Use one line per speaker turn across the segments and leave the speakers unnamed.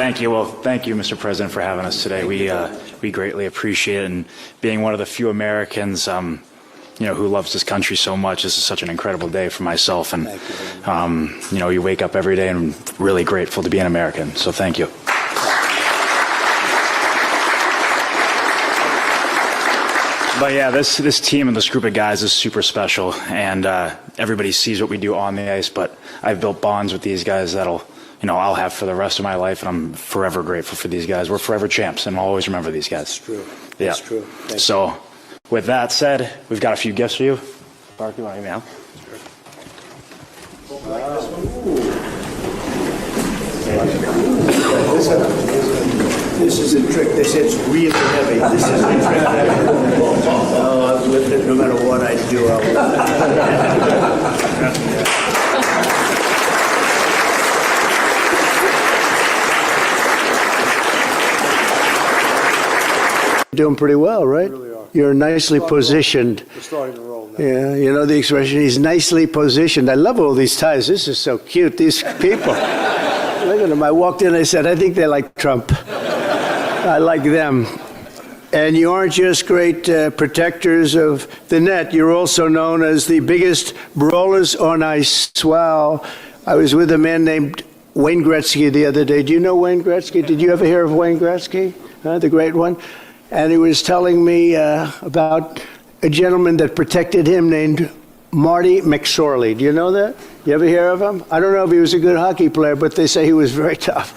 Thank you. Well, thank you, Mr. President, for having us today. We greatly appreciate it, and being one of the few Americans, who loves this country so much. This is such an incredible day for myself, and you wake up every day and really grateful to be an American. So thank you. But yeah, this team and this group of guys is super special, and everybody sees what we do on the ice. But I've built bonds with these guys that'll, I'll have for the rest of my life, and I'm forever grateful for these guys. We're forever champs, and I'll always remember these guys.
That's true.
Yeah.
That's true.
So, with that said, we've got a few gifts for you. Bark, you want to give me out?
This is a trick. They say it's really heavy. This is a trick. Oh, I've lived it. No matter what I do, I'll live it. Doing pretty well, right?
Really are.
You're nicely positioned.
We're starting to roll now.
Yeah, you know the expression, he's nicely positioned. I love all these ties. This is so cute, these people. Look at them. I walked in, I said, I think they like Trump. I like them. And you aren't just great protectors of the net, you're also known as the biggest brawlers on ice. Wow. I was with a man named Wayne Gretzky the other day. Do you know Wayne Gretzky? Did you ever hear of Wayne Gretzky? The great one? And he was telling me about a gentleman that protected him named Marty McSorley. Do you know that? You ever hear of him? I don't know if he was a good hockey player, but they say he was very tough.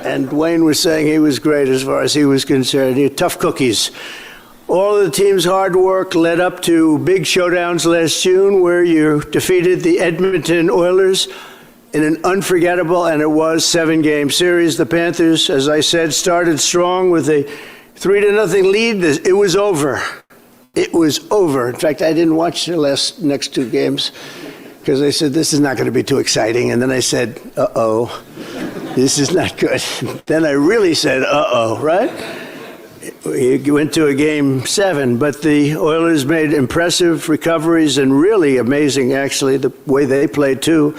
And Wayne was saying he was great as far as he was concerned. He had tough cookies. All of the team's hard work led up to big showdowns last June where you defeated the Edmonton Oilers in an unforgettable, and it was, 7-game series. The Panthers, as I said, started strong with a 3-0 lead. It was over. It was over. In fact, I didn't watch the next 2 games because I said, this is not going to be too exciting. And then I said, uh-oh, this is not good. Then I really said, uh-oh, right? We went to a game 7, but the Oilers made impressive recoveries and really amazing, actually, the way they played, too.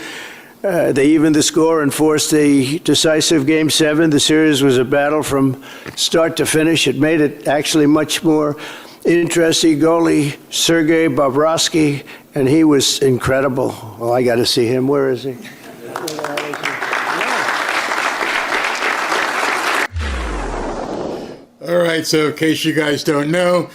They evened the score and forced a decisive Game 7. The series was a battle from start to finish. It made it actually much more interesting. Goalie Sergei Bobrovsky, and he was incredible. Oh, I got to see him. Where is he?
All right, so in case you guys don't know,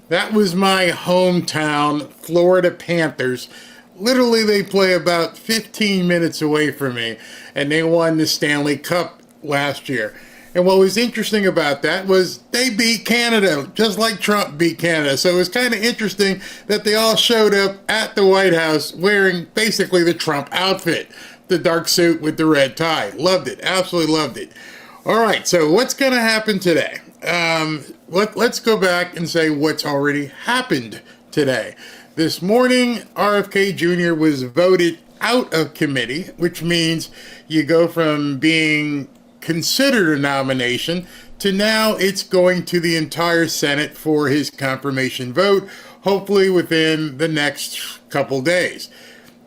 that was my hometown, Florida Panthers. Literally, they play about 15 minutes away from me, and they won the Stanley Cup last year. And what was interesting about that was they beat Canada, just like Trump beat Canada. So it was kind of interesting that they all showed up at the White House wearing basically the Trump outfit, the dark suit with the red tie. Loved it, absolutely loved it. All right, so what's going to happen today? Let's go back and say what's already happened today. This morning, RFK Jr. was voted out of committee, which means you go from being considered a nomination to now it's going to the entire Senate for his confirmation vote, hopefully within the next couple days.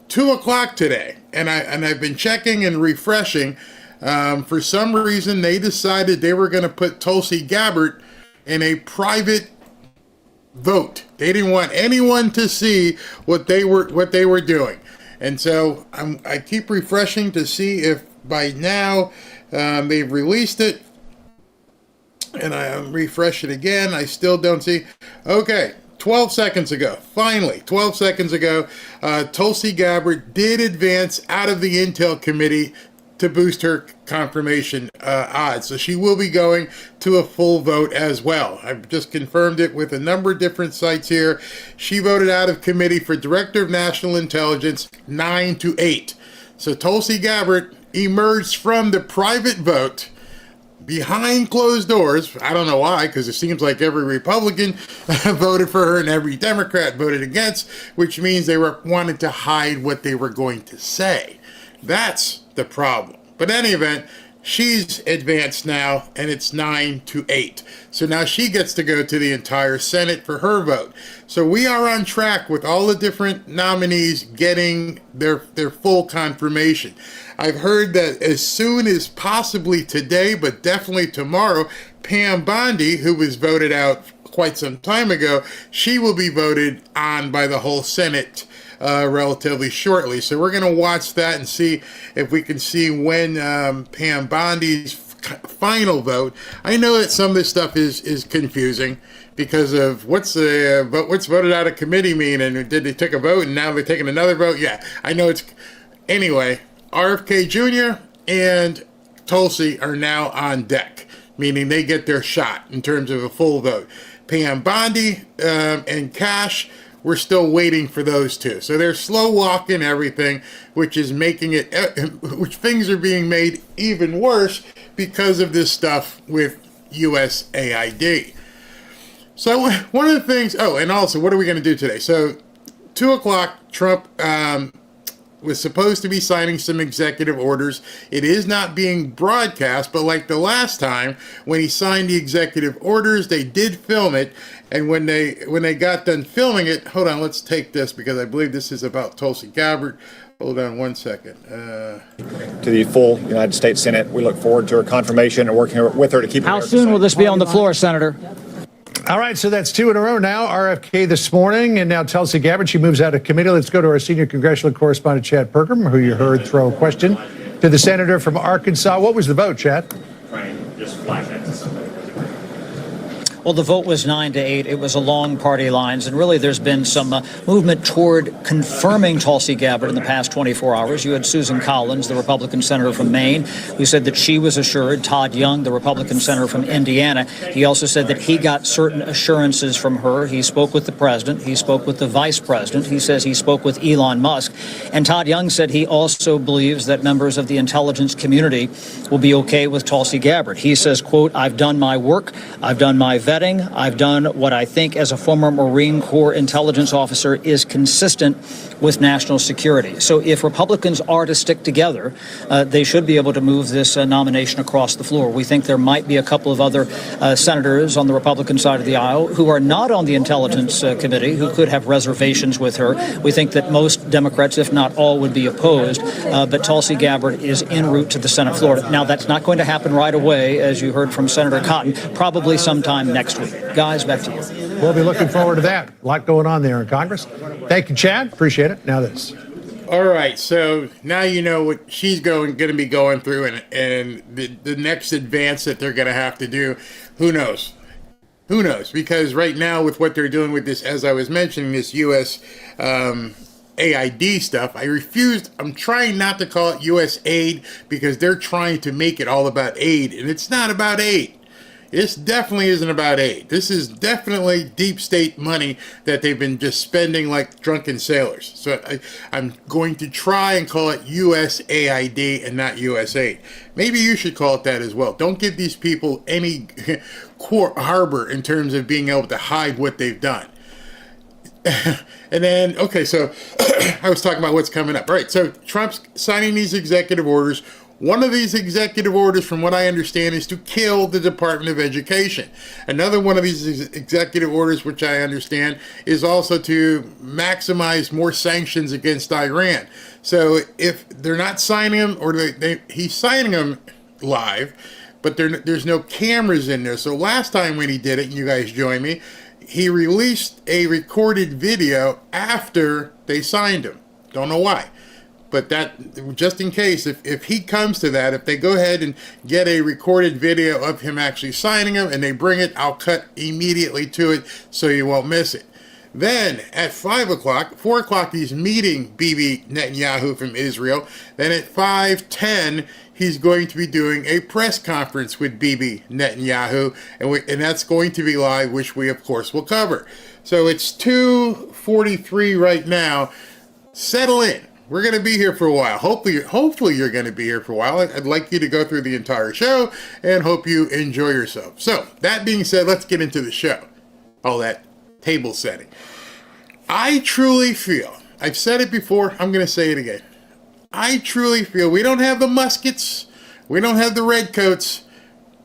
2 o'clock today, and I've been checking and refreshing. For some reason, they decided they were going to put Tulsi Gabbard in a private vote. They didn't want anyone to see what they were doing, and so I keep refreshing to see if by now they've released it, and I refresh it again. I still don't see. Okay, 12 seconds ago, finally, 12 seconds ago, Tulsi Gabbard did advance out of the Intel Committee to boost her confirmation odds. So she will be going to a full vote as well. I've just confirmed it with a number of different sites here. She voted out of committee for Director of National Intelligence 9-8. So Tulsi Gabbard emerged from the private vote behind closed doors. I don't know why, because it seems like every Republican voted for her and every Democrat voted against, which means they wanted to hide what they were going to say. That's the problem. But in any event, She's advanced now, and it's 9-8. So now she gets to go to the entire Senate for her vote. So we are on track with all the different nominees getting their full confirmation. I've heard that as soon as possibly today, but definitely tomorrow, Pam Bondi, who was voted out quite some time ago, she will be voted on by the whole Senate relatively shortly. So we're going to watch that and see if we can see when Pam Bondi's final vote. I know that some of this stuff is confusing because of what's voted out of committee mean, and did they take a vote and now they're taking another vote? Yeah, I know it's... Anyway, RFK Jr. and Tulsi are now on deck, meaning they get their shot in terms of a full vote. Pam Bondi and Cash, we're still waiting for those two. So they're slow walking everything, which is making it, which things are being made even worse because of this stuff with USAID. So one of the things, oh, and also, what are we going to do today? So 2 o'clock, Trump was supposed to be signing some executive orders. It is not being broadcast, but like the last time when he signed the executive orders, they did film it. And when they got done filming it, hold on, let's take this because I believe this is about Tulsi Gabbard. Hold on one second.
To the full United States Senate, we look forward to her confirmation and working with her to keep.
How soon will this be on the floor, Senator?
All right, so that's 2 in a row now. RFK this morning, and now Tulsi Gabbard. She moves out of committee. Let's go to our senior congressional correspondent, Chad Perkham, who you heard throw a question to the senator from Arkansas. What was the vote, Chad?
Just flash that to somebody.
Well, the vote was 9-8. It was along party lines, and really there's been some movement toward confirming Tulsi Gabbard in the past 24 hours. You had Susan Collins, the Republican senator from Maine, who said that she was assured. Todd Young, the Republican senator from Indiana, he also said that he got certain assurances from her. He spoke with the president. He spoke with the vice president. He says he spoke with Elon Musk. And Todd Young said he also believes that members of the intelligence community will be okay with Tulsi Gabbard. He says, quote, "I've done my work. I've done my vetting. I've done what I think as a former Marine Corps intelligence officer is consistent with national security." So if Republicans are to stick together, they should be able to move this nomination across the floor. We think there might be a couple of other senators on the Republican side of the aisle who are not on the Intelligence Committee who could have reservations with her. We think that most Democrats, if not all, would be opposed. But Tulsi Gabbard is en route to the Senate floor. Now, that's not going to happen right away, as you heard from Senator Cotton, probably sometime next week. Guys, back to you.
We'll be looking forward to that. A lot going on there in Congress. Thank you, Chad. Appreciate it. Now this.
All right, so now you know what she's going to be going through, and the next advance that they're going to have to do. Who knows? Who knows? Because right now, with what they're doing with this, as I was mentioning, this U.S. AID stuff, I'm trying not to call it USAID because they're trying to make it all about aid, and it's not about aid. This definitely isn't about aid. This is definitely deep state money that they've been just spending like drunken sailors. So I'm going to try and call it USAID and not USAID. Maybe you should call it that as well. Don't give these people any harbor in terms of being able to hide what they've done. And then, okay, so I was talking about what's coming up. All right, so Trump's signing these executive orders. One of these executive orders, from what I understand, is to kill the Department of Education. Another one of these executive orders, which I understand, is also to maximize more sanctions against Iran. So if they're not signing them, or he's signing them live, but there's no cameras in there. So last time when he did it, and you guys joined me, he released a recorded video after they signed him. Don't know why. But that, just in case, if he comes to that, if they go ahead and get a recorded video of him actually signing them and they bring it, I'll cut immediately to it so you won't miss it. Then at 4 o'clock, he's meeting Bibi Netanyahu from Israel. Then at 5:10, he's going to be doing a press conference with Bibi Netanyahu, and that's going to be live, which we, of course, will cover. So it's 2:43 right now. Settle in. We're going to be here for a while. Hopefully you're going to be here for a while. I'd like you to go through the entire show and hope you enjoy yourself. So, that being said, let's get into the show. All that table setting. I truly feel, I've said it before, I'm going to say it again. I truly feel we don't have the muskets, We don't have the redcoats,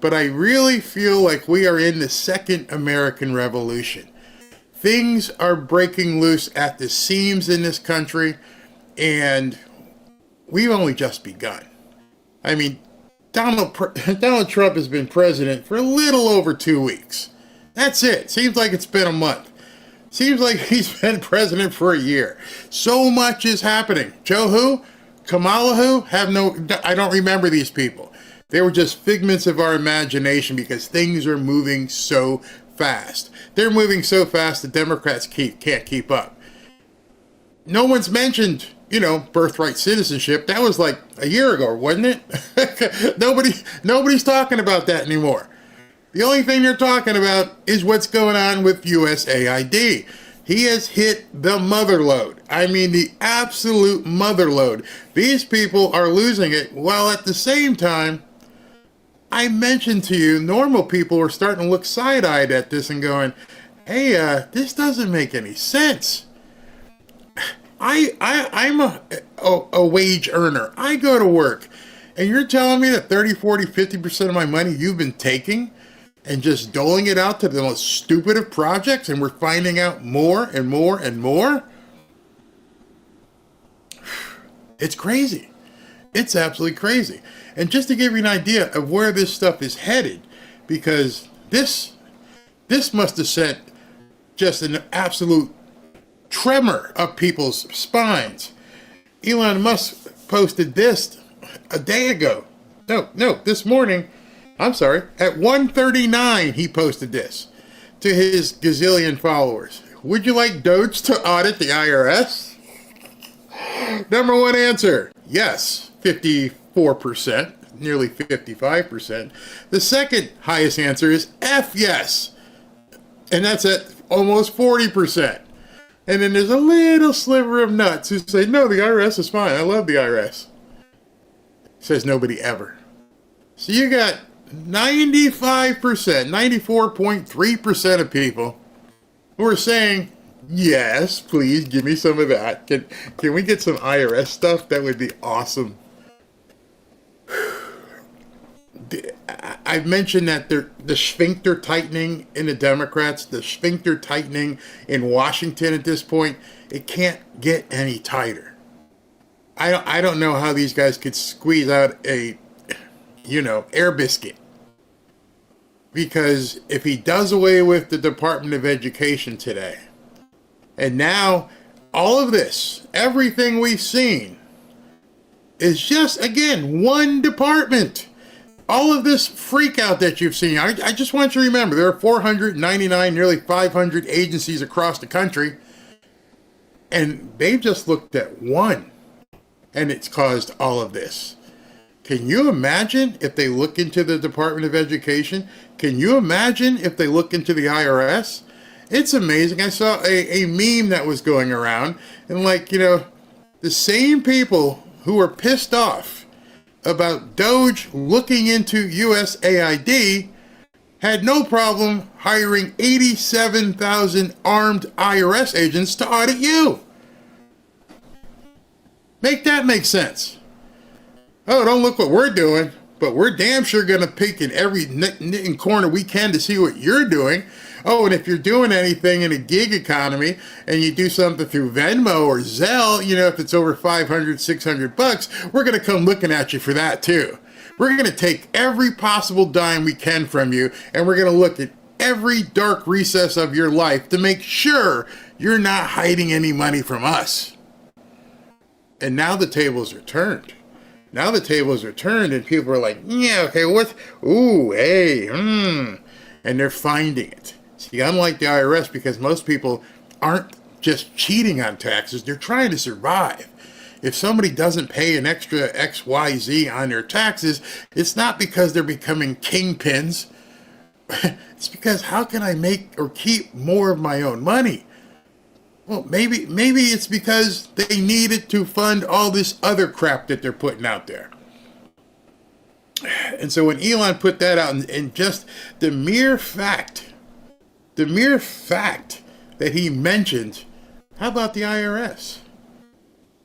but I really feel like we are in the second American Revolution. Things are breaking loose at the seams in this country, and we've only just begun. I mean, Donald Trump has been president for a little over 2 weeks. That's it. Seems like it's been a month. Seems like he's been president for a year. So much is happening. Joe who? Kamala who? I don't remember these people. They were just figments of our imagination because things are moving so fast. They're moving so fast the Democrats can't keep up. No one's mentioned, birthright citizenship. That was like a year ago, wasn't it? Nobody's talking about that anymore. The only thing they're talking about is what's going on with USAID. He has hit the mother lode. I mean, the absolute mother lode. These people are losing it, while at the same time, I mentioned to you, normal people are starting to look side-eyed at this and going, hey, this doesn't make any sense. I'm a wage earner. I go to work, and you're telling me that 30, 40, 50% of my money you've been taking and just doling it out to the most stupid of projects, and we're finding out more and more and more? It's crazy. It's absolutely crazy. And just to give you an idea of where this stuff is headed, because this must have sent just an absolute tremor up people's spines. Elon Musk posted this a day ago. No, this morning. I'm sorry. At 1:39, he posted this to his gazillion followers. Would you like DOGE to audit the IRS? Number one answer, yes, 54%, nearly 55%. The second highest answer is F yes, and that's at almost 40%. And then there's a little sliver of nuts who say, no, the IRS is fine. I love the IRS. Says nobody ever. So you got 95%, 94.3% of people who are saying, yes, please give me some of that. Can we get some IRS stuff? That would be awesome. I've mentioned that the sphincter tightening in the Democrats, the sphincter tightening in Washington at this point, it can't get any tighter. I don't know how these guys could squeeze out a, air biscuit. Because if he does away with the Department of Education today, and now all of this, everything we've seen, is just, again, one department. All of this freak out that you've seen, I just want you to remember, there are 499, nearly 500 agencies across the country, and they've just looked at one, and it's caused all of this. Can you imagine if they look into the Department of Education? Can you imagine if they look into the IRS? It's amazing. I saw a meme that was going around, and the same people who were pissed off about DOGE looking into USAID had no problem hiring 87,000 armed IRS agents to audit you. Make that make sense. Oh, don't look what we're doing, but we're damn sure going to peek in every nook and corner we can to see what you're doing. Oh, and if you're doing anything in a gig economy and you do something through Venmo or Zelle, if it's over $500, $600, we're going to come looking at you for that too. We're going to take every possible dime we can from you, and we're going to look at every dark recess of your life to make sure you're not hiding any money from us. And now the tables are turned. Now the tables are turned, and people are like, yeah, okay, what? Ooh, hey, and they're finding it. See, unlike the IRS, because most people aren't just cheating on taxes, they're trying to survive. If somebody doesn't pay an extra XYZ on their taxes, it's not because they're becoming kingpins. It's because how can I make or keep more of my own money? Well, maybe it's because they need it to fund all this other crap that they're putting out there. And so when Elon put that out, and just the mere fact that he mentioned, how about the IRS?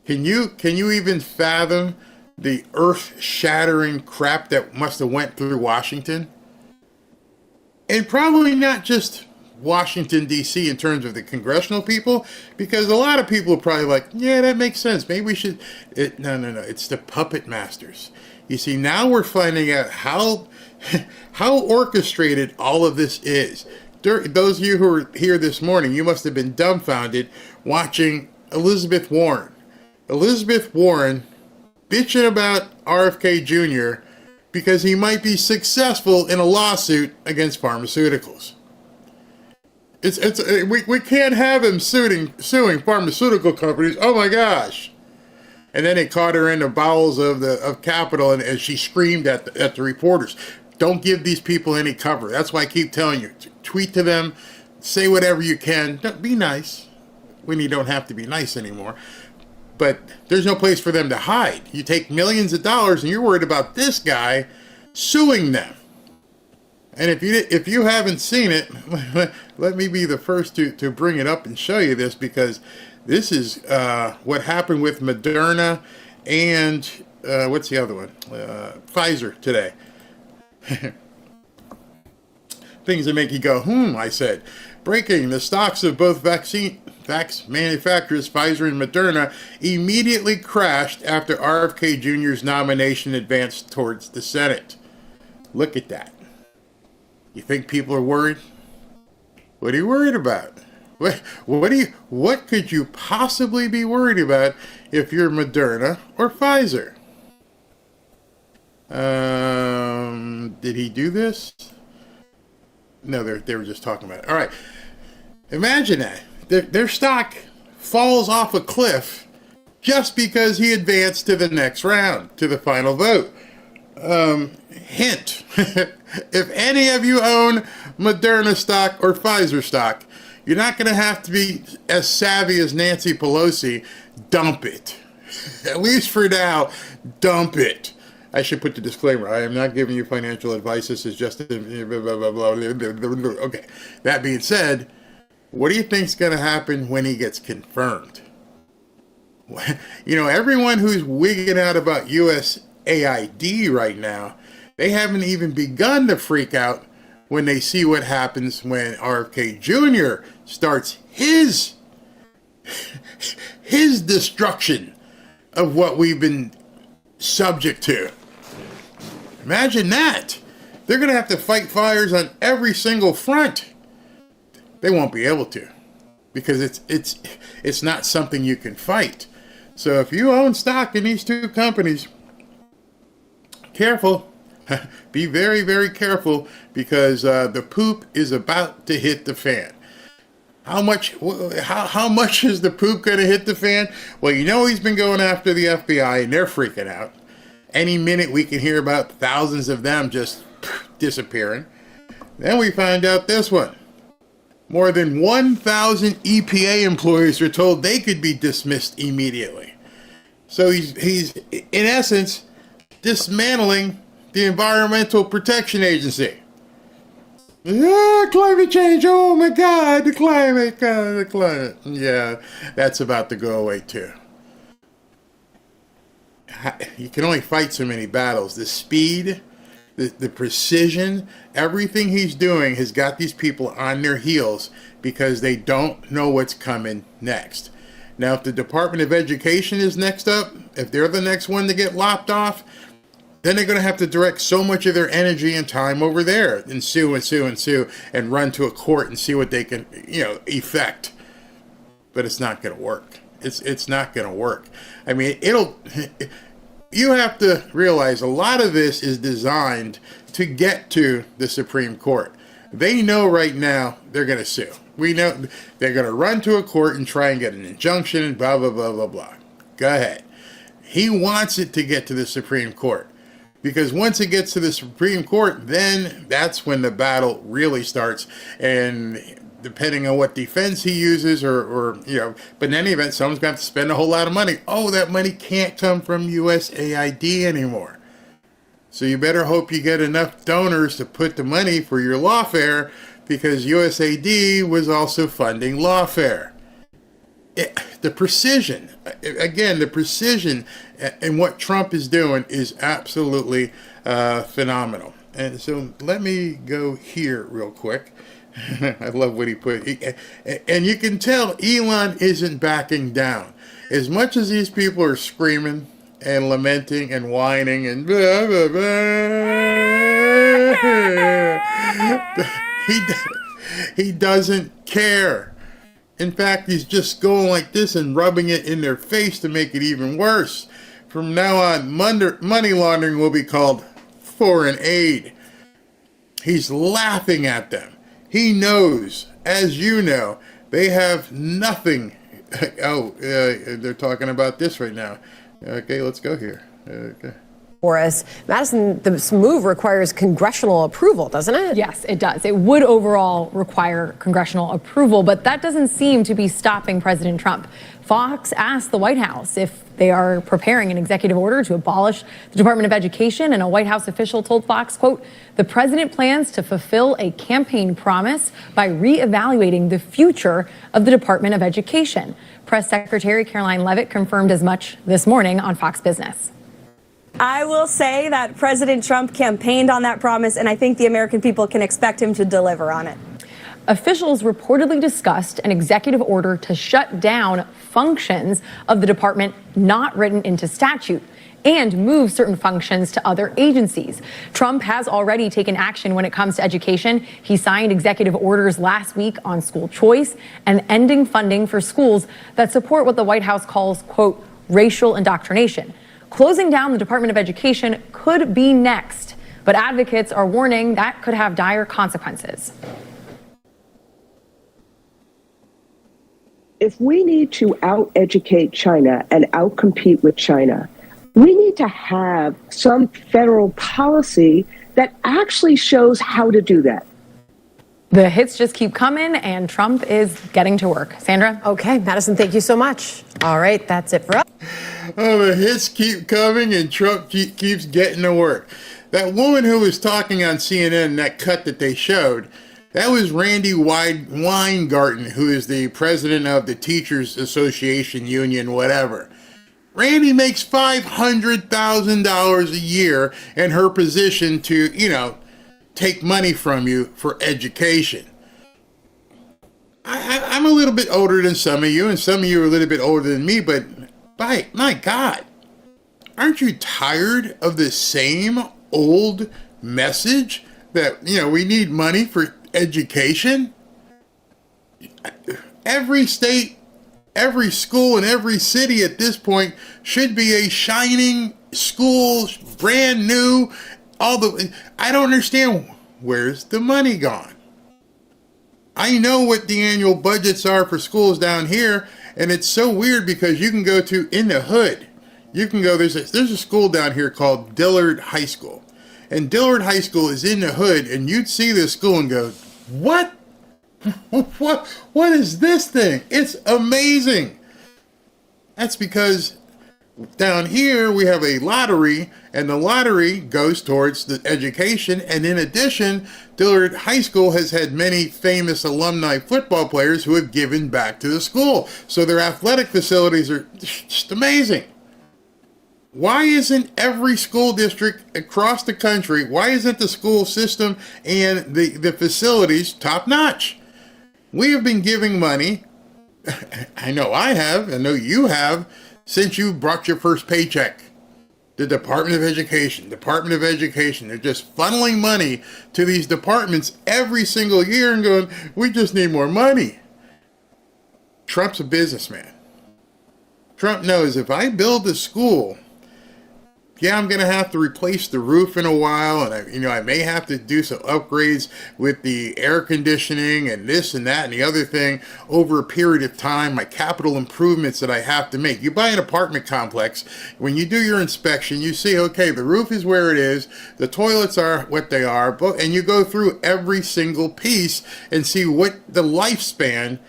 Can you even fathom the earth-shattering crap that must have went through Washington. And probably not just Washington, D.C. in terms of the congressional people, because a lot of people are probably like, yeah, that makes sense. Maybe we should. No. It's the puppet masters. You see, now we're finding out how orchestrated all of this is. Those of you who were here this morning, you must have been dumbfounded watching Elizabeth Warren. Elizabeth Warren bitching about RFK Jr. because he might be successful in a lawsuit against pharmaceuticals. We can't have him suing pharmaceutical companies. Oh my gosh! And then they caught her in the bowels of Capitol, and as she screamed at the reporters, "Don't give these people any cover." That's why I keep telling you: tweet to them, say whatever you can. Be nice when you don't have to be nice anymore. But there's no place for them to hide. You take millions of dollars, and you're worried about this guy suing them. And if you haven't seen it, let me be the first to bring it up and show you this, because this is what happened with Moderna and what's the other one? Pfizer today. Things that make you go, I said. Breaking: the stocks of both vaccine manufacturers, Pfizer and Moderna, immediately crashed after RFK Jr.'s nomination advanced towards the Senate. Look at that. You think people are worried? What are you worried about? What could you possibly be worried about if you're Moderna or Pfizer? Did he do this? No, they were just talking about it. All right. Imagine that. Their stock falls off a cliff just because he advanced to the next round, to the final vote. Hint, if any of you own Moderna stock or Pfizer stock, you're not going to have to be as savvy as Nancy Pelosi. Dump it. At least for now, dump it. I should put the disclaimer: I am not giving you financial advice. This is just blah, blah, blah, blah. Okay. That being said, what do you think's going to happen when he gets confirmed? You know, everyone who's wigging out about USAID right now, they haven't even begun to freak out when they see what happens when RFK Jr. starts his destruction of what we've been subject to. Imagine that. They're going to have to fight fires on every single front. They won't be able to, because it's not something you can fight. So if you own stock in these two companies, careful. Be very, very careful, because the poop is about to hit the fan. How much is the poop going to hit the fan? Well, you know, he's been going after the FBI, and they're freaking out. Any minute we can hear about thousands of them just disappearing. Then we find out this one. More than 1,000 EPA employees are told they could be dismissed immediately. So he's in essence dismantling the Environmental Protection Agency. Climate change, oh my God, the climate. Yeah, that's about to go away too. You can only fight so many battles. The speed, the precision, everything he's doing has got these people on their heels because they don't know what's coming next. Now, if the Department of Education is next up, if they're the next one to get lopped off, then they're going to have to direct so much of their energy and time over there and sue and run to a court and see what they can, effect. But it's not going to work. It's not going to work. I mean, you have to realize a lot of this is designed to get to the Supreme Court. They know right now they're going to sue. We know they're going to run to a court and try and get an injunction and blah, blah, blah, blah, blah. Go ahead. He wants it to get to the Supreme Court, because once it gets to the Supreme Court, then that's when the battle really starts. And depending on what defense he uses but in any event, someone's going to have to spend a whole lot of money. Oh, that money can't come from USAID anymore. So you better hope you get enough donors to put the money for your lawfare, because USAID was also funding lawfare. the precision, again, the precision in what Trump is doing is absolutely phenomenal. And so let me go here real quick. I love what he put. And you can tell Elon isn't backing down. As much as these people are screaming and lamenting and whining and blah, blah, blah, he doesn't care. In fact, he's just going like this and rubbing it in their face to make it even worse. From now on, money laundering will be called foreign aid. He's laughing at them. He knows, as you know, they have nothing. They're talking about this right now. Okay, let's go here. Okay.
For us, Madison, this move requires congressional approval, doesn't it?
Yes, it does. It would overall require congressional approval, but that doesn't seem to be stopping President Trump. Fox asked the White House if they are preparing an executive order to abolish the Department of Education, and a White House official told Fox, quote, "The president plans to fulfill a campaign promise by reevaluating the future of the Department of Education." Press Secretary Caroline Leavitt confirmed as much this morning on Fox Business.
I will say that President Trump campaigned on that promise, and I think the American people can expect him to deliver on it.
Officials reportedly discussed an executive order to shut down functions of the department not written into statute and move certain functions to other agencies. Trump has already taken action when it comes to education. He signed executive orders last week on school choice and ending funding for schools that support what the White House calls, quote, racial indoctrination. Closing down the Department of Education could be next, but advocates are warning that could have dire consequences.
If we need to out-educate China and out-compete with China, we need to have some federal policy that actually shows how to do that.
The hits just keep coming, and Trump is getting to work. Sandra?
Okay, Madison, thank you so much. All right, that's it for us.
Oh, the hits keep coming and Trump keeps getting to work. That woman who was talking on CNN, that cut that they showed, that was Randy Weingarten, who is the president of the Teachers Association Union, whatever. Randy makes $500,000 a year in her position to, take money from you for education. I'm a little bit older than some of you, and some of you are a little bit older than me, but my God, aren't you tired of the same old message that, we need money for education? Every state, every school, and every city at this point should be a shining school, brand new. I don't understand. Where's the money gone? I know what the annual budgets are for schools down here, and it's so weird because you can go to in the hood. You can go. There's a school down here called Dillard High School, and Dillard High School is in the hood, and you'd see this school and go, "What? What is this thing? It's amazing." That's because down here we have a lottery, and the lottery goes towards the education. And in addition, Dillard High School has had many famous alumni football players who have given back to the school. So their athletic facilities are just amazing. Why isn't every school district across the country, why isn't the school system and the facilities top notch? We have been giving money, I know I have, I know you have, since you brought your first paycheck. The Department of Education, they're just funneling money to these departments every single year and going, we just need more money. Trump's a businessman. Trump knows if I build a school, I'm going to have to replace the roof in a while, and I may have to do some upgrades with the air conditioning and this and that and the other thing over a period of time, my capital improvements that I have to make. You buy an apartment complex, when you do your inspection, you see, okay, the roof is where it is, the toilets are what they are, and you go through every single piece and see what the lifespan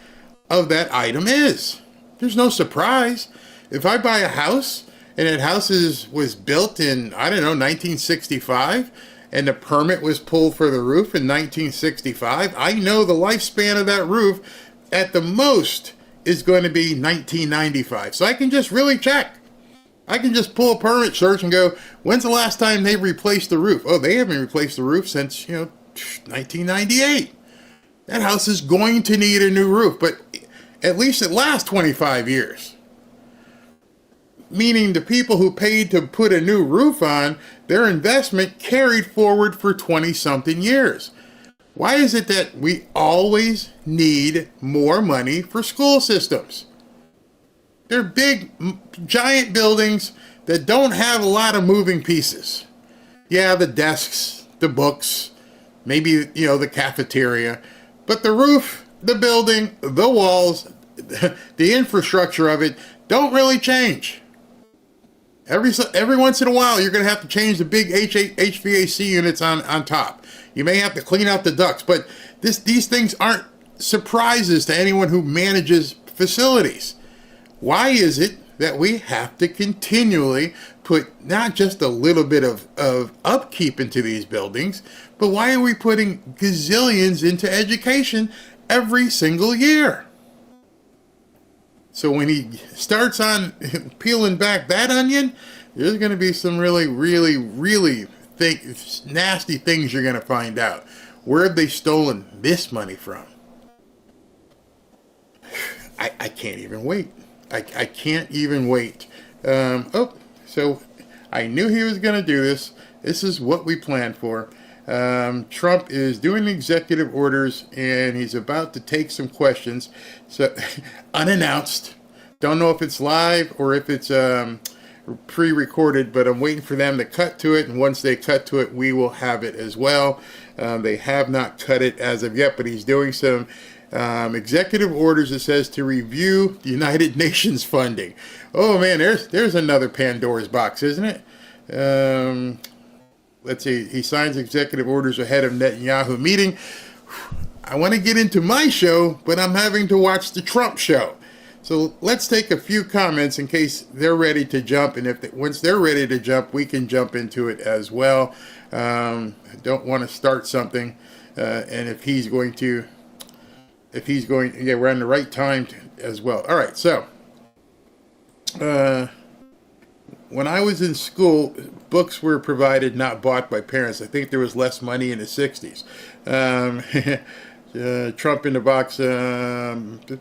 of that item is. There's no surprise. If I buy a house, and that house was built in, 1965, and the permit was pulled for the roof in 1965, I know the lifespan of that roof at the most is going to be 1995. So I can just really check. I can just pull a permit search and go, when's the last time they replaced the roof? Oh, they haven't replaced the roof since, 1998. That house is going to need a new roof, but at least it lasts 25 years. Meaning the people who paid to put a new roof on, their investment carried forward for 20-something years. Why is it that we always need more money for school systems? They're big, giant buildings that don't have a lot of moving pieces. Yeah, the desks, the books, maybe, the cafeteria, but the roof, the building, the walls, the infrastructure of it don't really change. Every once in a while, you're going to have to change the big HVAC units on top. You may have to clean out the ducts, but these things aren't surprises to anyone who manages facilities. Why is it that we have to continually put not just a little bit of upkeep into these buildings, but why are we putting gazillions into education every single year? So when he starts on peeling back that onion, there's going to be some really, really, really nasty things you're going to find out. Where have they stolen this money from? I can't even wait. I can't even wait. So I knew he was going to do this. This is what we planned for. Trump is doing executive orders, and he's about to take some questions. So unannounced. Don't know if it's live or if it's pre-recorded, but I'm waiting for them to cut to it. And once they cut to it, we will have it as well. They have not cut it as of yet, but he's doing some executive orders that says to review the United Nations funding. Oh man, there's another Pandora's box, isn't it? Let's see, he signs executive orders ahead of Netanyahu meeting. I want to get into my show, but I'm having to watch the Trump show. So let's take a few comments in case they're ready to jump. And once they're ready to jump, we can jump into it as well. I don't want to start something. And if he's going, yeah, we're on the right time as well. All right. So, when I was in school, books were provided, not bought by parents. I think there was less money in the 60s. Trump in the box,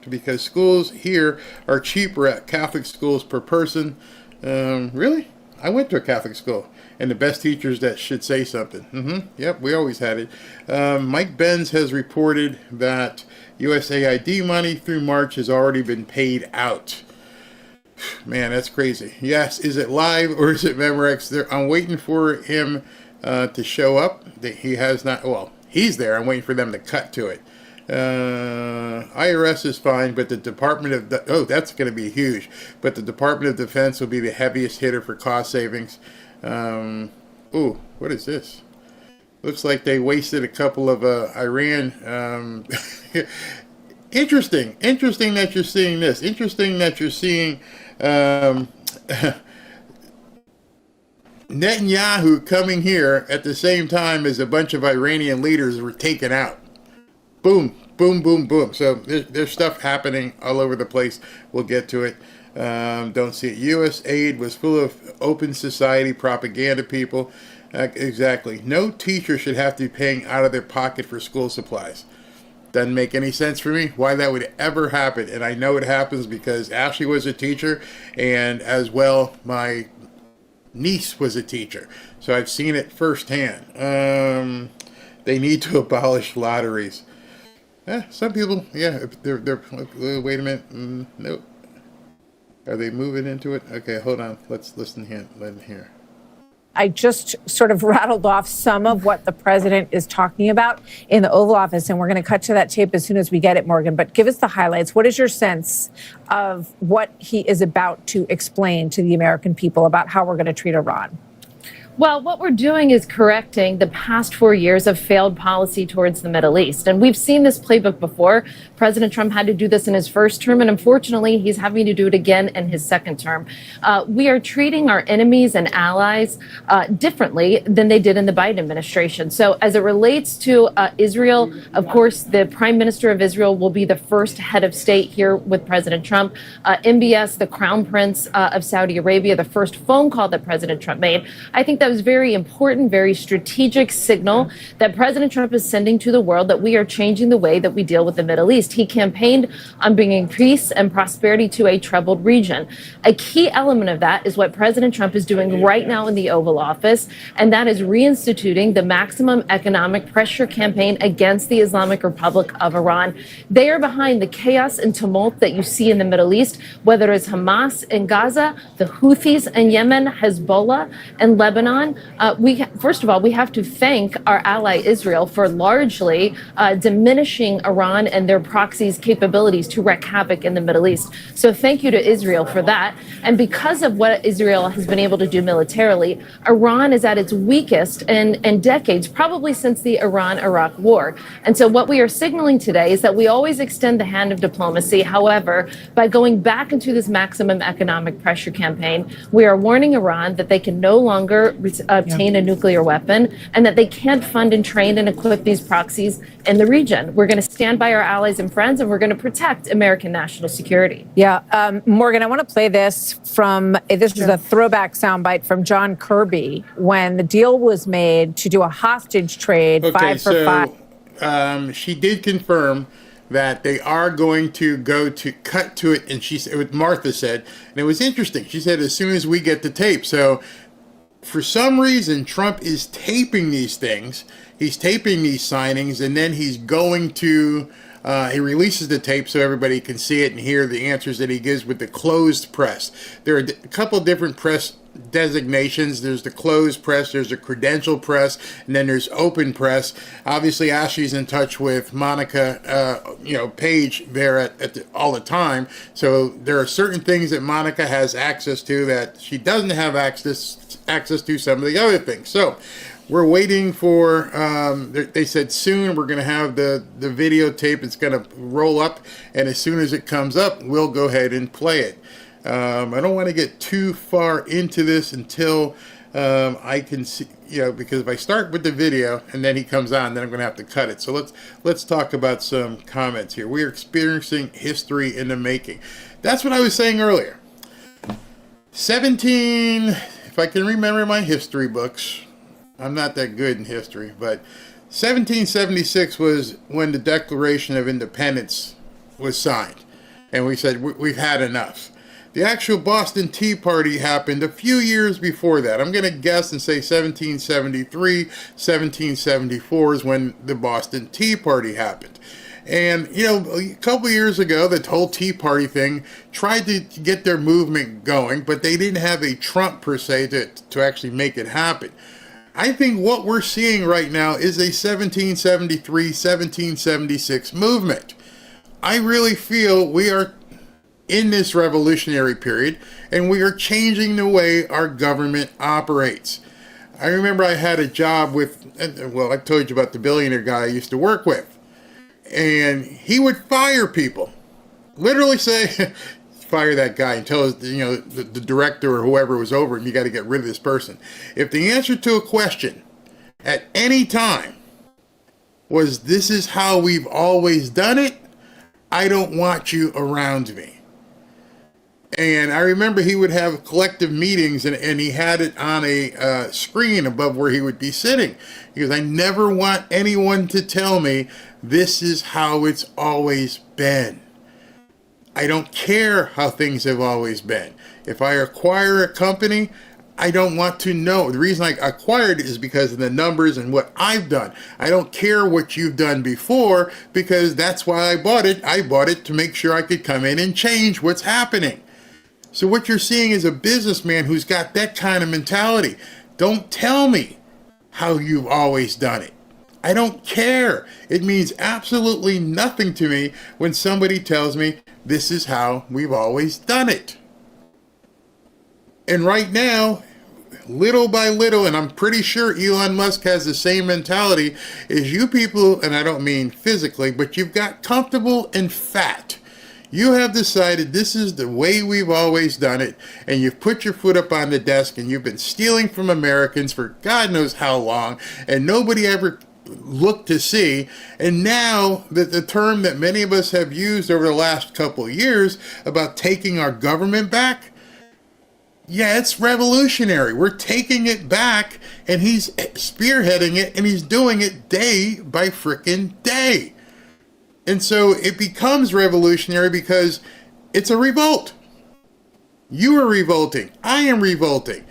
because schools here are cheaper at Catholic schools per person. Really? I went to a Catholic school, and the best teachers that should say something. Yep, we always had it. Mike Benz has reported that USAID money through March has already been paid out. Man, that's crazy. Yes, is it live or is it Memorex? I'm waiting for him to show up. He has not. Well, he's there. I'm waiting for them to cut to it. IRS is fine, but the Department of that's going to be huge. But the Department of Defense will be the heaviest hitter for cost savings. Ooh, what is this? Looks like they wasted a couple of Iran. Interesting that you're seeing this. Interesting that you're seeing Netanyahu coming here at the same time as a bunch of Iranian leaders were taken out. Boom, boom, boom, boom. So there's stuff happening all over the place. We'll get to it. Don't see it. Usaid was full of open society propaganda people. Exactly. No teacher should have to be paying out of their pocket for school supplies. Doesn't make any sense for me why that would ever happen. And I know it happens because Ashley was a teacher, and as well, my niece was a teacher. So I've seen it firsthand. They need to abolish lotteries. Some people, yeah, they're wait a minute. Nope. Are they moving into it? Okay, hold on. Let's listen here. Let him hear.
I just sort of rattled off some of what the president is talking about in the Oval Office, and we're going to cut to that tape as soon as we get it, Morgan. But give us the highlights. What is your sense of what he is about to explain to the American people about how we're going to treat Iran?
Well, what we're doing is correcting the past 4 years of failed policy towards the Middle East. And we've seen this playbook before. President Trump had to do this in his first term, and unfortunately, he's having to do it again in his second term. We are treating our enemies and allies differently than they did in the Biden administration. So as it relates to Israel, of course, the Prime Minister of Israel will be the first head of state here with President Trump. MBS, the Crown Prince of Saudi Arabia, the first phone call that President Trump made. I think that was very important, very strategic signal that President Trump is sending to the world that we are changing the way that we deal with the Middle East. He campaigned on bringing peace and prosperity to a troubled region. A key element of that is what President Trump is doing right now in the Oval Office, and that is reinstituting the maximum economic pressure campaign against the Islamic Republic of Iran. They are behind the chaos and tumult that you see in the Middle East, whether it's Hamas in Gaza, the Houthis in Yemen, Hezbollah, and Lebanon. First of all, we have to thank our ally Israel for largely diminishing Iran and their proxies' capabilities to wreak havoc in the Middle East. So thank you to Israel for that. And because of what Israel has been able to do militarily, Iran is at its weakest in decades, probably since the Iran-Iraq war. And so what we are signaling today is that we always extend the hand of diplomacy. However, by going back into this maximum economic pressure campaign, we are warning Iran that they can no longer obtain a nuclear weapon and that they can't fund and train and equip these proxies in the region. We're going to stand by our allies and friends, and we're going to protect American national security.
Yeah. Morgan, I want to play this is a throwback soundbite from John Kirby when the deal was made to do a hostage trade,
Okay,
5 for 5.
She did confirm that they are going to cut to it, and she said, what Martha said, and it was interesting. She said, as soon as we get the tape. So for some reason, Trump is taping these things. He's taping these signings, and then he's going to, he releases the tape so everybody can see it and hear the answers that he gives with the closed press. There are a couple of different press designations. There's the closed press, there's the credential press, and then there's open press. Obviously, Ashley's in touch with Monica, Page there all the time. So there are certain things that Monica has access to that she doesn't have access to some of the other things. So we're waiting for, they said soon we're going to have the videotape. It's going to roll up, and as soon as it comes up, we'll go ahead and play it. I don't want to get too far into this until I can see, because if I start with the video and then he comes on, then I'm going to have to cut it. So let's talk about some comments here. We are experiencing history in the making. That's what I was saying earlier. If I can remember my history books, I'm not that good in history, but 1776 was when the Declaration of Independence was signed. And we said, we've had enough. The actual Boston Tea Party happened a few years before that. I'm going to guess and say 1773, 1774 is when the Boston Tea Party happened. And, a couple of years ago, the whole Tea Party thing tried to get their movement going, but they didn't have a Trump, per se, to actually make it happen. I think what we're seeing right now is a 1773, 1776 movement. I really feel we are in this revolutionary period, and we are changing the way our government operates. I remember I had a job with, I told you about the billionaire guy I used to work with. And he would fire people. Literally say, fire that guy and tell us, the director or whoever was over him, you got to get rid of this person. If the answer to a question at any time was, this is how we've always done it, I don't want you around me. And I remember he would have collective meetings, and he had it on a screen above where he would be sitting. He goes, I never want anyone to tell me this is how it's always been. I don't care how things have always been. If I acquire a company, I don't want to know. The reason I acquired it is because of the numbers and what I've done. I don't care what you've done before, because that's why I bought it. I bought it to make sure I could come in and change what's happening. So what you're seeing is a businessman who's got that kind of mentality. Don't tell me how you've always done it. I don't care. It means absolutely nothing to me when somebody tells me this is how we've always done it. And right now, little by little, and I'm pretty sure Elon Musk has the same mentality, is you people, and I don't mean physically, but you've got comfortable and fat. You have decided this is the way we've always done it, and you've put your foot up on the desk, and you've been stealing from Americans for God knows how long, and nobody ever looked to see. And now that the term that many of us have used over the last couple of years about taking our government back, yeah, it's revolutionary. We're taking it back, and he's spearheading it, and he's doing it day by frickin' day. And so it becomes revolutionary because it's a revolt. You are revolting. I am revolting.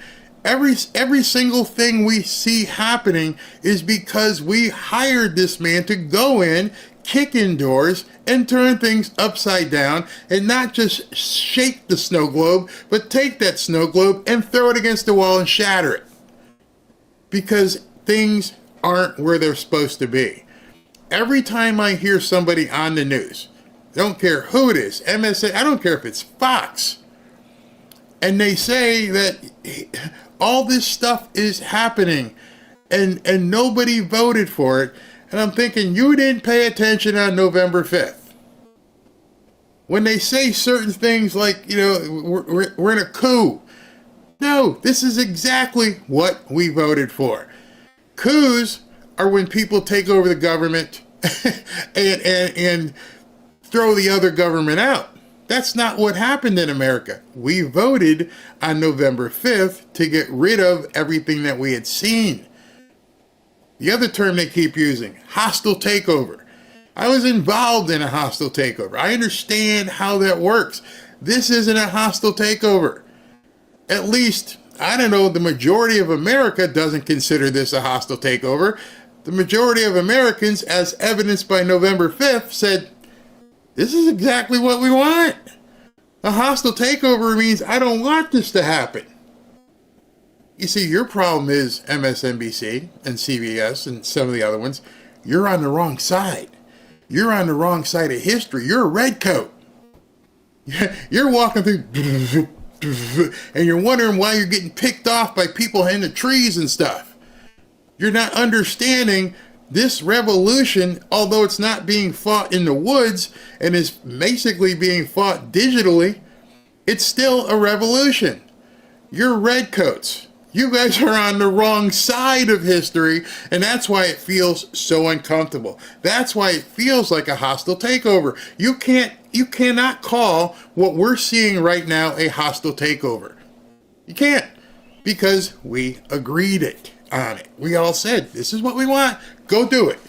Every single thing we see happening is because we hired this man to go in, kick in doors, and turn things upside down, and not just shake the snow globe, but take that snow globe and throw it against the wall and shatter it. Because things aren't where they're supposed to be. Every time I hear somebody on the news, I don't care who it is, MSA, I don't care if it's Fox, and they say that all this stuff is happening and nobody voted for it, and I'm thinking, you didn't pay attention on November 5th. When they say certain things like, we're in a coup. No, this is exactly what we voted for. Coups are when people take over the government and throw the other government out. That's not what happened in America. We voted on November 5th to get rid of everything that we had seen. The other term they keep using, hostile takeover. I was involved in a hostile takeover. I understand how that works. This isn't a hostile takeover. At least, I don't know, the majority of America doesn't consider this a hostile takeover. The majority of Americans, as evidenced by November 5th, said, this is exactly what we want. A hostile takeover means I don't want this to happen. You see, your problem is MSNBC and CBS and some of the other ones. You're on the wrong side. You're on the wrong side of history. You're a redcoat. You're walking through and you're wondering why you're getting picked off by people in the trees and stuff. You're not understanding this revolution, although it's not being fought in the woods and is basically being fought digitally, it's still a revolution. You're redcoats. You guys are on the wrong side of history, and that's why it feels so uncomfortable. That's why it feels like a hostile takeover. You cannot call what we're seeing right now a hostile takeover. You can't, because we agreed on it. We all said, this is what we want. Go do it.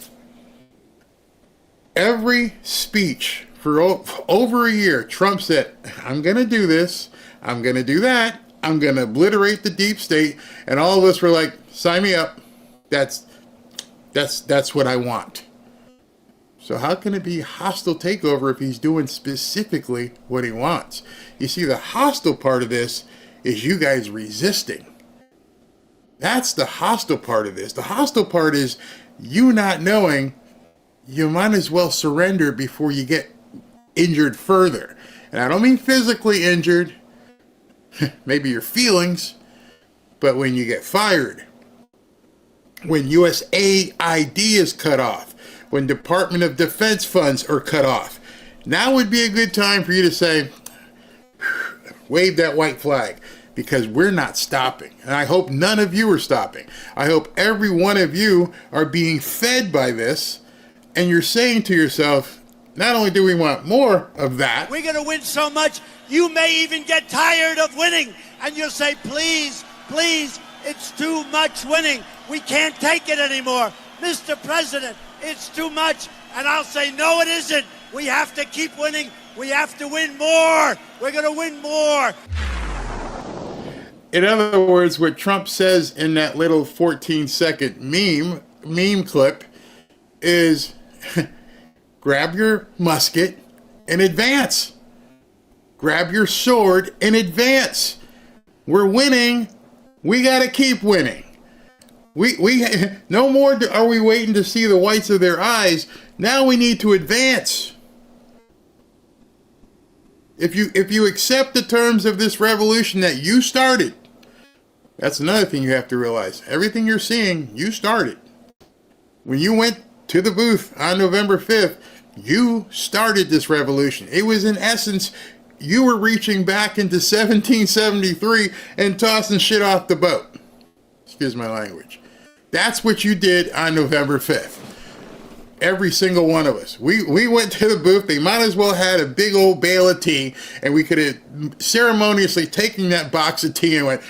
Every speech for over a year, Trump said, I'm going to do this. I'm going to do that. I'm going to obliterate the deep state. And all of us were like, sign me up. That's what I want. So how can it be hostile takeover if he's doing specifically what he wants? You see, the hostile part of this is you guys resisting. That's the hostile part of this. The hostile part is you not knowing you might as well surrender before you get injured further. And I don't mean physically injured, maybe your feelings, but when you get fired, when USAID is cut off, when Department of Defense funds are cut off, now would be a good time for you to say, wave that white flag, because we're not stopping. And I hope none of you are stopping. I hope every one of you are being fed by this, and you're saying to yourself, not only do we want more of that,
we're going to win so much, you may even get tired of winning, and you'll say, please, please, it's too much winning. We can't take it anymore. Mr. President, it's too much. And I'll say, no, it isn't. We have to keep winning. We have to win more. We're going to win more.
In other words, what Trump says in that little 14-second meme clip is grab your musket and advance. Grab your sword and advance. We're winning. We got to keep winning. We no more are we waiting to see the whites of their eyes. Now we need to advance. If you accept the terms of this revolution that you started, That's another thing you have to realize. Everything you're seeing, you started. When you went to the booth on November 5th, you started this revolution. It was, in essence, you were reaching back into 1773 and tossing shit off the boat. Excuse my language. That's what you did on November 5th. Every single one of us. We went to the booth. They might as well had a big old bale of tea, and we could have ceremoniously taken that box of tea and went,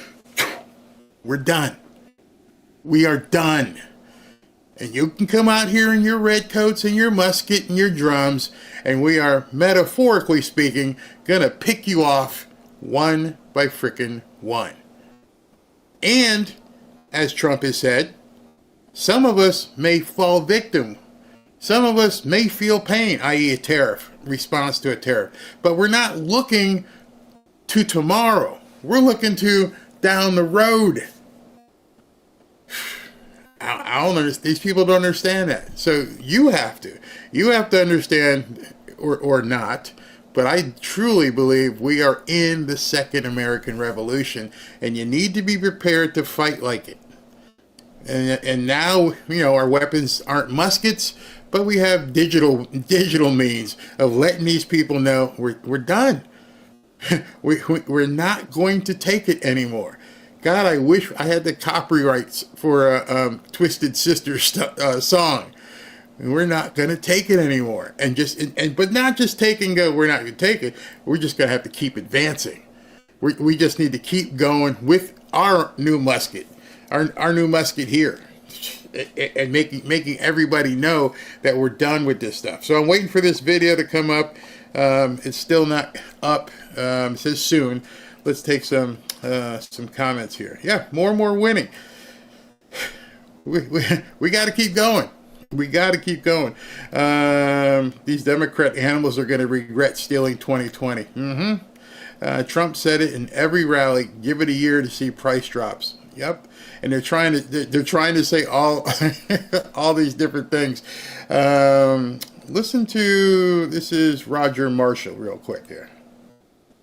we're done. We are done. And you can come out here in your red coats and your musket and your drums, and we are, metaphorically speaking, gonna pick you off one by frickin' one. And, as Trump has said, some of us may fall victim. Some of us may feel pain, i.e. a tariff, response to a tariff. But we're not looking to tomorrow. We're looking to down the road. I don't understand. These people don't understand that. So you have to understand, or not. But I truly believe we are in the second American Revolution, and you need to be prepared to fight like it. And now, our weapons aren't muskets, but we have digital means of letting these people know we're done. We're not going to take it anymore. God, I wish I had the copyrights for a Twisted Sister song. We're not going to take it anymore. But not just take and go, we're not going to take it. We're just going to have to keep advancing. We just need to keep going with our new musket, our new musket here, and making everybody know that we're done with this stuff. So I'm waiting for this video to come up. It's still not up. It says soon. Let's take some comments here. Yeah, more and more winning. We got to keep going. We got to keep going. These Democrat animals are going to regret stealing 2020. Trump said it in every rally. Give it a year to see price drops. Yep, and they're trying to say all all these different things. Listen to this is Roger Marshall real quick here.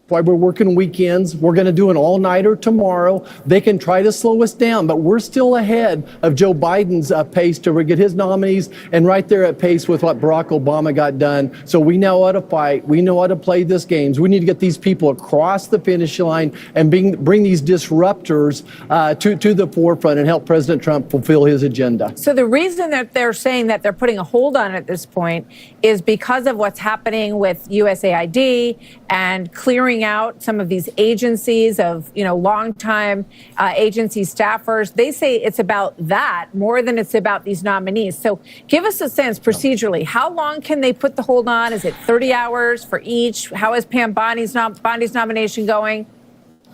Why we're working weekends. We're going to do an all-nighter tomorrow. They can try to slow us down, but we're still ahead of Joe Biden's pace to get his nominees, and right there at pace with what Barack Obama got done. So we know how to fight. We know how to play these games. We need to get these people across the finish line and bring these disruptors to the forefront and help President Trump fulfill his agenda.
So the reason that they're saying that they're putting a hold on it at this point is because of what's happening with USAID and clearing out some of these agencies of, longtime agency staffers. They say it's about that more than it's about these nominees. So give us a sense procedurally, how long can they put the hold on? Is it 30 hours for each? How is Pam Bondi's nomination going?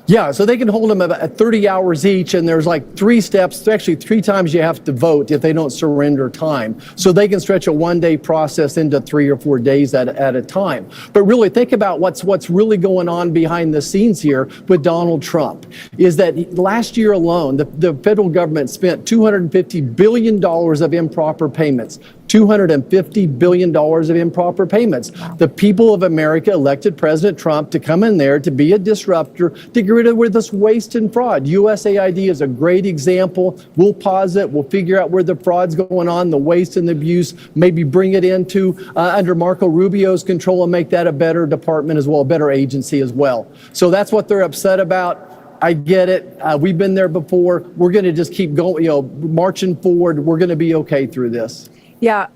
Yeah, so they can hold them about 30 hours each, and there's like 3 steps, actually 3 times you have to vote if they don't surrender time. So they can stretch a one-day process into 3 or 4 days at a time. But really think about what's really going on behind the scenes here with Donald Trump, is that last year alone, the federal government spent $250 billion of improper payments. $250 billion of improper payments. Wow. The people of America elected President Trump to come in there to be a disruptor, to get rid of this waste and fraud. USAID is a great example. We'll pause it. We'll figure out where the fraud's going on, the waste and the abuse, maybe bring it into under Marco Rubio's control and make that a better department as well, a better agency as well. So that's what they're upset about. I get it. We've been there before. We're going to just keep going, marching forward. We're going to be okay through this.
Yeah,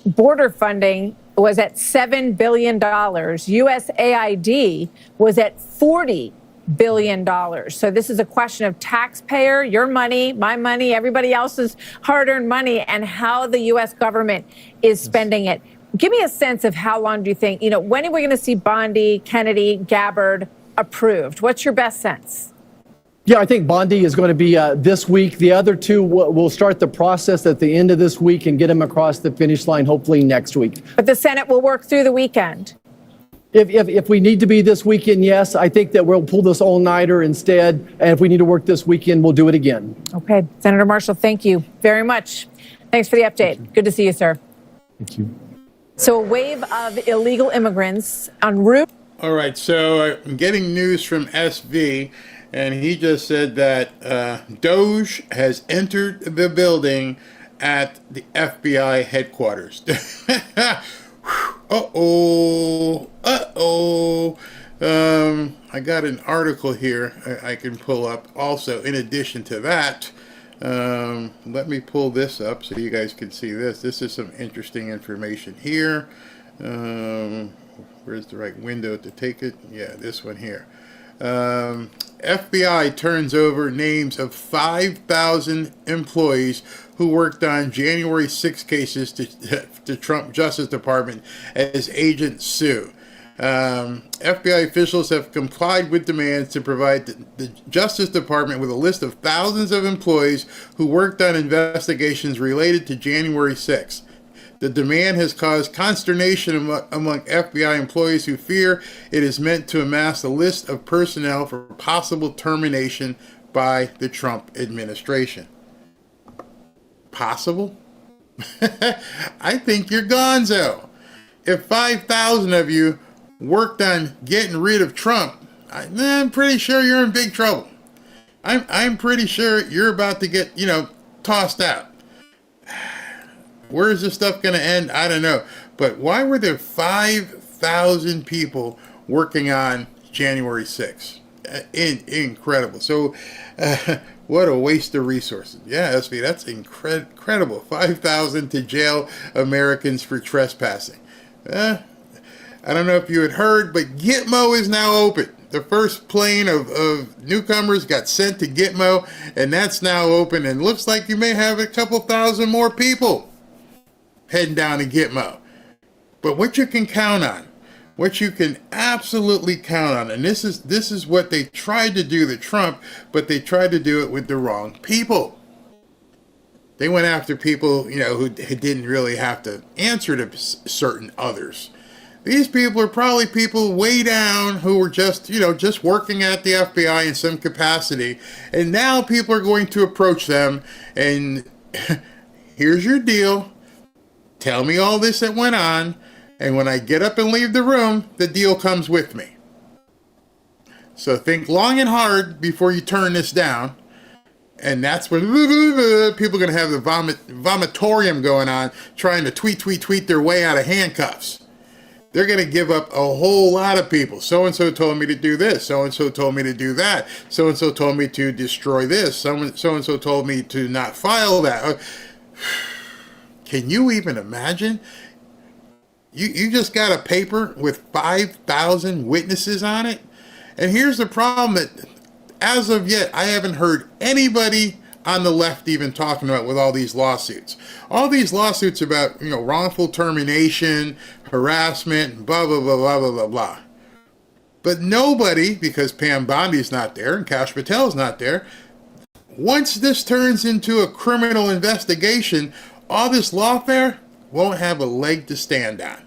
border funding was at $7 billion. USAID was at $40 billion. So this is a question of taxpayer, your money, my money, everybody else's hard-earned money, and how the U.S. government is spending it. Give me a sense of how long do you think, when are we going to see Bondi, Kennedy, Gabbard approved? What's your best sense?
Yeah, I think Bondi is going to be this week. The other two will start the process at the end of this week and get them across the finish line hopefully next week.
But the Senate will work through the weekend.
If we need to be this weekend, yes. I think that we'll pull this all-nighter instead. And if we need to work this weekend, we'll do it again.
Okay. Senator Marshall, thank you very much. Thanks for the update. Good to see you, sir.
Thank you.
So a wave of illegal immigrants en route.
All right. So I'm getting news from SV. and he just said that DOGE has entered the building at the FBI headquarters. I got an article here I can pull up also in addition to that. Let me pull this up so you guys can see this. This is some interesting information here. Where's the right window to take it? Yeah, this one here. FBI turns over names of 5,000 employees who worked on January 6 cases to Trump Justice Department as Agent Sue. FBI officials have complied with demands to provide the Justice Department with a list of thousands of employees who worked on investigations related to January 6. The demand has caused consternation among FBI employees who fear it is meant to amass a list of personnel for possible termination by the Trump administration. Possible? I think you're gonzo. If 5,000 of you worked on getting rid of Trump, I'm pretty sure you're in big trouble. I'm pretty sure you're about to get, tossed out. Where is this stuff going to end? I don't know. But why were there 5,000 people working on January 6th? Incredible. So, what a waste of resources. Yeah, SV, that's incredible. 5,000 to jail Americans for trespassing. I don't know if you had heard, but Gitmo is now open. The first plane of newcomers got sent to Gitmo, and that's now open. And looks like you may have a couple thousand more people heading down to Gitmo. But what you can count on, what you can absolutely count on, and this is what they tried to do to Trump, but they tried to do it with the wrong people. They went after people, who didn't really have to answer to certain others. These people are probably people way down who were just working at the FBI in some capacity. And now people are going to approach them and here's your deal. Tell me all this that went on. And when I get up and leave the room, the deal comes with me. So think long and hard before you turn this down. And that's when people are going to have the vomitorium going on, trying to tweet their way out of handcuffs. They're going to give up a whole lot of people. So-and-so told me to do this. So-and-so told me to do that. So-and-so told me to destroy this. So-and-so told me to not file that. Can you even imagine? You just got a paper with 5,000 witnesses on it? And here's the problem that, as of yet, I haven't heard anybody on the left even talking about with all these lawsuits. All these lawsuits about, wrongful termination, harassment, blah, blah, blah, blah, blah, blah, blah. But nobody, because Pam Bondi's not there and Kash Patel's not there, once this turns into a criminal investigation, all this lawfare won't have a leg to stand on.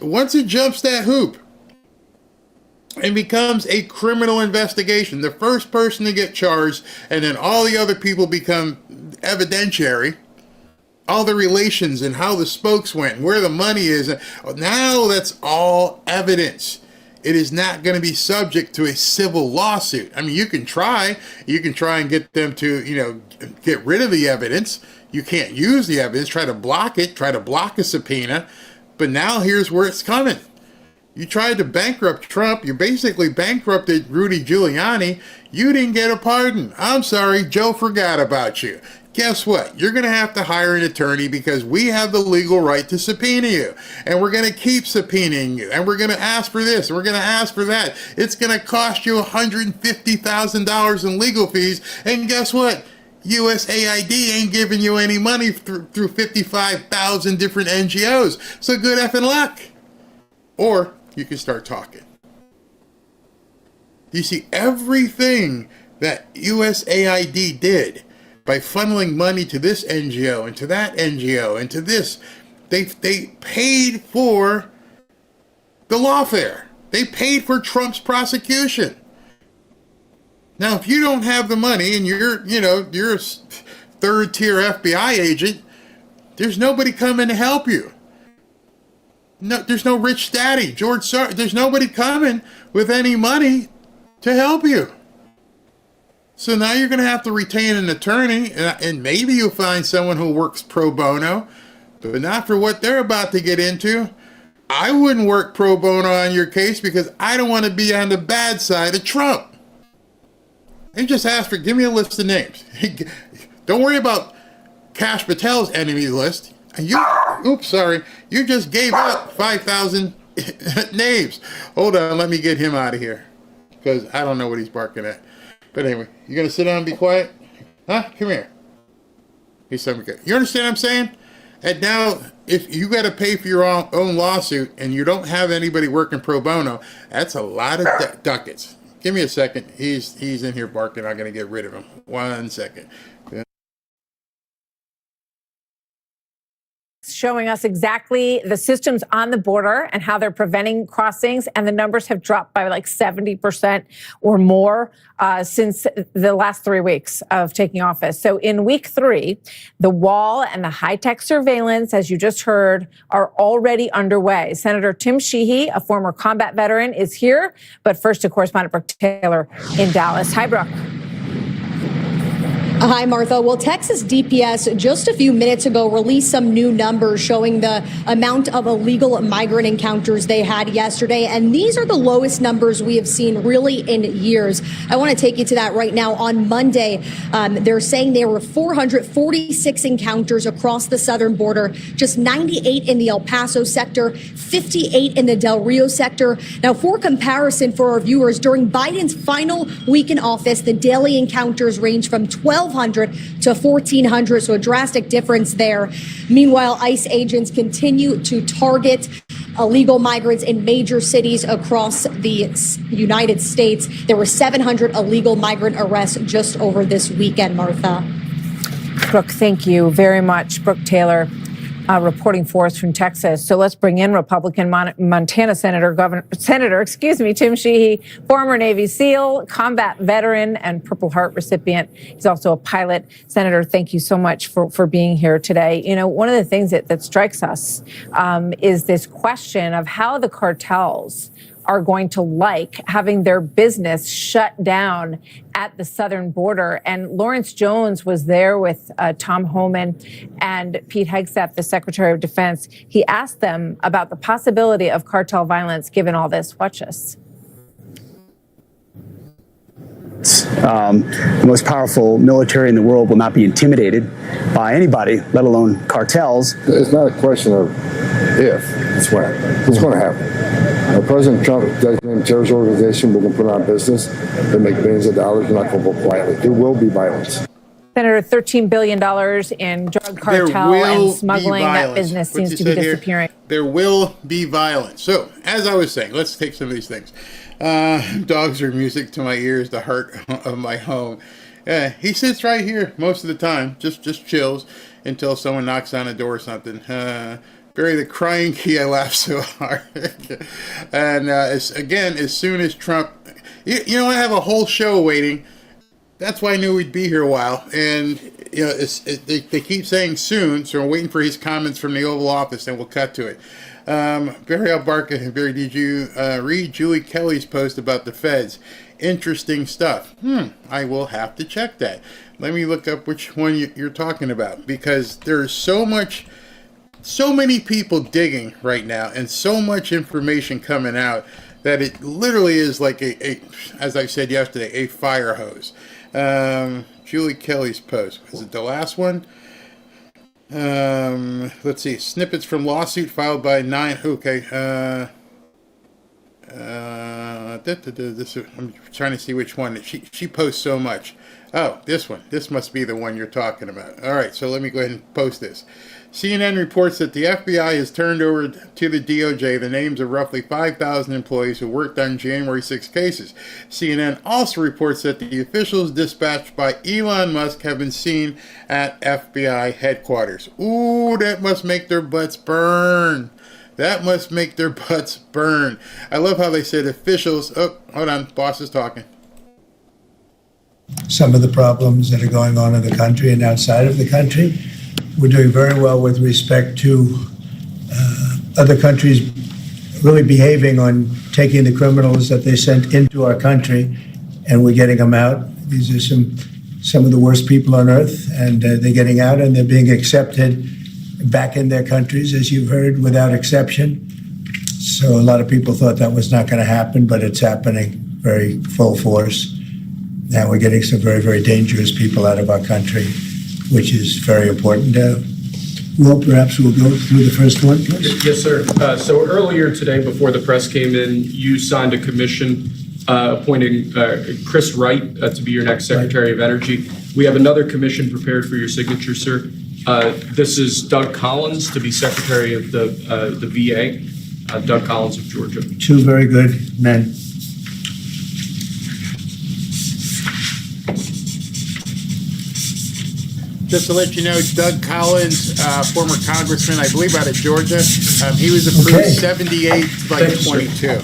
Once it jumps that hoop and becomes a criminal investigation, the first person to get charged, and then all the other people become evidentiary, all the relations and how the spokes went and where the money is. Now that's all evidence. It is not going to be subject to a civil lawsuit. I mean, you can try and get them to, get rid of the evidence. You can't use the evidence, try to block a subpoena. But now here's where it's coming. You tried to bankrupt Trump. You basically bankrupted Rudy Giuliani. You didn't get a pardon. I'm sorry, Joe forgot about you. Guess what? You're going to have to hire an attorney because we have the legal right to subpoena you. And we're going to keep subpoenaing you. And we're going to ask for this. And we're going to ask for that. It's going to cost you $150,000 in legal fees. And guess what? USAID ain't giving you any money through 55,000 different NGOs. So good effing luck. Or you can start talking. You see, everything that USAID did by funneling money to this NGO and to that NGO and to this, they paid for the lawfare. They paid for Trump's prosecution. Now, if you don't have the money and you're a third-tier FBI agent, there's nobody coming to help you. No, there's no Rich Daddy, George Soros. There's nobody coming with any money to help you. So now you're going to have to retain an attorney, and maybe you'll find someone who works pro bono, but not for what they're about to get into. I wouldn't work pro bono on your case because I don't want to be on the bad side of Trump. And just ask for, give me a list of names. Don't worry about Kash Patel's enemy list. You just gave up 5,000 names. Hold on, let me get him out of here, because I don't know what he's barking at. But anyway, you gonna sit down and be quiet? Huh? Come here. He's something good. You understand what I'm saying? And now, if you got to pay for your own lawsuit and you don't have anybody working pro bono, that's a lot of ducats. Give me a second. He's in here barking. I'm gonna get rid of him. 1 second.
Showing us exactly the systems on the border and how they're preventing crossings. And the numbers have dropped by like 70% or more since the last 3 weeks of taking office. So in week 3, the wall and the high-tech surveillance, as you just heard, are already underway. Senator Tim Sheehy, a former combat veteran, is here. But first to correspondent Brooke Taylor in Dallas. Hi, Brooke.
Hi, Martha. Well, Texas DPS just a few minutes ago released some new numbers showing the amount of illegal migrant encounters they had yesterday. And these are the lowest numbers we have seen really in years. I want to take you to that right now. On Monday, they're saying there were 446 encounters across the southern border, just 98 in the El Paso sector, 58 in the Del Rio sector. Now, for comparison for our viewers, during Biden's final week in office, the daily encounters range from 1,200 to 1,400, so a drastic difference there. Meanwhile, ICE agents continue to target illegal migrants in major cities across the United States. There were 700 illegal migrant arrests just over this weekend, Martha.
Brooke, thank you very much. Brooke Taylor reporting for us from Texas. So let's bring in Republican Montana Senator Tim Sheehy, former Navy SEAL, combat veteran, and Purple Heart recipient. He's also a pilot. Senator, thank you so much for being here today. You know, one of the things that strikes us is this question of how the cartels are going to like having their business shut down at the southern border. And Lawrence Jones was there with Tom Homan and Pete Hegseth, the Secretary of Defense. He asked them about the possibility of cartel violence given all this. Watch this.
The most powerful military in the world will not be intimidated by anybody, let alone cartels.
It's not a question of if, it's when. It's going to happen. President Trump designated a terrorist organization. We're going to put on business. They make billions of dollars. We're not going to vote quietly. There will be violence.
Senator, $13 billion in drug cartel and smuggling. That business seems to be disappearing.
There will be violence. So, as I was saying, let's take some of these things. Dogs are music to my ears, the heart of my home. He sits right here most of the time, just chills until someone knocks on the door or something. Barry the crying key, I laugh so hard. And as soon as Trump, you know, I have a whole show waiting. That's why I knew we'd be here a while. And you know, they keep saying soon, so we're waiting for his comments from the Oval Office, and we'll cut to it. Barry Albarca, Barry, did you read Julie Kelly's post about the feds? Interesting stuff. I will have to check that. Let me look up which one you're talking about, because there's so many people digging right now and so much information coming out that it literally is like as I said yesterday, a fire hose. Julie Kelly's post. Is it the last one? Let's see. Snippets from lawsuit filed by 9. Okay. I'm trying to see which one. She posts so much. Oh, this one. This must be the one you're talking about. All right, so let me go ahead and post this. CNN reports that the FBI has turned over to the DOJ the names of roughly 5,000 employees who worked on January 6 cases. CNN also reports that the officials dispatched by Elon Musk have been seen at FBI headquarters. Ooh, that must make their butts burn. That must make their butts burn. I love how they said officials. Oh, hold on. Boss is talking.
Some of the problems that are going on in the country and outside of the country. We're doing very well with respect to other countries really behaving on taking the criminals that they sent into our country and we're getting them out. These are some of the worst people on earth, and they're getting out and they're being accepted back in their countries, as you've heard, without exception. So a lot of people thought that was not going to happen, but it's happening very full force. Now we're getting some very, very dangerous people out of our country, which is very important. Will, perhaps we'll go through the first one, please.
Yes, sir. So earlier today, before the press came in, you signed a commission appointing Chris Wright to be your next Secretary of Energy. We have another commission prepared for your signature, sir. This is Doug Collins to be Secretary of the VA. Doug Collins of Georgia.
Two very good men.
Just to let you know, Doug Collins, former congressman, I believe out of Georgia, he was approved 78 by 22.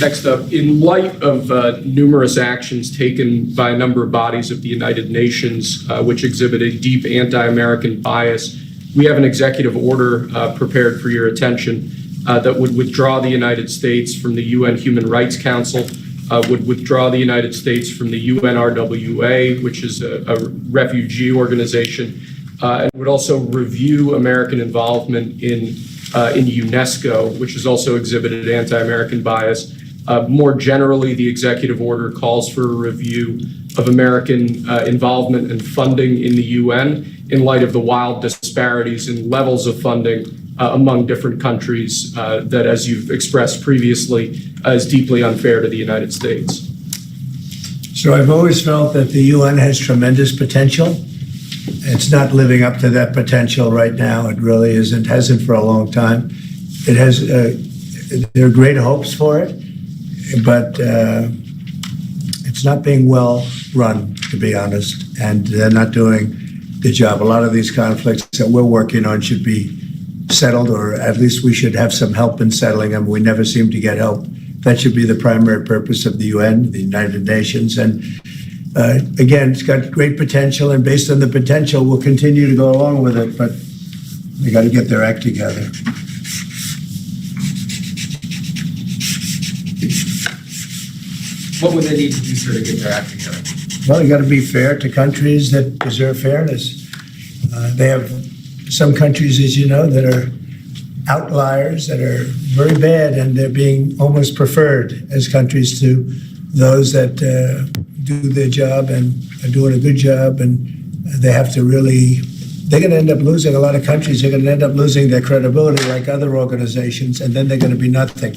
Next up, in light of numerous actions taken by a number of bodies of the United Nations, which exhibit a deep anti-American bias, we have an executive order prepared for your attention that would withdraw the United States from the UN Human Rights Council, would withdraw the United States from the UNRWA, which is a refugee organization, and would also review American involvement in UNESCO, which has also exhibited anti-American bias. More generally, the executive order calls for a review of American involvement and funding in the UN in light of the wild disparities in levels of funding among different countries that, as you've expressed previously, is deeply unfair to the United States.
So I've always felt that the UN has tremendous potential. It's not living up to that potential right now. It really isn't, hasn't for a long time. It has, there are great hopes for it, but it's not being well run, to be honest, and they're not doing the job. A lot of these conflicts that we're working on should be settled, or at least we should have some help in settling them. We never seem to get help. That should be the primary purpose of the UN, the United Nations. And again, it's got great potential, and based on the potential, we'll continue to go along with it, but they got to get their act together.
What would they need to do, sir, to get their act together?
Well, you got to be fair to countries that deserve fairness. They have some countries, as you know, that are outliers, that are very bad, and they're being almost preferred as countries to those that do their job and are doing a good job. And they have to really, they're going to end up losing, a lot of countries are going to end up losing their credibility like other organizations, and then they're going to be nothing.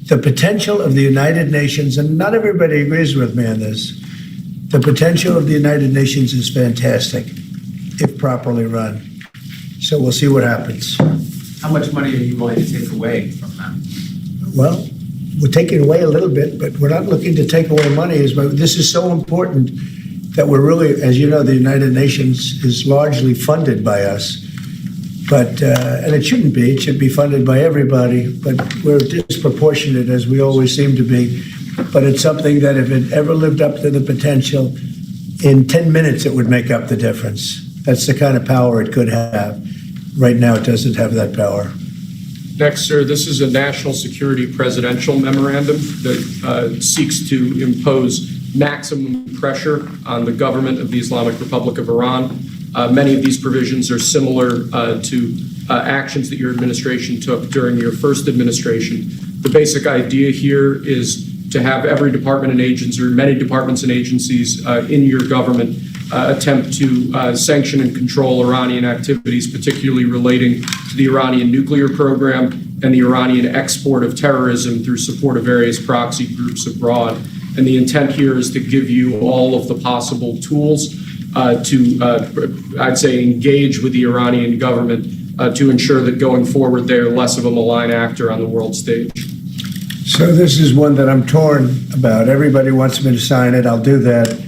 The potential of the United Nations, and not everybody agrees with me on this, the potential of the United Nations is fantastic if properly run. So we'll see what happens.
How much money are you willing to take away from them?
Well, we're taking away a little bit, but we're not looking to take away money. This is so important that we're really, as you know, the United Nations is largely funded by us. But, and it shouldn't be, it should be funded by everybody, but we're disproportionate, as we always seem to be. But it's something that if it ever lived up to the potential, in 10 minutes it would make up the difference. That's the kind of power it could have. Right now, it doesn't have that power.
Next, sir, this is a national security presidential memorandum that seeks to impose maximum pressure on the government of the Islamic Republic of Iran. Many of these provisions are similar to actions that your administration took during your first administration. The basic idea here is to have every department and agency, or many departments and agencies in your government attempt to sanction and control Iranian activities, particularly relating to the Iranian nuclear program and the Iranian export of terrorism through support of various proxy groups abroad. And the intent here is to give you all of the possible tools to, I'd say, engage with the Iranian government to ensure that going forward they're less of a malign actor on the world stage.
So this is one that I'm torn about. Everybody wants me to sign it. I'll do that.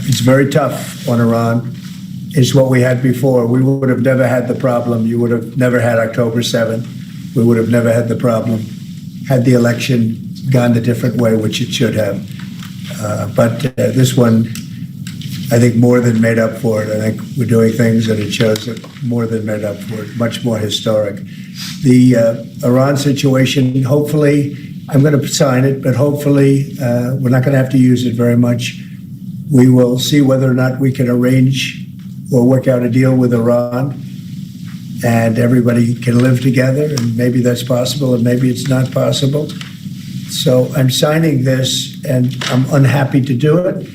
It's very tough on Iran. It's what we had before. We would have never had the problem. You would have never had October 7th. We would have never had the problem had the election gone a different way, which it should have. But this one, I think, more than made up for it. I think we're doing things that it shows that more than made up for it, much more historic. The Iran situation, hopefully, I'm going to sign it, but hopefully we're not going to have to use it very much. We will see whether or not we can arrange or work out a deal with Iran, and everybody can live together, and maybe that's possible, and maybe it's not possible. So I'm signing this, and I'm unhappy to do it,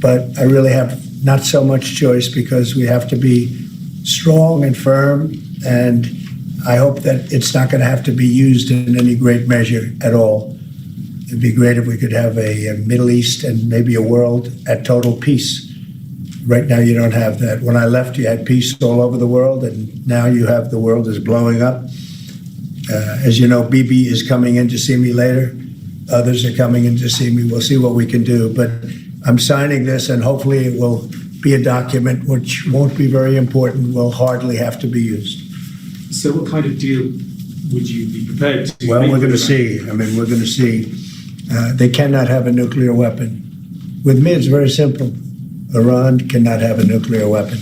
but I really have not so much choice because we have to be strong and firm, and I hope that it's not going to have to be used in any great measure at all. It'd be great if we could have a Middle East and maybe a world at total peace. Right now, you don't have that. When I left, you had peace all over the world, and now you have the world is blowing up. As you know, Bibi is coming in to see me later. Others are coming in to see me. We'll see what we can do. But I'm signing this, and hopefully it will be a document which won't be very important, will hardly have to be used.
So what kind of deal would you be prepared to
Well,
make
we're going to
with
see. I mean, we're going to see. They cannot have a nuclear weapon. With me, it's very simple. Iran cannot have a nuclear weapon.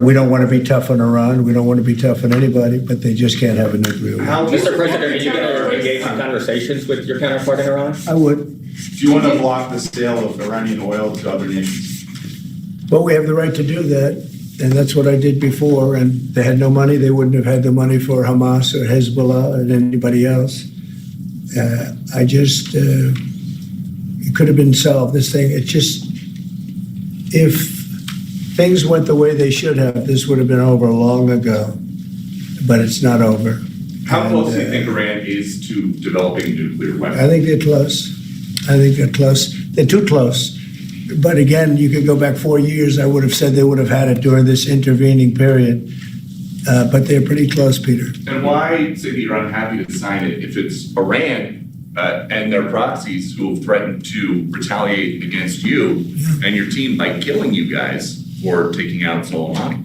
We don't want to be tough on Iran. We don't want to be tough on anybody, but they just can't have a nuclear weapon.
Mr. President, are you going to engage in conversations with your counterpart in Iran?
I would.
Do you want to block the sale of Iranian oil to other nations?
Well, we have the right to do that, and that's what I did before. And they had no money. They wouldn't have had the money for Hamas or Hezbollah or anybody else. It could have been solved. This thing, if things went the way they should have, this would have been over long ago. But it's not over.
How close do you think Iran is to developing a nuclear weapon?
I think they're close. They're too close. But again, you could go back 4 years. I would have said they would have had it during this intervening period. But they're pretty close, Peter.
And why say that you're unhappy to sign it if it's Iran and their proxies who have threatened to retaliate against you and your team by killing you guys for taking out Soleimani?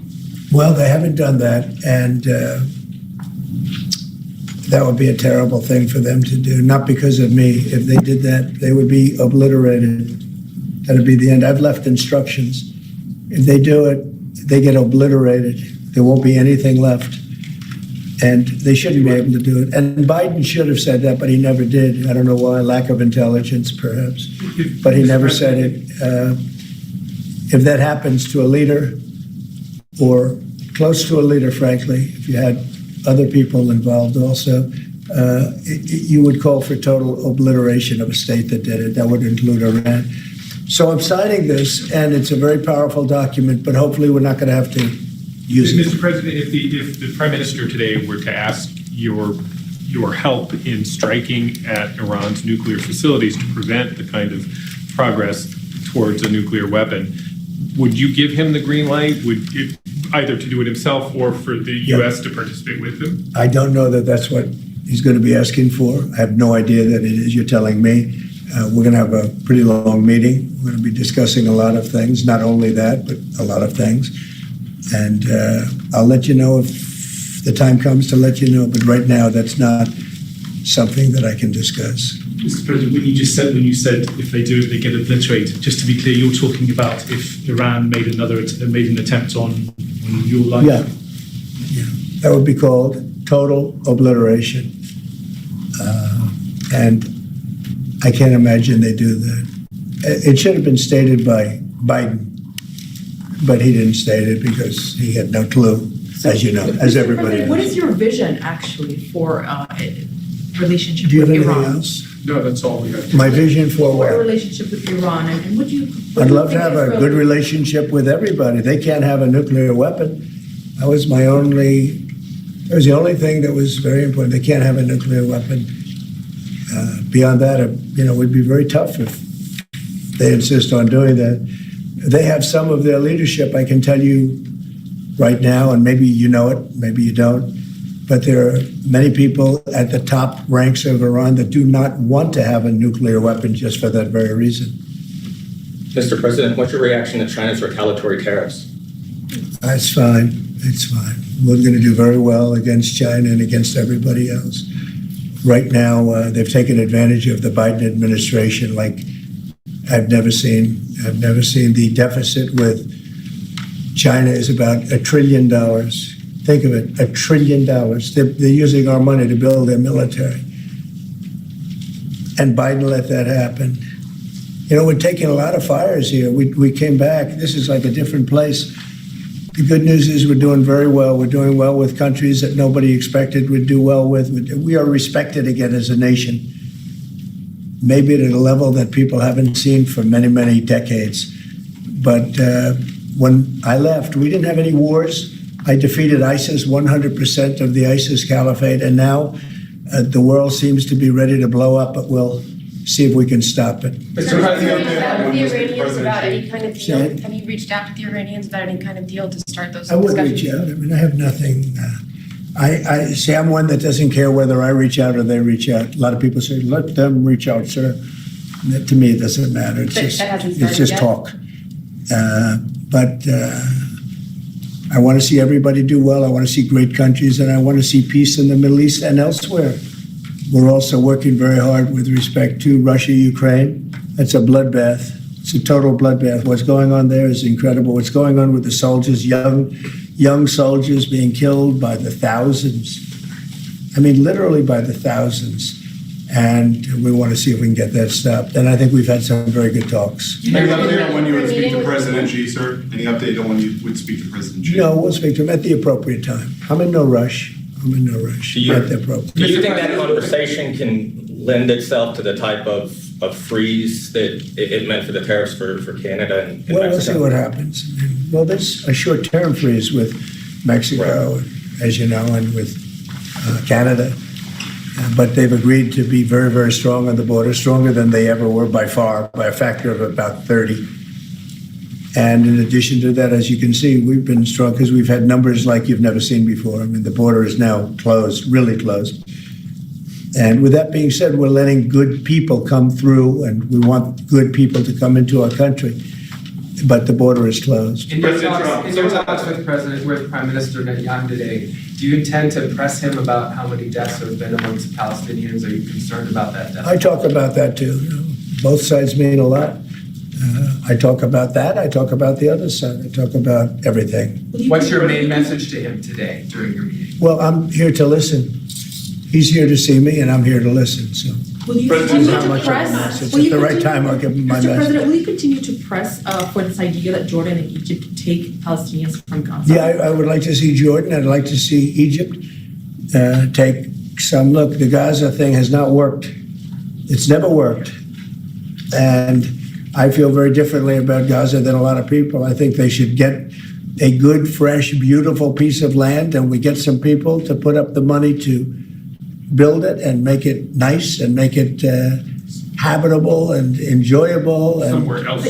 Well, they haven't done that, and that would be a terrible thing for them to do, not because of me. If they did that, they would be obliterated. That would be the end. I've left instructions. If they do it, they get obliterated. There won't be anything left. And they shouldn't be able to do it. And Biden should have said that, but he never did. I don't know why, lack of intelligence, perhaps. But he never said it. If that happens to a leader, or close to a leader, frankly, if you had other people involved also, you would call for total obliteration of a state that did it. That would include Iran. So I'm signing this, and it's a very powerful document, but hopefully we're not going to have to use it.
Mr. President, if the Prime Minister today were to ask your help in striking at Iran's nuclear facilities to prevent the kind of progress towards a nuclear weapon, would you give him the green light? Either to do it himself or for the U.S. to participate with him?
I don't know that that's what he's going to be asking for. I have no idea that it is. You're telling me. We're going to have a pretty long meeting. We're going to be discussing a lot of things, not only that, but a lot of things. And I'll let you know if the time comes to let you know. But right now, that's not something that I can discuss.
Mr. President, when you said if they do it, they get obliterated. Just to be clear, you're talking about if Iran made an attempt on your life.
Yeah, that would be called total obliteration. And I can't imagine they do that. It should have been stated by Biden, but he didn't state it because he had no clue, as you know, as everybody knows.
What is your vision actually for relationship
Do you have
with
anything
Iran?
else?
No, that's all we have.
My vision for
For a
what?
relationship with Iran, and would you?
I'd love to have a good relationship with everybody. They can't have a nuclear weapon. That was the only thing that was very important. They can't have a nuclear weapon. Beyond that, it would be very tough if they insist on doing that. They have some of their leadership, I can tell you right now, and maybe you know it, maybe you don't, but there are many people at the top ranks of Iran that do not want to have a nuclear weapon just for that very reason.
Mr. President, what's your reaction to China's retaliatory tariffs?
It's fine. It's fine. We're going to do very well against China and against everybody else. Right now, they've taken advantage of the Biden administration like I've never seen. I've never seen. The deficit with China is about $1 trillion. Think of it, $1 trillion. They're using our money to build their military. and Biden let that happen. You know, we're taking a lot of fires here. We came back. This is like a different place. The good news is we're doing very well. We're doing well with countries that nobody expected we'd do well with. We are respected again as a nation, maybe at a level that people haven't seen for many, many decades. But when I left, we didn't have any wars. I defeated ISIS, 100% of the ISIS caliphate, and now the world seems to be ready to blow up, but we'll see if we can stop it.
Mr. President, have you reached out to the Iranians about any kind of deal? Have you reached out to the Iranians about any kind of deal to start those
I would
discussions?
reach out. I mean, I have nothing. I see. I'm one that doesn't care whether I reach out or they reach out. A lot of people say, "Let them reach out, sir." To me, it doesn't matter. It's just talk. But I want to see everybody do well. I want to see great countries, and I want to see peace in the Middle East and elsewhere. We're also working very hard with respect to Russia, Ukraine. That's a bloodbath. It's a total bloodbath. What's going on there is incredible. What's going on with the soldiers, young soldiers being killed by the thousands. I mean, literally by the thousands. And we want to see if we can get that stopped. And I think we've had some very good talks.
Any update on when you would speak to President Xi, sir? Any update on when you would speak to President Xi?
No, we'll speak to him at the appropriate time. I'm in no rush.
Do you think that conversation can lend itself to the type of freeze that it meant for the tariffs for Canada and
Well,
Mexico?
we'll see what happens. Well, there's a short-term freeze with Mexico, as you know, and with Canada. But they've agreed to be very, very strong on the border, stronger than they ever were by far, by a factor of about 30. And in addition to that, as you can see, we've been strong because we've had numbers like you've never seen before. I mean, the border is now closed, really closed. And with that being said, we're letting good people come through, and we want good people to come into our country. But the border is closed.
In your talks with Prime Minister Netanyahu today, do you intend to press him about how many deaths have been amongst Palestinians? Are you concerned about that death?
I talk about that too. Both sides mean a lot. I talk about that. I talk about the other side. I talk about everything.
What's your main message to him today during your meeting?
Well, I'm here to listen. He's here to see me, and I'm here to listen. So,
Will you
President,
continue
how
to
much
press?
of a message. At the right time, I'll give him my
Mr.
message.
President, will you continue to press for this idea that Jordan and Egypt take Palestinians from Gaza?
Yeah, I would like to see Jordan. I'd like to see Egypt take some look. The Gaza thing has not worked. It's never worked. And I feel very differently about Gaza than a lot of people. I think they should get a good, fresh, beautiful piece of land, and we get some people to put up the money to build it and make it nice and make it habitable and enjoyable and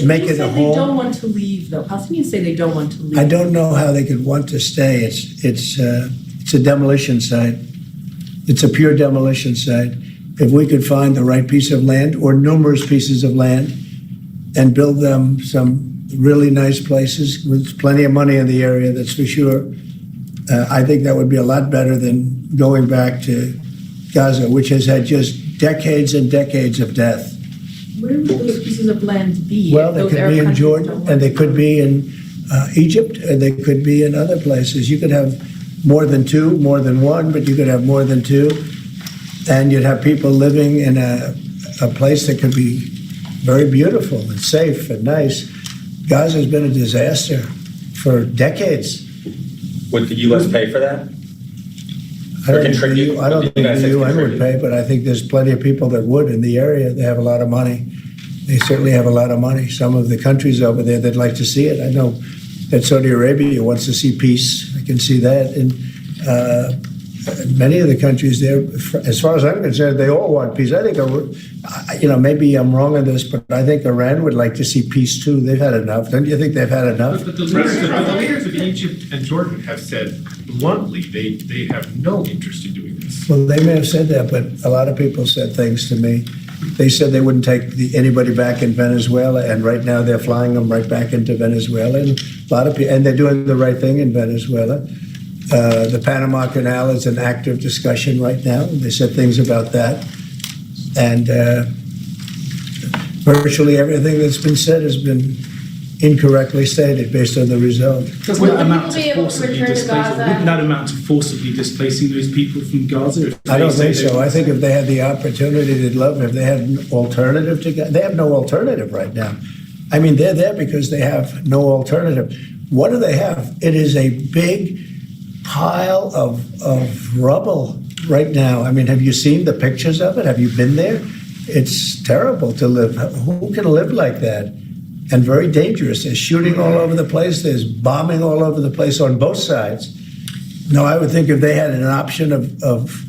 make it a
They don't
home.
want to leave, though. Palestinians say they don't want to leave.
I don't know how they could want to stay. It's a demolition site. It's a pure demolition site. If we could find the right piece of land or numerous pieces of land and build them some really nice places with plenty of money in the area, that's for sure. I think that would be a lot better than going back to Gaza, which has had just decades and decades of death.
Where would those pieces of land be?
Well, they could be in Jordan, and they could be in Egypt, and they could be in other places. You could have more than two, more than one, but you could have more than two. And you'd have people living in a place that could be very beautiful and safe and nice. Gaza's been a disaster for decades.
Would the U.S. pay for that?
I don't think the UN would pay, but I think there's plenty of people that would in the area. They have a lot of money. They certainly have a lot of money. Some of the countries over there, they'd like to see it. I know that Saudi Arabia wants to see peace. I can see that. And many of the countries there, as far as I'm concerned, they all want peace. I think, maybe I'm wrong on this, but I think Iran would like to see peace too. They've had enough. Don't you think they've had enough?
But the leaders of Egypt and Jordan have said bluntly they have no interest in doing this.
Well, they may have said that, but a lot of people said things to me. They said they wouldn't take anybody back in Venezuela, and right now they're flying them right back into Venezuela. And a lot of people, and they're doing the right thing in Venezuela. The Panama Canal is an active discussion right now. They said things about that. And virtually everything that's been said has been incorrectly stated based on the result.
Doesn't that amount
people be
to
able to
forcibly
return to
displacing?
Gaza?
Wouldn't that amount to forcibly displacing those people from Gaza? If
I don't
they
think
say
so. I think if they had the opportunity, they'd love it. If they had an alternative to Gaza, they have no alternative right now. I mean, they're there because they have no alternative. What do they have? It is a big pile of rubble right now. I mean, have you seen the pictures of it? Have you been there? It's terrible to live. Who can live like that? And very dangerous. There's shooting all over the place. There's bombing all over the place on both sides. No, I would think if they had an option of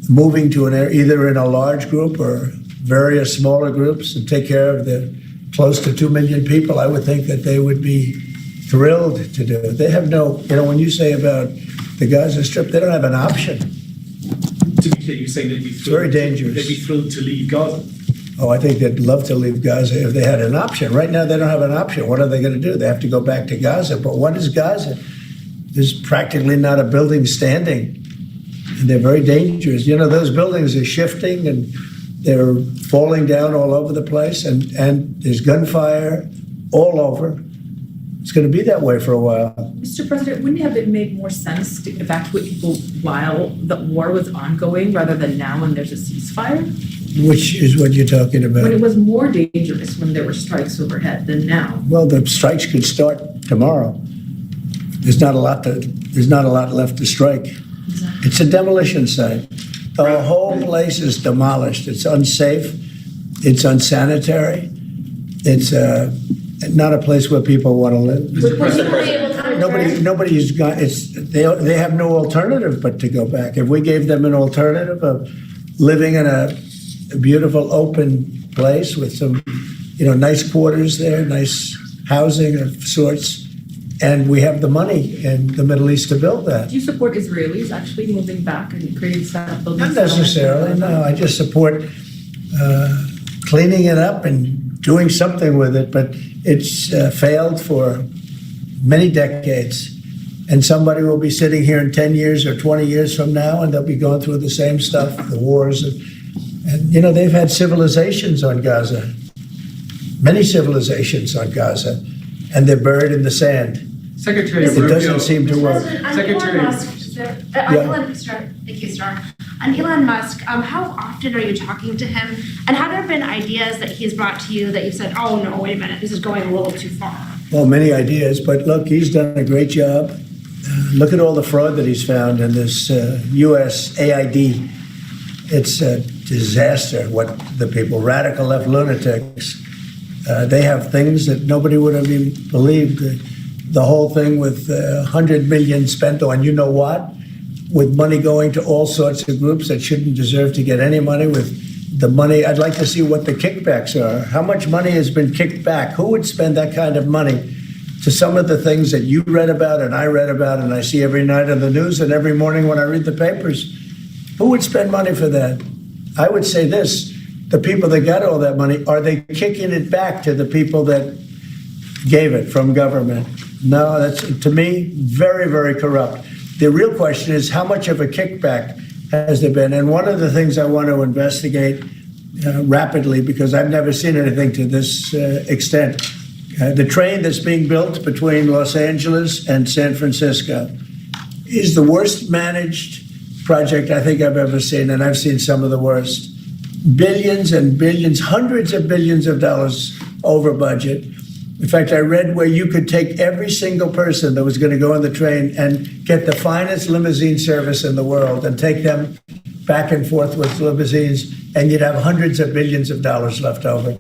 moving to an area, either in a large group or various smaller groups, and take care of the close to 2 million people, I would think that they would be thrilled to do it. They have no, when you say about the Gaza Strip, they don't have an option.
To be clear, you're saying they'd be thrilled,
very dangerous.
They'd be thrilled to leave Gaza.
Oh, I think they'd love to leave Gaza if they had an option. Right now, they don't have an option. What are they going to do? They have to go back to Gaza. But what is Gaza? There's practically not a building standing. And they're very dangerous. Those buildings are shifting and they're falling down all over the place. And there's gunfire all over. It's going to be that way for a while.
Mr. President, wouldn't it have made more sense to evacuate people while the war was ongoing rather than now when there's a ceasefire?
Which is what you're talking about?
When it was more dangerous when there were strikes overhead than now.
Well, the strikes could start tomorrow. There's not a lot left to strike. Exactly. It's a demolition site. The whole place is demolished. It's unsafe. It's unsanitary. It's not a place where people want to live. Nobody's got. They have no alternative but to go back. If we gave them an alternative of living in a beautiful open place with some, nice quarters there, nice housing of sorts, and we have the money in the Middle East to build that.
Do you support Israelis actually moving back and creating buildings?
Not necessarily, no. I just support cleaning it up and doing something with it, but it's failed for many decades. And somebody will be sitting here in 10 years or 20 years from now, and they'll be going through the same stuff, the wars. And they've had civilizations on Gaza, many civilizations on Gaza, and they're buried in the sand.
Secretary
It doesn't seem to work.
Secretary.
Thank you, Star. On Elon Musk, how often are you talking to him? And have there been ideas that he's brought to you that you've said, oh, no, wait a minute, this is going a little too far?
Well, many ideas, but look, he's done a great job. Look at all the fraud that he's found in this USAID. It's a disaster what the people, radical left lunatics, they have things that nobody would have even believed. The whole thing with $100 million spent on what? With money going to all sorts of groups that shouldn't deserve to get any money. With the money, I'd like to see what the kickbacks are. How much money has been kicked back? Who would spend that kind of money to some of the things that you read about and I read about and I see every night on the news and every morning when I read the papers? Who would spend money for that? I would say this, the people that got all that money, are they kicking it back to the people that gave it from government? No, that's, to me, very, very corrupt. The real question is, how much of a kickback has there been? And one of the things I want to investigate rapidly, because I've never seen anything to this extent, the train that's being built between Los Angeles and San Francisco is the worst managed project I think I've ever seen, and I've seen some of the worst. Billions and billions, hundreds of billions of dollars over budget. In fact, I read where you could take every single person that was going to go on the train and get the finest limousine service in the world and take them back and forth with limousines, and you'd have hundreds of billions of dollars left over.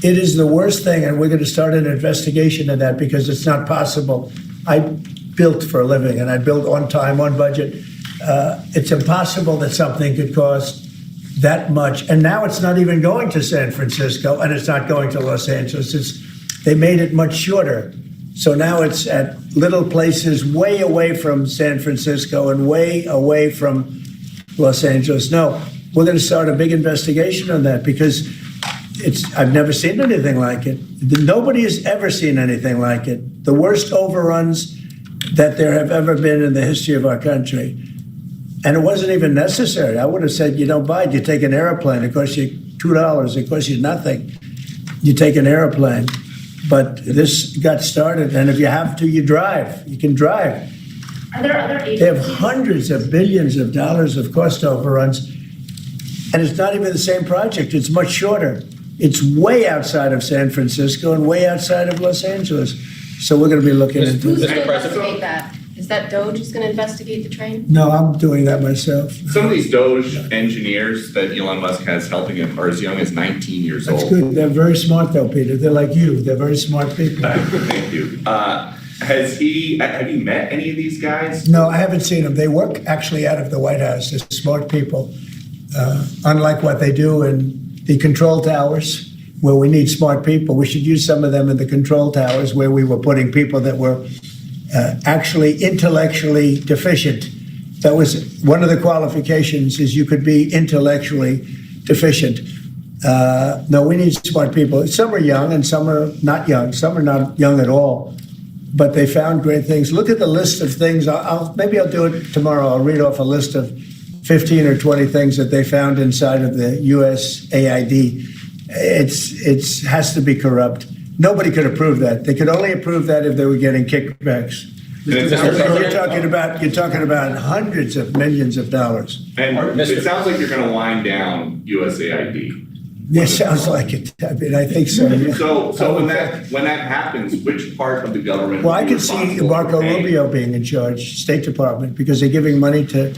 It is the worst thing, and we're going to start an investigation of that because it's not possible. I built for a living, and I built on time, on budget. It's impossible that something could cost that much. And now it's not even going to San Francisco, and it's not going to Los Angeles. They made it much shorter. So now it's at little places way away from San Francisco and way away from Los Angeles. No, we're going to start a big investigation on that because I've never seen anything like it. Nobody has ever seen anything like it. The worst overruns that there have ever been in the history of our country. And it wasn't even necessary. I would have said, you don't buy it. You take an airplane. It costs you $2. It costs you nothing. You take an airplane. But this got started, and if you have to, you drive. You can drive.
Are there other agencies?
They have hundreds of billions of dollars of cost overruns, and it's not even the same project. It's much shorter. It's way outside of San Francisco and way outside of Los Angeles. So we're going to be looking into
Who's
this.
going to investigate that? Is that DOGE who's going to investigate the train?
No, I'm doing that myself.
Some of these DOGE engineers that Elon Musk has helping him are as young as 19 years
That's
old.
good. They're very smart, though, Peter. They're like you. They're very smart people.
Thank you. Have you met any of these guys?
No, I haven't seen them. They work actually out of the White House. They're smart people. Unlike what they do in the control towers, where we need smart people, we should use some of them in the control towers where we were putting people that were actually intellectually deficient. That was one of the qualifications, is you could be intellectually deficient. No, we need smart people. Some are young and some are not young. Some are not young at all. But they found great things. Look at the list of things. Maybe I'll do it tomorrow. I'll read off a list of 15 or 20 things that they found inside of the Usaid. It has to be corrupt. Nobody could approve that. They could only approve that if they were getting kickbacks. You're talking about hundreds of millions of dollars.
And it sounds like you're going to wind down USAID.
Yeah, sounds like it. I mean, I think so. Yeah.
So when that happens, which part of the government?
Well, I could see Marco Rubio being in charge, State Department, because they're giving money to.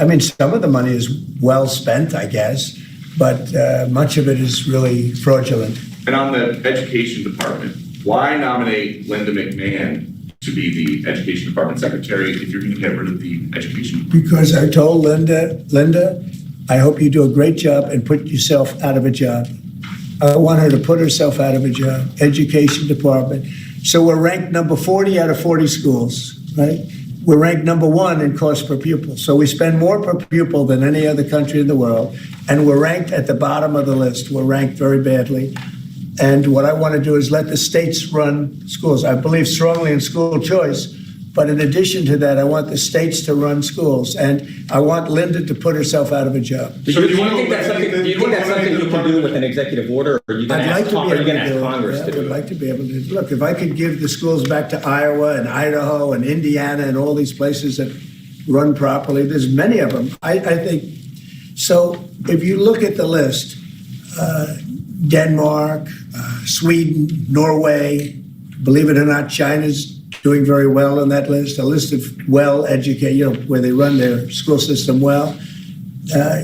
I mean, some of the money is well spent, I guess, but much of it is really fraudulent.
And on the education department, why nominate Linda McMahon to be the education department secretary if you're going to get rid of the education?
Because I told Linda, I hope you do a great job and put yourself out of a job. I want her to put herself out of a job. Education department. So we're ranked number 40 out of 40 schools, right? We're ranked number 1 in cost per pupil. So we spend more per pupil than any other country in the world. And we're ranked at the bottom of the list. We're ranked very badly. And what I want to do is let the states run schools. I believe strongly in school choice. But in addition to that, I want the states to run schools. And I want Linda to put herself out of a job.
Do you think that's something you can do with an executive order, or are you going to ask Congress to do it?
I would like to be able to. Look, if I could give the schools back to Iowa and Idaho and Indiana and all these places that run properly, there's many of them. I think. So if you look at the list, Denmark, Sweden, Norway, believe it or not, China's doing very well on that list, a list of well-educated, where they run their school system well.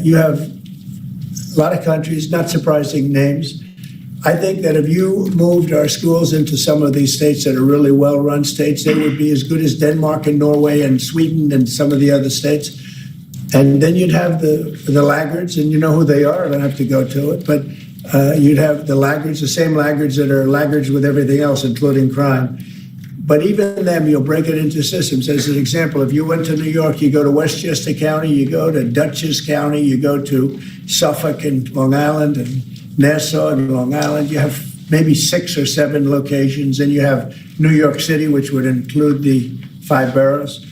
You have a lot of countries, not surprising names. I think that if you moved our schools into some of these states that are really well-run states, they would be as good as Denmark and Norway and Sweden and some of the other states. And then you'd have the laggards, and you know who they are. I don't have to go to it, but you'd have the laggards, the same laggards that are laggards with everything else, including crime. But even them, you'll break it into systems. As an example, if you went to New York, you go to Westchester County, you go to Dutchess County, you go to Suffolk and Long Island and Nassau and Long Island. You have maybe 6 or 7 locations. And you have New York City, which would include the 5 boroughs.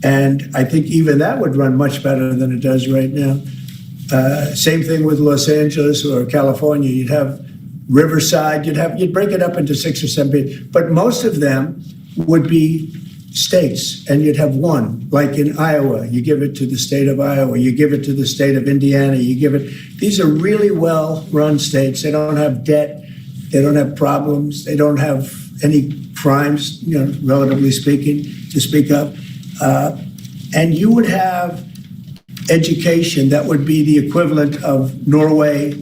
And I think even that would run much better than it does right now. Same thing with Los Angeles or California. You'd have Riverside, you'd break it up into 6 or 7, but most of them would be states, and you'd have one, like in Iowa, you give it to the state of Iowa, you give it to the state of Indiana, these are really well-run states. They don't have debt, they don't have problems, they don't have any crimes, relatively speaking, to speak of. And you would have education that would be the equivalent of Norway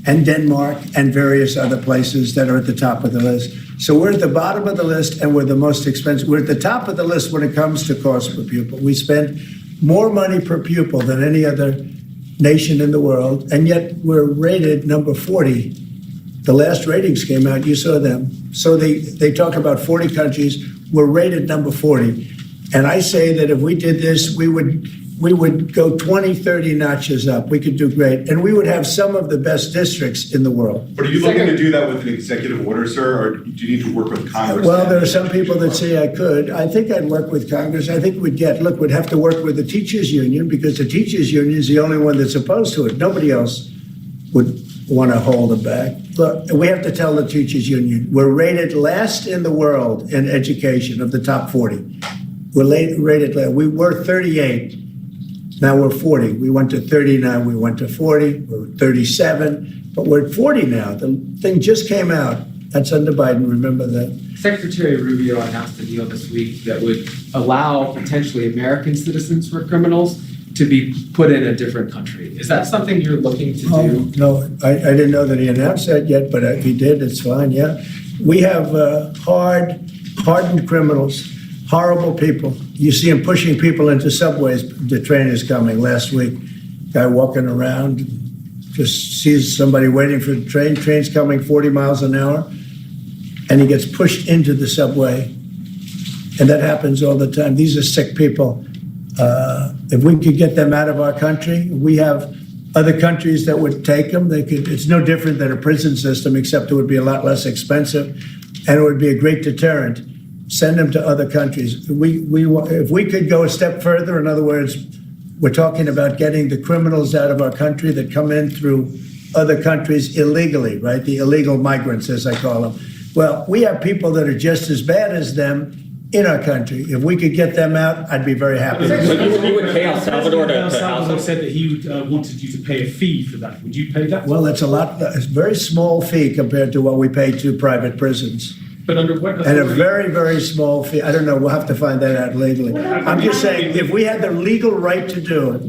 and Denmark and various other places that are at the top of the list. So we're at the bottom of the list, and we're the most expensive. We're at the top of the list when it comes to cost per pupil. We spend more money per pupil than any other nation in the world, and yet we're rated number 40. The last ratings came out, you saw them. So they talk about 40 countries. We're rated number 40. And I say that if we did this, we would go 20, 30 notches up. We could do great. And we would have some of the best districts in the world.
But are you looking to do that with an executive order, sir, or do you need to work with Congress?
Well, there are some people that say I could. I think I'd work with Congress. I think we'd have to work with the teachers union, because the teachers union is the only one that's opposed to it. Nobody else would want to hold them back. Look, we have to tell the teachers union, we're rated last in the world in education of the top 40. We're rated last. We were 38. Now we're 40. We went to 39. We went to 40. We're 37. But we're at 40 now. The thing just came out. That's under Biden. Remember that.
Secretary Rubio announced a deal this week that would allow potentially American citizens who are criminals to be put in a different country. Is that something you're looking to do?
No, I didn't know that he announced that yet, but if he did, it's fine, yeah. We have hardened criminals, horrible people. You see them pushing people into subways. The train is coming last week. Guy walking around, just sees somebody waiting for the train. Train's coming 40 miles an hour, and he gets pushed into the subway. And that happens all the time. These are sick people. If we could get them out of our country, we have other countries that would take them. It's no different than a prison system, except it would be a lot less expensive, and it would be a great deterrent. Send them to other countries. If we could go a step further, in other words, we're talking about getting the criminals out of our country that come in through other countries illegally, right? The illegal migrants, as I call them. Well, we have people that are just as bad as them in our country. If we could get them out, I'd be very happy.
You would pay El Salvador to El Salvador said that he wanted you to pay a fee for that. Would you pay that?
Well, it's a very small fee compared to what we pay to private prisons.
But under what
and a very, very small fee. I don't know. We'll have to find that out legally. I'm just saying, if we had the legal right to do it,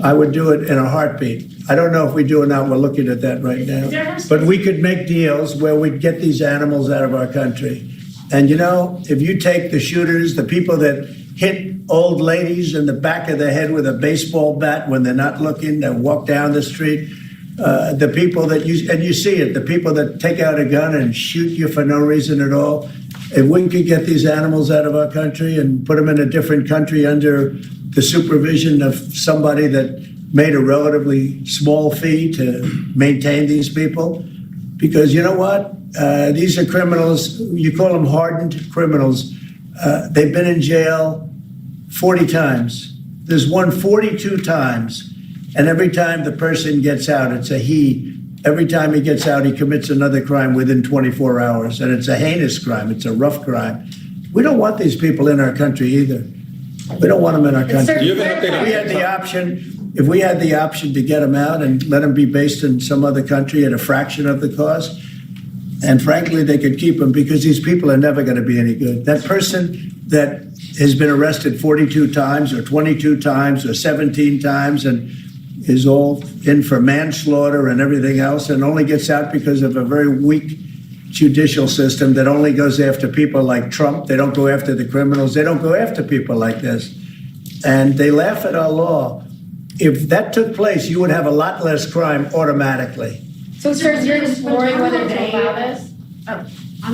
I would do it in a heartbeat. I don't know if we do or not. We're looking at that right now. But we could make deals where we'd get these animals out of our country. And you know, if you take the shooters, the people that hit old ladies in the back of the head with a baseball bat when they're not looking, that walk down the street, the people that you see it, the people that take out a gun and shoot you for no reason at all. If we could get these animals out of our country and put them in a different country under the supervision of somebody that made a relatively small fee to maintain these people, because you know what? These are criminals. You call them hardened criminals. They've been in jail 40 times. There's one 42 times. And every time the person gets out, it's a he. Every time he gets out, he commits another crime within 24 hours. And it's a heinous crime. It's a rough crime. We don't want these people in our country either. We don't want them in our country. If we had the option to get them out and let them be based in some other country at a fraction of the cost, and frankly, they could keep them because these people are never going to be any good. That person that has been arrested 42 times or 22 times or 17 times and is all in for manslaughter and everything else and only gets out because of a very weak judicial system that only goes after people like Trump. They don't go after the criminals. They don't go after people like this. And they laugh at our law. If that took place, you would have a lot less crime automatically.
So, sir, you're exploring whether they allow this? On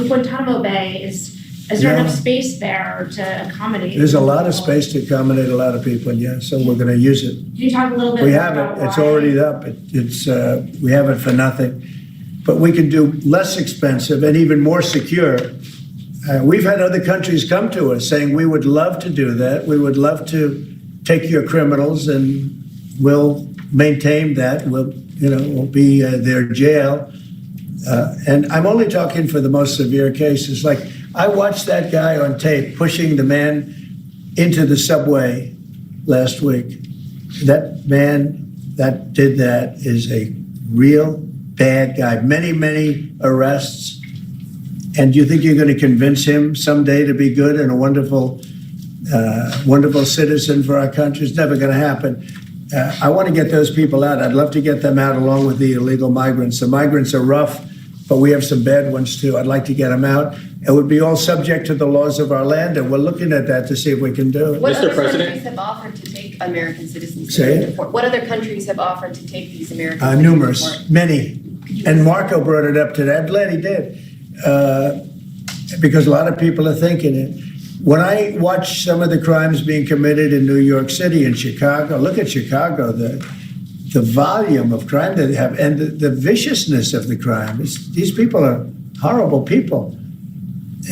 Guantanamo Bay, is there enough space there to accommodate?
There's a lot of space to accommodate a lot of people, yeah, so we're going to use it.
Can you talk a little bit
We
more
have
about
it. It's
why?
already up. We have it for nothing. But we can do less expensive and even more secure. We've had other countries come to us saying, we would love to do that. We would love to take your criminals and we'll maintain that. We'll be their jail. And I'm only talking for the most severe cases. Like, I watched that guy on tape pushing the man into the subway last week. That man that did that is a real bad guy. Many, many arrests. And do you think you're going to convince him someday to be good and a wonderful citizen for our country? It's never going to happen. I want to get those people out. I'd love to get them out along with the illegal migrants. The migrants are rough, but we have some bad ones too. I'd like to get them out. It would be all subject to the laws of our land, and we're looking at that to see if we can do it.
What other countries have offered to take American citizens?
Say it?
What other countries have offered to take these American citizens?
Numerous, many. And Marco brought it up today. I'm glad he did, because a lot of people are thinking it. When I watch some of the crimes being committed in New York City and Chicago, look at Chicago, the volume of crime that they have and the viciousness of the crime. These people are horrible people.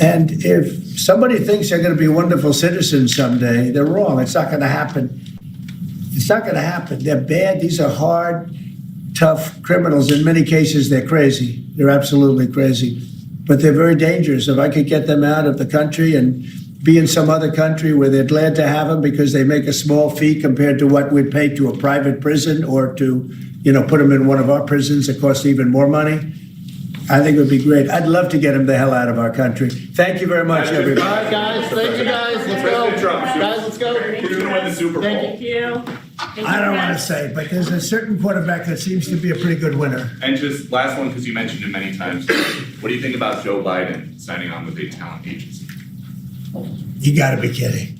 And if somebody thinks they're going to be wonderful citizens someday, they're wrong. It's not going to happen. It's not going to happen. They're bad. These are hard, tough criminals. In many cases, they're crazy. They're absolutely crazy. But they're very dangerous. If I could get them out of the country and be in some other country where they're glad to have them because they make a small fee compared to what we'd pay to a private prison, or to, put them in one of our prisons that costs even more money, I think it would be great. I'd love to get them the hell out of our country. Thank you very much, everybody.
All right, guys. Thank you, guys. Let's go. Guys, let's go.
We're going to win the Super Bowl.
Thank you.
I don't want to say, but there's a certain quarterback that seems to be a pretty good winner.
And just last one, because you mentioned it many times. What do you think about Joe Biden signing on with a talent agency?
You got to be kidding.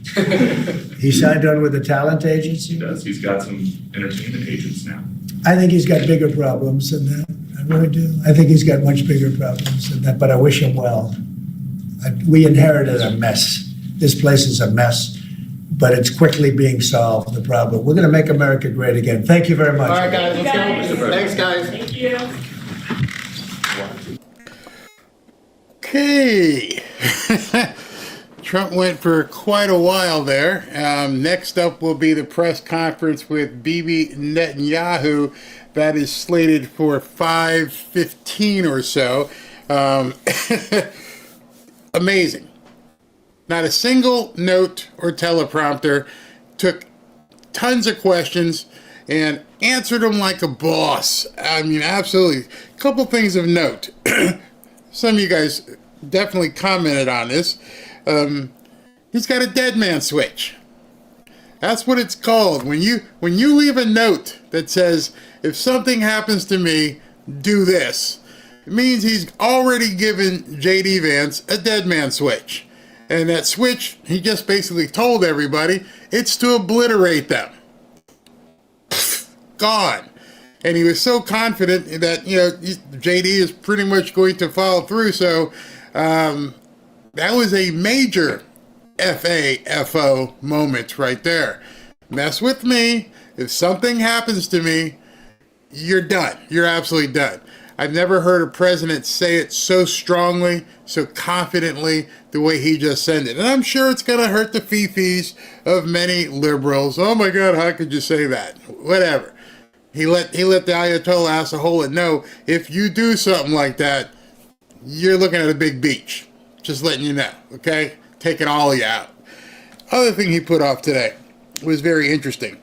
He signed on with the talent agency?
He does. He's got some entertainment agents now.
I think he's got bigger problems than that. I really do. I think he's got much bigger problems than that, but I wish him well. We inherited a mess. This place is a mess, but it's quickly being solved, the problem. We're going to make America great again. Thank you very much.
All right, guys, let's go. Thanks, guys.
Thank you.
Okay. Trump went for quite a while there. Next up will be the press conference with Bibi Netanyahu. That is slated for 5:15 or so. Amazing. Not a single note or teleprompter. Took tons of questions and answered them like a boss. I mean, absolutely. A couple things of note. Some of you guys definitely commented on this. He's got a dead man switch. That's what it's called. When you leave a note that says, if something happens to me, do this, it means he's already given J.D. Vance a dead man switch. And that switch, he just basically told everybody, it's to obliterate them. Gone. And he was so confident that, J.D. is pretty much going to follow through. So that was a major FAFO moment right there. Mess with me. If something happens to me, you're done. You're absolutely done. I've never heard a president say it so strongly, so confidently, the way he just said it. And I'm sure it's going to hurt the fifis of many liberals. Oh my God, how could you say that? Whatever. He let the Ayatollah Asahullah know, if you do something like that, you're looking at a big beach. Just letting you know, okay? Taking all of you out. Other thing he put off today was very interesting.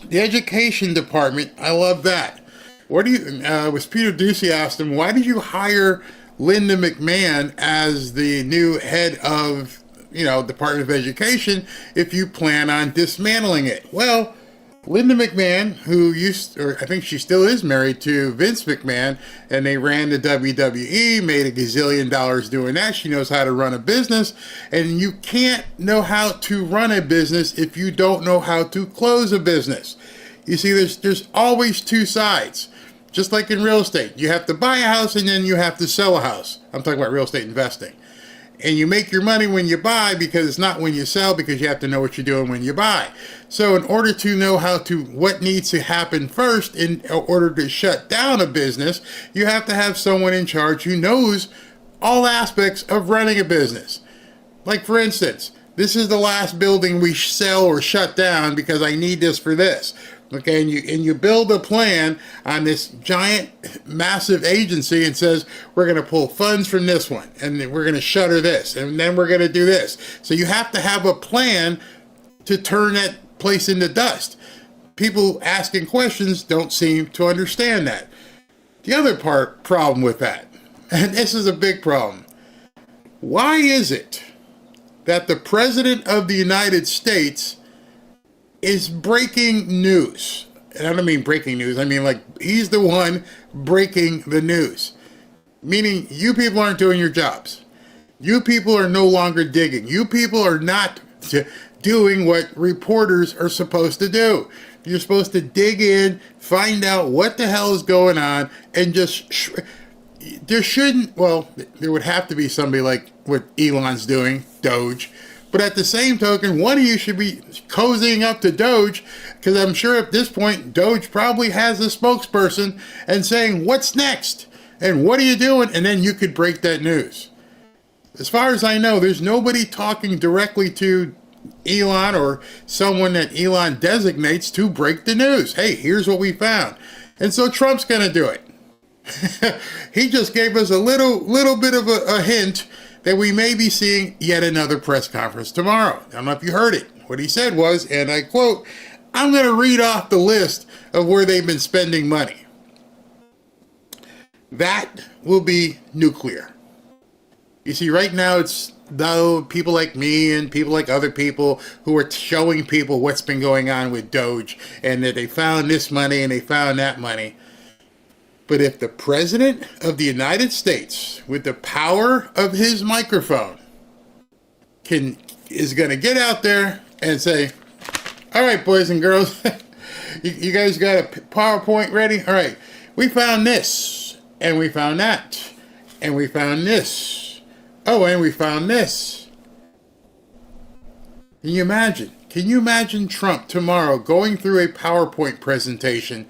The education department, I love that. What do you, was Peter Ducey asked him, why did you hire Linda McMahon as the new head of, Department of Education if you plan on dismantling it? Well, Linda McMahon, who I think she still is married to Vince McMahon, and they ran the WWE, made $1 gazillion doing that. She knows how to run a business, and you can't know how to run a business if you don't know how to close a business. You see, there's always two sides. Just like in real estate, you have to buy a house and then you have to sell a house. I'm talking about real estate investing. And you make your money when you buy, because it's not when you sell, because you have to know what you're doing when you buy. So in order to know what needs to happen first in order to shut down a business, you have to have someone in charge who knows all aspects of running a business. Like, for instance, this is the last building we sell or shut down because I need this for this. Okay, and you build a plan on this giant, massive agency and says, we're going to pull funds from this one, and we're going to shutter this, and then we're going to do this. So you have to have a plan to turn that place into dust. People asking questions don't seem to understand that. The other problem with that, and this is a big problem, why is it that the President of the United States is breaking news? And I don't mean breaking news, I mean like he's the one breaking the news. Meaning you people aren't doing your jobs. You people are no longer digging. You people are not doing what reporters are supposed to do. You're supposed to dig in, find out what the hell is going on, and just there would have to be somebody like what Elon's doing, DOGE. But at the same token, one of you should be cozying up to DOGE, because I'm sure at this point, DOGE probably has a spokesperson and saying, what's next? And what are you doing? And then you could break that news. As far as I know, there's nobody talking directly to Elon or someone that Elon designates to break the news. Hey, here's what we found. And so Trump's going to do it. He just gave us a little bit of a hint that we may be seeing yet another press conference tomorrow. I don't know if you heard it. What he said was, and I quote, "I'm going to read off the list of where they've been spending money. That will be nuclear." You see, right now it's though people like me and people like other people who are showing people what's been going on with DOGE and that they found this money and they found that money. But if the President of the United States, with the power of his microphone, is going to get out there and say, "All right, boys and girls, you guys got a PowerPoint ready? All right, we found this, and we found that, and we found this. Oh, and we found this." Can you imagine? Can you imagine Trump tomorrow going through a PowerPoint presentation,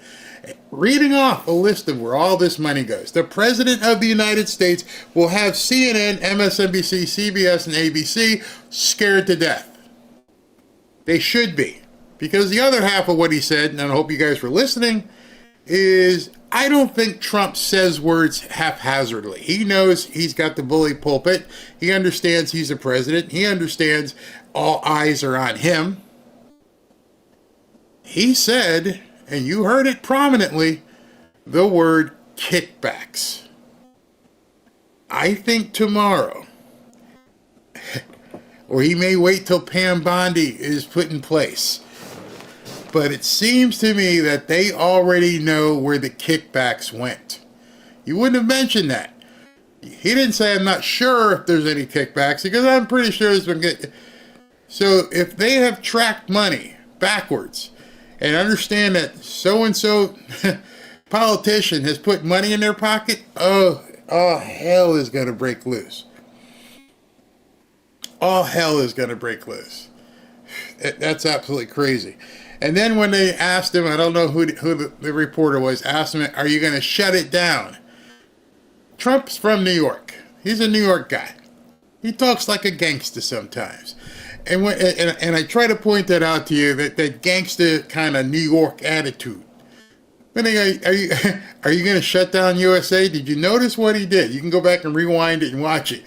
reading off a list of where all this money goes? The President of the United States will have CNN, MSNBC, CBS, and ABC scared to death. They should be. Because the other half of what he said, and I hope you guys were listening, is I don't think Trump says words haphazardly. He knows he's got the bully pulpit. He understands he's the president. He understands all eyes are on him. He said, and you heard it prominently, the word kickbacks. I think tomorrow, or he may wait till Pam Bondi is put in place, but it seems to me that they already know where the kickbacks went. You wouldn't have mentioned that. He didn't say, "I'm not sure if there's any kickbacks," because I'm pretty sure there's been good. So if they have tracked money backwards and understand that so-and-so politician has put money in their pocket, oh, hell is going to break loose. All hell is going to break loose. That's absolutely crazy. And then when they asked him, I don't know who the reporter was, asked him, "Are you going to shut it down?" Trump's from New York. He's a New York guy. He talks like a gangster sometimes. And I try to point that out to you, that gangster kind of New York attitude. But are you going to shut down Usaid? Did you notice what he did? You can go back and rewind it and watch it.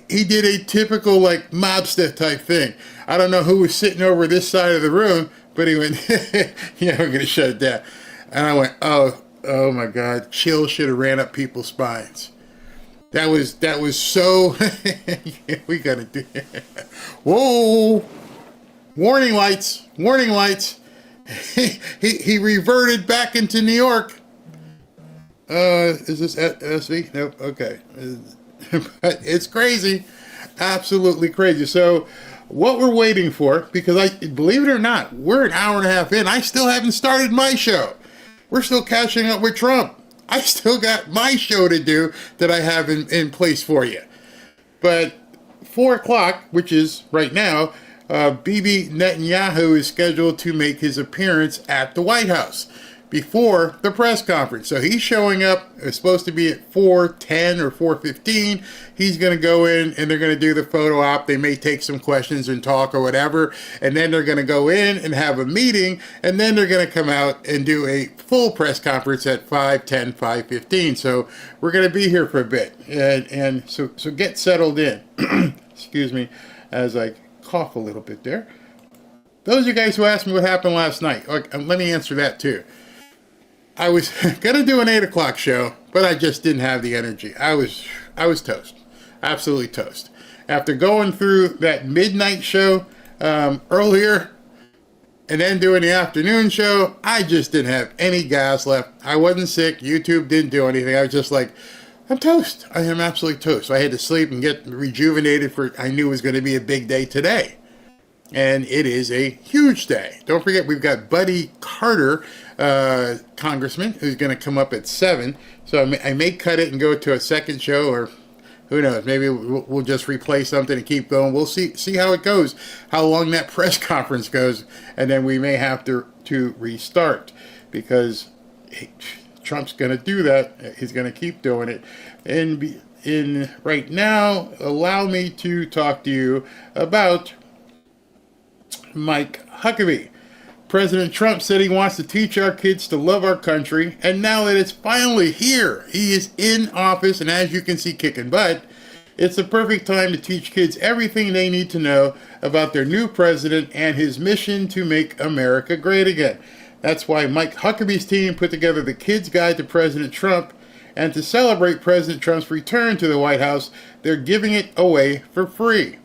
He did a typical like mobster type thing. I don't know who was sitting over this side of the room, but he went, "Yeah, we're going to shut it down." And I went, oh my God, chills should have ran up people's spines. That was so, we got to do it. Whoa, warning lights, warning lights. He reverted back into New York. Is this SV? Nope, okay. But it's crazy, absolutely crazy. So what we're waiting for, because believe it or not, we're an hour and a half in. I still haven't started my show. We're still catching up with Trump. I still got my show to do that I have in place for you. But 4 o'clock, which is right now, Bibi Netanyahu is scheduled to make his appearance at the White House before the press conference. So he's showing up. It's supposed to be at 4:10 or 4:15. He's going to go in and they're going to do the photo op. They may take some questions and talk or whatever. And then they're going to go in and have a meeting. And then they're going to come out and do a full press conference at 5:10, 5:15. So we're going to be here for a bit. And so get settled in. Excuse me as I cough a little bit there. Those of you guys who asked me what happened last night, let me answer that too. I was going to do an 8 o'clock show, but I just didn't have the energy. I was toast. Absolutely toast. After going through that midnight show earlier and then doing the afternoon show, I just didn't have any gas left. I wasn't sick. YouTube didn't do anything. I was just like, I'm toast. I am absolutely toast. So I had to sleep and get rejuvenated for, I knew it was going to be a big day today. And it is a huge day. Don't forget, we've got Buddy Carter, congressman, who's going to come up at 7. So I may cut it and go to a second show, or who knows, maybe we'll just replay something and keep going. We'll see how it goes, how long that press conference goes, and then we may have to restart, because Trump's going to do that. He's going to keep doing it. And right now, allow me to talk to you about Mike Huckabee. President Trump said he wants to teach our kids to love our country, and now that it's finally here, he is in office, and as you can see, kicking butt, it's the perfect time to teach kids everything they need to know about their new president and his mission to make America great again. That's why Mike Huckabee's team put together the Kids Guide to President Trump, and to celebrate President Trump's return to the White House, they're giving it away for free.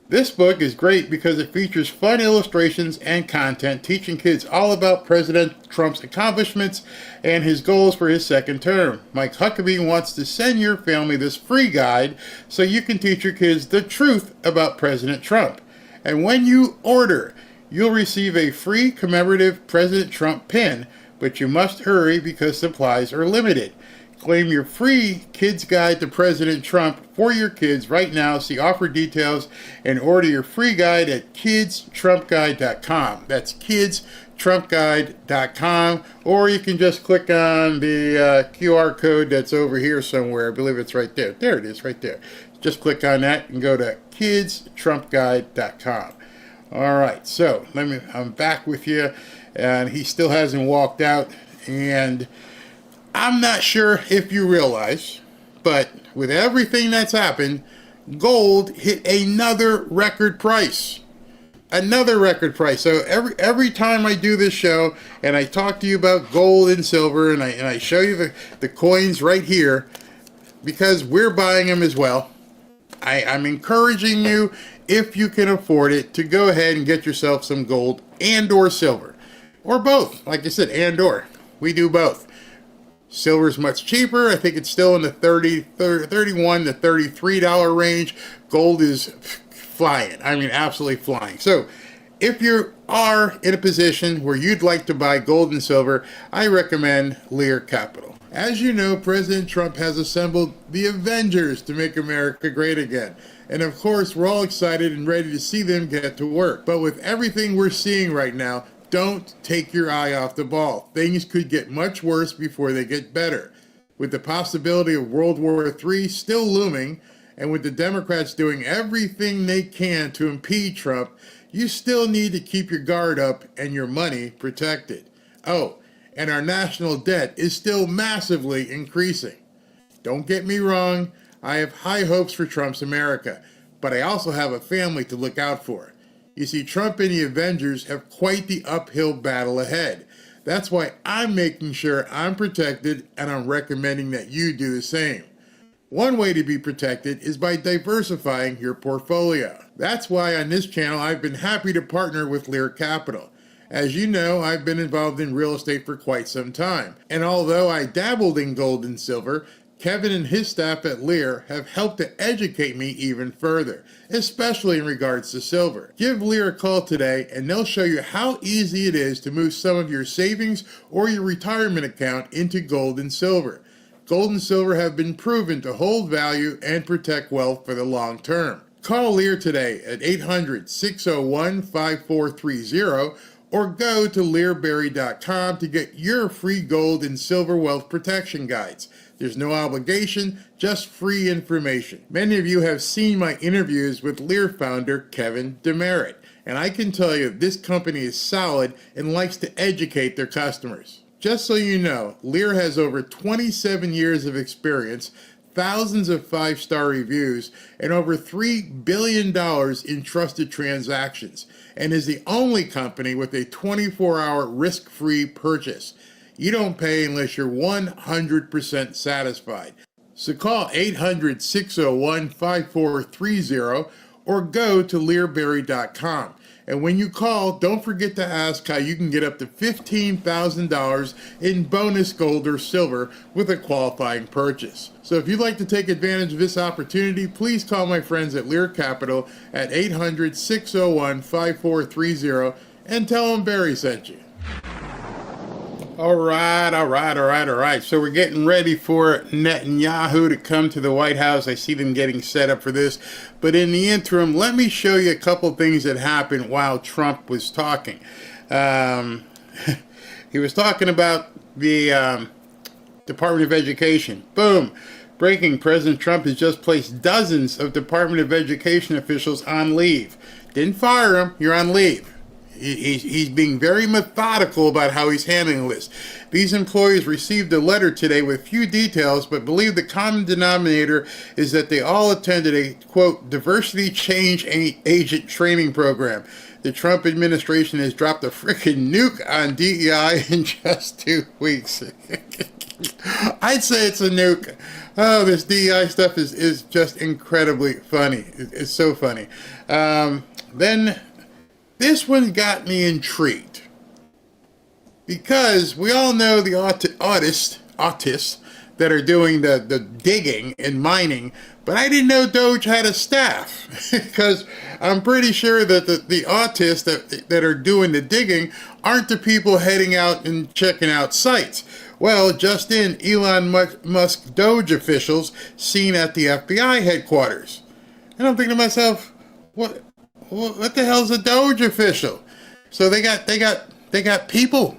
This book is great because it features fun illustrations and content teaching kids all about President Trump's accomplishments and his goals for his second term. Mike Huckabee wants to send your family this free guide so you can teach your kids the truth about President Trump. And when you order, you'll receive a free commemorative President Trump pin, but you must hurry because supplies are limited. Claim your free Kids Guide to President Trump for your kids right now. See offer details and order your free guide at kidstrumpguide.com. That's kidstrumpguide.com. Or you can just click on the QR code that's over here somewhere. I believe it's right there. There it is, right there. Just click on that and go to kidstrumpguide.com. All right, so I'm back with you, and he still hasn't walked out, and I'm not sure if you realize, but with everything that's happened, gold hit another record price. Another record price. So every time I do this show and I talk to you about gold and silver, and I show you the coins right here, because we're buying them as well, I'm encouraging you, if you can afford it, to go ahead and get yourself some gold and or silver. Or both. Like I said, and or. We do both. Silver is much cheaper. I think it's still in the $31 to $33 range. Gold is flying. I mean, absolutely flying. So if you are in a position where you'd like to buy gold and silver, I recommend Lear Capital. As you know, President Trump has assembled the Avengers to make America great again. And of course, we're all excited and ready to see them get to work. But with everything we're seeing right now, don't take your eye off the ball. Things could get much worse before they get better. With the possibility of World War III still looming, and with the Democrats doing everything they can to impede Trump, you still need to keep your guard up and your money protected. Oh, and our national debt is still massively increasing. Don't get me wrong, I have high hopes for Trump's America, but I also have a family to look out for. You see, Trump and the Avengers have quite the uphill battle ahead. That's why I'm making sure I'm protected, and I'm recommending that you do the same. One way to be protected is by diversifying your portfolio. That's why on this channel I've been happy to partner with Lear Capital. As you know, I've been involved in real estate for quite some time. And although I dabbled in gold and silver, Kevin and his staff at Lear have helped to educate me even further, especially in regards to silver. Give Lear a call today and they'll show you how easy it is to move some of your savings or your retirement account into gold and silver. Gold and silver have been proven to hold value and protect wealth for the long term. Call Lear today at 800-601-5430 or go to learberry.com to get your free gold and silver wealth protection guides. There's no obligation, just free information. Many of you have seen my interviews with Lear founder Kevin Demerit, and I can tell you this company is solid and likes to educate their customers. Just so you know, Lear has over 27 years of experience, thousands of 5-star reviews, and over $3 billion in trusted transactions, and is the only company with a 24-hour risk-free purchase. You don't pay unless you're 100% satisfied. So call 800-601-5430 or go to learberry.com. And when you call, don't forget to ask how you can get up to $15,000 in bonus gold or silver with a qualifying purchase. So if you'd like to take advantage of this opportunity, please call my friends at Lear Capital at 800-601-5430 and tell them Barry sent you. All right. So we're getting ready for Netanyahu to come to the White House. I see them getting set up for this. But in the interim, let me show you a couple things that happened while Trump was talking. He was talking about the Department of Education. Boom. Breaking, President Trump has just placed dozens of Department of Education officials on leave. Didn't fire them, you're on leave. He's being very methodical about how he's handling this. These employees received a letter today with few details, but believe the common denominator is that they all attended a, quote, diversity change agent training program. The Trump administration has dropped a freaking nuke on DEI in just 2 weeks. I'd say it's a nuke. Oh, this DEI stuff is just incredibly funny. It's so funny. Then this one got me intrigued. Because we all know the autists that are doing the digging and mining, but I didn't know DOGE had a staff. Because I'm pretty sure that the autists that are doing the digging aren't the people heading out and checking out sites. Well, just in, Elon Musk DOGE officials seen at the FBI headquarters. And I'm thinking to myself, what the hell's a DOGE official? So they got people.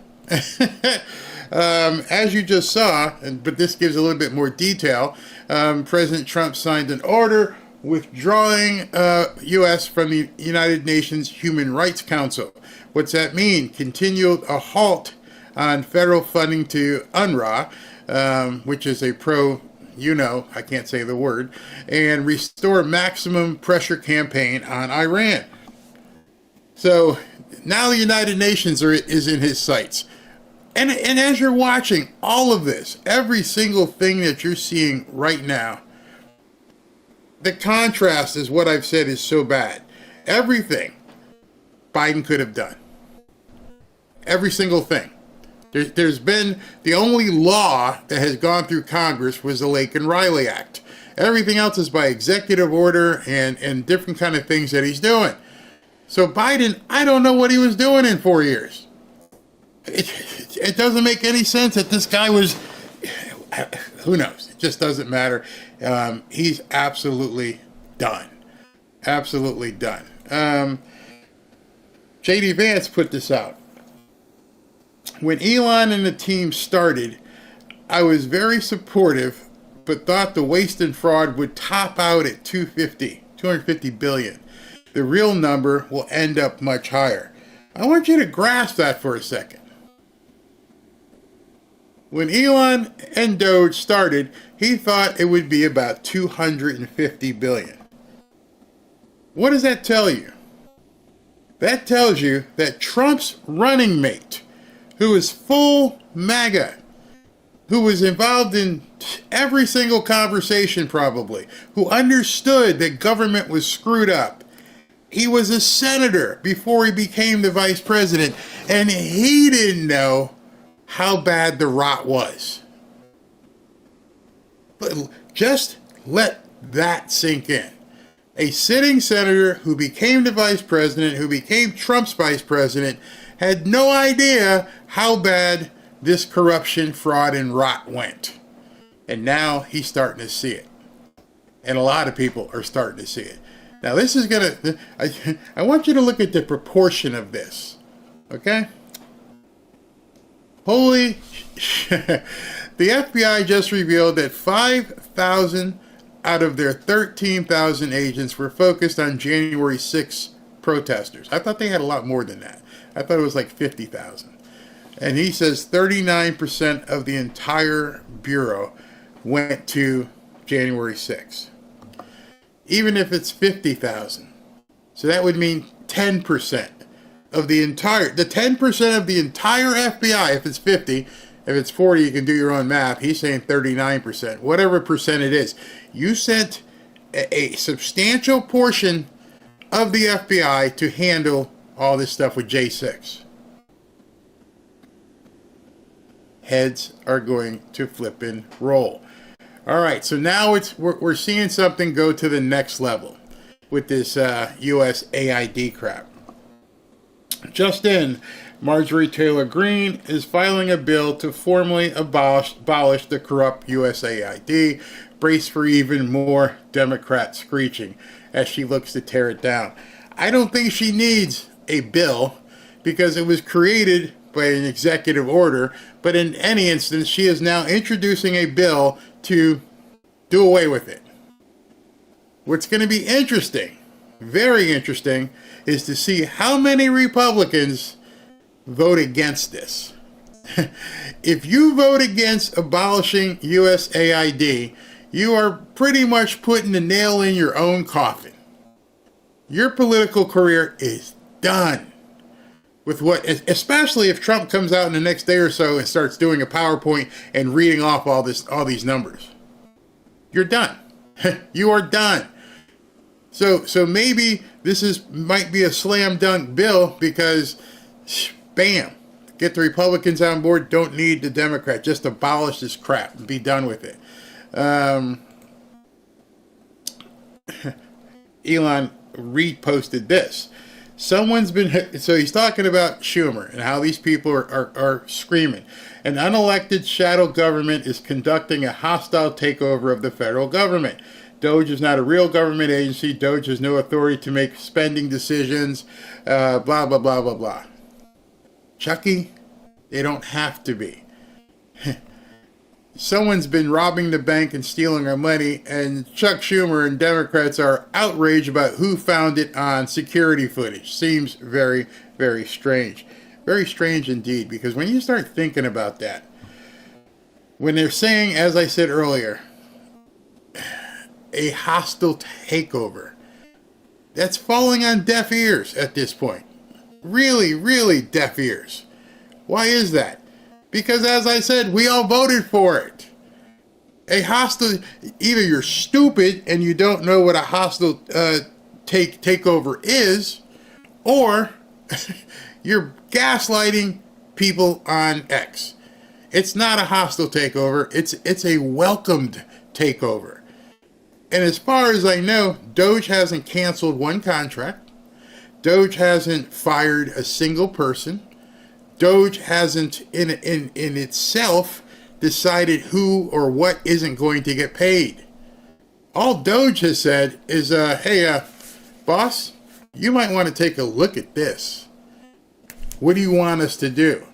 As you just saw, but this gives a little bit more detail, President Trump signed an order withdrawing U.S. from the United Nations Human Rights Council. What's that mean? Continue a halt on federal funding to UNRWA, which is a I can't say the word, and restore maximum pressure campaign on Iran. So now the United Nations is in his sights. And as you're watching all of this, every single thing that you're seeing right now, the contrast is what I've said is so bad. Everything Biden could have done. Every single thing. There's been, the only law that has gone through Congress was the Lake and Riley Act. Everything else is by executive order and different kind of things that he's doing. So Biden, I don't know what he was doing in 4 years. It doesn't make any sense that this guy was, who knows? It just doesn't matter. He's absolutely done. Absolutely done. J.D. Vance put this out. When Elon and the team started, I was very supportive, but thought the waste and fraud would top out at 250 billion. The real number will end up much higher. I want you to grasp that for a second. When Elon and DOGE started, he thought it would be about 250 billion. What does that tell you? That tells you that Trump's running mate, who is full MAGA, who was involved in every single conversation probably, who understood that government was screwed up. He was a senator before he became the vice president, and he didn't know how bad the rot was. But just let that sink in. A sitting senator who became the vice president, who became Trump's vice president, had no idea how bad this corruption, fraud, and rot went. And now he's starting to see it. And a lot of people are starting to see it. Now this is I want you to look at the proportion of this. Okay? Holy the FBI just revealed that 5,000 out of their 13,000 agents were focused on January 6 protesters. I thought they had a lot more than that. I thought it was like 50,000. And he says 39% of the entire bureau went to January 6. Even if it's 50,000. So that would mean 10% of the 10% of the entire FBI, if it's 50, if it's 40, you can do your own math. He's saying 39%, whatever percent it is. You sent a substantial portion of the FBI to handle all this stuff with J6. Heads are going to flip and roll. All right, so now we're seeing something go to the next level with this USAID crap. Just in, Marjorie Taylor Greene is filing a bill to formally abolish the corrupt USAID. Brace for even more Democrat screeching as she looks to tear it down. I don't think she needs a bill because it was created by an executive order, but in any instance, she is now introducing a bill to do away with it. What's going to be interesting, very interesting, is to see how many Republicans vote against this. If you vote against abolishing USAID, you are pretty much putting the nail in your own coffin. Your political career is done. With what, especially if Trump comes out in the next day or so and starts doing a PowerPoint and reading off all these numbers. You're done. You are done. So maybe this might be a slam dunk bill because, bam, get the Republicans on board. Don't need the Democrats. Just abolish this crap and be done with it. Elon reposted this. Someone's been, so he's talking about Schumer and how these people are screaming. An unelected shadow government is conducting a hostile takeover of the federal government. DOGE is not a real government agency. DOGE has no authority to make spending decisions, blah, blah, blah, blah, blah. Chucky, they don't have to be. Someone's been robbing the bank and stealing our money, and Chuck Schumer and Democrats are outraged about who found it on security footage. Seems very, very strange. Very strange indeed, because when you start thinking about that, when they're saying, as I said earlier, a hostile takeover, that's falling on deaf ears at this point. Really, really deaf ears. Why is that? Because, as I said, we all voted for it. A hostile, either you're stupid and you don't know what a hostile takeover is, or you're gaslighting people on X. It's not a hostile takeover. It's a welcomed takeover. And as far as I know, DOGE hasn't canceled one contract. DOGE hasn't fired a single person. DOGE hasn't in itself decided who or what isn't going to get paid. All DOGE has said is, hey, boss, you might want to take a look at this. What do you want us to do?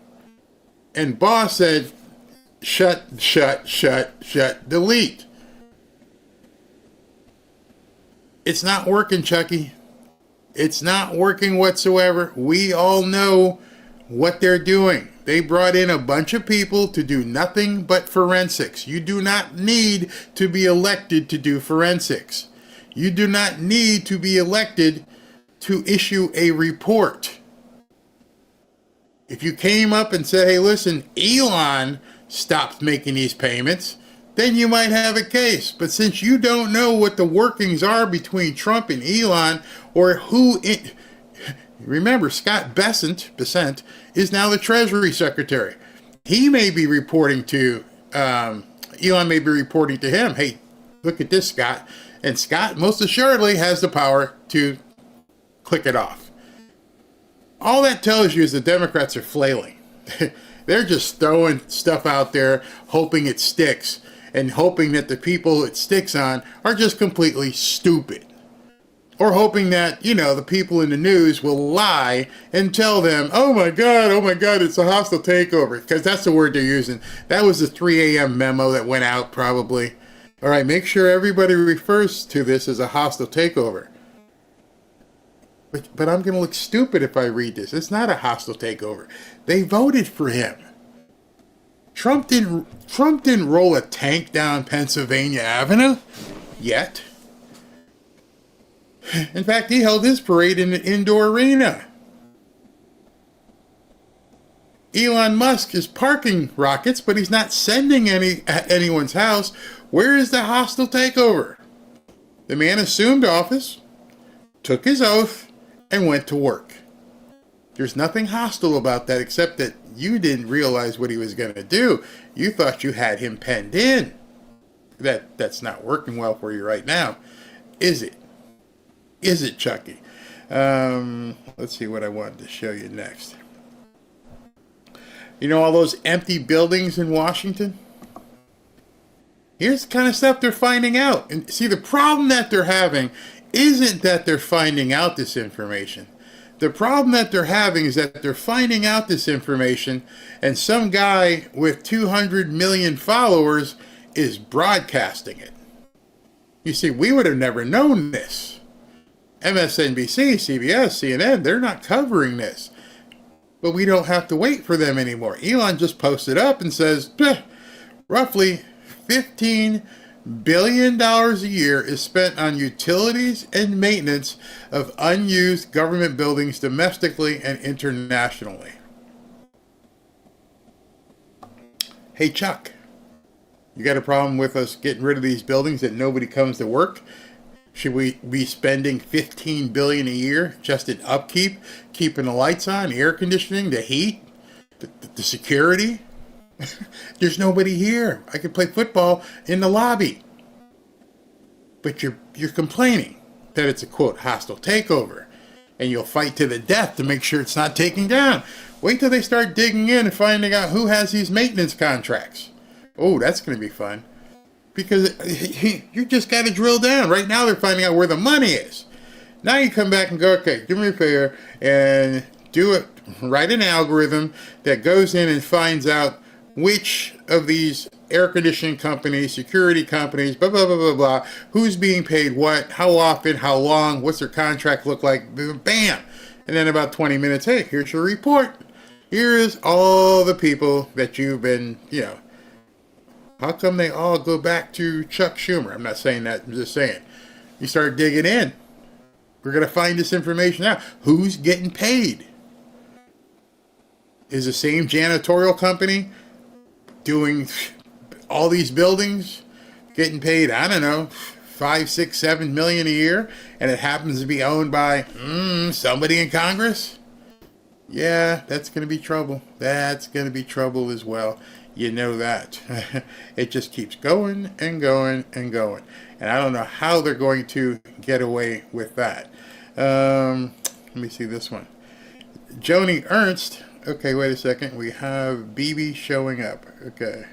And boss said, shut, delete. It's not working, Chucky. It's not working whatsoever. We all know what they're doing. They brought in a bunch of people to do nothing but forensics. You do not need to be elected to do forensics. You do not need to be elected to issue a report. If you came up and said, hey, listen, Elon stopped making these payments, then you might have a case. But since you don't know what the workings are between Trump and Elon, or who it, remember, Scott Bessent is now the Treasury Secretary. He may be reporting to, Elon may be reporting to him, hey, look at this, Scott. And Scott most assuredly has the power to click it off. All that tells you is the Democrats are flailing. They're just throwing stuff out there, hoping it sticks, and hoping that the people it sticks on are just completely stupid. Or hoping that, the people in the news will lie and tell them, oh my God, it's a hostile takeover. Because that's the word they're using. That was the 3 a.m. memo that went out probably. All right, make sure everybody refers to this as a hostile takeover. But I'm going to look stupid if I read this. It's not a hostile takeover. They voted for him. Trump didn't roll a tank down Pennsylvania Avenue yet. In fact, he held his parade in an indoor arena. Elon Musk is parking rockets, but he's not sending any at anyone's house. Where is the hostile takeover? The man assumed office, took his oath, and went to work. There's nothing hostile about that except that you didn't realize what he was going to do. You thought you had him penned in. That's not working well for you right now, is it? Is it, Chucky? Let's see what I wanted to show you next. You know all those empty buildings in Washington? Here's the kind of stuff they're finding out. And see, the problem that they're having isn't that they're finding out this information. The problem that they're having is that they're finding out this information and some guy with 200 million followers is broadcasting it. You see, we would have never known this. MSNBC, CBS, CNN, they're not covering this. But we don't have to wait for them anymore. Elon just posted up and says, roughly $15 billion a year is spent on utilities and maintenance of unused government buildings domestically and internationally. Hey, Chuck, you got a problem with us getting rid of these buildings that nobody comes to work? Should we be spending $15 billion a year just in upkeep, keeping the lights on, air conditioning, the heat, the security? There's nobody here. I could play football in the lobby. But you're complaining that it's a, quote, hostile takeover. And you'll fight to the death to make sure it's not taken down. Wait till they start digging in and finding out who has these maintenance contracts. Oh, that's going to be fun. Because you just got to drill down. Right now they're finding out where the money is. Now you come back and go, okay, do me a favor and do it. Write an algorithm that goes in and finds out which of these air conditioning companies, security companies, blah, blah, blah, blah, blah, who's being paid what, how often, how long, what's their contract look like, bam. And then about 20 minutes, hey, here's your report. Here is all the people that you've been, how come they all go back to Chuck Schumer? I'm not saying that, I'm just saying. You start digging in. We're going to find this information out. Who's getting paid? Is the same janitorial company doing all these buildings getting paid, I don't know, 5, 6, 7 million a year, and it happens to be owned by somebody in Congress? Yeah, that's going to be trouble. That's going to be trouble as well. You know that. It just keeps going and going and going. And I don't know how they're going to get away with that. Let me see this one. Joni Ernst. Okay, wait a second. We have BB showing up. Okay.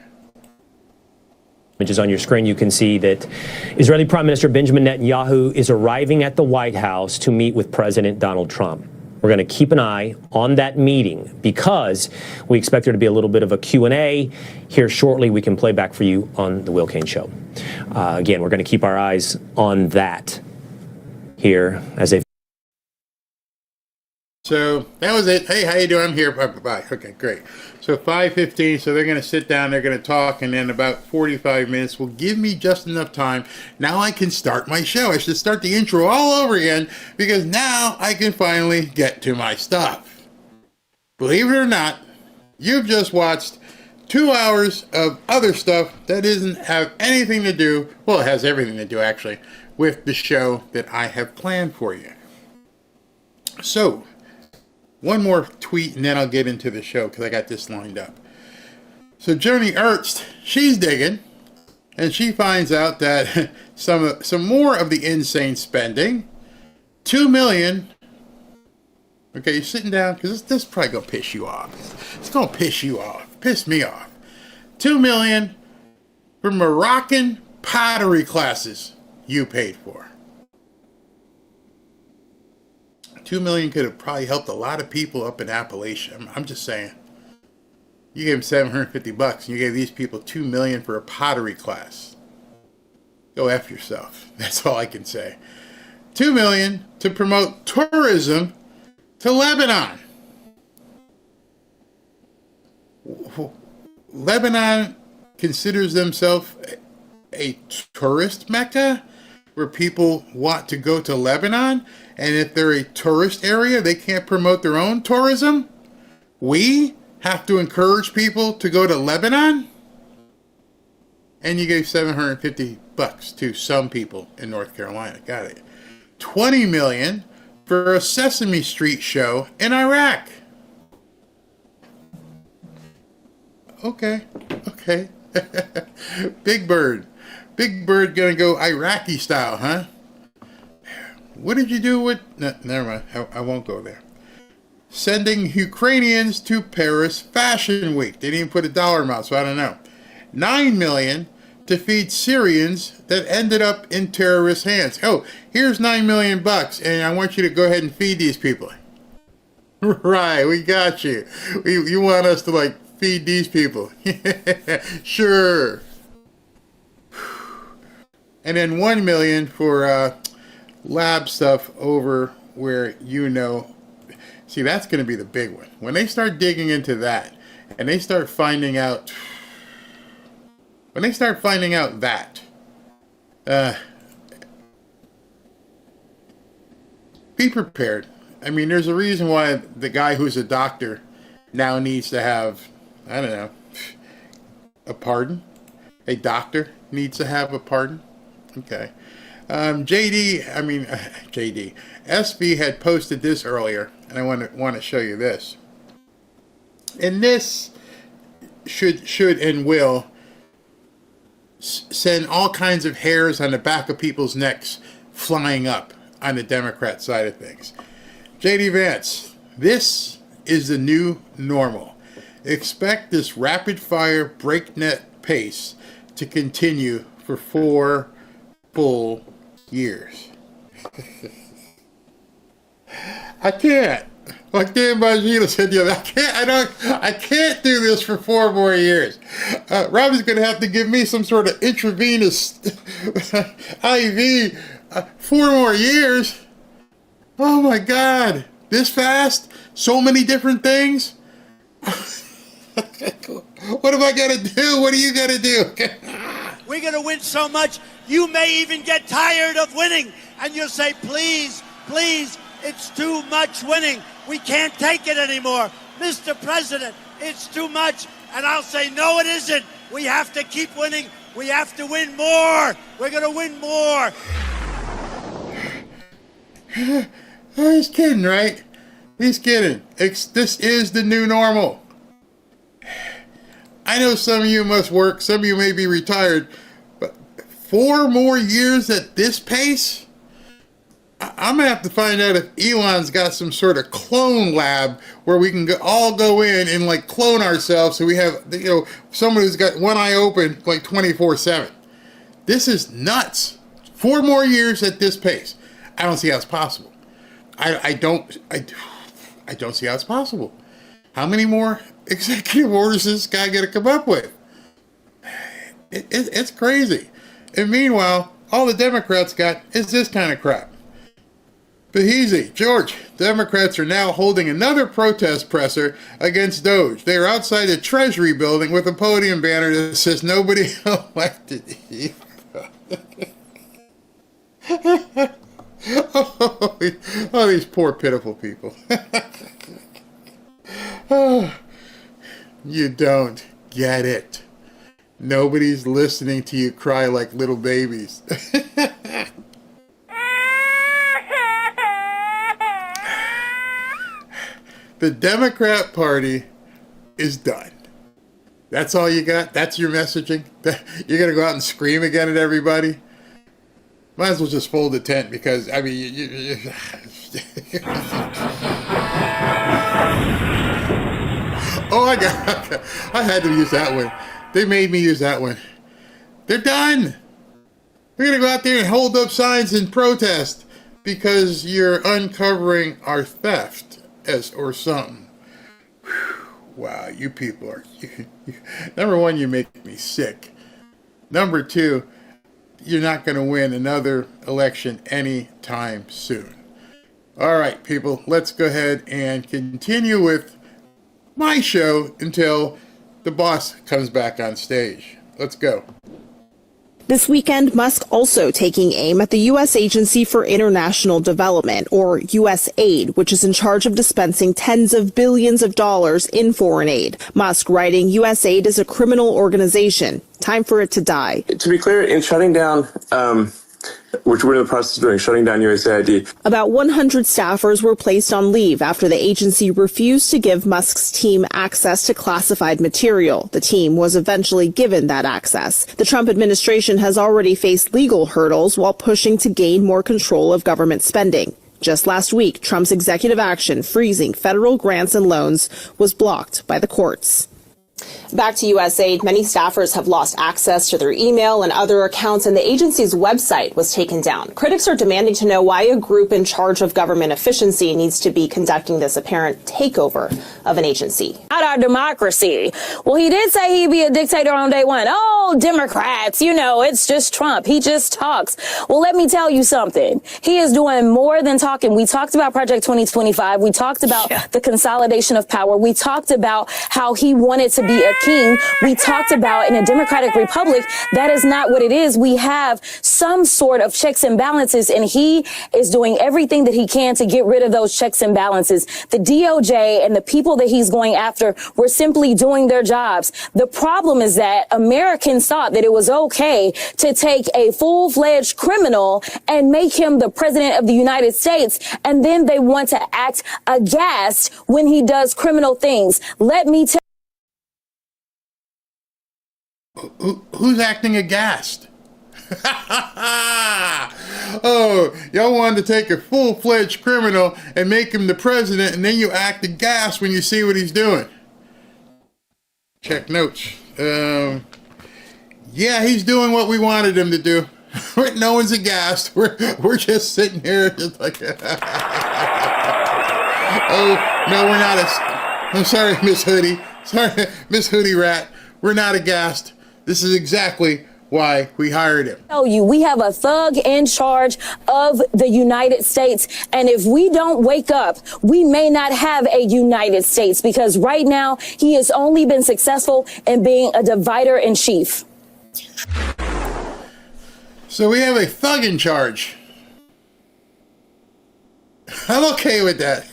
Images on your screen, you can see that Israeli Prime Minister Benjamin Netanyahu is arriving at the White House to meet with President Donald Trump. We're going to keep an eye on that meeting because we expect there to be a little bit of a Q&A here shortly. We can play back for you on the Will Cain Show. Again, we're going to keep our eyes on that here as they...
So that was it. Hey, how you doing? I'm here. Bye. Okay, great. So 5:15. So they're going to sit down. They're going to talk, and then about 45 minutes will give me just enough time. Now I can start my show. I should start the intro all over again because now I can finally get to my stuff. Believe it or not, you've just watched 2 hours of other stuff that doesn't have anything to do. Well, it has everything to do actually with the show that I have planned for you. So. One more tweet and then I'll get into the show because I got this lined up. So Joni Ernst, she's digging and she finds out that some more of the insane spending, $2 million. Okay, you're sitting down because this is probably going to piss you off. It's going to piss you off. Piss me off. $2 million for Moroccan pottery classes you paid for. $2 million could have probably helped a lot of people up in Appalachia. I'm just saying. You gave them $750 and you gave these people $2 million for a pottery class. Go F yourself. That's all I can say. $2 million to promote tourism to Lebanon. Lebanon considers themselves a tourist mecca where people want to go to Lebanon, and if they're a tourist area, they can't promote their own tourism? We have to encourage people to go to Lebanon? And you gave $750 to some people in North Carolina. Got it. $20 million for a Sesame Street show in Iraq. Okay. Big Bird gonna go Iraqi style, huh? What did you do with... No, never mind. I won't go there. Sending Ukrainians to Paris Fashion Week. They didn't even put a dollar amount, so I don't know. $9 million to feed Syrians that ended up in terrorist hands. Oh, here's $9 million, and I want you to go ahead and feed these people. Right, we got you. You want us to, feed these people. Sure. And then $1 million for lab stuff over where see, that's going to be the big one. When they start digging into that and they start finding out that be prepared. I mean, there's a reason why the guy who's a doctor now needs to have, I don't know, a pardon. A doctor needs to have a pardon. Okay. SB had posted this earlier, and I want to show you this. And this should and will send all kinds of hairs on the back of people's necks flying up on the Democrat side of things. JD Vance, this is the new normal. Expect this rapid-fire breakneck pace to continue for 4 full years. I can't. Like Dan Bongino said the other, I can't do this for 4 more years. Robbie's going to have to give me some sort of intravenous IV. 4 more years? Oh my God. This fast? So many different things? What am I going to do? What are you going to do?
We're going to win so much, you may even get tired of winning. And you'll say, please, please, it's too much winning. We can't take it anymore. Mr. President, it's too much. And I'll say, no, it isn't. We have to keep winning. We have to win more. We're going to win more.
He's kidding, right? He's kidding. This is the new normal. I know some of you must work. Some of you may be retired. But 4 more years at this pace? I'm going to have to find out if Elon's got some sort of clone lab where we can all go in and like clone ourselves so we have, someone who's got one eye open like 24/7. This is nuts. 4 more years at this pace. I don't see how it's possible. I don't see how it's possible. How many more executive orders is this guy going to come up with? It's crazy. And meanwhile, all the Democrats got is this kind of crap. But easy, George, Democrats are now holding another protest presser against DOGE. They are outside the Treasury building with a podium banner that says nobody elected you. Oh, these poor pitiful people. You don't get it. Nobody's listening to you cry like little babies. The Democrat Party is done. That's all you got? That's your messaging? You're going to go out and scream again at everybody? Might as well just fold the tent because, I mean, Oh, I had to use that one. They made me use that one. They're done. We're going to go out there and hold up signs and protest because you're uncovering our theft or something. Whew. Wow, you people are... Number one, you make me sick. Number two, you're not going to win another election anytime soon. All right, people, let's go ahead and continue with my show until the boss comes back on stage. Let's go.
This weekend, Musk also taking aim at the U.S. Agency for International Development, or USAID, which is in charge of dispensing tens of billions of dollars in foreign aid. Musk writing USAID is a criminal organization. Time for it to die.
To be clear, in shutting down, which we're in the process of doing, shutting down USAID.
About 100 staffers were placed on leave after the agency refused to give Musk's team access to classified material. The team was eventually given that access. The Trump administration has already faced legal hurdles while pushing to gain more control of government spending. Just last week, Trump's executive action freezing federal grants and loans was blocked by the courts. Back to Usaid, many staffers have lost access to their email and other accounts, and the agency's website was taken down. Critics are demanding to know why a group in charge of government efficiency needs to be conducting this apparent takeover of an agency.
Not our democracy. Well, he did say he'd be a dictator on day one. Oh, Democrats, it's just Trump. He just talks. Well, let me tell you something. He is doing more than talking. We talked about Project 2025. We talked about the consolidation of power. We talked about how he wanted to be a king. We talked about in a democratic republic, that is not what it is. We have some sort of checks and balances, and he is doing everything that he can to get rid of those checks and balances. The DOJ and the people that he's going after were simply doing their jobs. The problem is that Americans thought that it was okay to take a full-fledged criminal and make him the president of the United States, and then they want to act aghast when he does criminal things. Let me tell
Who's acting aghast? Oh, y'all wanted to take a full-fledged criminal and make him the president, and then you act aghast when you see what he's doing. Check notes. Yeah, he's doing what we wanted him to do. No one's aghast. We're just sitting here just like oh, no, we're not. I'm sorry, Miss Hoodie. Sorry, Miss Hoodie Rat. We're not aghast. This is exactly why we hired him.
Tell you, we have a thug in charge of the United States. And if we don't wake up, we may not have a United States, because right now he has only been successful in being a divider in chief.
So we have a thug in charge. I'm okay with that.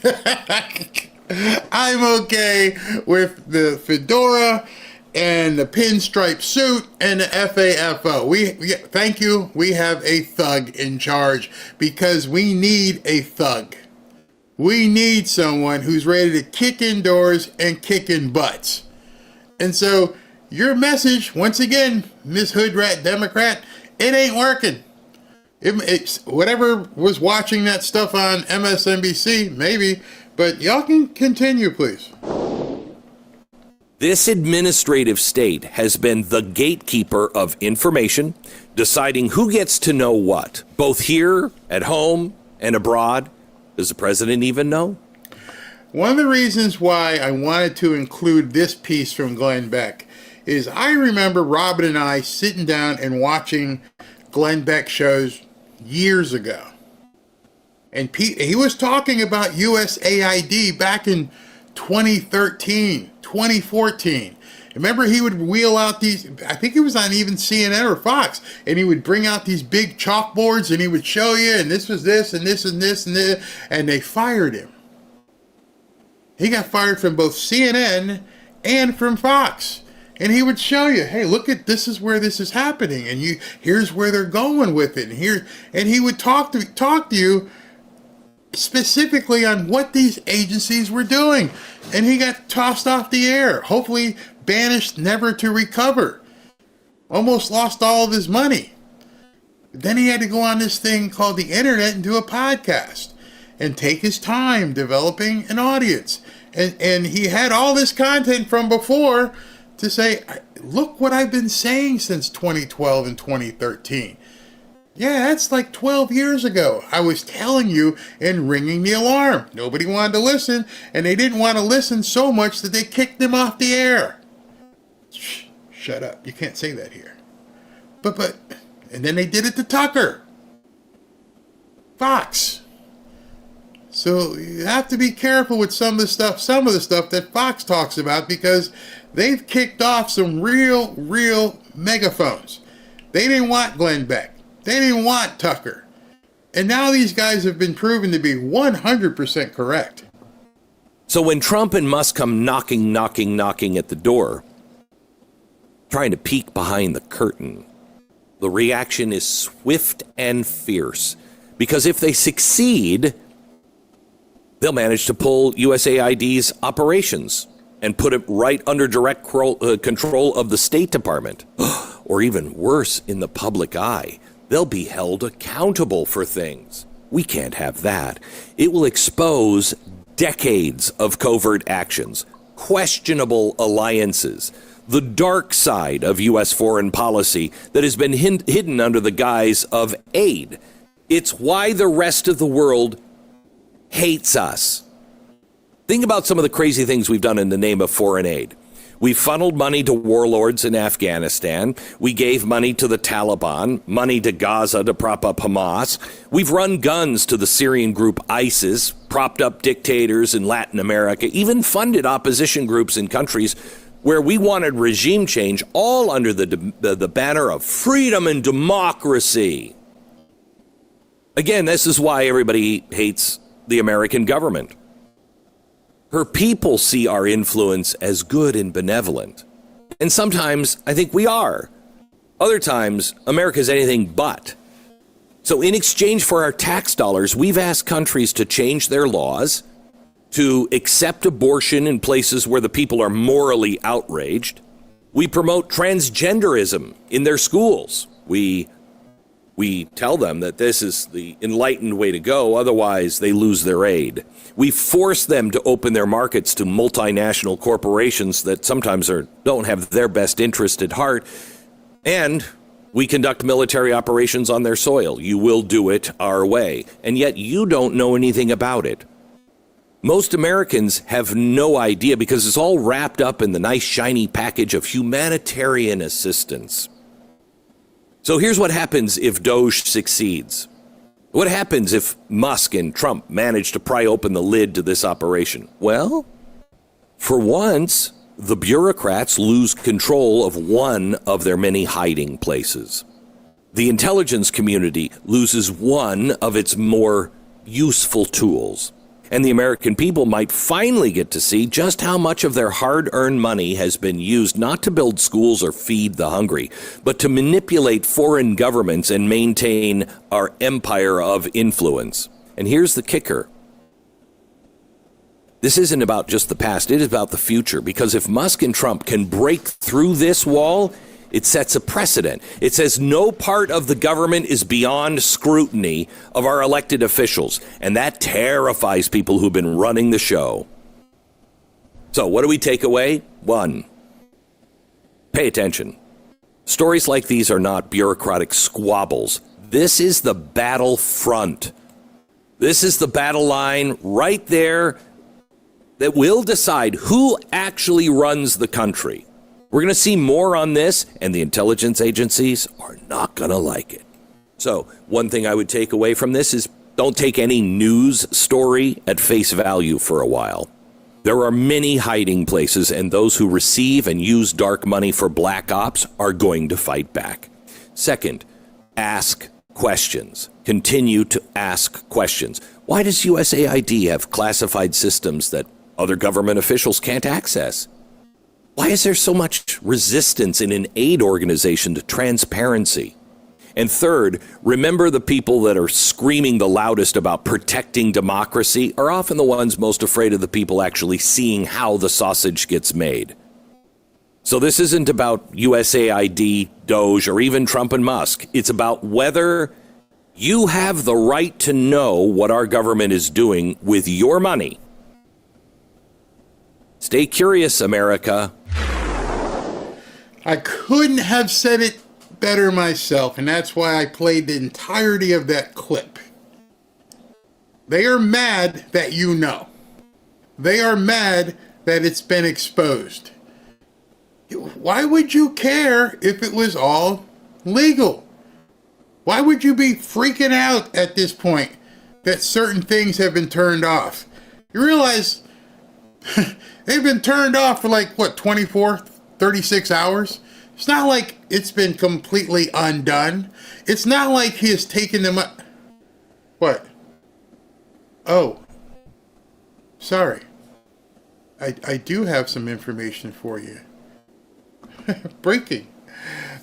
I'm okay with the fedora and the pinstripe suit and the FAFO. Thank you. We have a thug in charge because we need a thug. We need someone who's ready to kick in doors and kick in butts. And so your message, once again, Ms. Hood Rat Democrat, it ain't working. It's whatever was watching that stuff on MSNBC, maybe, but y'all can continue, please.
This administrative state has been the gatekeeper of information, deciding who gets to know what, both here, at home, and abroad. Does the president even know?
One of the reasons why I wanted to include this piece from Glenn Beck is I remember Robin and I sitting down and watching Glenn Beck shows years ago. And he was talking about USAID back in 2013, 2014. Remember, he would wheel out these, I think it was on even CNN or Fox, and he would bring out these big chalkboards and he would show you, and this was this, and this, and this, and this, and they fired him. He got fired from both CNN and from Fox. And he would show you, hey, look at this is where this is happening, and here's where they're going with it, and he would talk to you specifically on what these agencies were doing, and he got tossed off the air, hopefully banished, never to recover. Almost lost all of his money. Then he had to go on this thing called the internet and do a podcast and take his time developing an audience, and he had all this content from before to say, look what I've been saying since 2012 and 2013. Yeah, that's like 12 years ago. I was telling you and ringing the alarm. Nobody wanted to listen, and they didn't want to listen so much that they kicked him off the air. Shut up. You can't say that here. But, and then they did it to Tucker. Fox. So you have to be careful with some of the stuff that Fox talks about, because they've kicked off some real megaphones. They didn't want Glenn Beck. They didn't want Tucker. And now these guys have been proven to be 100% correct.
So when Trump and Musk come knocking at the door, trying to peek behind the curtain, the reaction is swift and fierce. Because if they succeed, they'll manage to pull USAID's operations and put it right under direct control of the State Department. Or even worse, in the public eye. They'll be held accountable for things. We can't have that. It will expose decades of covert actions. questionable alliances, the dark side of U.S. foreign policy that has been hidden under the guise of aid. It's why the rest of the world hates us. Think about some of the crazy things we've done in the name of foreign aid. We funneled money to warlords in Afghanistan. We gave money to the Taliban, money to Gaza to prop up Hamas. We've run guns to the Syrian group ISIS, propped up dictators in Latin America, even funded opposition groups in countries where we wanted regime change, all under the banner of freedom and democracy. Again, this is why everybody hates the American government. Her people see our influence as good and benevolent. And sometimes I think we are. Other times, America's anything but. So in exchange for our tax dollars, we've asked countries to change their laws, to accept abortion in places where the people are morally outraged. We promote transgenderism in their schools. We tell them that this is the enlightened way to go, otherwise they lose their aid. We force them to open their markets to multinational corporations that sometimes don't have their best interest at heart. And we conduct military operations on their soil. You will do it our way. And yet you don't know anything about it. Most Americans have no idea because it's all wrapped up in the nice shiny package of humanitarian assistance. So here's what happens if DOGE succeeds. What happens if Musk and Trump manage to pry open the lid to this operation? Well, for once, the bureaucrats lose control of one of their many hiding places. The intelligence community loses one of its more useful tools. And the American people might finally get to see just how much of their hard-earned money has been used not to build schools or feed the hungry, but to manipulate foreign governments and maintain our empire of influence. And here's the kicker. This isn't about just the past, it is about the future, because if Musk and Trump can break through this wall, it sets a precedent. It says no part of the government is beyond scrutiny of our elected officials. And that terrifies people who've been running the show. So what do we take away? One, pay attention. Stories like these are not bureaucratic squabbles. This is the battle front. This is the battle line right there that will decide who actually runs the country. We're going to see more on this, and the intelligence agencies are not going to like it. So one thing I would take away from this is don't take any news story at face value for a while. There are many hiding places, and those who receive and use dark money for black ops are going to fight back. Second, ask questions. Continue to ask questions. Why does USAID have classified systems that other government officials can't access? Why is there so much resistance in an aid organization to transparency? And third, remember the people that are screaming the loudest about protecting democracy are often the ones most afraid of the people actually seeing how the sausage gets made. So this isn't about USAID, DOGE, or even Trump and Musk. It's about whether you have the right to know what our government is doing with your money. Stay curious, America.
I couldn't have said it better myself, and that's why I played the entirety of that clip. They are mad that you know. They are mad that it's been exposed. Why would you care if it was all legal? Why would you be freaking out at this point that certain things have been turned off? You realize they've been turned off for 24, 36 hours? It's not like it's been completely undone. It's not like he has taken them up. What? Oh. Sorry. I do have some information for you. Breaking.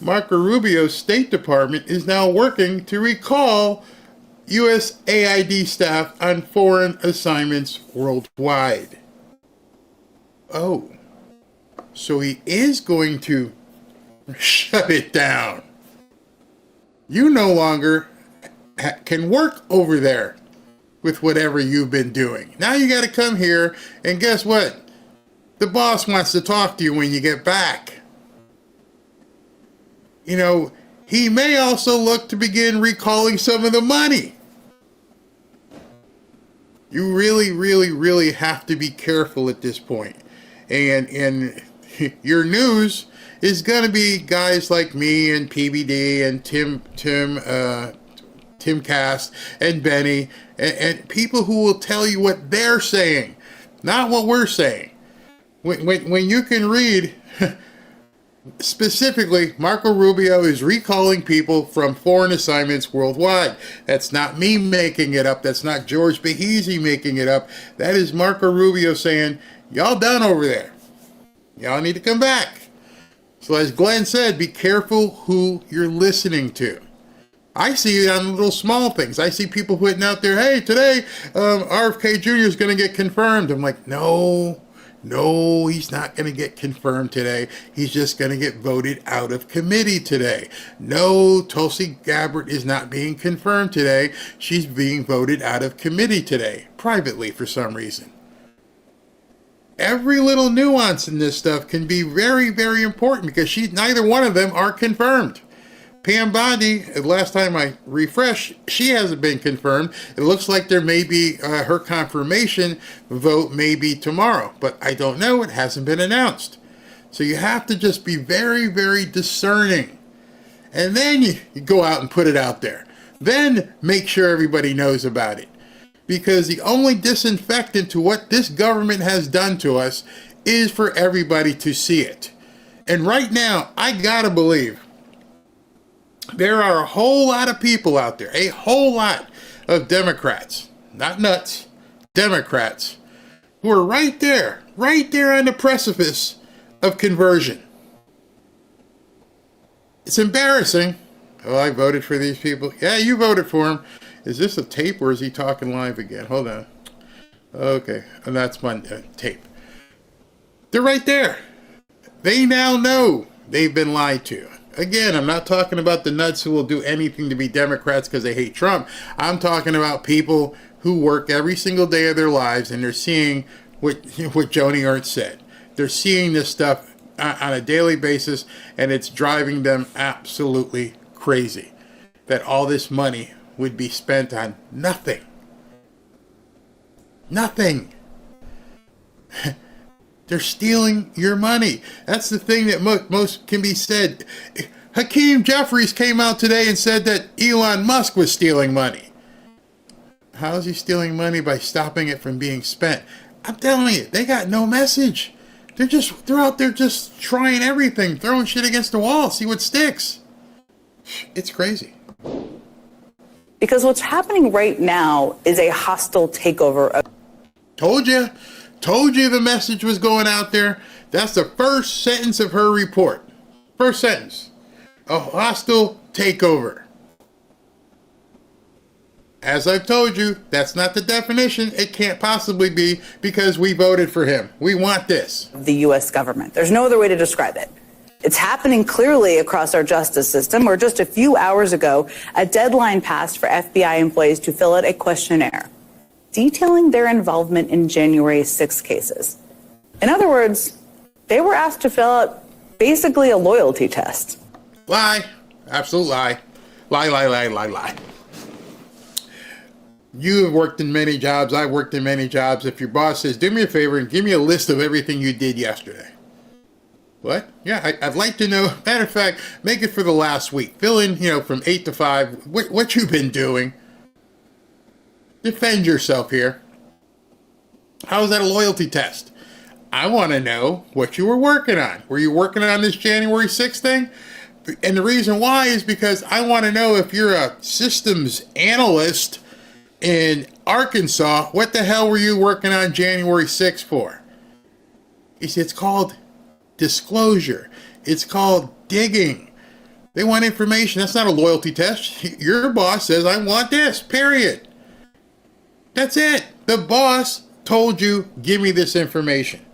Marco Rubio's State Department is now working to recall USAID staff on foreign assignments worldwide. Oh. So he is going to shut it down. You no longer can work over there with whatever you've been doing. Now you got to come here, and guess what? The boss wants to talk to you when you get back. You know, he may also look to begin recalling some of the money. You really, really, really have to be careful at this point. And your news is going to be guys like me and PBD and Tim Cast and Benny and people who will tell you what they're saying, not what we're saying. When you can read, specifically, Marco Rubio is recalling people from foreign assignments worldwide. That's not me making it up. That's not George Behezy making it up. That is Marco Rubio saying, y'all done over there. Y'all need to come back. So as Glenn said, be careful who you're listening to. I see it on little small things. I see people putting out there, hey, today RFK Jr. is going to get confirmed. I'm like, no, he's not going to get confirmed today. He's just going to get voted out of committee today. No, Tulsi Gabbard is not being confirmed today. She's being voted out of committee today, privately for some reason. Every little nuance in this stuff can be very, very important because neither one of them are confirmed. Pam Bondi, last time I refreshed, she hasn't been confirmed. It looks like there may be her confirmation vote may be tomorrow, but I don't know. It hasn't been announced. So you have to just be very, very discerning. And then you go out and put it out there. Then make sure everybody knows about it. Because the only disinfectant to what this government has done to us is for everybody to see it. And right now, I gotta believe there are a whole lot of people out there, a whole lot of Democrats, not nuts, Democrats, who are right there on the precipice of conversion. It's embarrassing. Oh, I voted for these people. Yeah, you voted for them. Is this a tape or is he talking live again? Hold on. Okay, and that's my tape. They're right there. They now know they've been lied to. Again, I'm not talking about the nuts who will do anything to be Democrats because they hate Trump. I'm talking about people who work every single day of their lives and they're seeing what Joni Ernst said. They're seeing this stuff on a daily basis and it's driving them absolutely crazy that all this money would be spent on nothing. Nothing. They're stealing your money. That's the thing that most can be said. Hakeem Jeffries came out today and said that Elon Musk was stealing money. How is he stealing money? By stopping it from being spent. I'm telling you, they got no message. They're out there just trying everything, throwing shit against the wall, see what sticks. It's crazy.
Because what's happening right now is a hostile takeover of...
Told you the message was going out there. That's the first sentence of her report. First sentence. A hostile takeover. As I've told you, that's not the definition. It can't possibly be because we voted for him. We want this.
The U.S. government. There's no other way to describe it. It's happening clearly across our justice system, where just a few hours ago, a deadline passed for FBI employees to fill out a questionnaire detailing their involvement in January 6 cases. In other words, they were asked to fill out basically a loyalty test.
Lie. Absolute lie. Lie. You have worked in many jobs. I've worked in many jobs. If your boss says, do me a favor and give me a list of everything you did yesterday. What? Yeah, I'd like to know. Matter of fact, make it for the last week. Fill in, from 8 to 5, what you've been doing. Defend yourself here. How is that a loyalty test? I want to know what you were working on. Were you working on this January 6th thing? And the reason why is because I want to know if you're a systems analyst in Arkansas, what the hell were you working on January 6th for? It's called disclosure. It's called digging. They want information. That's not a loyalty test. Your boss says, I want this, period. That's it. The boss told you, give me this information.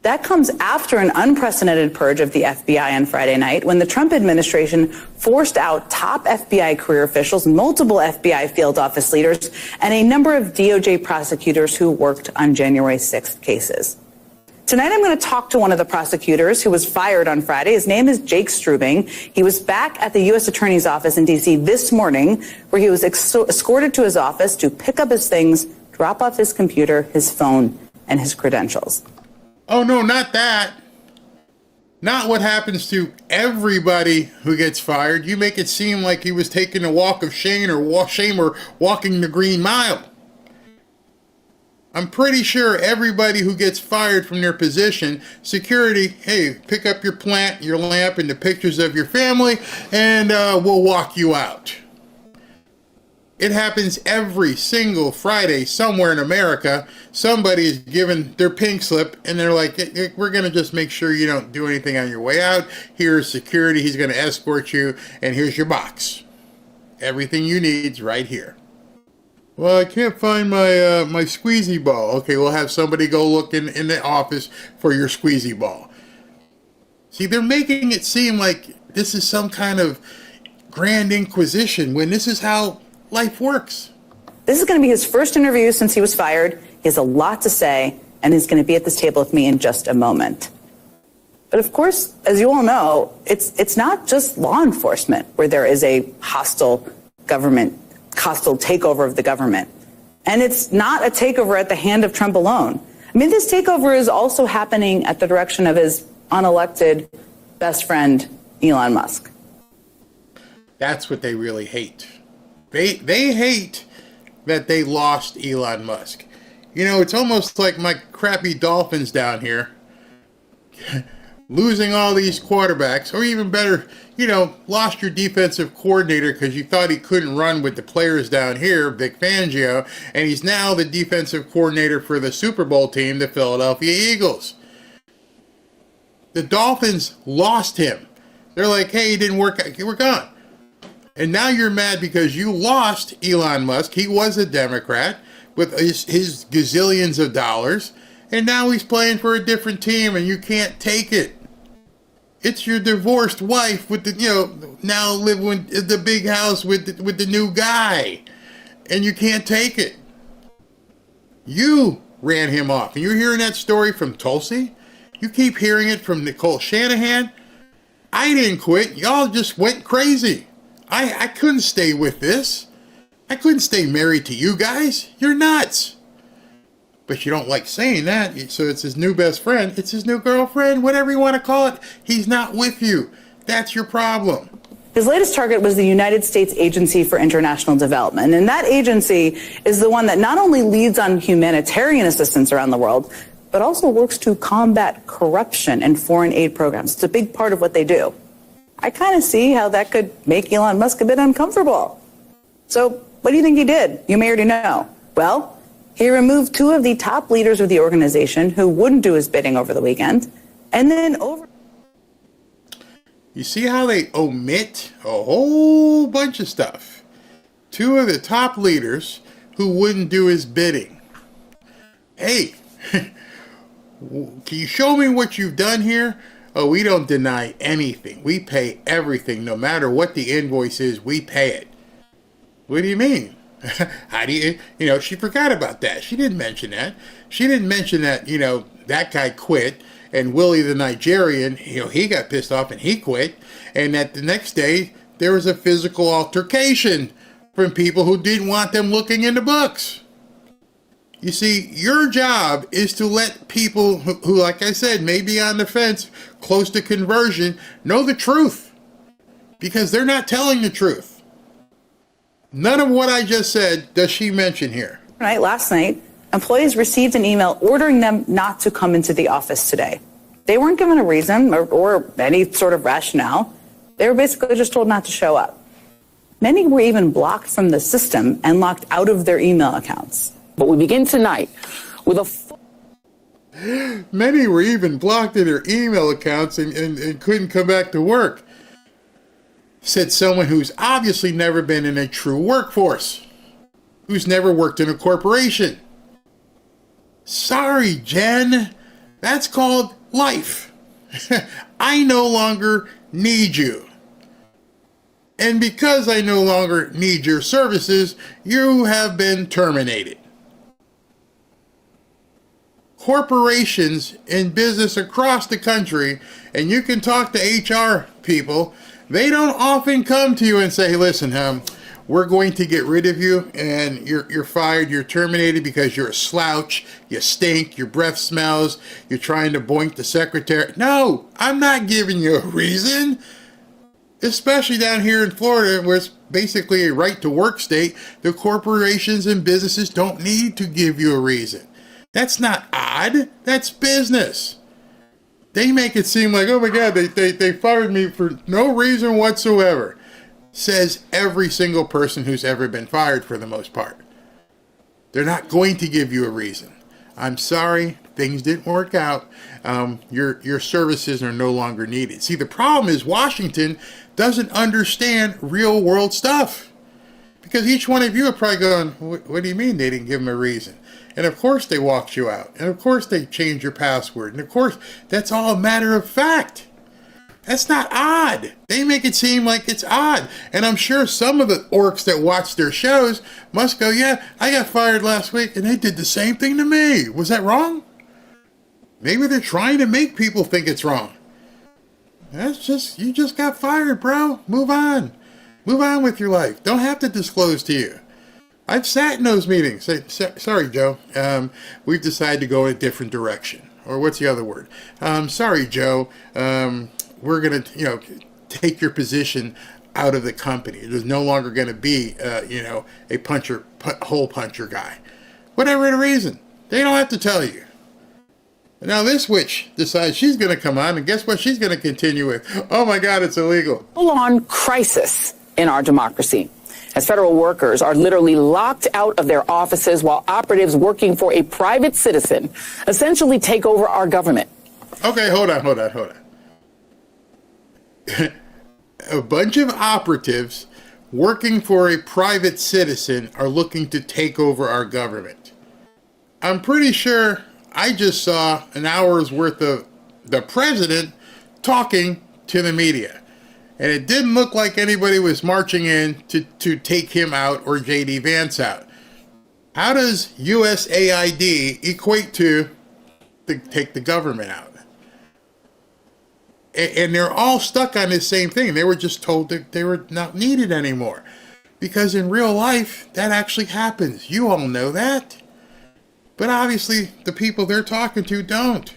That comes after an unprecedented purge of the FBI on Friday night, when the Trump administration forced out top FBI career officials, multiple FBI field office leaders, and a number of DOJ prosecutors who worked on January 6th cases. Tonight, I'm going to talk to one of the prosecutors who was fired on Friday. His name is Jake Strubing. He was back at the U.S. Attorney's Office in D.C. this morning, where he was escorted to his office to pick up his things, drop off his computer, his phone, and his credentials.
Oh, no, not that. Not what happens to everybody who gets fired. You make it seem like he was taking a walk of shame or walking the Green Mile. I'm pretty sure everybody who gets fired from their position, security, hey, pick up your plant, your lamp, and the pictures of your family, and we'll walk you out. It happens every single Friday somewhere in America. Somebody is given their pink slip, and they're like, we're going to just make sure you don't do anything on your way out. Here's security. He's going to escort you, and here's your box. Everything you need's right here. Well, I can't find my squeezy ball. Okay, we'll have somebody go look in the office for your squeezy ball. See, they're making it seem like this is some kind of grand inquisition when this is how life works.
This is going to be his first interview since he was fired. He has a lot to say, and he's going to be at this table with me in just a moment. But of course, as you all know, it's not just law enforcement where there is a hostile takeover of the government. And it's not a takeover at the hand of Trump alone. I mean, this takeover is also happening at the direction of his unelected best friend, Elon Musk.
That's what they really hate. They hate that they lost Elon Musk. You know, it's almost like my crappy Dolphins down here losing all these quarterbacks, or even better, you know, lost your defensive coordinator because you thought he couldn't run with the players down here, Vic Fangio, and he's now the defensive coordinator for the Super Bowl team, the Philadelphia Eagles. The Dolphins lost him. They're like, hey, he didn't work out. We're gone. And now you're mad because you lost Elon Musk. He was a Democrat with his gazillions of dollars, and now he's playing for a different team, and you can't take it. It's your divorced wife with the, you know, now living in the big house with the new guy, and you can't take it. You ran him off, and you're hearing that story from Tulsi. You keep hearing it from Nicole Shanahan. I didn't quit. Y'all just went crazy. I couldn't stay with this. I couldn't stay married to you guys. You're nuts. But you don't like saying that, so it's his new best friend. It's his new girlfriend, whatever you want to call it. He's not with you. That's your problem.
His latest target was the United States Agency for International Development. And that agency is the one that not only leads on humanitarian assistance around the world, but also works to combat corruption and foreign aid programs. It's a big part of what they do. I kind of see how that could make Elon Musk a bit uncomfortable. So what do you think he did? You may already know. Well, he removed two of the top leaders of the organization who wouldn't do his bidding over the weekend. And then
You see how they omit a whole bunch of stuff? Two of the top leaders who wouldn't do his bidding. Hey, can you show me what you've done here? Oh, we don't deny anything. We pay everything. No matter what the invoice is, we pay it. What do you mean? How do you, she forgot about that. She didn't mention that. She didn't mention that, that guy quit, and Willie the Nigerian, he got pissed off and he quit, and that the next day there was a physical altercation from people who didn't want them looking in the books. You see, your job is to let people who, like I said, may be on the fence, close to conversion, know the truth. Because they're not telling the truth. None of what I just said does she mention here.
Last night, employees received an email ordering them not to come into the office today. They weren't given a reason or any sort of rationale. They were basically just told not to show up. Many were even blocked from the system and locked out of their email accounts. But we begin tonight with
Many were even blocked in their email accounts and couldn't come back to work. Said someone who's obviously never been in a true workforce, who's never worked in a corporation. Sorry, Jen. That's called life. I no longer need you. And because I no longer need your services, you have been terminated. corporations in business across the country, and you can talk to HR people, they don't often come to you and say, listen, we're going to get rid of you and you're fired, you're terminated because you're a slouch, you stink, your breath smells, you're trying to boink the secretary. No, I'm not giving you a reason. Especially down here in Florida, where it's basically a right to work state, the corporations and businesses don't need to give you a reason. That's not odd, that's business. They make it seem like, oh my God, they fired me for no reason whatsoever. Says every single person who's ever been fired for the most part. They're not going to give you a reason. I'm sorry, things didn't work out. Your services are no longer needed. See, the problem is Washington doesn't understand real world stuff. Because each one of you are probably going, what do you mean they didn't give them a reason? And of course they walked you out. And of course they changed your password. And of course, that's all a matter of fact. That's not odd. They make it seem like it's odd. And I'm sure some of the orcs that watch their shows must go, yeah, I got fired last week and they did the same thing to me. Was that wrong? Maybe they're trying to make people think it's wrong. You just got fired, bro. Move on. Move on with your life. Don't have to disclose to you. I've sat in those meetings. Say, sorry, Joe. We've decided to go a different direction. Or what's the other word? Sorry, Joe. We're going to, take your position out of the company. There's no longer going to be, a hole puncher guy. Whatever the reason. They don't have to tell you. Now this witch decides she's going to come on, and guess what she's going to continue with? Oh my God, it's illegal.
Full-on crisis in our democracy, as federal workers are literally locked out of their offices while operatives working for a private citizen essentially take over our government.
Okay, hold on. A bunch of operatives working for a private citizen are looking to take over our government. I'm pretty sure I just saw an hour's worth of the president talking to the media. And it didn't look like anybody was marching in to take him out or J.D. Vance out. How does USAID equate to take the government out? And they're all stuck on this same thing. They were just told that they were not needed anymore. Because in real life, that actually happens. You all know that. But obviously, the people they're talking to don't.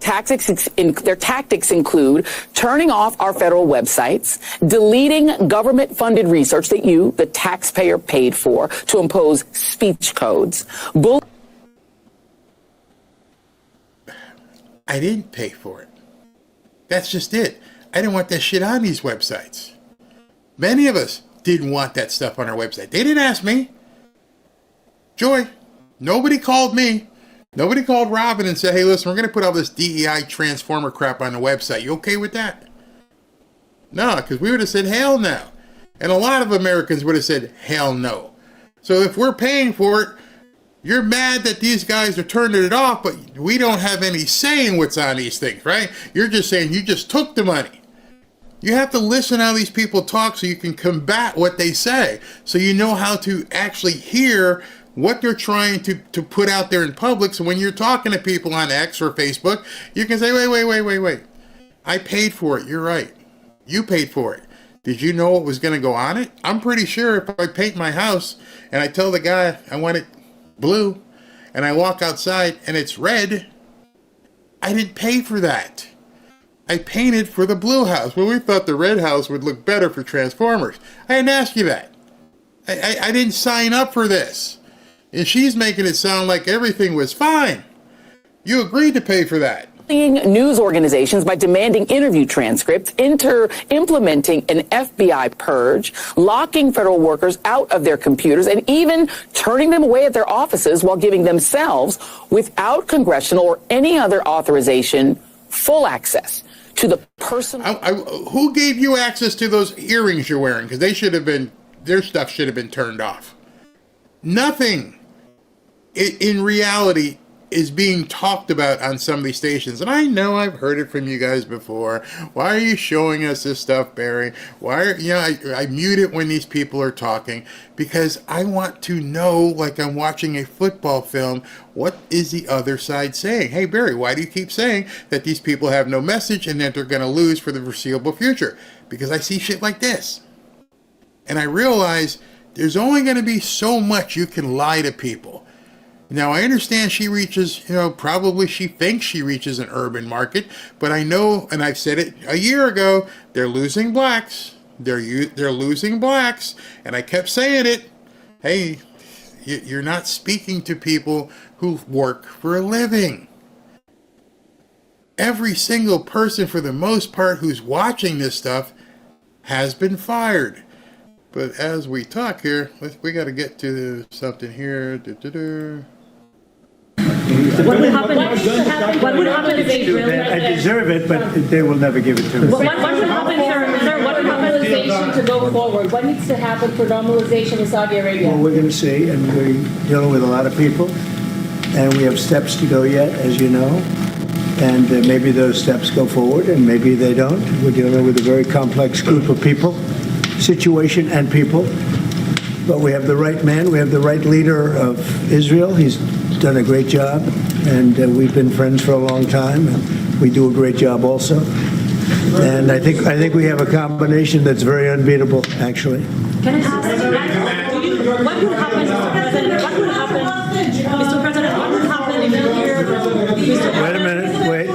Their tactics include turning off our federal websites, deleting government-funded research that you, the taxpayer, paid for to impose speech codes.
I didn't pay for it. That's just it. I didn't want that shit on these websites. Many of us didn't want that stuff on our website. They didn't ask me. Joy, nobody called me. Nobody called Robin and said, hey, listen, we're going to put all this DEI transformer crap on the website. You okay with that? No, because we would have said, hell no. And a lot of Americans would have said, hell no. So if we're paying for it, you're mad that these guys are turning it off, but we don't have any say in what's on these things, right? You're just saying you just took the money. You have to listen how these people talk so you can combat what they say. So you know how to actually hear what they're trying to put out there in public. So when you're talking to people on X or Facebook, you can say, wait. I paid for it. You're right. You paid for it. Did you know what was going to go on it? I'm pretty sure if I paint my house and I tell the guy I want it blue and I walk outside and it's red, I didn't pay for that. I painted for the blue house. Well, we thought the red house would look better for Transformers. I didn't ask you that. I didn't sign up for this. And she's making it sound like everything was fine. You agreed to pay for that.
News organizations by demanding interview transcripts, implementing an FBI purge, locking federal workers out of their computers, and even turning them away at their offices while giving themselves, without congressional or any other authorization, full access to the person.
Who gave you access to those earrings you're wearing? Because their stuff should have been turned off. Nothing. In reality, is being talked about on some of these stations, and I know I've heard it from you guys before. Why are you showing us this stuff, Barry? Why are, I mute it when these people are talking, because I want to know, like I'm watching a football film, what is the other side saying? Hey, Barry, why do you keep saying that these people have no message and that they're going to lose for the foreseeable future? Because I see shit like this. And I realize there's only going to be so much you can lie to people. Now, I understand she reaches, probably she thinks she reaches an urban market, but I know, and I've said it a year ago, they're losing blacks. They're losing blacks. And I kept saying it. Hey, you're not speaking to people who work for a living. Every single person, for the most part, who's watching this stuff has been fired. But as we talk here, we got to get to something here.
What would happen if they really...
I deserve it, but they will never give it to me.
What would happen, sir, what normalization to go forward? What needs to happen for normalization in Saudi Arabia?
Well, we're going to see, and we're dealing with a lot of people, and we have steps to go yet, as you know, and maybe those steps go forward, and maybe they don't. We're dealing with a very complex group of people, situation and people, but we have the right man, we have the right leader of Israel. He's done a great job, and we've been friends for a long time, and we do a great job also. And I think we have a combination that's very unbeatable, actually.
Can I ask, what would happen, Mr. President? What would happen, Mr. President? What would happen if you hear...
Wait a minute. Wait.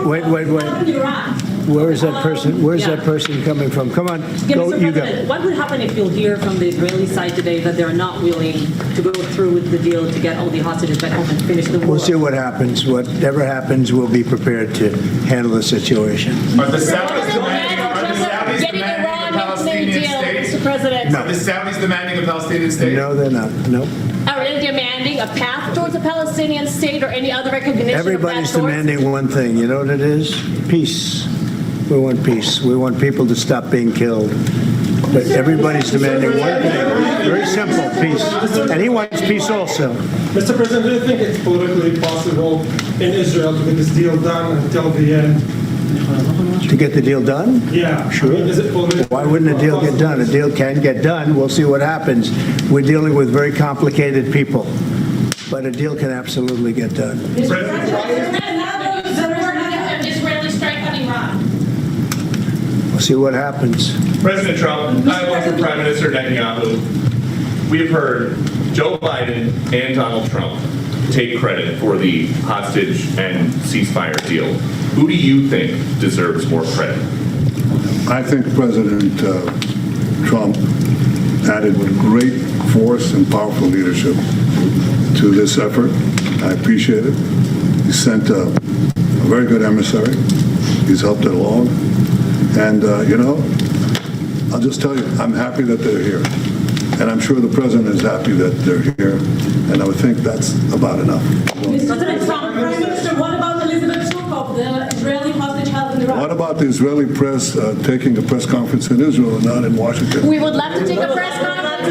Where is that person? Where's that person coming from? Come on, go. You go.
What would happen if you'll hear from the Israeli side today that they're not willing to go through with the deal to get all the hostages back home and finish the war?
We'll see what happens. Whatever happens, we'll be prepared to handle the situation.
Are the Saudis demanding a Palestinian state?
Mr. President.
No.
Are the Saudis demanding a Palestinian state?
No, they're not. No.
Are they demanding a path towards a Palestinian state or any other recognition?
Everybody's demanding one thing. You know what it is? Peace. We want peace. We want people to stop being killed. But everybody's demanding one thing. Very simple, peace. And he wants peace also.
Mr. President, do you think it's politically possible in Israel to get this deal done until the end?
To get the deal done?
Yeah.
Sure.
I mean, is it politically
Why wouldn't a deal get done? A deal can get done. We'll see what happens. We're dealing with very complicated people. But a deal can absolutely get done. We'll see what happens.
President Trump, I work for Prime Minister Netanyahu. We've heard Joe Biden and Donald Trump take credit for the hostage and ceasefire deal. Who do you think deserves more credit?
I think President Trump added great force and powerful leadership to this effort. I appreciate it. He sent a very good emissary. He's helped it along. And, I'll just tell you, I'm happy that they're here. And I'm sure the president is happy that they're here. And I would think that's about enough.
President Trump, Prime Minister, what about Elizabeth Shukov, the Israeli hostage held in Iraq?
What about the Israeli press taking a press conference in Israel and not in Washington?
We would love to take a press conference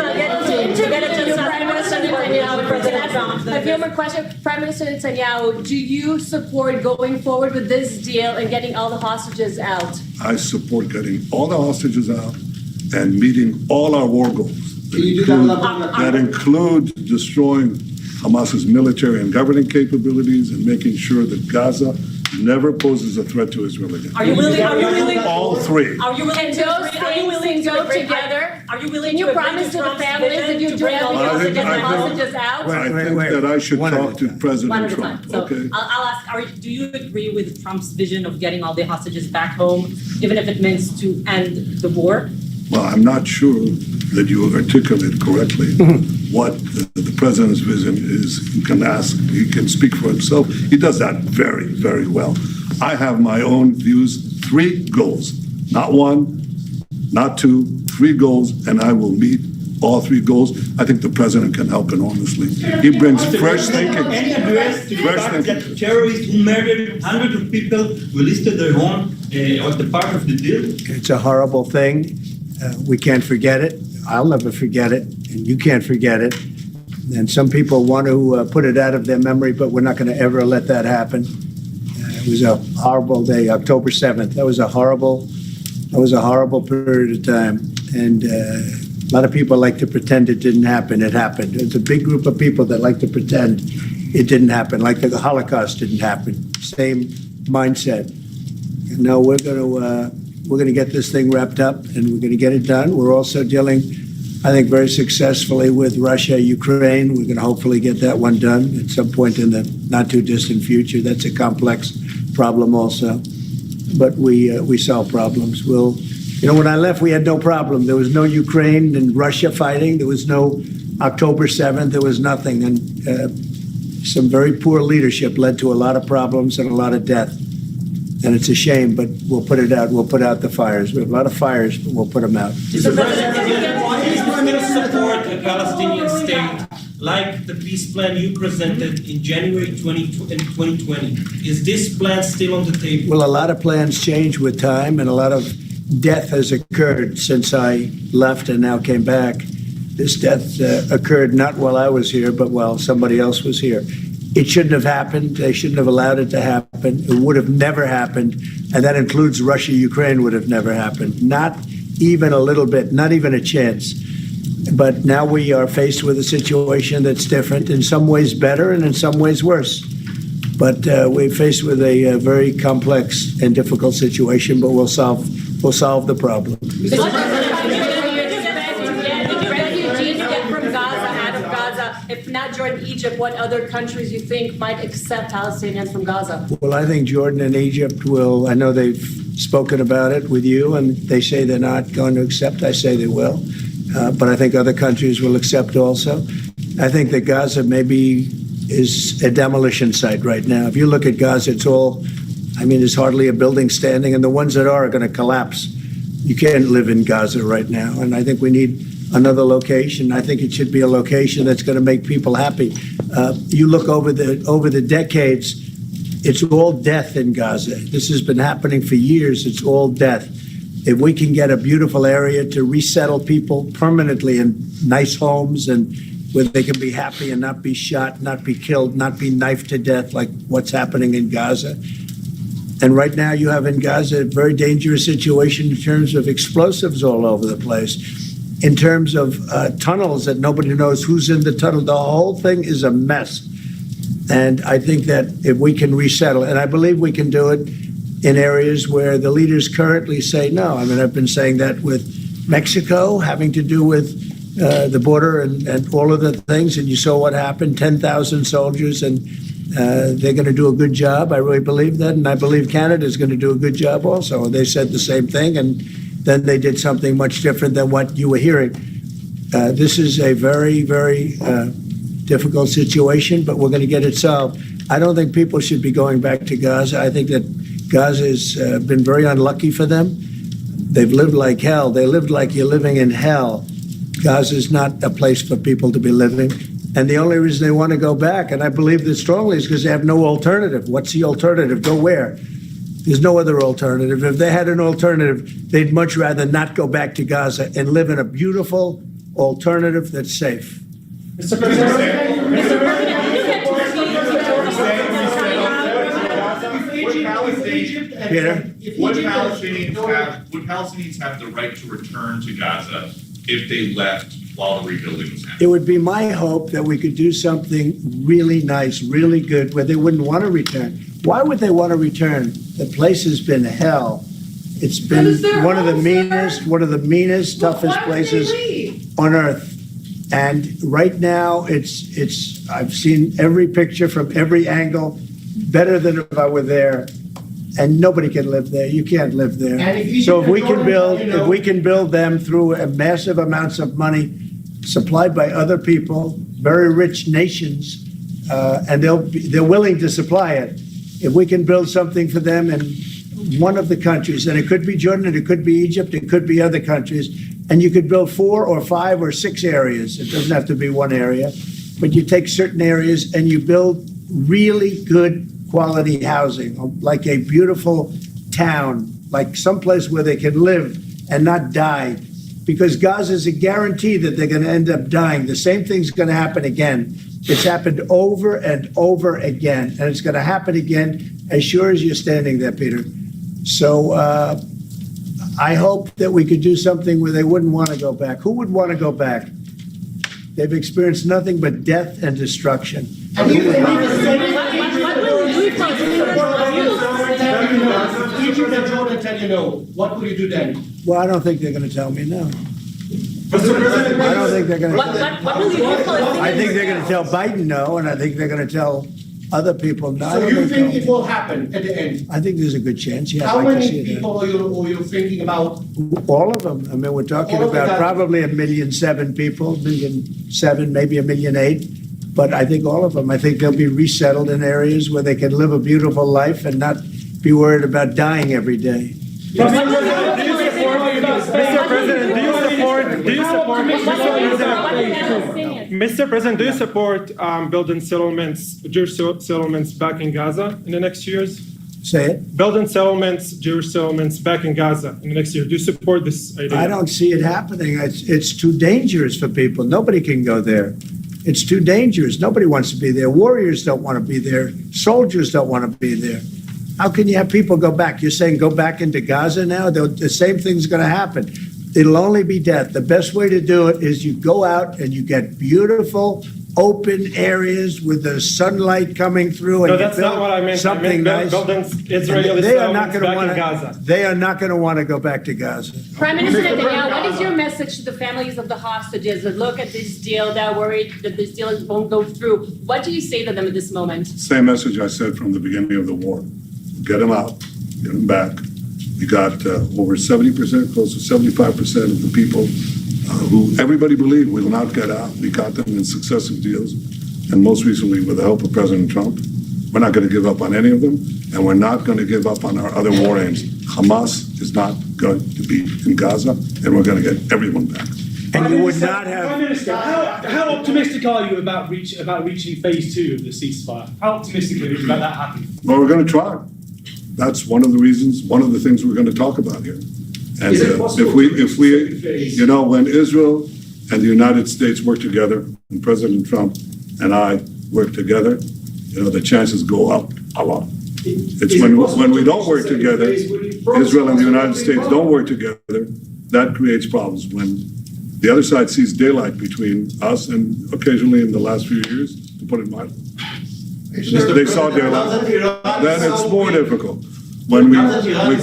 to get it to you, Prime Minister Netanyahu, President Trump. A few more questions. Prime Minister Netanyahu, do you support going forward with this deal and getting all the hostages out?
I support getting all the hostages out and meeting all our war goals. That includes destroying Hamas's military and governing capabilities and making sure that Gaza never poses a threat to Israel again.
Are you willing?
All three.
Are you willing to go together? Are you willing to promise to the families that you do everything to get the hostages out?
I think that I should talk to President Trump.
So
Okay.
I'll ask, do you agree with Trump's vision of getting all the hostages back home, even if it means to end the war?
Well, I'm not sure that you articulate correctly what the president's vision is. He can speak for himself. He does that very, very well. I have my own views, 3 goals, not 1, not 2, 3 goals, and I will meet all 3 goals. I think the president can help enormously. He brings fresh thinking.
Any address to the fact that terrorists who murdered hundreds of people were listed their own as the part of the deal?
It's a horrible thing. We can't forget it. I'll never forget it, and you can't forget it. And some people want to put it out of their memory, but we're not going to ever let that happen. It was a horrible day, October 7th. That was a horrible period of time. And a lot of people like to pretend it didn't happen. It happened. There's a big group of people that like to pretend it didn't happen, like the Holocaust didn't happen. Same mindset. And now we're going to get this thing wrapped up, and we're going to get it done. We're also dealing, I think, very successfully with Russia, Ukraine. We're going to hopefully get that one done at some point in the not too distant future. That's a complex problem also, but we solve problems. When I left, we had no problem. There was no Ukraine and Russia fighting. There was no October 7th. There was nothing. And some very poor leadership led to a lot of problems and a lot of death. And it's a shame, but we'll put it out. We'll put out the fires. We have a lot of fires, but we'll put them out.
Mr. President, why is going to support a Palestinian state like the peace plan you presented in January 2020? Is this plan still on the table?
Well, a lot of plans change with time, and a lot of death has occurred since I left and now came back. This death occurred not while I was here, but while somebody else was here. It shouldn't have happened. They shouldn't have allowed it to happen. It would have never happened. And that includes Russia, Ukraine would have never happened. Not even a little bit, not even a chance. But now we are faced with a situation that's different, in some ways better and in some ways worse. But we're faced with a very complex and difficult situation, but we'll solve the problem.
If not Jordan, Egypt, what other countries you think might accept Palestinians from Gaza?
Well, I think Jordan and Egypt will. I know they've spoken about it with you, and they say they're not going to accept. I say they will. But I think other countries will accept also. I think that Gaza maybe is a demolition site right now. If you look at Gaza, there's hardly a building standing, and the ones that are going to collapse. You can't live in Gaza right now, and I think we need another location. I think it should be a location that's going to make people happy. You look over the decades, it's all death in Gaza. This has been happening for years. It's all death. If we can get a beautiful area to resettle people permanently in nice homes and where they can be happy and not be shot, not be killed, not be knifed to death like what's happening in Gaza. And right now you have in Gaza a very dangerous situation in terms of explosives all over the place. In terms of tunnels that nobody knows who's in the tunnel. The whole thing is a mess. And I think that if we can resettle, and I believe we can do it in areas where the leaders currently say no. I've been saying that with Mexico, having to do with the border and all of the things. And you saw what happened, 10,000 soldiers, and they're going to do a good job. I really believe that. And I believe Canada is going to do a good job also. They said the same thing. And then they did something much different than what you were hearing. This is a very, very difficult situation, but we're going to get it solved. I don't think people should be going back to Gaza. I think that Gaza has been very unlucky for them. They've lived like hell. They lived like you're living in hell. Gaza is not a place for people to be living. And the only reason they want to go back, and I believe this strongly, is because they have no alternative. What's the alternative? Go where? There's no other alternative. If they had an alternative, they'd much rather not go back to Gaza and live in a beautiful alternative that's safe.
Mr. President,
Would Palestinians have the right to return to Gaza if they left while the rebuilding was happening?
It would be my hope that we could do something really nice, really good, where they wouldn't want to return. Why would they want to return? The place has been hell. It's been one of the meanest, toughest places on earth. And right now, I've seen every picture from every angle, better than if I were there. And nobody can live there. You can't live there. So if we can build them through massive amounts of money supplied by other people, very rich nations, and they're willing to supply it. If we can build something for them in one of the countries, and it could be Jordan, and it could be Egypt, it could be other countries, and you could build 4 or 5 or 6 areas. It doesn't have to be one area, but you take certain areas and you build really good quality housing, like a beautiful town, like someplace where they can live and not die. because Gaza is a guarantee that they're going to end up dying. The same thing's going to happen again. It's happened over and over again, and it's going to happen again as sure as you're standing there, Peter. So I hope that we could do something where they wouldn't want to go back. Who would want to go back? They've experienced nothing but death and destruction.
What will you do then?
Well, I don't think they're going to tell me no.
Mr. President,
I don't think they're going to.
What will you do?
I think they're going to tell Biden no, and I think they're going to tell other people no.
So you think it will happen at the end?
I think there's a good chance. Yeah,
How
I'd like to
many
see that.
people are you thinking about?
All of them. I mean, we're talking
All of
about
them.
probably 1,000,007 people, 1,000,007, maybe 1,000,008. But I think all of them. I think they'll be resettled in areas where they can live a beautiful life and not be worried about dying every day.
Mr. President, do you support building settlements, Jewish settlements back in Gaza in the next years?
Say it.
Building settlements, Jewish settlements back in Gaza in the next year. Do you support this idea?
I don't see it happening. It's too dangerous for people. Nobody can go there. It's too dangerous. Nobody wants to be there. Warriors don't want to be there. Soldiers don't want to be there. How can you have people go back? You're saying go back into Gaza now? The same thing's going to happen. It'll only be death. The best way to do it is you go out and you get beautiful, open areas with the sunlight coming through. And
No,
you
that's not
build
what I meant.
something nice.
Building Israeli
They are not
settlements
going to
back
want
in Gaza.
They are not going to want to go back to Gaza.
Prime Minister Netanyahu, what is your message to the families of the hostages that look at this deal, that are worried that this deal won't go through? What do you say to them at this moment?
Same message I said from the beginning of the war. Get them out, get them back. We got over 70%, close to 75% of the people who everybody believed will not get out. We got them in successive deals. And most recently, with the help of President Trump, we're not going to give up on any of them. And we're not going to give up on our other war aims. Hamas is not going to be in Gaza, and we're going to get everyone back.
And you would not have.
Prime Minister, how optimistic are you about reaching phase 2 of the ceasefire? How optimistic are you about that happening?
Well, we're going to try. That's one of the reasons, one of the things we're going to talk about here. And if we, you know, when Israel and the United States work together, and President Trump and I work together, you know, the chances go up a lot. It's when we don't work together, Israel and the United States don't work together, that creates problems. When the other side sees daylight between us and occasionally in the last few years, to put it mildly, they saw daylight, then it's more difficult. When we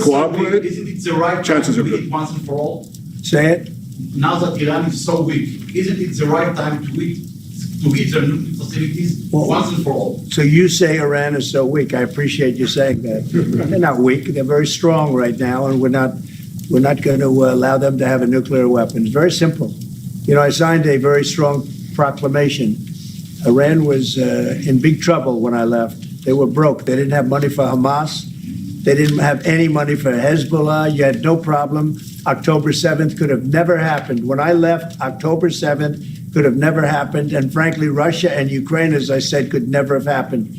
cooperate,
Isn't it the right
chances are
time to
good.
eat once and for all?
Say it.
Now that Iran is so weak, isn't it the right time to hit their nuclear facilities once and for all?
So you say Iran is so weak. I appreciate you saying that. They're not weak. They're very strong right now, and we're not going to allow them to have a nuclear weapon. It's very simple. You know, I signed a very strong proclamation. Iran was in big trouble when I left. They were broke. They didn't have money for Hamas. They didn't have any money for Hezbollah. You had no problem. October 7th could have never happened. When I left, October 7th could have never happened. And frankly, Russia and Ukraine, as I said, could never have happened.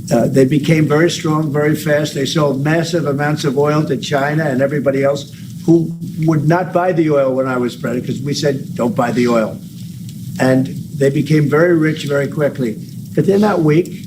They became very strong, very fast. They sold massive amounts of oil to China and everybody else who would not buy the oil when I was president, because we said, don't buy the oil. And they became very rich very quickly. But they're not weak.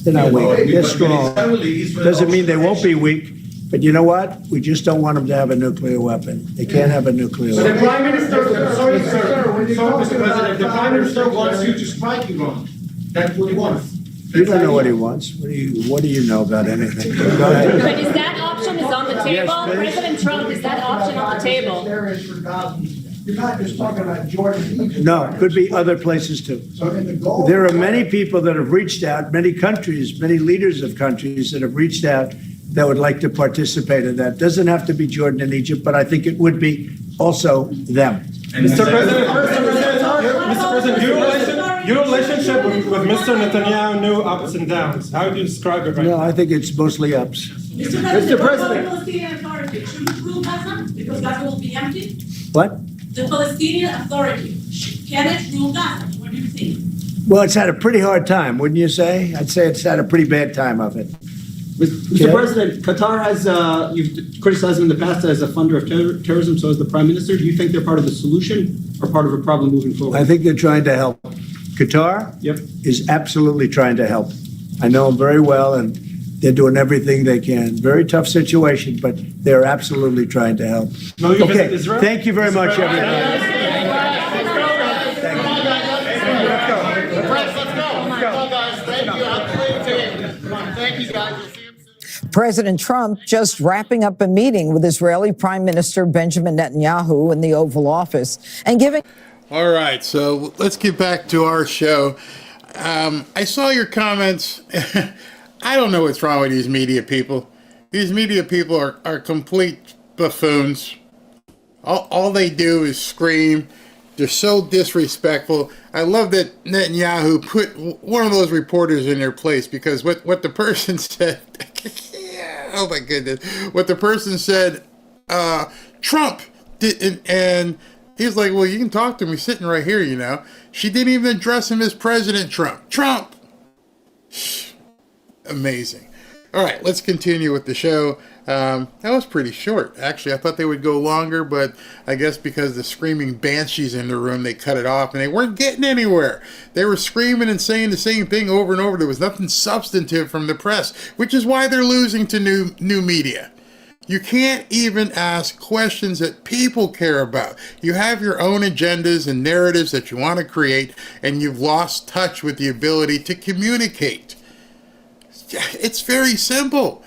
They're not weak. They're strong. Doesn't mean they won't be weak. But you know what? We just don't want them to have a nuclear weapon. They can't have a nuclear
So the
weapon.
Prime Minister, sorry, Mr. President, the Prime Minister wants you to strike Iran. That's what he wants.
You don't know what he wants. What do you know about anything? Go ahead.
But is that option on the table? President Trump, is that option on the table?
You're not just talking about Jordan. No, it could be other places too. There are many people that have reached out, many countries, many leaders of countries that have reached out that would like to participate in that. Doesn't have to be Jordan and Egypt, but I think it would be also them.
Mr. President, your relationship with Mr. Netanyahu knew ups and downs. How do you describe it right
No,
now?
I think it's mostly ups.
Mr. President, what about the Palestinian Authority? Should it rule Gaza because Gaza will be empty?
What?
The Palestinian Authority, can it rule Gaza? What do you think?
Well, it's had a pretty hard time, wouldn't you say? I'd say it's had a pretty bad time of it.
Mr. President, Qatar has, you've criticized them in the past as a funder of terrorism, so as the Prime Minister. Do you think they're part of the solution or part of a problem moving forward?
I think they're trying to help. Qatar is absolutely trying to help. I know them very well, and they're doing everything they can. Very tough situation, but they're absolutely trying to help. Okay, thank you very much, everybody.
President Trump just wrapping up a meeting with Israeli Prime Minister Benjamin Netanyahu in the Oval Office and giving...
All right, so let's get back to our show. I saw your comments. I don't know what's wrong with these media people. These media people are complete buffoons. All they do is scream. They're so disrespectful. I love that Netanyahu put one of those reporters in their place, because what the person said, oh my goodness, what the person said, Trump did, and he's like, well, you can talk to me sitting right here, you know. She didn't even address him as President Trump. Trump! Amazing. All right, let's continue with the show. That was pretty short. Actually, I thought they would go longer, but I guess because the screaming banshees in the room, they cut it off, and they weren't getting anywhere. They were screaming and saying the same thing over and over. There was nothing substantive from the press, which is why they're losing to new media. You can't even ask questions that people care about. You have your own agendas and narratives that you want to create, and you've lost touch with the ability to communicate. It's very simple.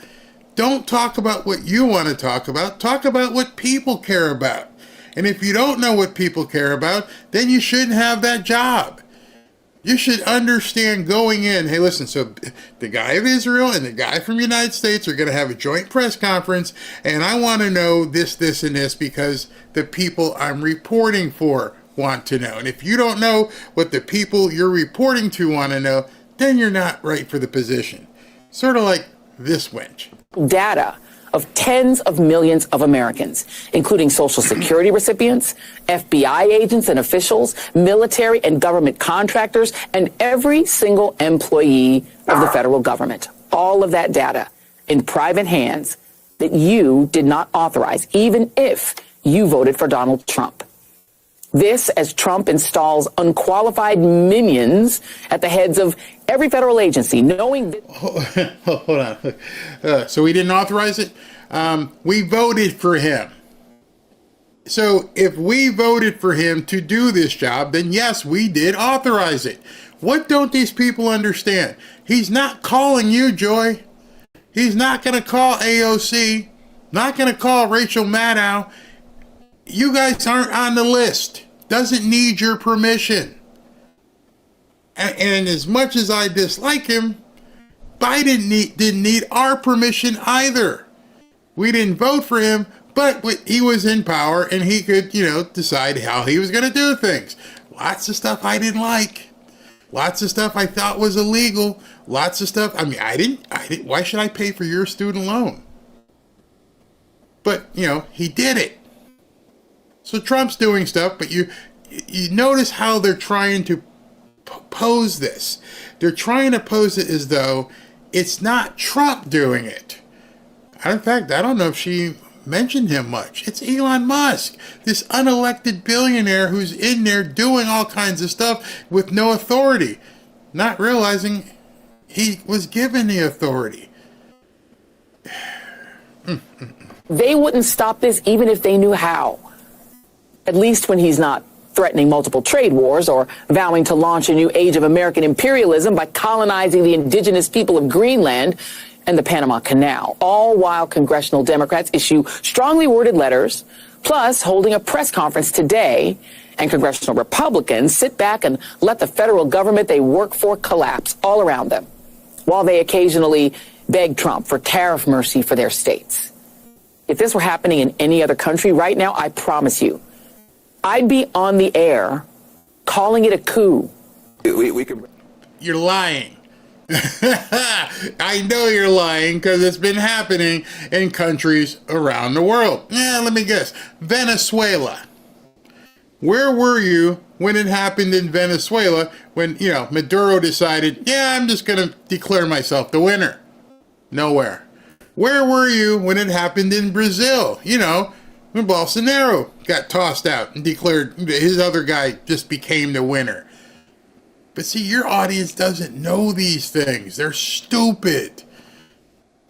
Don't talk about what you want to talk about. Talk about what people care about. And if you don't know what people care about, then you shouldn't have that job. You should understand going in, hey, listen, so the guy of Israel and the guy from the United States are going to have a joint press conference, and I want to know this, this, and this because the people I'm reporting for want to know. And if you don't know what the people you're reporting to want to know, then you're not right for the position. Sort of like this wench.
Data of tens of millions of Americans, including Social Security recipients, FBI agents and officials, military and government contractors, and every single employee of the federal government. All of that data in private hands that you did not authorize, even if you voted for Donald Trump. This as Trump installs unqualified minions at the heads of every federal agency, knowing that...
Hold on. So we didn't authorize it? We voted for him. So if we voted for him to do this job, then yes, we did authorize it. What don't these people understand? He's not calling you, Joy. He's not going to call AOC. Not going to call Rachel Maddow. You guys aren't on the list. Doesn't need your permission. And as much as I dislike him, Biden didn't need our permission either. We didn't vote for him, but he was in power and he could, decide how he was going to do things. Lots of stuff I didn't like. Lots of stuff I thought was illegal. Lots of stuff. I mean, I didn't. Why should I pay for your student loan? But, he did it. So Trump's doing stuff, but you notice how they're trying to pose this. They're trying to pose it as though it's not Trump doing it. In fact, I don't know if she mentioned him much. It's Elon Musk, this unelected billionaire who's in there doing all kinds of stuff with no authority, not realizing he was given the authority.
They wouldn't stop this even if they knew how. At least when he's not threatening multiple trade wars or vowing to launch a new age of American imperialism by colonizing the indigenous people of Greenland and the Panama Canal, all while congressional Democrats issue strongly worded letters, plus holding a press conference today, and congressional Republicans sit back and let the federal government they work for collapse all around them, while they occasionally beg Trump for tariff mercy for their states. If this were happening in any other country right now, I promise you, I'd be on the air calling it a coup.
You're lying. I know you're lying because it's been happening in countries around the world. Let me guess. Venezuela. Where were you when it happened in Venezuela when, Maduro decided, I'm just going to declare myself the winner? Nowhere. Where were you when it happened in Brazil? You know, when Bolsonaro got tossed out and declared his other guy just became the winner. But see, your audience doesn't know these things. They're stupid.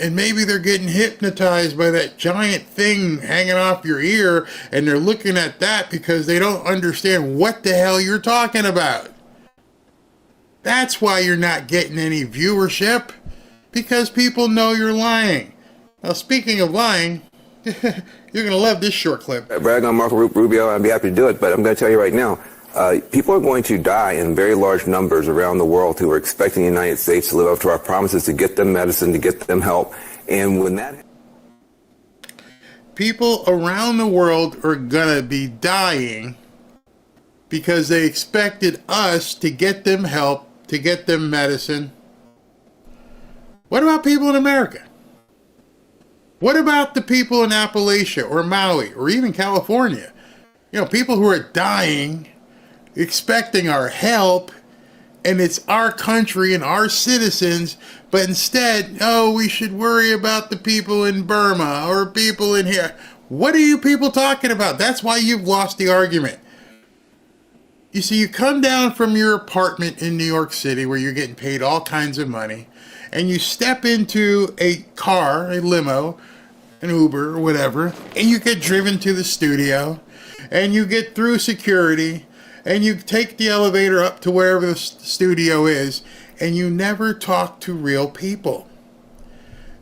And maybe they're getting hypnotized by that giant thing hanging off your ear, and they're looking at that because they don't understand what the hell you're talking about. That's why you're not getting any viewership, because people know you're lying. Now, speaking of lying, you're going to love this short clip.
Brag on Marco Rubio, I'd be happy to do it, but I'm going to tell you right now, people are going to die in very large numbers around the world who are expecting the United States to live up to our promises to get them medicine, to get them help. And when that...
People around the world are going to be dying because they expected us to get them help, to get them medicine. What about people in America? What about the people in Appalachia or Maui or even California? You know, people who are dying, expecting our help, and it's our country and our citizens, but instead, oh, we should worry about the people in Burma or people in here. What are you people talking about? That's why you've lost the argument. You see, you come down from your apartment in New York City where you're getting paid all kinds of money, and you step into a car, a limo, an Uber or whatever, and you get driven to the studio, and you get through security, and you take the elevator up to wherever the studio is, and you never talk to real people.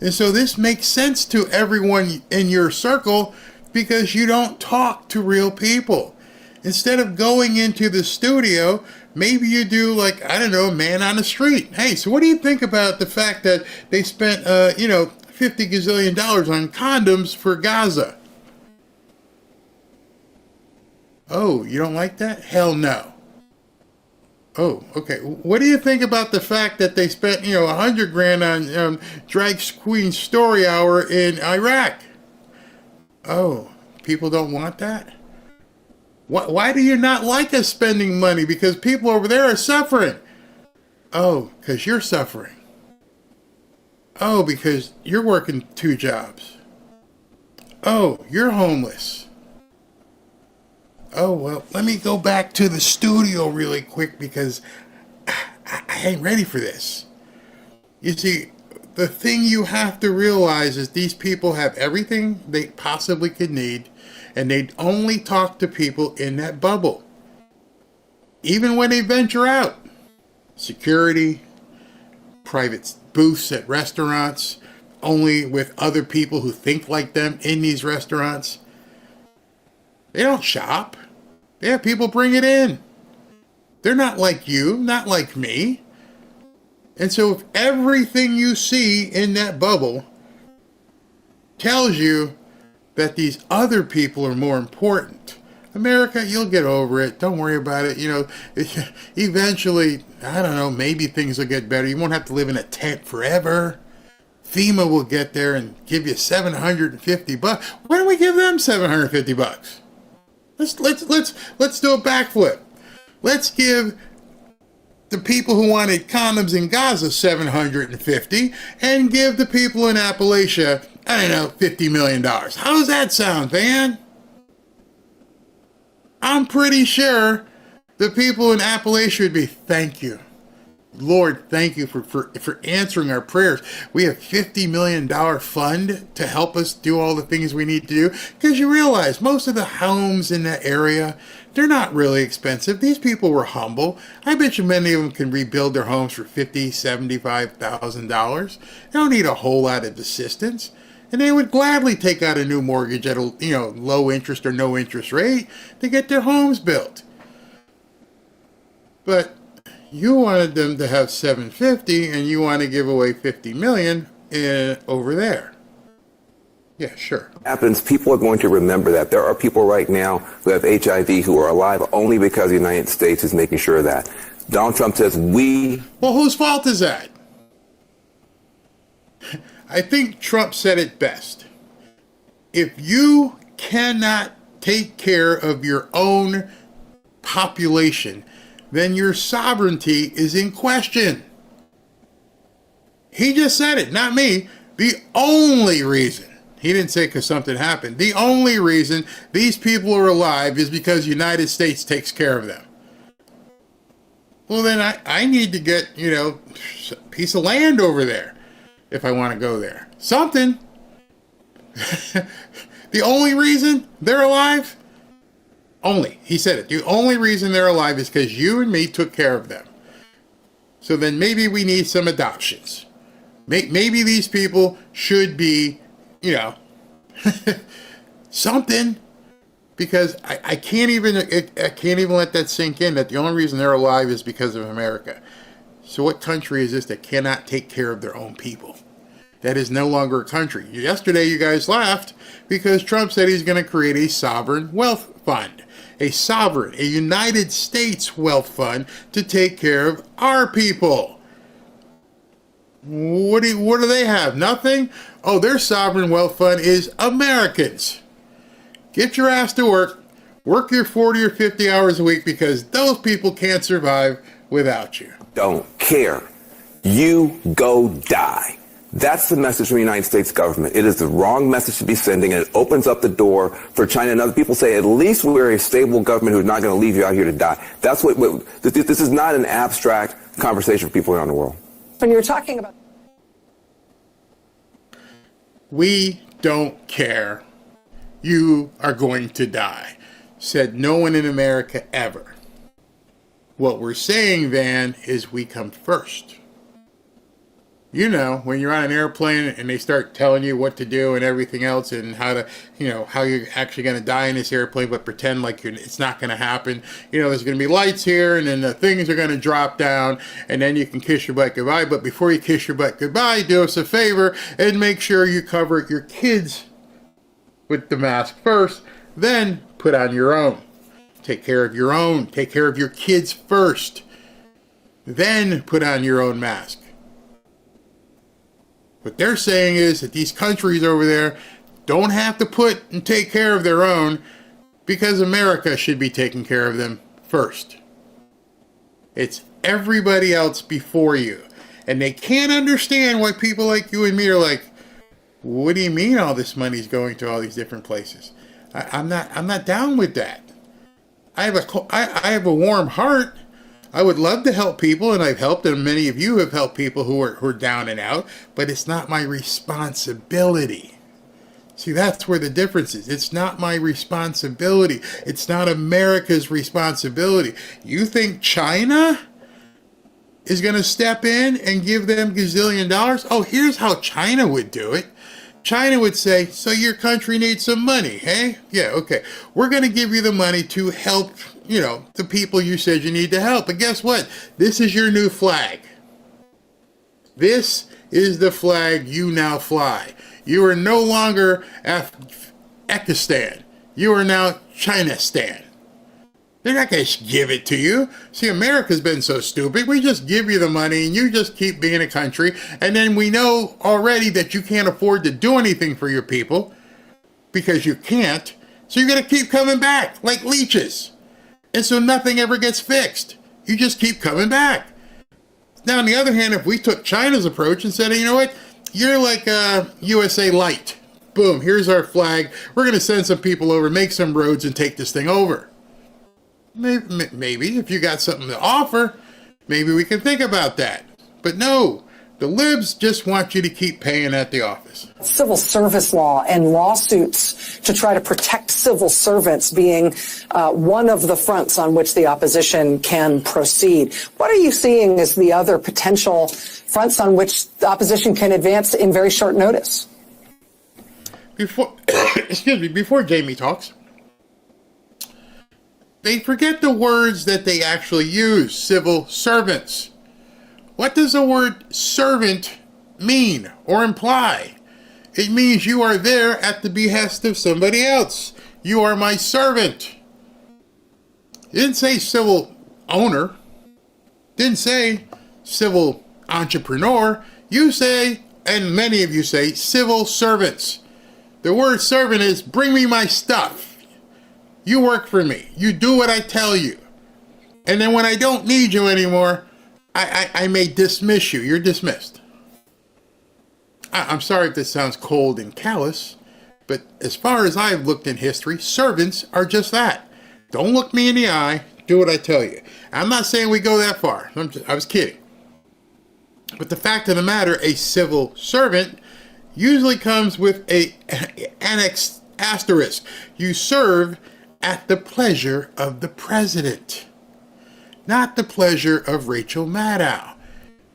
And so this makes sense to everyone in your circle because you don't talk to real people. Instead of going into the studio, maybe you do like, I don't know, man on the street. Hey, so what do you think about the fact that they spent, $50 gazillion on condoms for Gaza? Oh, you don't like that? Hell no. Oh, okay. What do you think about the fact that they spent, $100,000 on drag queen story hour in Iraq? Oh, people don't want that? Why do you not like us spending money? Because people over there are suffering. Oh, because you're suffering. Oh, because you're working 2 jobs. Oh, you're homeless. Oh, well, let me go back to the studio really quick because I ain't ready for this. You see, the thing you have to realize is these people have everything they possibly could need, and they only talk to people in that bubble. Even when they venture out, security, private booths at restaurants, only with other people who think like them in these restaurants. They don't shop. They have people bring it in. They're not like you, not like me. And so if everything you see in that bubble tells you that these other people are more important, America, you'll get over it. Don't worry about it. Eventually, I don't know, maybe things will get better. You won't have to live in a tent forever. FEMA will get there and give you $750. Why don't we give them $750? Let's do a backflip. Let's give the people who wanted condoms in Gaza $750 and give the people in Appalachia, I don't know, $50 million. How does that sound, Van? I'm pretty sure the people in Appalachia would be, thank you. Lord, thank you for answering our prayers. We have $50 million fund to help us do all the things we need to do. Because you realize most of the homes in that area, they're not really expensive. These people were humble. I bet you many of them can rebuild their homes for $50,000, $75,000. They don't need a whole lot of assistance. And they would gladly take out a new mortgage at a low interest or no interest rate to get their homes built. But you wanted them to have $750 and you want to give away $50 million over there. Yeah, sure.
Happens, people are going to remember that. There are people right now who have HIV who are alive only because the United States is making sure of that. Donald Trump says Well,
whose fault is that? I think Trump said it best. If you cannot take care of your own population, then your sovereignty is in question. He just said it, not me. The only reason, he didn't say because something happened, the only reason these people are alive is because the United States takes care of them. Well, then I need to get, a piece of land over there if I want to go there. Something. The only reason they're alive, he said it, the only reason they're alive is because you and me took care of them. So then maybe we need some adoptions. Maybe these people should be, something. Because I can't even let that sink in, that the only reason they're alive is because of America. So what country is this that cannot take care of their own people? That is no longer a country. Yesterday you guys laughed because Trump said he's going to create a sovereign wealth fund. A United States wealth fund to take care of our people. What do they have? Nothing? Oh, their sovereign wealth fund is Americans. Get your ass to work your 40 or 50 hours a week because those people can't survive without you.
Don't care. You go die. That's the message from the United States government. It is the wrong message to be sending, and it opens up the door for China and other people say, at least we're a stable government who's not going to leave you out here to die. That's this is not an abstract conversation for people around the world.
When you're talking about...
We don't care. You are going to die, said no one in America ever. What we're saying then is we come first. When you're on an airplane and they start telling you what to do and everything else and how to, how you're actually going to die in this airplane, but pretend like it's not going to happen. There's going to be lights here and then the things are going to drop down and then you can kiss your butt goodbye. But before you kiss your butt goodbye, do us a favor and make sure you cover your kids with the mask first, then put on your own. Take care of your own. Take care of your kids first. Then put on your own mask. What they're saying is that these countries over there don't have to put and take care of their own because America should be taking care of them first. It's everybody else before you. And they can't understand why people like you and me are like, what do you mean all this money's going to all these different places? I'm not down with that. I have a warm heart. I would love to help people, and I've helped, and many of you have helped people who are down and out, but it's not my responsibility. See, that's where the difference is. It's not my responsibility. It's not America's responsibility. You think China is going to step in and give them gazillion dollars? Oh, here's how China would do it. China would say, so your country needs some money, hey? Yeah, okay. We're going to give you the money to help, the people you said you need to help. But guess what? This is your new flag. This is the flag you now fly. You are no longer Ekistan. You are now China-stan. They're not going to give it to you. See, America's been so stupid. We just give you the money and you just keep being a country. And then we know already that you can't afford to do anything for your people because you can't. So you're going to keep coming back like leeches. And so nothing ever gets fixed. You just keep coming back. Now, on the other hand, if we took China's approach and said, you know what, you're like USA Light. Boom, here's our flag. We're going to send some people over, make some roads, and take this thing over. Maybe if you got something to offer, maybe we can think about that. But no, the libs just want you to keep paying at the office.
Civil service law and lawsuits to try to protect civil servants being one of the fronts on which the opposition can proceed. What are you seeing as the other potential fronts on which the opposition can advance in very short notice?
Before Jamie talks, they forget the words that they actually use, civil servants. What does the word servant mean or imply? It means you are there at the behest of somebody else. You are my servant. It didn't say civil owner. Didn't say civil entrepreneur. You say, and many of you say, civil servants. The word servant is bring me my stuff. You work for me. You do what I tell you. And then when I don't need you anymore, I may dismiss you. You're dismissed. I'm sorry if this sounds cold and callous, but as far as I've looked in history, servants are just that. Don't look me in the eye, do what I tell you. I'm not saying we go that far. I was kidding. But the fact of the matter, a civil servant usually comes with an annex asterisk. You serve at the pleasure of the president, not the pleasure of Rachel Maddow.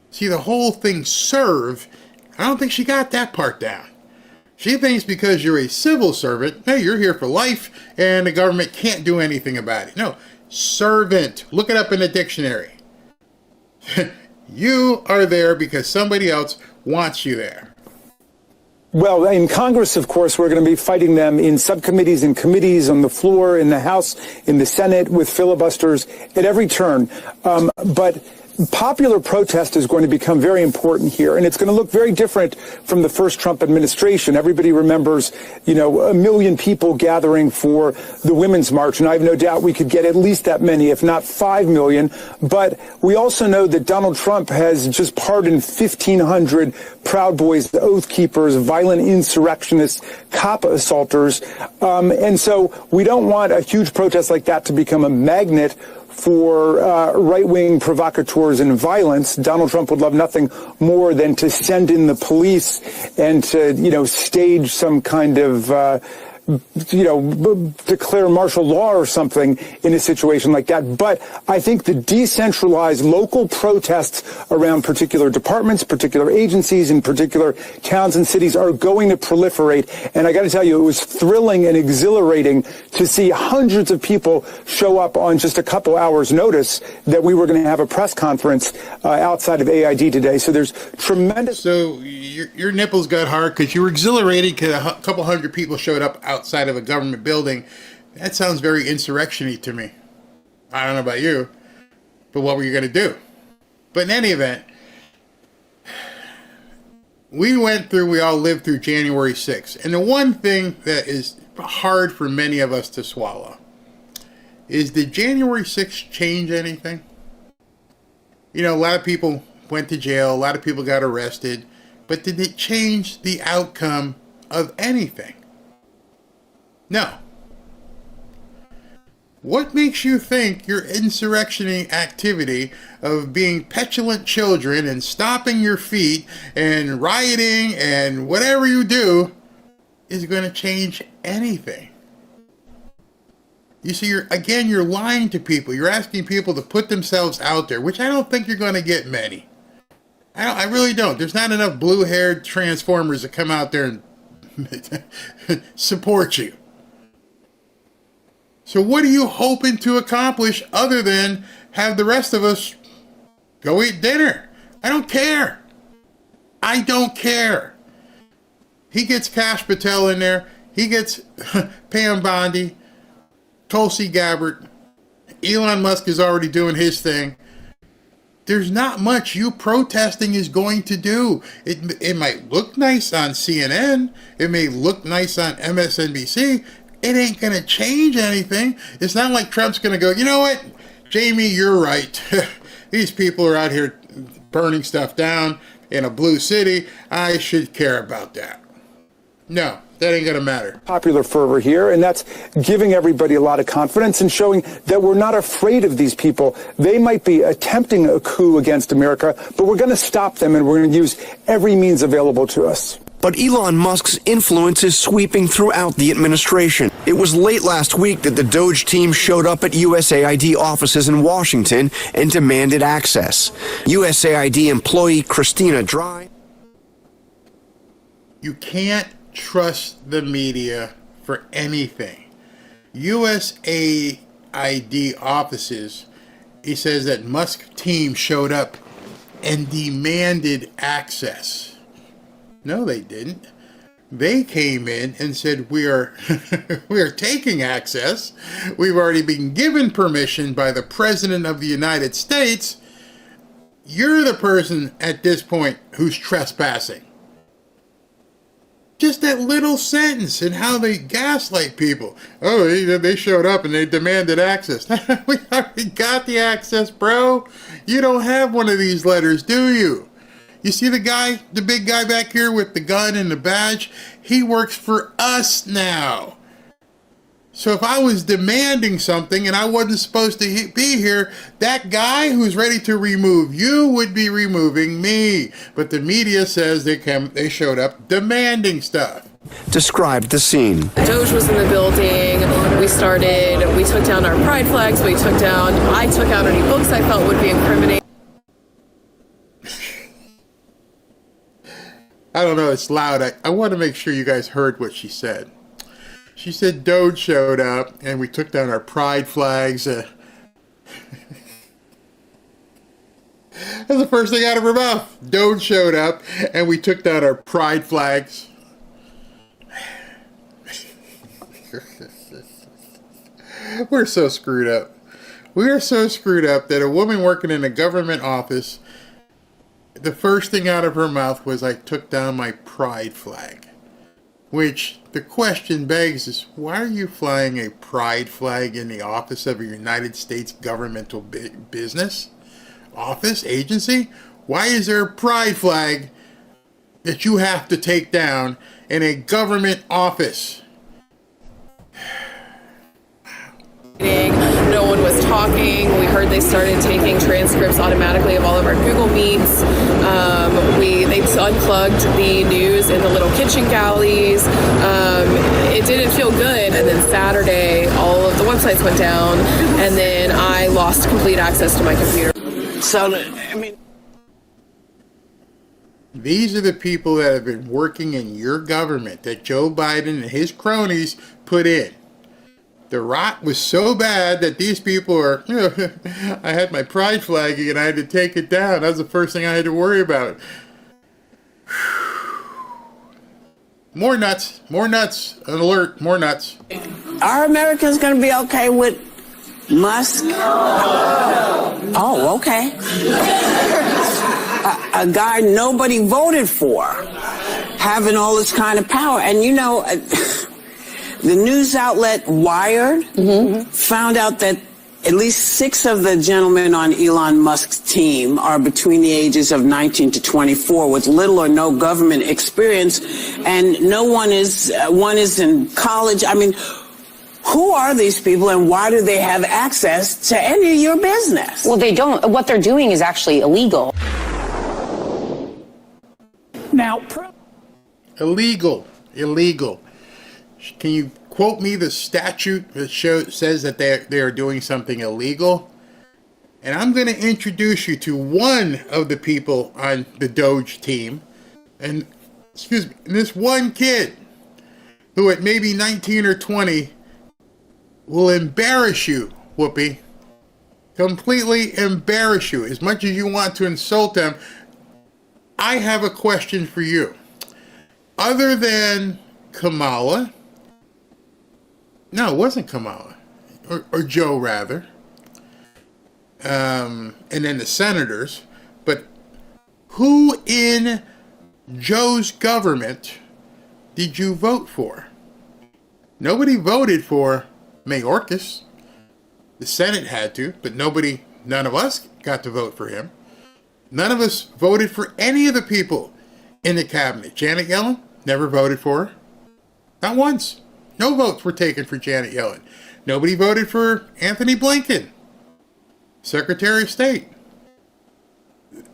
See, the whole thing serve, I don't think she got that part down. She thinks because you're a civil servant, hey, you're here for life and the government can't do anything about it. No, servant. Look it up in the dictionary. You are there because somebody else wants you there.
Well, in Congress, of course, we're going to be fighting them in subcommittees and committees, on the floor, in the House, in the Senate, with filibusters at every turn. But popular protest is going to become very important here, and it's going to look very different from the first Trump administration. Everybody remembers, a million people gathering for the Women's March, and I have no doubt we could get at least that many, if not 5 million. But we also know that Donald Trump has just pardoned 1,500 Proud Boys, the Oath Keepers, violent insurrectionists, cop assaulters. And so we don't want a huge protest like that to become a magnet for right-wing provocateurs and violence. Donald Trump would love nothing more than to send in the police and to, stage some kind of, declare martial law or something in a situation like that. But I think the decentralized local protests around particular departments, particular agencies, in particular towns and cities are going to proliferate. And I got to tell you, it was thrilling and exhilarating to see hundreds of people show up on just a couple hours' notice that we were going to have a press conference outside of AID today. So there's tremendous.
So your nipples got hard because you were exhilarated because a couple hundred people showed up outside of a government building. That sounds very insurrection-y to me. I don't know about you, but what were you going to do? But in any event, we all lived through January 6th. And the one thing that is hard for many of us to swallow is, did January 6th change anything? A lot of people went to jail, a lot of people got arrested, but did it change the outcome of anything? No. What makes you think your insurrectionary activity of being petulant children and stomping your feet and rioting and whatever you do is going to change anything? You see, you're lying to people. You're asking people to put themselves out there, which I don't think you're going to get many. I really don't. There's not enough blue-haired transformers that come out there and support you. So what are you hoping to accomplish other than have the rest of us go eat dinner? I don't care. I don't care. He gets Kash Patel in there. He gets Pam Bondi, Tulsi Gabbard. Elon Musk is already doing his thing. There's not much you protesting is going to do. It might look nice on CNN. It may look nice on MSNBC. It ain't going to change anything. It's not like Trump's going to go, you know what, Jamie, you're right. These people are out here burning stuff down in a blue city. I should care about that. No, that ain't going to matter.
Popular fervor here, and that's giving everybody a lot of confidence and showing that we're not afraid of these people. They might be attempting a coup against America, but we're going to stop them, and we're going to use every means available to us.
But Elon Musk's influence is sweeping throughout the administration. It was late last week that the DOGE team showed up at USAID offices in Washington and demanded access. USAID employee Christina Dry.
You can't trust the media for anything. USAID offices, he says that Musk team showed up and demanded access. No, they didn't. They came in and said, we are taking access. We've already been given permission by the President of the United States. You're the person at this point who's trespassing. Just that little sentence and how they gaslight people. Oh, they showed up and they demanded access. We already got the access, bro. You don't have one of these letters, do you? You see the guy, the big guy back here with the gun and the badge? He works for us now. So if I was demanding something and I wasn't supposed to be here, that guy who's ready to remove you would be removing me. But the media says they showed up demanding stuff.
Described the scene.
DOGE was in the building. We took down our pride flags. I took out any books I felt would be incriminating.
I don't know, it's loud. I want to make sure you guys heard what she said. She said DOGE showed up and we took down our pride flags. That's the first thing out of her mouth. DOGE showed up and we took down our pride flags. We're so screwed up. We are so screwed up that a woman working in a government office, the first thing out of her mouth was, I took down my pride flag. Which the question begs is, why are you flying a pride flag in the office of a United States governmental business? Office? Agency? Why is there a pride flag that you have to take down in a government office?
No one was talking. We heard they started taking transcripts automatically of all of our Google Meets. They unplugged the news in the little kitchen galleys. It didn't feel good. And then Saturday, all of the websites went down, and then I lost complete access to my computer.
So, I mean, these are the people that have been working in your government that Joe Biden and his cronies put in. The rot was so bad that these people are, I had my pride flag and I had to take it down. That was the first thing I had to worry about. More nuts, an alert, more nuts.
Are Americans going to be okay with Musk? Oh, okay. A guy nobody voted for having all this kind of power. And you know, the news outlet Wired found out that at least 6 of the gentlemen on Elon Musk's team are between the ages of 19 to 24 with little or no government experience, and one is in college. I mean, who are these people and why do they have access to any of your business?
Well, they don't. What they're doing is actually illegal.
Now, illegal. Can you quote me the statute that says that they are doing something illegal? And I'm going to introduce you to one of the people on the DOGE team. And, this one kid who at maybe 19 or 20 will embarrass you, Whoopi. Completely embarrass you. As much as you want to insult them, I have a question for you. Other than Kamala... No, it wasn't Kamala. Or Joe, rather. And then the senators. But who in Joe's government did you vote for? Nobody voted for Mayorkas. The Senate had to, but none of us got to vote for him. None of us voted for any of the people in the cabinet. Janet Yellen, never voted for her. Not once. No votes were taken for Janet Yellen. Nobody voted for Anthony Blinken, Secretary of State.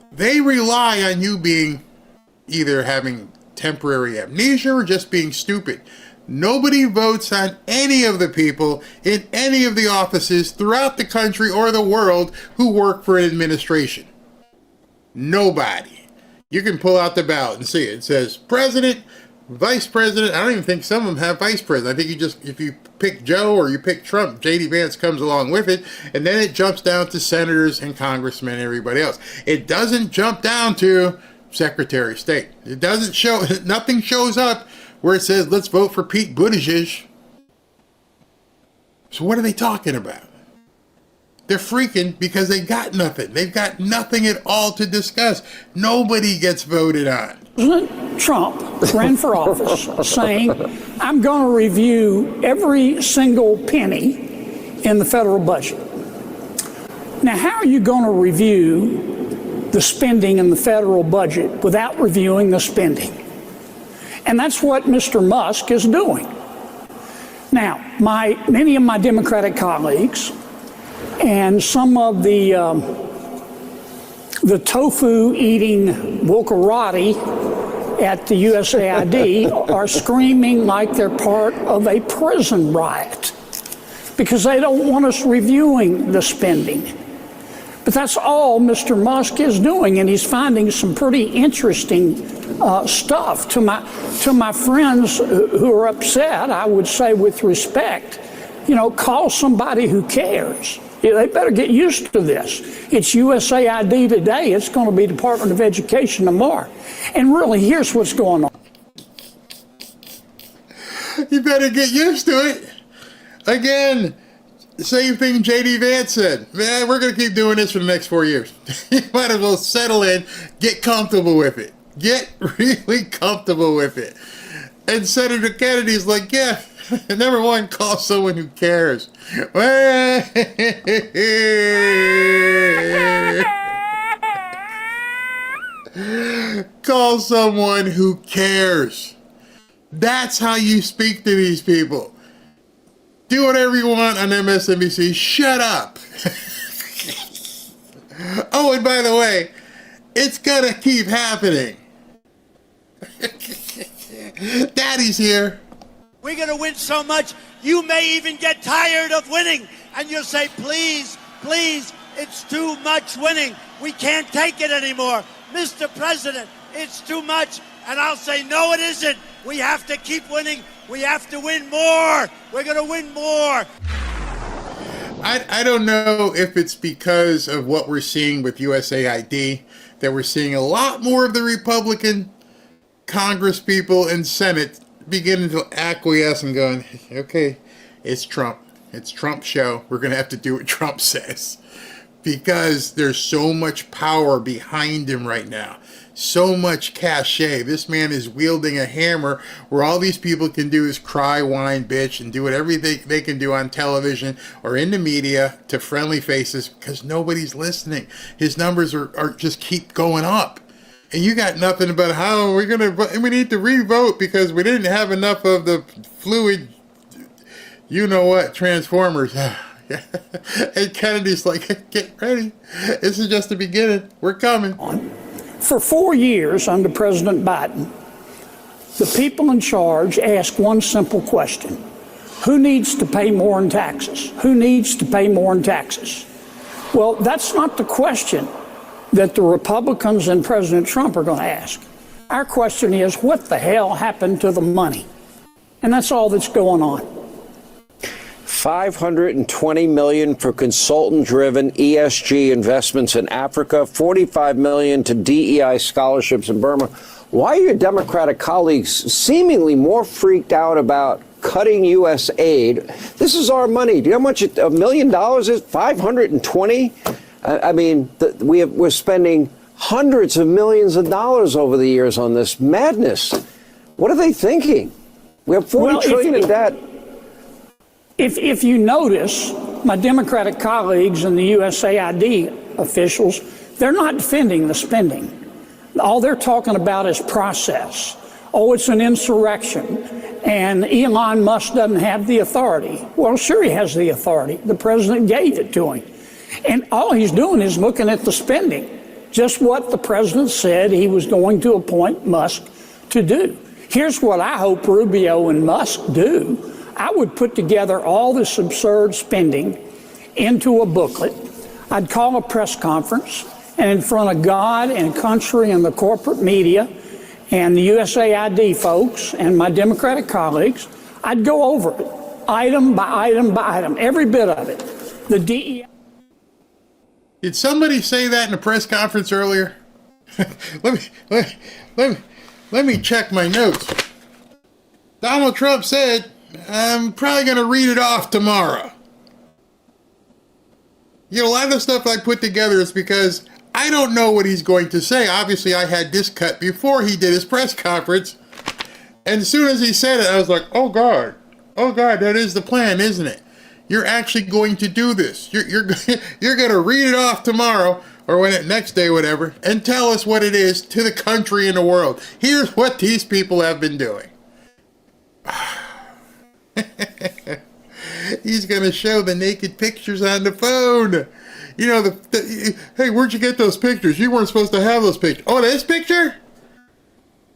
They rely on you being either having temporary amnesia or just being stupid. Nobody votes on any of the people in any of the offices throughout the country or the world who work for an administration. Nobody. You can pull out the ballot and see it. It says President, Vice President. I don't even think some of them have Vice President. I think if you pick Joe or you pick Trump, J.D. Vance comes along with it, and then it jumps down to senators and congressmen and everybody else. It doesn't jump down to Secretary of State. It doesn't show, nothing shows up where it says, let's vote for Pete Buttigieg. So what are they talking about? They're freaking because they got nothing. They've got nothing at all to discuss. Nobody gets voted on.
President Trump ran for office saying, I'm going to review every single penny in the federal budget. Now, how are you going to review the spending in the federal budget without reviewing the spending. And that's what Mr. Musk is doing. Now, many of my Democratic colleagues and some of the tofu-eating wokerati at the USAID are screaming like they're part of a prison riot because they don't want us reviewing the spending. But that's all Mr. Musk is doing, and he's finding some pretty interesting stuff. To my friends who are upset, I would say with respect, call somebody who cares. They better get used to this. It's USAID today. It's going to be Department of Education tomorrow. And really, here's what's going on.
You better get used to it. Again, same thing J.D. Vance said. Man, we're going to keep doing this for the next 4 years. You might as well settle in, get comfortable with it. Get really comfortable with it. And Senator Kennedy's like, yeah, number one, call someone who cares. Call someone who cares. That's how you speak to these people. Do whatever you want on MSNBC. Shut up. Oh, and by the way, it's gonna keep happening. Daddy's here.
We're going to win so much, you may even get tired of winning. And you'll say, please, please, it's too much winning. We can't take it anymore. Mr. President, it's too much. And I'll say, no, it isn't. We have to keep winning. We have to win more. We're going to win more.
I don't know if it's because of what we're seeing with USAID, that we're seeing a lot more of the Republican Congress people and Senate beginning to acquiesce and going, okay, it's Trump. It's Trump's show. We're going to have to do what Trump says. Because there's so much power behind him right now. So much cachet. This man is wielding a hammer where all these people can do is cry, whine, bitch, and do whatever they can do on television or in the media to friendly faces because nobody's listening. His numbers are just keep going up. And you got nothing about how we need to re-vote because we didn't have enough of the fluid, transformers. And Kennedy's like, get ready. This is just the beginning. We're coming.
For 4 years under President Biden, the people in charge ask one simple question. Who needs to pay more in taxes? Who needs to pay more in taxes? Well, that's not the question that the Republicans and President Trump are going to ask. Our question is, what the hell happened to the money? And that's all that's going on.
$520 million for consultant-driven ESG investments in Africa, $45 million to DEI scholarships in Burma. Why are your Democratic colleagues seemingly more freaked out about cutting U.S. aid? This is our money. Do you know how much $1 million is? 520? I mean, we're spending hundreds of millions of dollars over the years on this madness. What are they thinking? We have $40 trillion in debt.
If you notice, my Democratic colleagues and the USAID officials, they're not defending the spending. All they're talking about is process. Oh, it's an insurrection, and Elon Musk doesn't have the authority. Well, sure he has the authority. The president gave it to him. And all he's doing is looking at the spending, just what the president said he was going to appoint Musk to do. Here's what I hope Rubio and Musk do. I would put together all this absurd spending into a booklet. I'd call a press conference, and in front of God and country and the corporate media and the USAID folks and my Democratic colleagues, I'd go over it, item by item by item, every bit of it. The DEI.
Did somebody say that in a press conference earlier? let me check my notes. Donald Trump said, I'm probably going to read it off tomorrow. A lot of the stuff I put together is because I don't know what he's going to say. Obviously, I had this cut before he did his press conference. And as soon as he said it, I was like, oh God, that is the plan, isn't it? You're actually going to do this. You're going to read it off tomorrow or when it next day, whatever, and tell us what it is to the country and the world. Here's what these people have been doing. He's going to show the naked pictures on the phone. You know, hey, where'd you get those pictures? You weren't supposed to have those pictures. Oh, this picture?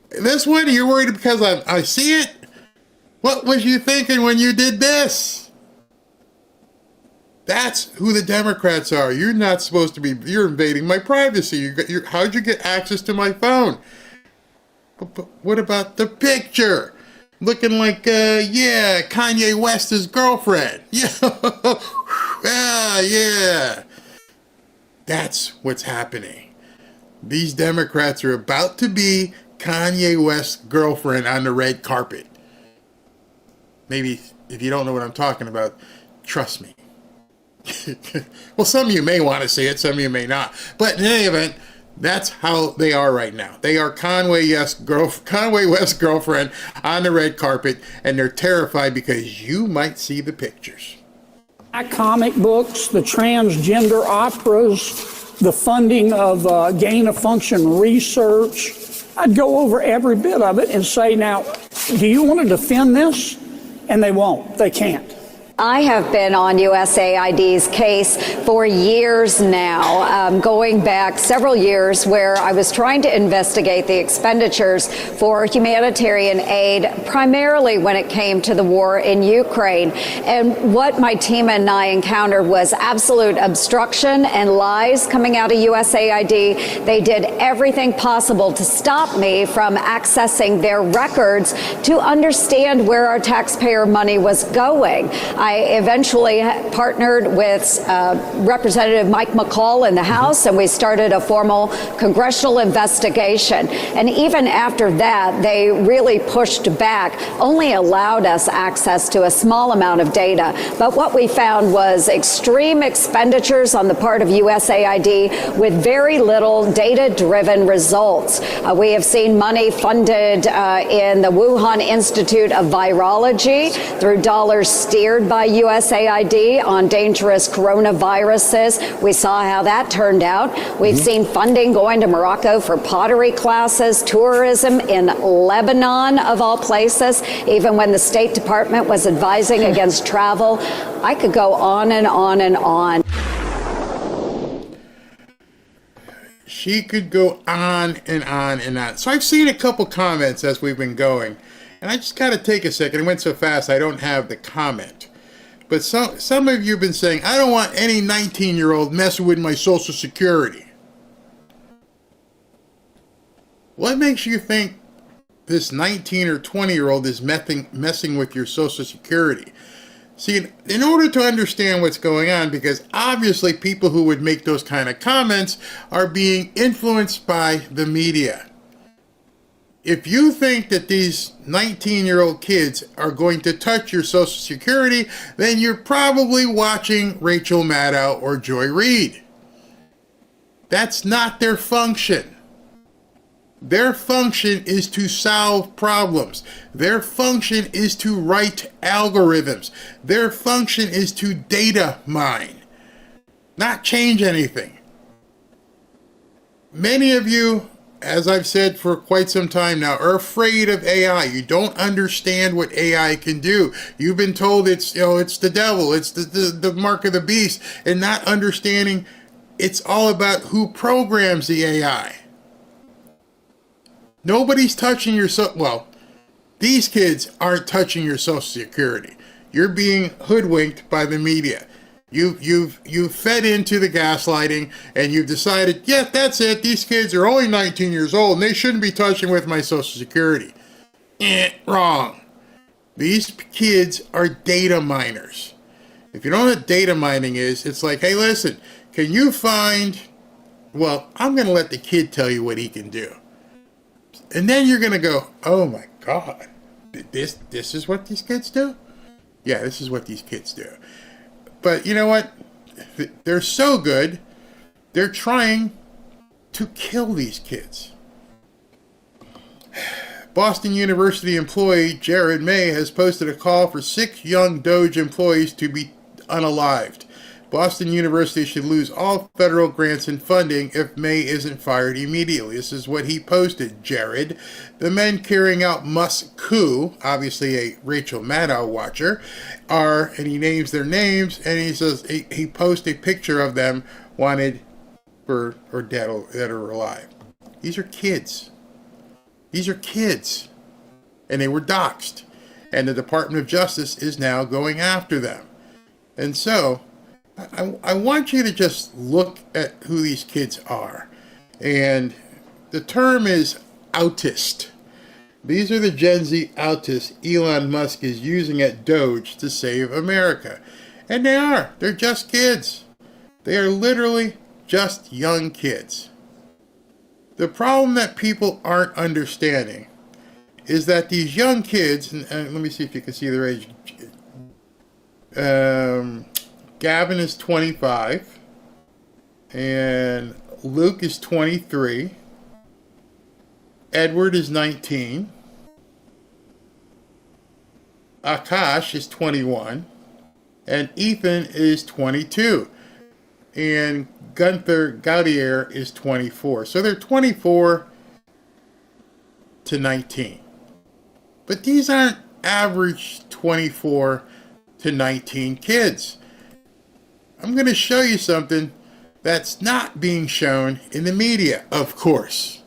This one? You're worried because I see it? What was you thinking when you did this? That's who the Democrats are. You're not supposed to be, you're invading my privacy. How'd you get access to my phone? But what about the picture? Looking like, Kanye West's girlfriend. Yeah. That's what's happening. These Democrats are about to be Kanye West's girlfriend on the red carpet. Maybe if you don't know what I'm talking about, trust me. Well, some of you may want to see it, some of you may not. But in any event, that's how they are right now. They are Kanye West's girlfriend on the red carpet, and they're terrified because you might see the pictures.
Comic books, the transgender operas, the funding of gain-of-function research. I'd go over every bit of it and say, now, do you want to defend this? And they won't. They can't.
I have been on USAID's case for years now, going back several years, where I was trying to investigate the expenditures for humanitarian aid, primarily when it came to the war in Ukraine. And what my team and I encountered was absolute obstruction and lies coming out of USAID. They did everything possible to stop me from accessing their records to understand where our taxpayer money was going. I eventually partnered with Representative Mike McCall in the House, and we started a formal congressional investigation. And even after that, they really pushed back, only allowed us access to a small amount of data. But what we found was extreme expenditures on the part of USAID with very little data-driven results. We have seen money funded in the Wuhan Institute of Virology through dollars steered by USAID on dangerous coronaviruses. We saw how that turned out. We've seen funding going to Morocco for pottery classes, tourism in Lebanon, of all places, even when the State Department was advising against travel. I could go on and on and on.
She could go on and on and on. So I've seen a couple comments as we've been going, and I just got to take a second. It went so fast I don't have the comment. But some of you have been saying, I don't want any 19-year-old messing with my Social Security. What makes you think this 19 or 20-year-old is messing with your Social Security? See, in order to understand what's going on, because obviously people who would make those kind of comments are being influenced by the media. If you think that these 19-year-old kids are going to touch your Social Security, then you're probably watching Rachel Maddow or Joy Reid. That's not their function. Their function is to solve problems. Their function is to write algorithms. Their function is to data mine, not change anything. Many of you, as I've said for quite some time now, are afraid of AI. You don't understand what AI can do. You've been told it's the devil, it's the mark of the beast, and not understanding it's all about who programs the AI. Nobody's touching your these kids aren't touching your Social Security. You're being hoodwinked by the media. You've fed into the gaslighting, and you've decided, yeah, that's it. These kids are only 19 years old, and they shouldn't be touching with my Social Security. Wrong. These kids are data miners. If you don't know what data mining is, it's like, hey, listen, can you find, I'm going to let the kid tell you what he can do. And then you're going to go, oh my God, this is what these kids do? Yeah, this is what these kids do. But you know what? They're so good, they're trying to kill these kids. Boston University employee Jared May has posted a call for 6 young DOGE employees to be unalived. Boston University should lose all federal grants and funding if May isn't fired immediately. This is what he posted, Jared. The men carrying out Musk's coup, obviously a Rachel Maddow watcher, are, and he names their names, and he says he posts a picture of them wanted for or dead that are alive. These are kids. These are kids. And they were doxxed. And the Department of Justice is now going after them. And so, I want you to just look at who these kids are. And the term is autist. These are the Gen Z autists Elon Musk is using at DOGE to save America. And they are. They're just kids. They are literally just young kids. The problem that people aren't understanding is that these young kids, and let me see if you can see their age. Gavin is 25, and Luke is 23, Edward is 19, Akash is 21, and Ethan is 22, and Gunther Gaudier is 24. So they're 24 to 19. But these aren't average 24 to 19 kids. I'm going to show you something that's not being shown in the media, of course.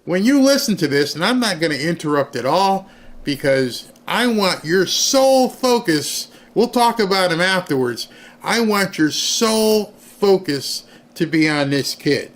When you listen to this, and I'm not going to interrupt at all because I want your sole focus, we'll talk about him afterwards, I want your sole focus to be on this kid.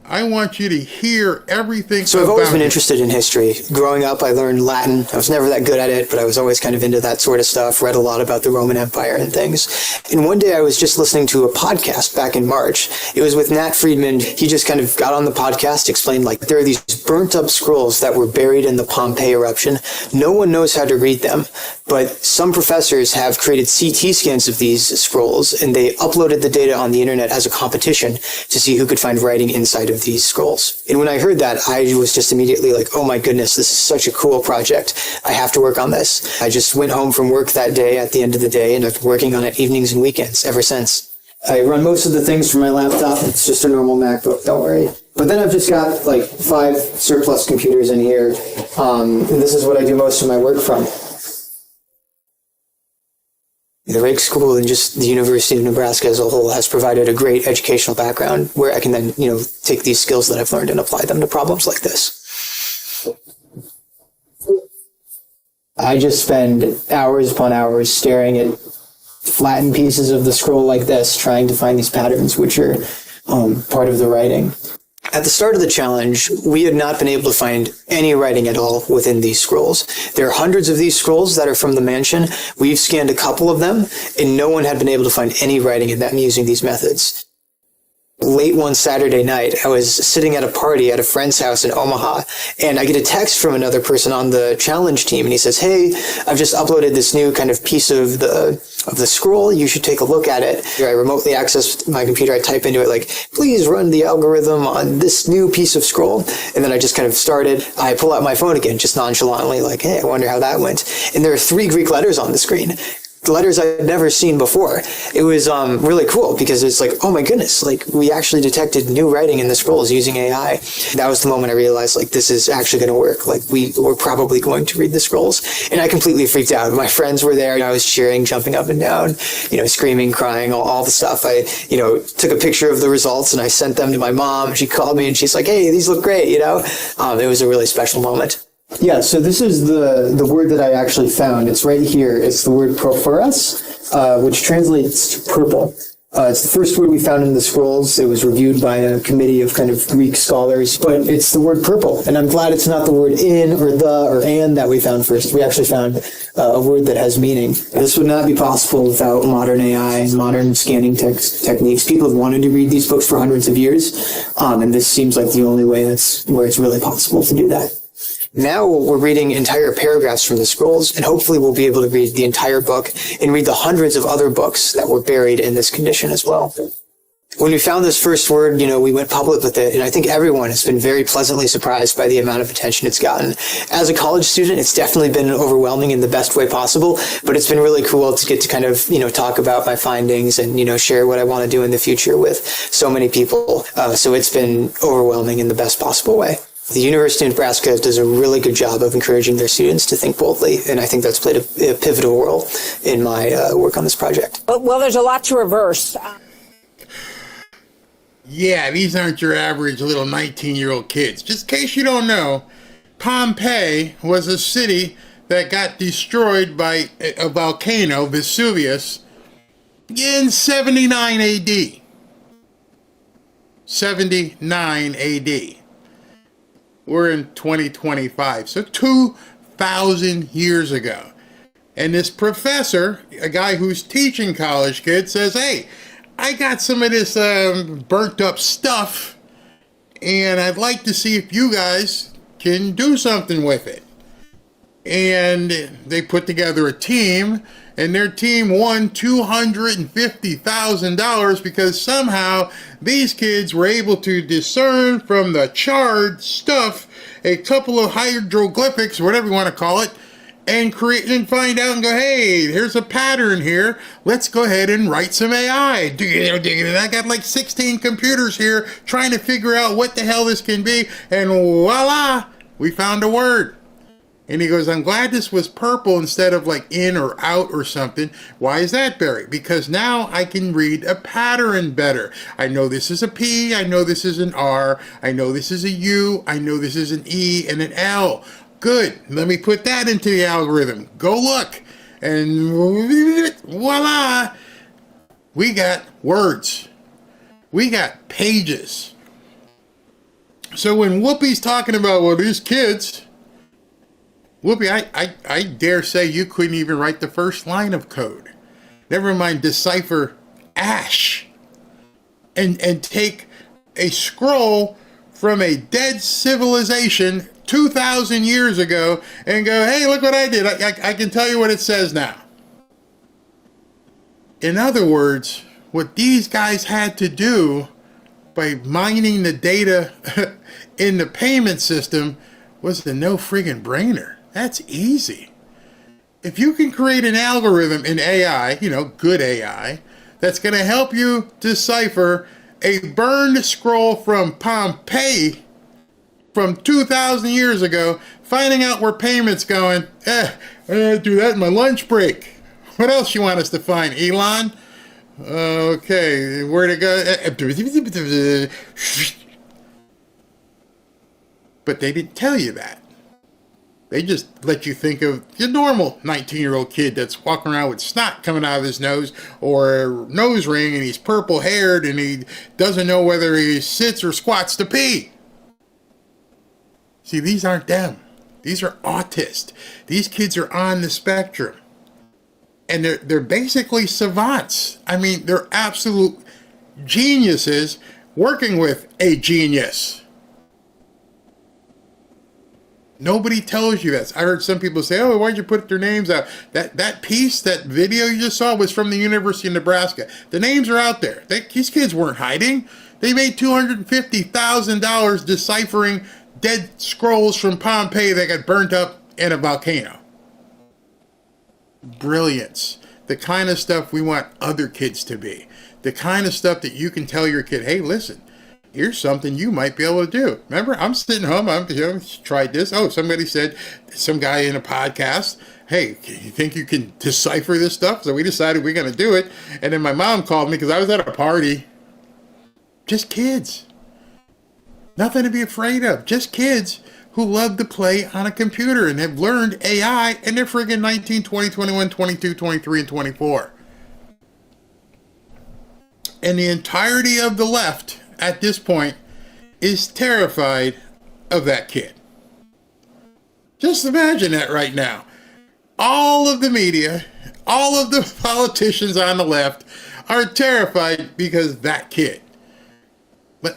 I want you to hear everything.
So I've always been interested in history. Growing up, I learned Latin. I was never that good at it, but I was always kind of into that sort of stuff, read a lot about the Roman Empire and things. And one day I was just listening to a podcast back in March. It was with Nat Friedman. He just kind of got on the podcast, explained like there are these burnt up scrolls that were buried in the Pompeii eruption. No one knows how to read them, but some professors have created CT scans of these scrolls, and they uploaded the data on the internet as a competition to see who could find writing inside of these scrolls. And when I heard that, I was just immediately like, oh my goodness, this is such a cool project. I have to work on this. I just went home from work that day at the end of the day, and I've been working on it evenings and weekends ever since. I run most of the things from my laptop. It's just a normal MacBook, don't worry. But then I've just got like 5 surplus computers in here. And this is what I do most of my work from. The Rake School and just the University of Nebraska as a whole has provided a great educational background where I can then, take these skills that I've learned and apply them to problems like this. I just spend hours upon hours staring at flattened pieces of the scroll like this, trying to find these patterns, which are part of the writing. At the start of the challenge, we had not been able to find any writing at all within these scrolls. There are hundreds of these scrolls that are from the mansion. We've scanned a couple of them, and no one had been able to find any writing in them using these methods. Late one Saturday night, I was sitting at a party at a friend's house in Omaha, and I get a text from another person on the challenge team, and he says, hey, I've just uploaded this new kind of piece of the scroll. You should take a look at it. I remotely access my computer. I type into it like, please run the algorithm on this new piece of scroll. And then I just kind of started. I pull out my phone again, just nonchalantly, like, hey, I wonder how that went. And there are 3 Greek letters on the screen. Letters I'd never seen before. It was really cool because it's like, oh my goodness, like we actually detected new writing in the scrolls using AI. That was the moment I realized like this is actually going to work. Like we're probably going to read the scrolls. And I completely freaked out. My friends were there. I was cheering, jumping up and down, screaming, crying, all the stuff. I, took a picture of the results and I sent them to my mom. She called me and she's like, hey, these look great, It was a really special moment. Yeah, so this is the word that I actually found. It's right here. It's the word porphyros, which translates to purple. It's the first word we found in the scrolls. It was reviewed by a committee of kind of Greek scholars, but it's the word purple. And I'm glad it's not the word in or the or and that we found first. We actually found a word that has meaning. This would not be possible without modern AI and modern scanning techniques. People have wanted to read these books for hundreds of years, and this seems like the only way where it's really possible to do that. Now we're reading entire paragraphs from the scrolls, and hopefully we'll be able to read the entire book and read the hundreds of other books that were buried in this condition as well. When we found this first word, we went public with it, and I think everyone has been very pleasantly surprised by the amount of attention it's gotten. As a college student, it's definitely been overwhelming in the best way possible, but it's been really cool to get to kind of, talk about my findings and, share what I want to do in the future with so many people. So it's been overwhelming in the best possible way. The University of Nebraska does a really good job of encouraging their students to think boldly, and I think that's played a pivotal role in my work on this project.
Well, there's a lot to reverse.
Yeah, these aren't your average little 19-year-old kids. Just in case you don't know, Pompeii was a city that got destroyed by a volcano, Vesuvius, in 79 AD. 79 AD. We're in 2025, so 2,000 years ago. And this professor, a guy who's teaching college kids, says, hey, I got some of this burnt up stuff, and I'd like to see if you guys can do something with it. And they put together a team, and their team won $250,000 because somehow these kids were able to discern from the charred stuff a couple of hieroglyphics, whatever you want to call it, and create and find out and go, hey, here's a pattern here. Let's go ahead and write some AI. I got like 16 computers here trying to figure out what the hell this can be. And voila, we found a word. And he goes, I'm glad this was purple instead of like in or out or something. Why is that, Barry? Because now I can read a pattern better. I know this is a P. I know this is an R. I know this is a U. I know this is an E and an L. Good. Let me put that into the algorithm. Go look. And voila. We got words. We got pages. So when Whoopi's talking about, well, these kids, Whoopi, I dare say you couldn't even write the first line of code. Never mind decipher ash. And take a scroll from a dead civilization 2,000 years ago and go, hey, look what I did. I can tell you what it says now. In other words, what these guys had to do by mining the data in the payment system was the no friggin' brainer. That's easy. If you can create an algorithm in AI, good AI, that's going to help you decipher a burned scroll from Pompeii from 2,000 years ago, finding out where payment's going. I'm going to do that in my lunch break. What else you want us to find, Elon? Okay, where to go? But they didn't tell you that. They just let you think of your normal 19-year-old kid that's walking around with snot coming out of his nose or a nose ring, and he's purple-haired and he doesn't know whether he sits or squats to pee. See, these aren't them. These are autists. These kids are on the spectrum. And they're basically savants. I mean, they're absolute geniuses working with a genius. Nobody tells you this. I heard some people say, oh, why'd you put their names out? That piece, that video you just saw was from the University of Nebraska. The names are out there. These kids weren't hiding. They made $250,000 deciphering dead scrolls from Pompeii that got burnt up in a volcano. Brilliance. The kind of stuff we want other kids to be. The kind of stuff that you can tell your kid, hey, listen, here's something you might be able to do. Remember, I'm sitting home, tried this. Oh, somebody said, some guy in a podcast, hey, you think you can decipher this stuff? So we decided we're going to do it. And then my mom called me because I was at a party. Just kids. Nothing to be afraid of. Just kids who love to play on a computer and have learned AI and they're friggin' 19, 20, 21, 22, 23, and 24. And the entirety of the left at this point is terrified of that kid. Just imagine that right now. All of the media, all of the politicians on the left are terrified because of that kid.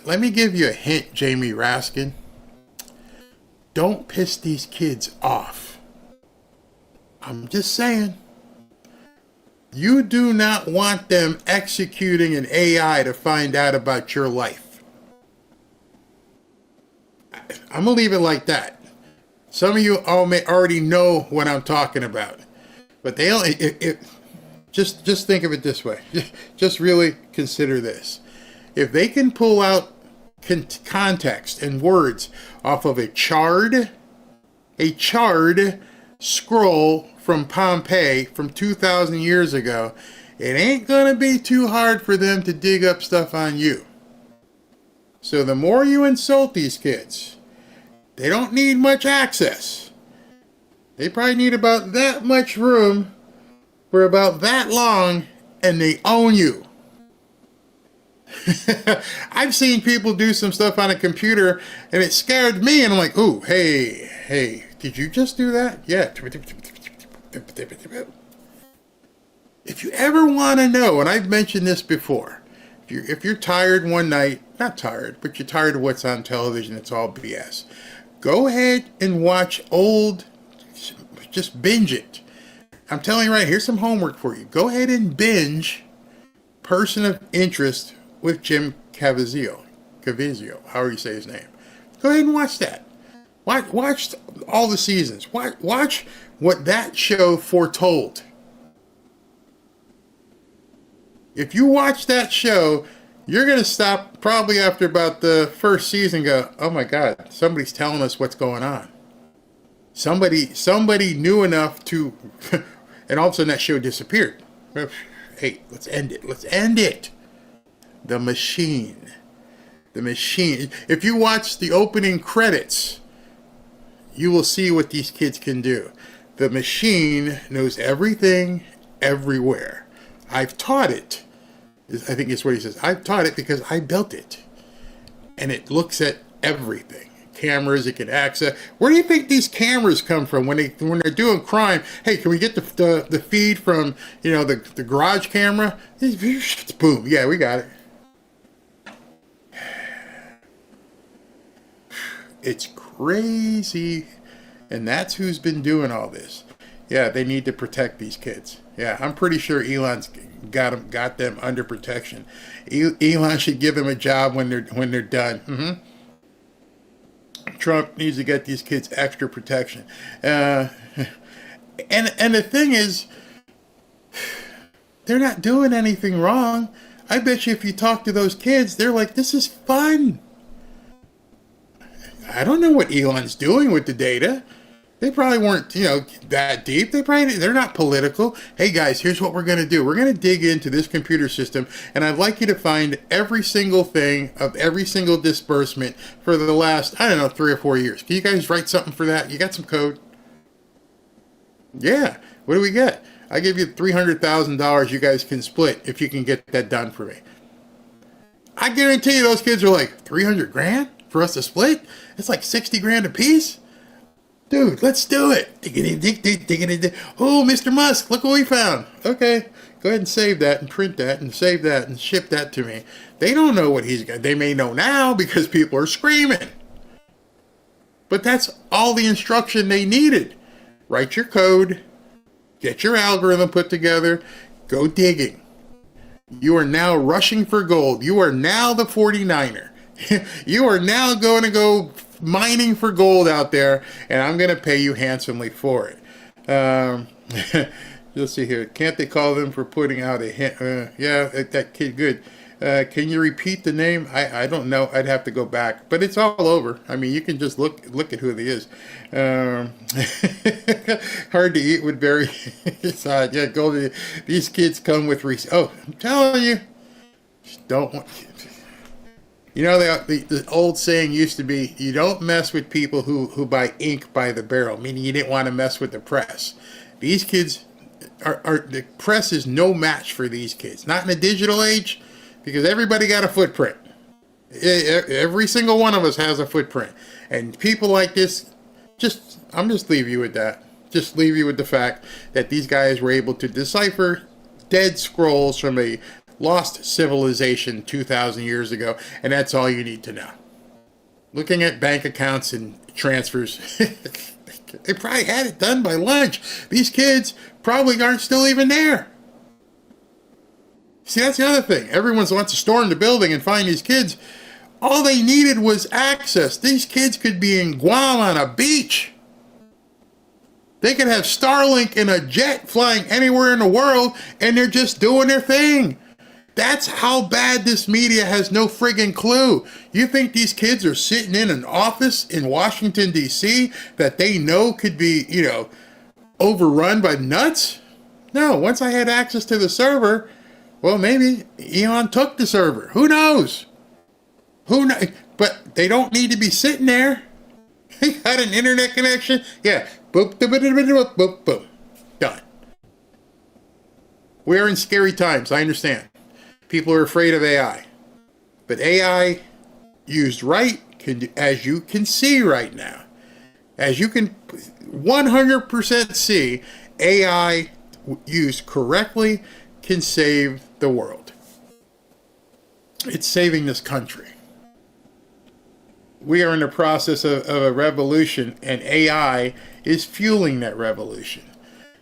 Let me give you a hint, Jamie Raskin. Don't piss these kids off. I'm just saying. You do not want them executing an AI to find out about your life. I'm going to leave it like that. Some of you all may already know what I'm talking about. But they only, just think of it this way. Just really consider this. If they can pull out context and words off of a charred scroll from Pompeii from 2,000 years ago, it ain't going to be too hard for them to dig up stuff on you. So the more you insult these kids, they don't need much access. They probably need about that much room for about that long, and they own you. I've seen people do some stuff on a computer, and it scared me, and I'm like, ooh, hey, did you just do that? Yeah. If you ever want to know, and I've mentioned this before, if you're tired one night, not tired, but you're tired of what's on television, it's all BS, go ahead and watch just binge it. I'm telling you right, here's some homework for you. Go ahead and binge Person of Interest with Jim Caviezel, however you say his name. Go ahead and watch that. Watch all the seasons. Watch what that show foretold. If you watch that show, you're going to stop probably after about the first season and go, oh my God, somebody's telling us what's going on. Somebody knew enough to, and all of a sudden that show disappeared. Hey, let's end it. The machine. If you watch the opening credits, you will see what these kids can do. The machine knows everything, everywhere. I've taught it. I think it's what he says. I've taught it because I built it. And it looks at everything. Cameras, it can access. Where do you think these cameras come from when they're doing crime? Hey, can we get the feed from, the garage camera? Boom. Yeah, we got it. It's crazy. And that's who's been doing all this. Yeah, they need to protect these kids. Yeah, I'm pretty sure Elon's got them under protection. Elon should give them a job when they're done. Trump needs to get these kids extra protection. And the thing is, they're not doing anything wrong. I bet you if you talk to those kids, they're like, this is fun. I don't know what Elon's doing with the data. They probably weren't, that deep. They're not political. Hey guys, here's what we're going to do. We're going to dig into this computer system, and I'd like you to find every single thing of every single disbursement for the last, 3 or 4 years. Can you guys write something for that? You got some code? Yeah. What do we get? I give you $300,000 you guys can split if you can get that done for me. I guarantee you those kids are like, 300 grand for us to split? It's like 60 grand a piece? Dude, let's do it. Oh, Mr. Musk, look what we found. Okay, go ahead and save that and print that and save that and ship that to me. They don't know what he's got. They may know now because people are screaming. But that's all the instruction they needed. Write your code, get your algorithm put together, go digging. You are now rushing for gold. You are now the 49er. You are now going to go mining for gold out there, and I'm going to pay you handsomely for it. Let's see here. Can't they call them for putting out a hint? Yeah, that kid, good. Can you repeat the name? I don't know. I'd have to go back, but it's all over. I mean, you can just look at who he is. Hard to eat with very side. Yeah, gold. These kids come with Oh, I'm telling you, don't want. The old saying used to be, you don't mess with people who buy ink by the barrel, meaning you didn't want to mess with the press. These kids, the press is no match for these kids. Not in the digital age, because everybody got a footprint. Every single one of us has a footprint. And people like this, I'm just leave you with that. Just leave you with the fact that these guys were able to decipher dead scrolls from a lost civilization 2,000 years ago, and that's all you need to know. Looking at bank accounts and transfers, they probably had it done by lunch. These kids probably aren't still even there. See, that's the other thing. Everyone wants to storm the building and find these kids. All they needed was access. These kids could be in Guam on a beach. They could have Starlink in a jet flying anywhere in the world, and they're just doing their thing. That's how bad this media has no friggin' clue. You think these kids are sitting in an office in Washington, D.C. that they know could be, overrun by nuts? No, once I had access to the server, well, maybe Elon took the server. Who knows? Who knows? But they don't need to be sitting there. They got an internet connection. Yeah. Boop, boop, boop, boop, boop. Done. We're in scary times. I understand. People are afraid of AI. But AI used right, as you can see right now, as you can 100% see, AI used correctly can save the world. It's saving this country. We are in the process of a revolution, and AI is fueling that revolution.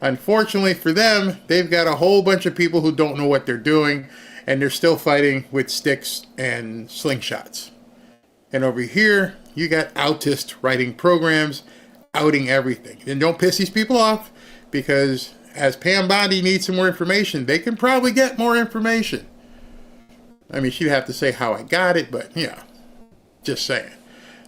Unfortunately for them, they've got a whole bunch of people who don't know what they're doing, and they're still fighting with sticks and slingshots. And over here, you got autists writing programs, outing everything. And don't piss these people off, because as Pam Bondi needs some more information, they can probably get more information. I mean, she'd have to say how I got it, but just saying.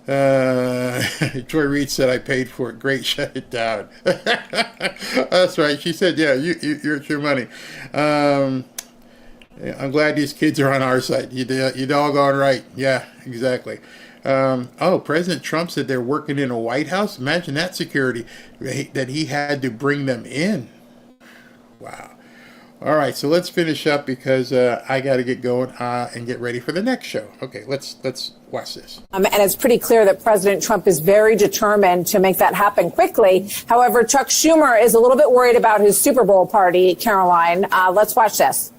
Joy Reid said I paid for it. Great, shut it down. That's right. She said, yeah, it's your money. I'm glad these kids are on our side. You doggone right. Yeah, exactly. President Trump said they're working in a White House. Imagine that security, that he had to bring them in. Wow. All right, so let's finish up because I got to get going and get ready for the next show. Okay, let's watch this.
And it's pretty clear that President Trump is very determined to make that happen quickly. However, Chuck Schumer is a little bit worried about his Super Bowl party, Caroline. Let's watch this.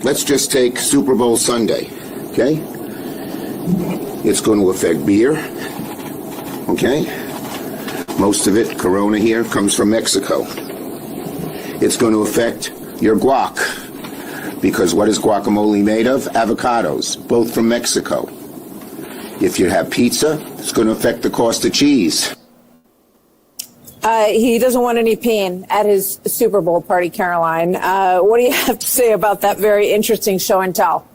Let's just take Super Bowl Sunday, okay? It's going to affect beer, okay? Most of it, Corona here, comes from Mexico. It's going to affect your guac, because what is guacamole made of? Avocados, both from Mexico. If you have pizza, it's going to affect the cost of cheese.
He doesn't want any pain at his Super Bowl party, Caroline. What do you have to say about that very interesting show and tell?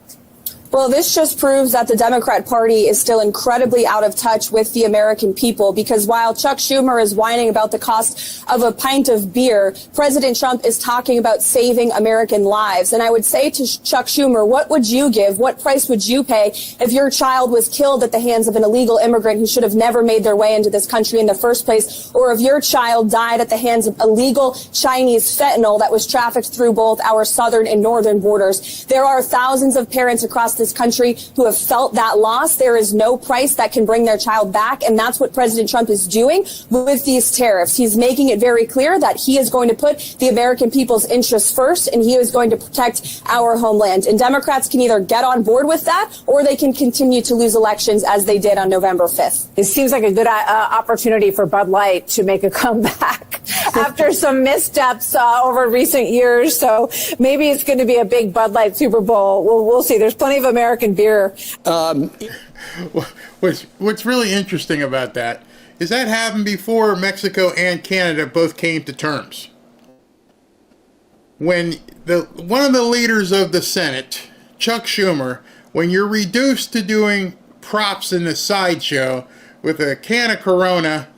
Well, this just proves that the Democrat Party is still incredibly out of touch with the American people, because while Chuck Schumer is whining about the cost of a pint of beer, President Trump is talking about saving American lives. And I would say to Chuck Schumer, what would you give? What price would you pay if your child was killed at the hands of an illegal immigrant who should have never made their way into this country in the first place? Or if your child died at the hands of illegal Chinese fentanyl that was trafficked through both our southern and northern borders? There are thousands of parents across this country who have felt that loss. There is no price that can bring their child back, and that's what President Trump is doing with these tariffs. He's making it very clear that he is going to put the American people's interests first, and he is going to protect our homeland. And Democrats can either get on board with that, or they can continue to lose elections as they did on November 5th.
It seems like a good opportunity for Bud Light to make a comeback after some missteps over recent years. So maybe it's going to be a big Bud Light Super Bowl. We'll see. There's plenty of American beer.
What's really interesting about that is that happened before Mexico and Canada both came to terms. When one of the leaders of the Senate, Chuck Schumer, when you're reduced to doing props in the sideshow with a can of Corona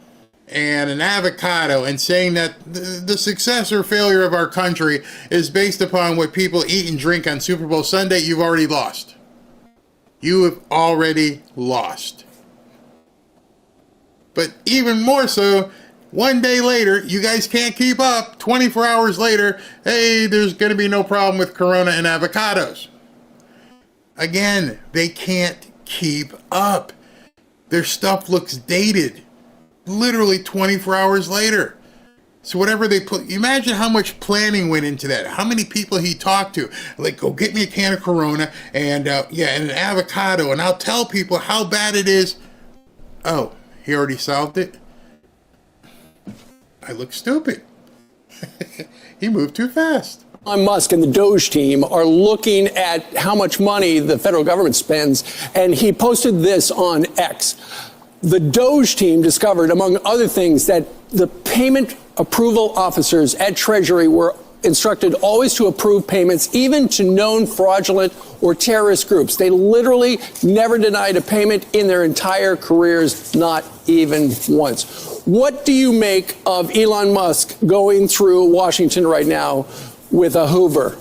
and an avocado and saying that the success or failure of our country is based upon what people eat and drink on Super Bowl Sunday, you've already lost. You have already lost. But even more so, one day later, you guys can't keep up. 24 hours later, hey, there's going to be no problem with Corona and avocados. Again, they can't keep up. Their stuff looks dated. Literally 24 hours later. So whatever they put, imagine how much planning went into that. How many people he talked to. Like, go get me a can of Corona and and an avocado, and I'll tell people how bad it is. Oh, he already solved it? I look stupid. He moved too fast.
Elon Musk and the DOGE team are looking at how much money the federal government spends, and he posted this on X. The DOGE team discovered, among other things, that the payment approval officers at Treasury were instructed always to approve payments, even to known fraudulent or terrorist groups. They literally never denied a payment in their entire careers, not even once. What do you make of Elon Musk going through Washington right now with a Hoover?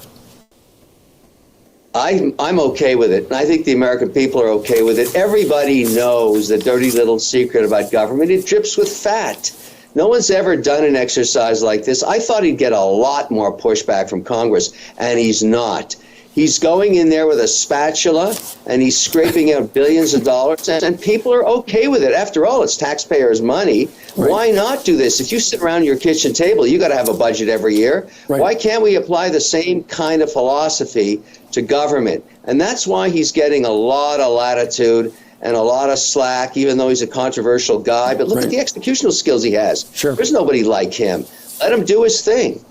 I'm okay with it, and I think the American people are okay with it. Everybody knows the dirty little secret about government. It drips with fat. No one's ever done an exercise like this. I thought he'd get a lot more pushback from Congress, and he's not. He's going in there with a spatula, and he's scraping out billions of dollars, and people are okay with it. After all, it's taxpayers' money. Right. Why not do this? If you sit around your kitchen table, you got to have a budget every year. Right. Why can't we apply the same kind of philosophy to government? And that's why he's getting a lot of latitude and a lot of slack, even though he's a controversial guy. But look at the executional skills he has. Sure. There's nobody like him. Let him do his thing.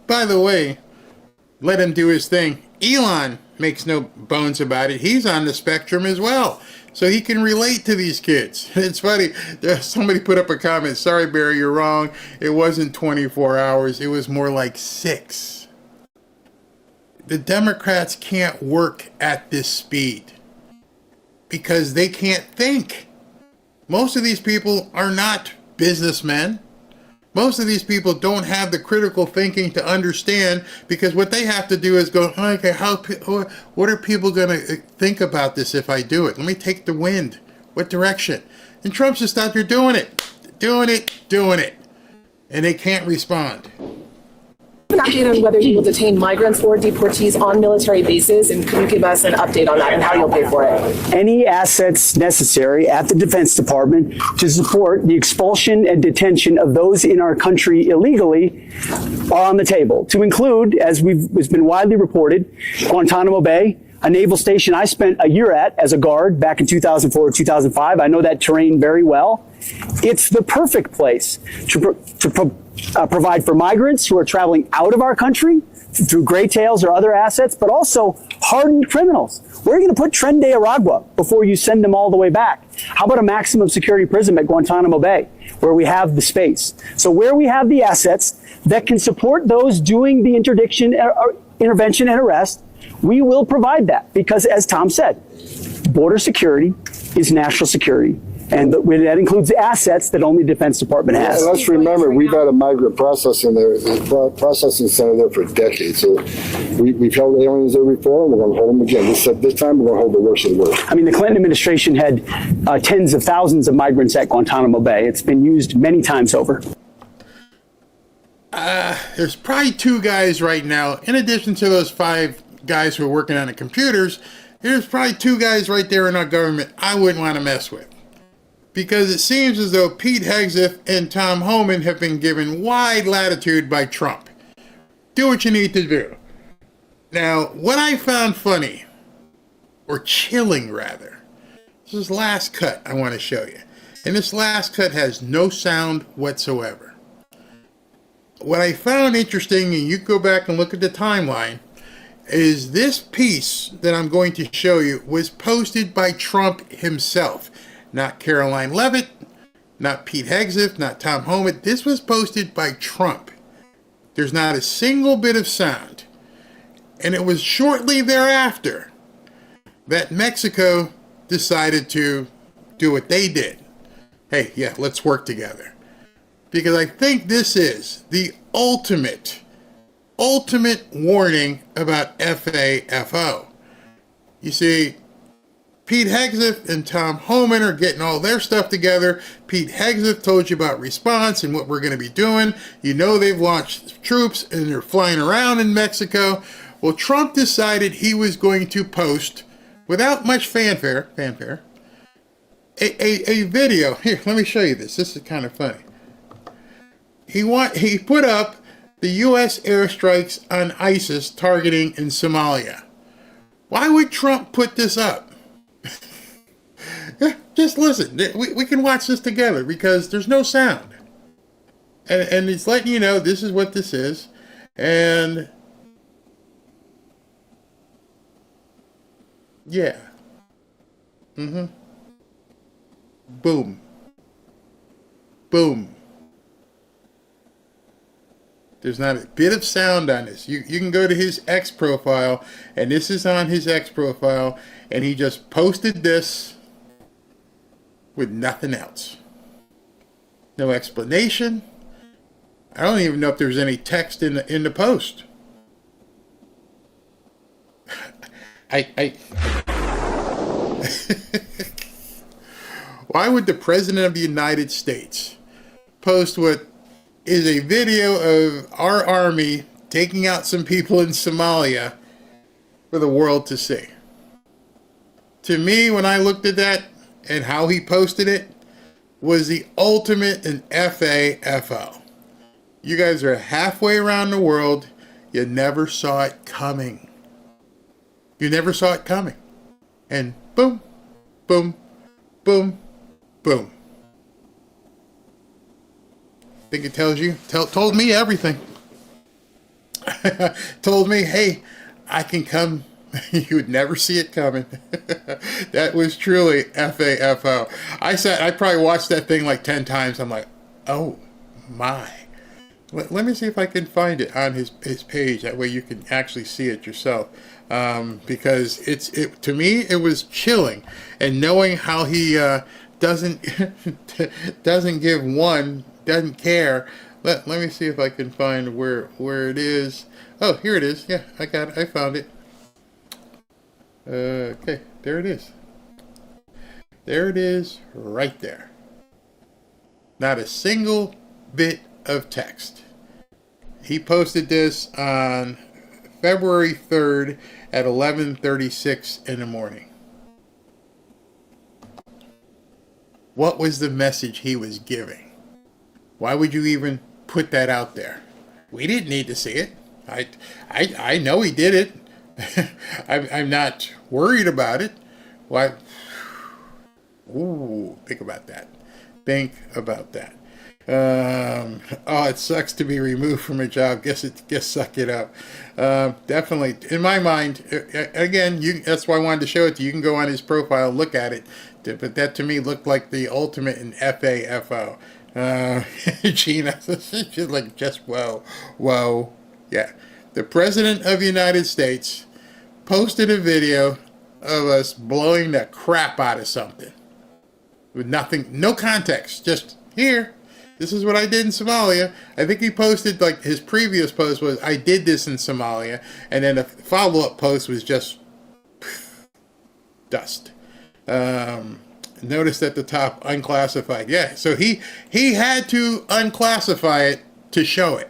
By the way, let him do his thing. Elon makes no bones about it. He's on the spectrum as well. So he can relate to these kids. It's funny. Somebody put up a comment. Sorry, Barry, you're wrong. It wasn't 24 hours. It was more like 6. The Democrats can't work at this speed because they can't think. Most of these people are not businessmen. Most of these people don't have the critical thinking to understand, because what they have to do is go, okay, what are people going to think about this if I do it? Let me take the wind. What direction? And Trump's just out there doing it. And they can't respond.
An update on whether you will detain migrants or deportees on military bases, and can you give us an update on that and how you'll pay for it?
Any assets necessary at the Defense Department to support the expulsion and detention of those in our country illegally are on the table, to include, as has been widely reported, Guantanamo Bay, a naval station I spent a year at as a guard back in 2004, 2005. I know that terrain very well. It's the perfect place to provide for migrants who are traveling out of our country through gray tails or other assets, but also hardened criminals. Where are you going to put Tren de Aragua before you send them all the way back? How about a maximum security prison at Guantanamo Bay, where we have the space? So where we have the assets that can support those doing the intervention and arrest, we will provide that, because, as Tom said, border security is national security. And that includes assets that only the Defense Department has.
And let's remember, we've had a migrant processing center there for decades. So we've held aliens there before, and we're going to hold them again. This time, we're going to hold the worst of the worst.
I mean, the Clinton administration had tens of thousands of migrants at Guantanamo Bay. It's been used many times over.
There's probably 2 guys right now, in addition to those 5 guys who are working on the computers, there's probably 2 guys right there in our government I wouldn't want to mess with. Because it seems as though Pete Hegseth and Tom Homan have been given wide latitude by Trump. Do what you need to do. Now, what I found funny, or chilling rather, this last cut I want to show you. And this last cut has no sound whatsoever. What I found interesting, and you go back and look at the timeline, is this piece that I'm going to show you was posted by Trump himself. Not Caroline Leavitt, not Pete Hegseth, not Tom Homan. This was posted by Trump. There's not a single bit of sound. And it was shortly thereafter that Mexico decided to do what they did. Hey, yeah, let's work together. Because I think this is the ultimate warning about FAFO. You see, Pete Hegseth and Tom Homan are getting all their stuff together. Pete Hegseth told you about response and what we're going to be doing. You know they've launched troops and they're flying around in Mexico. Well, Trump decided he was going to post, without much fanfare, a video. Here, let me show you this. This is kind of funny. He put up the U.S. airstrikes on ISIS targeting in Somalia. Why would Trump put this up? Just listen. We can watch this together because there's no sound. And it's letting you know this is what this is. And yeah. Boom. Boom. There's not a bit of sound on this. You can go to his X profile, and this is on his X profile, and he just posted this with nothing else. No explanation. I don't even know if there's any text in the post. Why would the President of the United States post what is a video of our army taking out some people in Somalia for the world to see? To me, when I looked at that and how he posted it, was the ultimate in FAFO. You guys are halfway around the world. You never saw it coming. You never saw it coming. And boom, boom, boom, boom. I think it tells you, told me everything. Told me, hey, I can come. You would never see it coming. That was truly FAFO. I probably watched that thing like 10 times. I'm like, oh my. Let me see if I can find it on his page. That way you can actually see it yourself. Because to me, it was chilling. And knowing how he doesn't give one, doesn't care. Let me see if I can find where it is. Oh, here it is. Yeah, I got it. I found it. Okay, there it is. There it is, right there. Not a single bit of text. He posted this on February 3rd at 11:36 in the morning. What was the message he was giving? Why would you even put that out there? We didn't need to see it. I know he did it. I'm not worried about it. Why? Ooh, think about that. Think about that. Oh, it sucks to be removed from a job. Guess suck it up. Definitely, in my mind, again, that's why I wanted to show it to you. You can go on his profile, look at it. But that to me looked like the ultimate in FAFO. Gina, she's like, just whoa. Yeah. The President of the United States posted a video of us blowing the crap out of something. With nothing, no context, just here. This is what I did in Somalia. I think he posted, like, his previous post was, I did this in Somalia. And then the follow-up post was just dust. Notice at the top, unclassified. Yeah, so he had to unclassify it to show it.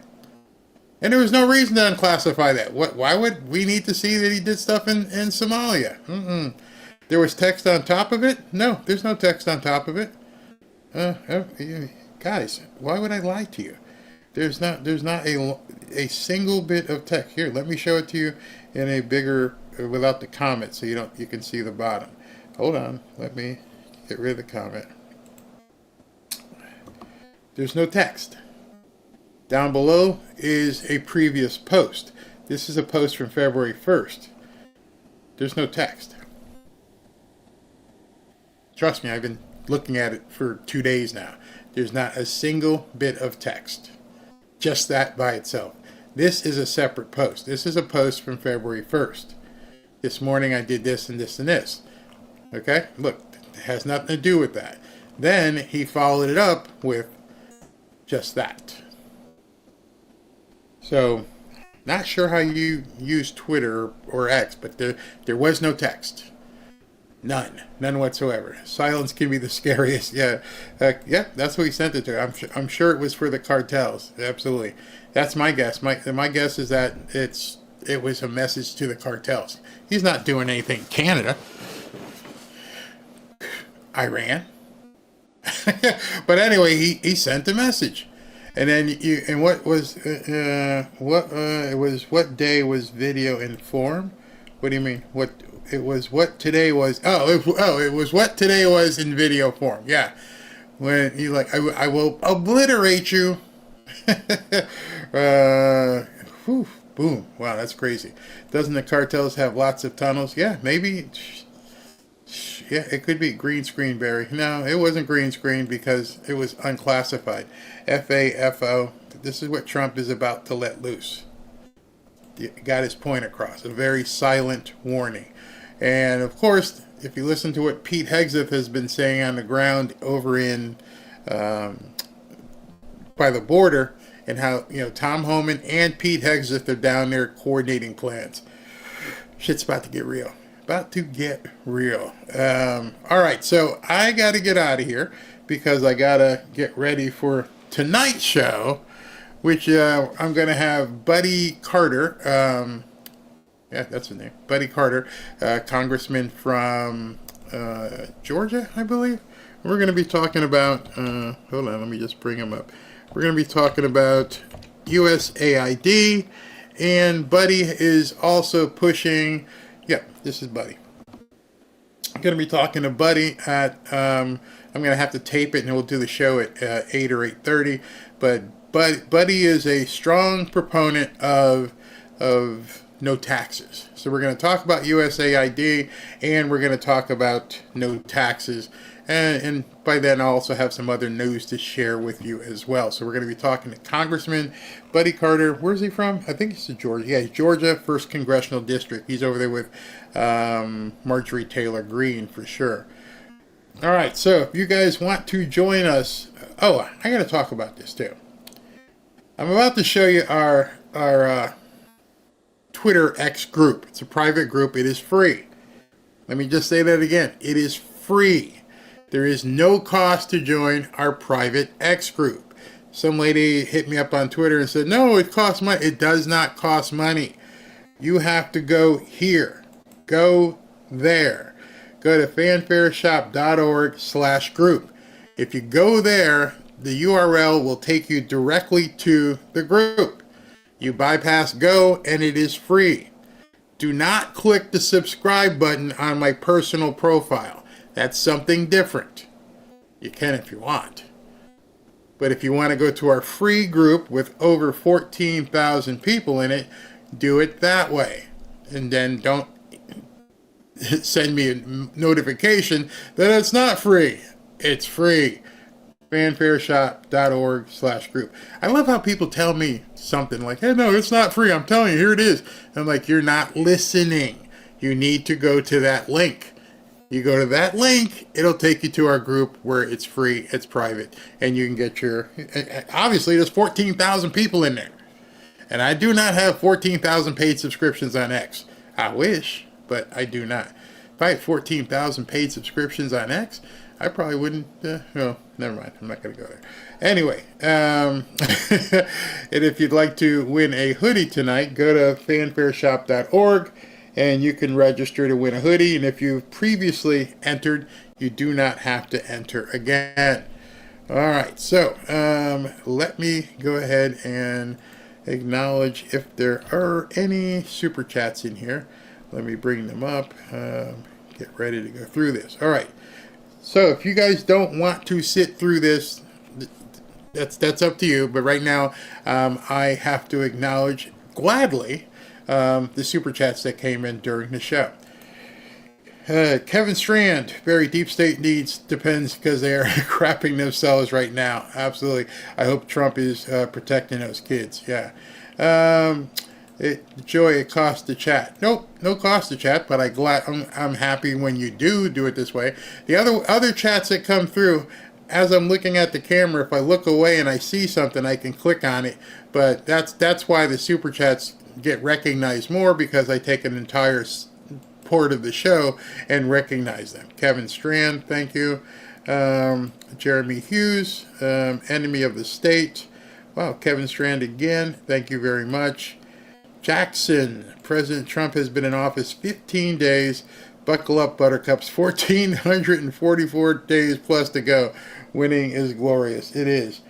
And there was no reason to unclassify that. Why would we need to see that he did stuff in Somalia? There was text on top of it? No, there's no text on top of it. Guys, why would I lie to you? There's not a single bit of text. Here, let me show it to you in a bigger, without the comment, so you can see the bottom. Hold on, let me get rid of the comment. There's no text. Down below is a previous post. This is a post from February 1st. There's no text. Trust me, I've been looking at it for 2 days now. There's not a single bit of text. Just that by itself. This is a separate post. This is a post from February 1st. This morning I did this and this and this. Okay? Look, it has nothing to do with that. Then he followed it up with just that. So, not sure how you use Twitter or X, but there was no text. None whatsoever. Silence can be the scariest. Yeah, that's what he sent it to. I'm sure it was for the cartels. Absolutely, that's my guess. My guess is that it was a message to the cartels. He's not doing anything in Canada, Iran. But anyway, he sent a message. And then what day was video in form? What do you mean? It was what today was in video form. Yeah. When you like, I will obliterate you Boom. Wow, that's crazy. Doesn't the cartels have lots of tunnels? Yeah, maybe. Yeah, it could be green screen, Barry. No, it wasn't green screen because it was unclassified. FAFO. This is what Trump is about to let loose. He got his point across. A very silent warning. And of course, if you listen to what Pete Hegseth has been saying on the ground over in by the border, and how, you know, Tom Homan and Pete Hegseth are down there coordinating plans. Shit's about to get real. About to get real. All right, so I got to get out of here because I got to get ready for tonight's show, which I'm going to have Buddy Carter. Yeah, that's his name. Buddy Carter, congressman from Georgia, I believe. We're going to be talking about, hold on, let me just bring him up. We're going to be talking about USAID, and Buddy is also pushing, yeah, this is Buddy. I'm going to be talking to Buddy at, I'm going to have to tape it and we'll do the show at 8 or 8:30, but Buddy is a strong proponent of no taxes. So we're going to talk about USAID and we're going to talk about no taxes. And by then I'll also have some other news to share with you as well. So we're going to be talking to Congressman Buddy Carter. Where's he from? I think he's in Georgia. Yeah, he's Georgia, 1st Congressional District. He's over there with Marjorie Taylor Greene for sure. All right, so if you guys want to join us, oh, I got to talk about this too. I'm about to show you our Twitter X group. It's a private group. It is free. Let me just say that again. It is free. There is no cost to join our private X group. Some lady hit me up on Twitter and said, no, it costs money. It does not cost money. You have to go here. Go there. Go to fanfareshop.org/group. If you go there, the URL will take you directly to the group. You bypass go and it is free. Do not click the subscribe button on my personal profile. That's something different. You can if you want. But if you want to go to our free group with over 14,000 people in it, do it that way. And then don't send me a notification that it's not free. It's free. fanfareshop.org/group. I love how people tell me something like, hey, no, it's not free. I'm telling you, here it is. I'm like, you're not listening. You need to go to that link. You go to that link, it'll take you to our group where it's free, it's private, and you can get your, obviously there's 14,000 people in there. And I do not have 14,000 paid subscriptions on X. I wish, but I do not. If I had 14,000 paid subscriptions on X, I probably wouldn't, no, never mind, I'm not going to go there. Anyway, and if you'd like to win a hoodie tonight, go to fanfareshop.org. And you can register to win a hoodie. And if you've previously entered, you do not have to enter again. All right. So let me go ahead and acknowledge if there are any super chats in here. Let me bring them up. Get ready to go through this. All right. So if you guys don't want to sit through this, that's up to you. But right now, I have to acknowledge gladly the super chats that came in during the show. Kevin Strand, very deep state needs depends because they are crapping themselves right now. Absolutely. I hope Trump is protecting those kids. Yeah. Joy, it costs to chat. Nope, no cost to chat, but I'm happy when you do it this way. The other chats that come through, as I'm looking at the camera, if I look away and I see something, I can click on it. But that's why the super chats get recognized more, because I take an entire part of the show and recognize them. Kevin Strand, thank you. Jeremy Hughes, enemy of the state. Wow, Kevin Strand again, thank you very much. Jackson, President Trump has been in office 15 days. Buckle up, buttercups. 1,444 days plus to go. Winning is glorious. It is.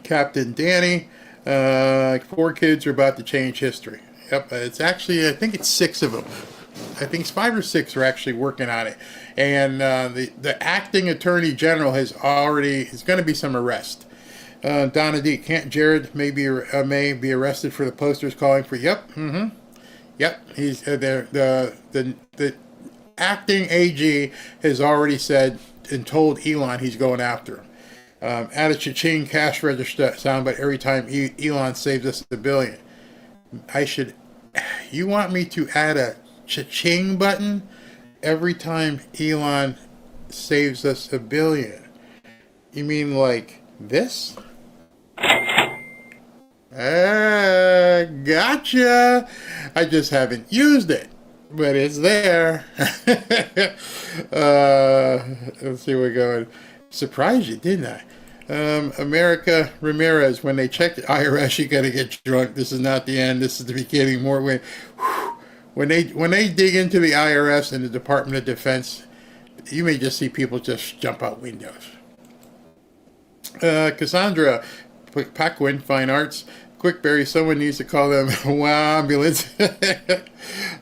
Captain Danny, 4 kids are about to change history. Yep, it's actually, I think it's 6 of them. I think it's 5 or 6 are actually working on it. And the acting attorney general is going to be some arrest. Donna D. Can't Jared may be arrested for the posters calling for? Yep. Yep. He's the acting AG has already said and told Elon he's going after him. Add a cha-ching cash register soundbite every time Elon saves us $1 billion. You want me to add a cha-ching button every time Elon saves us $1 billion? You mean like this? Gotcha. I just haven't used it, but it's there. Let's see where we're going. Surprised you, didn't I? America Ramirez, when they check the IRS, you gotta get drunk. This is not the end. This is the beginning. More when they dig into the IRS and the Department of Defense, you may just see people just jump out windows. Cassandra Paquin, Fine Arts. Quickberry, someone needs to call them wow ambulance.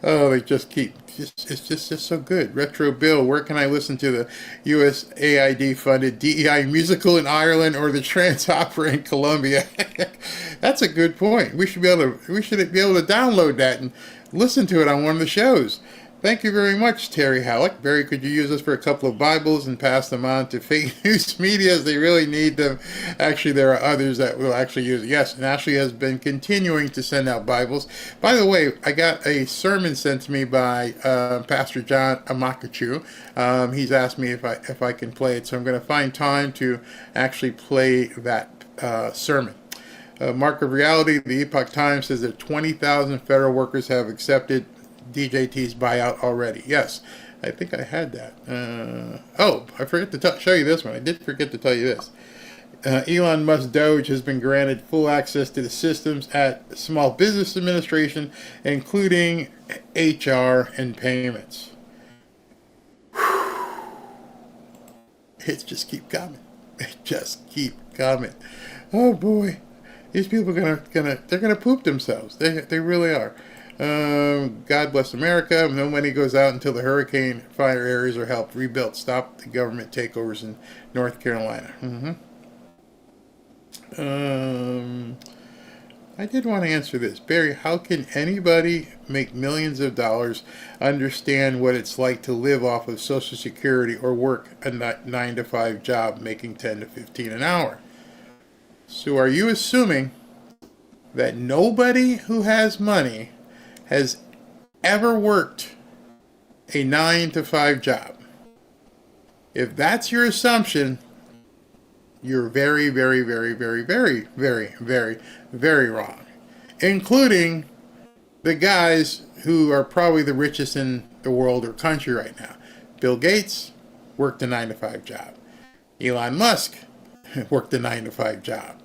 Oh, they just keep. It's just so good. Retro Bill, where can I listen to the USAID funded DEI musical in Ireland or the Trans Opera in Colombia? That's a good point. We should be able to download that and listen to it on one of the shows. Thank you very much, Terry Halleck. Barry, could you use us for a couple of Bibles and pass them on to fake news media as they really need them? Actually, there are others that will actually use it. Yes, and Ashley has been continuing to send out Bibles. By the way, I got a sermon sent to me by Pastor John Amakachu. He's asked me if I can play it, so I'm going to find time to actually play that sermon. Mark of Reality, the Epoch Times says that 20,000 federal workers have accepted DJT's buyout already. Yes, I think I had that. I forgot to show you this one. I did forget to tell you this. Elon Musk DOGE has been granted full access to the systems at Small Business Administration, including HR and payments. It just keep coming. It just keep coming. Oh boy, these people are gonna poop themselves. They really are. God bless America. No money goes out until the hurricane fire areas are helped rebuilt. Stop the government takeovers in North Carolina. I did want to answer this. Barry, how can anybody make millions of dollars understand what it's like to live off of Social Security or work a 9-to-5 job making 10 to 15 an hour? So are you assuming that nobody who has money has ever worked a 9-to-5 job? If that's your assumption, you're very, very, very, very, very, very, very, very wrong. Including the guys who are probably the richest in the world or country right now. Bill Gates worked a 9-to-5 job. Elon Musk worked a 9-to-5 job.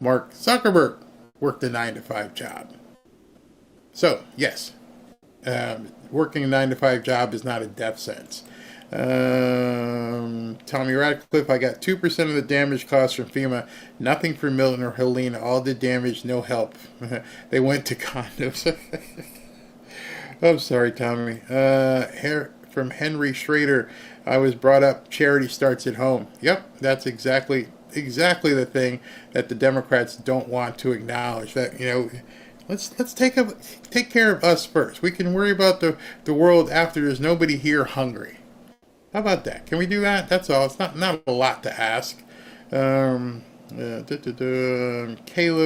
Mark Zuckerberg worked a 9-to-5 job. So, yes, working a 9-to-5 job is not a death sentence. Tommy Radcliffe, I got 2% of the damage costs from FEMA. Nothing for Milton or Helena. All the damage, no help. They went to condos. I'm sorry, Tommy. From Henry Schrader, I was brought up, charity starts at home. Yep, that's exactly the thing that the Democrats don't want to acknowledge. That, let's take care of us first. We can worry about the world after there's nobody here hungry. How about that? Can we do that? That's all. It's not a lot to ask. Caleb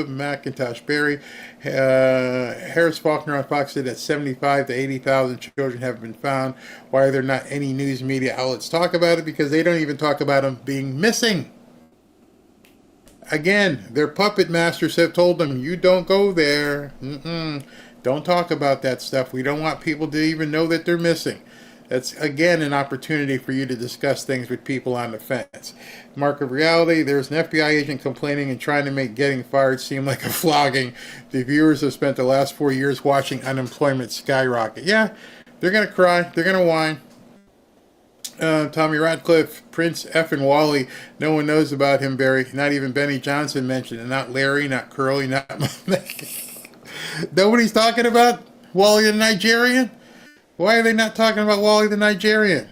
McIntosh Berry, Harris Faulkner on Fox said that 75 to 80,000 children have been found. Why are there not any news media outlets talk about it? Because they don't even talk about them being missing. Again, their puppet masters have told them, you don't go there. Don't talk about that stuff. We don't want people to even know that they're missing. That's, again, an opportunity for you to discuss things with people on the fence. Mark of Reality, there's an FBI agent complaining and trying to make getting fired seem like a flogging. The viewers have spent the last 4 years watching unemployment skyrocket. Yeah, they're going to cry. They're going to whine. Tommy Radcliffe, Prince F. and Wally, no one knows about him, Barry. Not even Benny Johnson mentioned it. Not Larry, not Curly, not... Nobody's talking about Wally the Nigerian? Why are they not talking about Wally the Nigerian?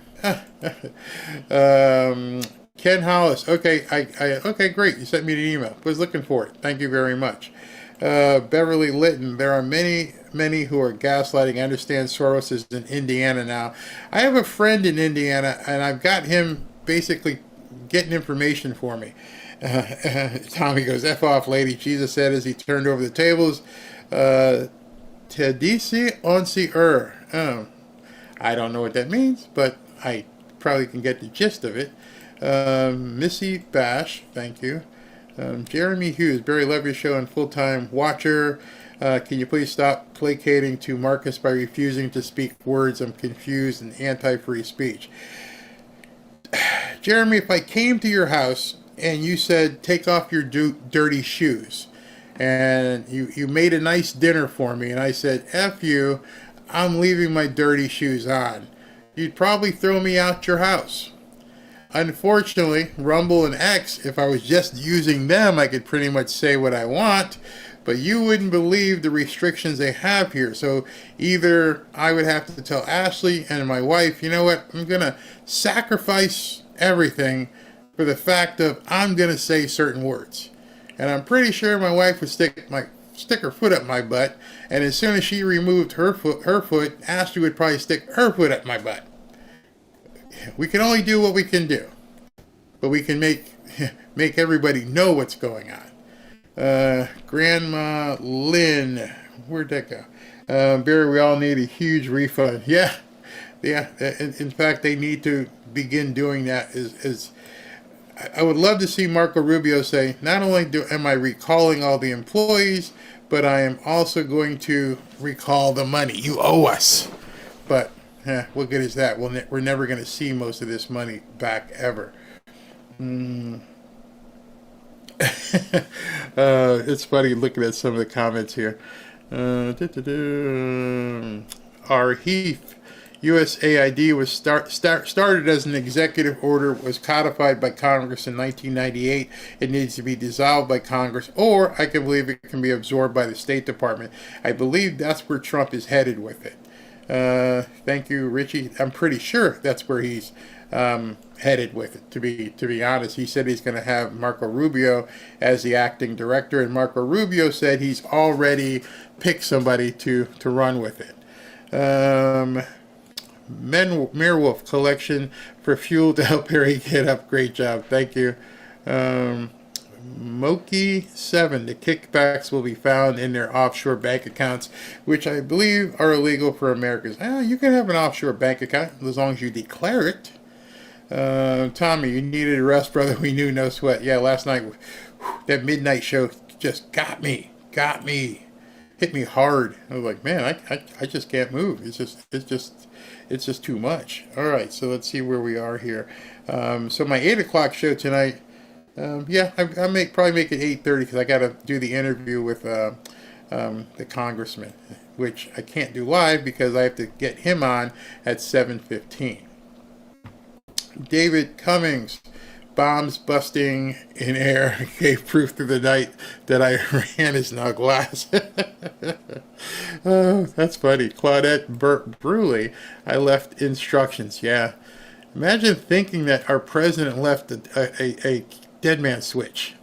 Ken Hollis. Okay, okay, great. You sent me the email. Was looking for it. Thank you very much. Beverly Litton. There are many who are gaslighting. I understand Soros is in Indiana now. I have a friend in Indiana, and I've got him basically getting information for me. Tommy goes, F off, lady. Jesus said as he turned over the tables. Tedisi onsi I don't know what that means, but I probably can get the gist of it. Missy Bash, thank you. Jeremy Hughes, Barry, love your show and full-time watcher. Can you please stop placating to Marcus by refusing to speak words? I'm confused and anti-free speech. Jeremy, if I came to your house and you said, take off your dirty shoes, and you made a nice dinner for me, and I said, F you, I'm leaving my dirty shoes on, you'd probably throw me out your house. Unfortunately, Rumble and X, if I was just using them, I could pretty much say what I want, but you wouldn't believe the restrictions they have here. So either I would have to tell Ashley and my wife, you know what, I'm going to sacrifice everything for the fact of I'm going to say certain words. And I'm pretty sure my wife would stick her foot up my butt, and as soon as she removed her foot, Ashley would probably stick her foot up my butt. We can only do what we can do, but we can make everybody know what's going on. Grandma Lynn, where'd that go? Barry, we all need a huge refund. Yeah. In fact, they need to begin doing that. I would love to see Marco Rubio say, not only am I recalling all the employees, but I am also going to recall the money you owe us. But what good is that? We're never going to see most of this money back ever. It's funny looking at some of the comments here. Our Heath. USAID was started as an executive order, was codified by Congress in 1998. It needs to be dissolved by Congress, or I can believe it can be absorbed by the State Department. I believe that's where Trump is headed with it. Thank you, Richie. I'm pretty sure that's where he's headed with it. To be honest, he said he's going to have Marco Rubio as the acting director, and Marco Rubio said he's already picked somebody to run with it. Merwolf collection for fuel to help Harry get up. Great job. Thank you. Moki 7. The kickbacks will be found in their offshore bank accounts, which I believe are illegal for Americans. You can have an offshore bank account as long as you declare it. Tommy, you needed a rest, brother. We knew, no sweat. Yeah, last night, that midnight show just got me. Hit me hard. I was like, man, I just can't move. It's just too much. All right, so let's see where we are here. So my 8 o'clock show tonight, I probably make it 8:30 because I got to do the interview with the congressman, which I can't do live because I have to get him on at 7:15. David Cummings. Bombs busting in air gave proof through the night that Iran is now glass. Oh, that's funny. Claudette Bruley, I left instructions. Yeah. Imagine thinking that our president left a dead man switch.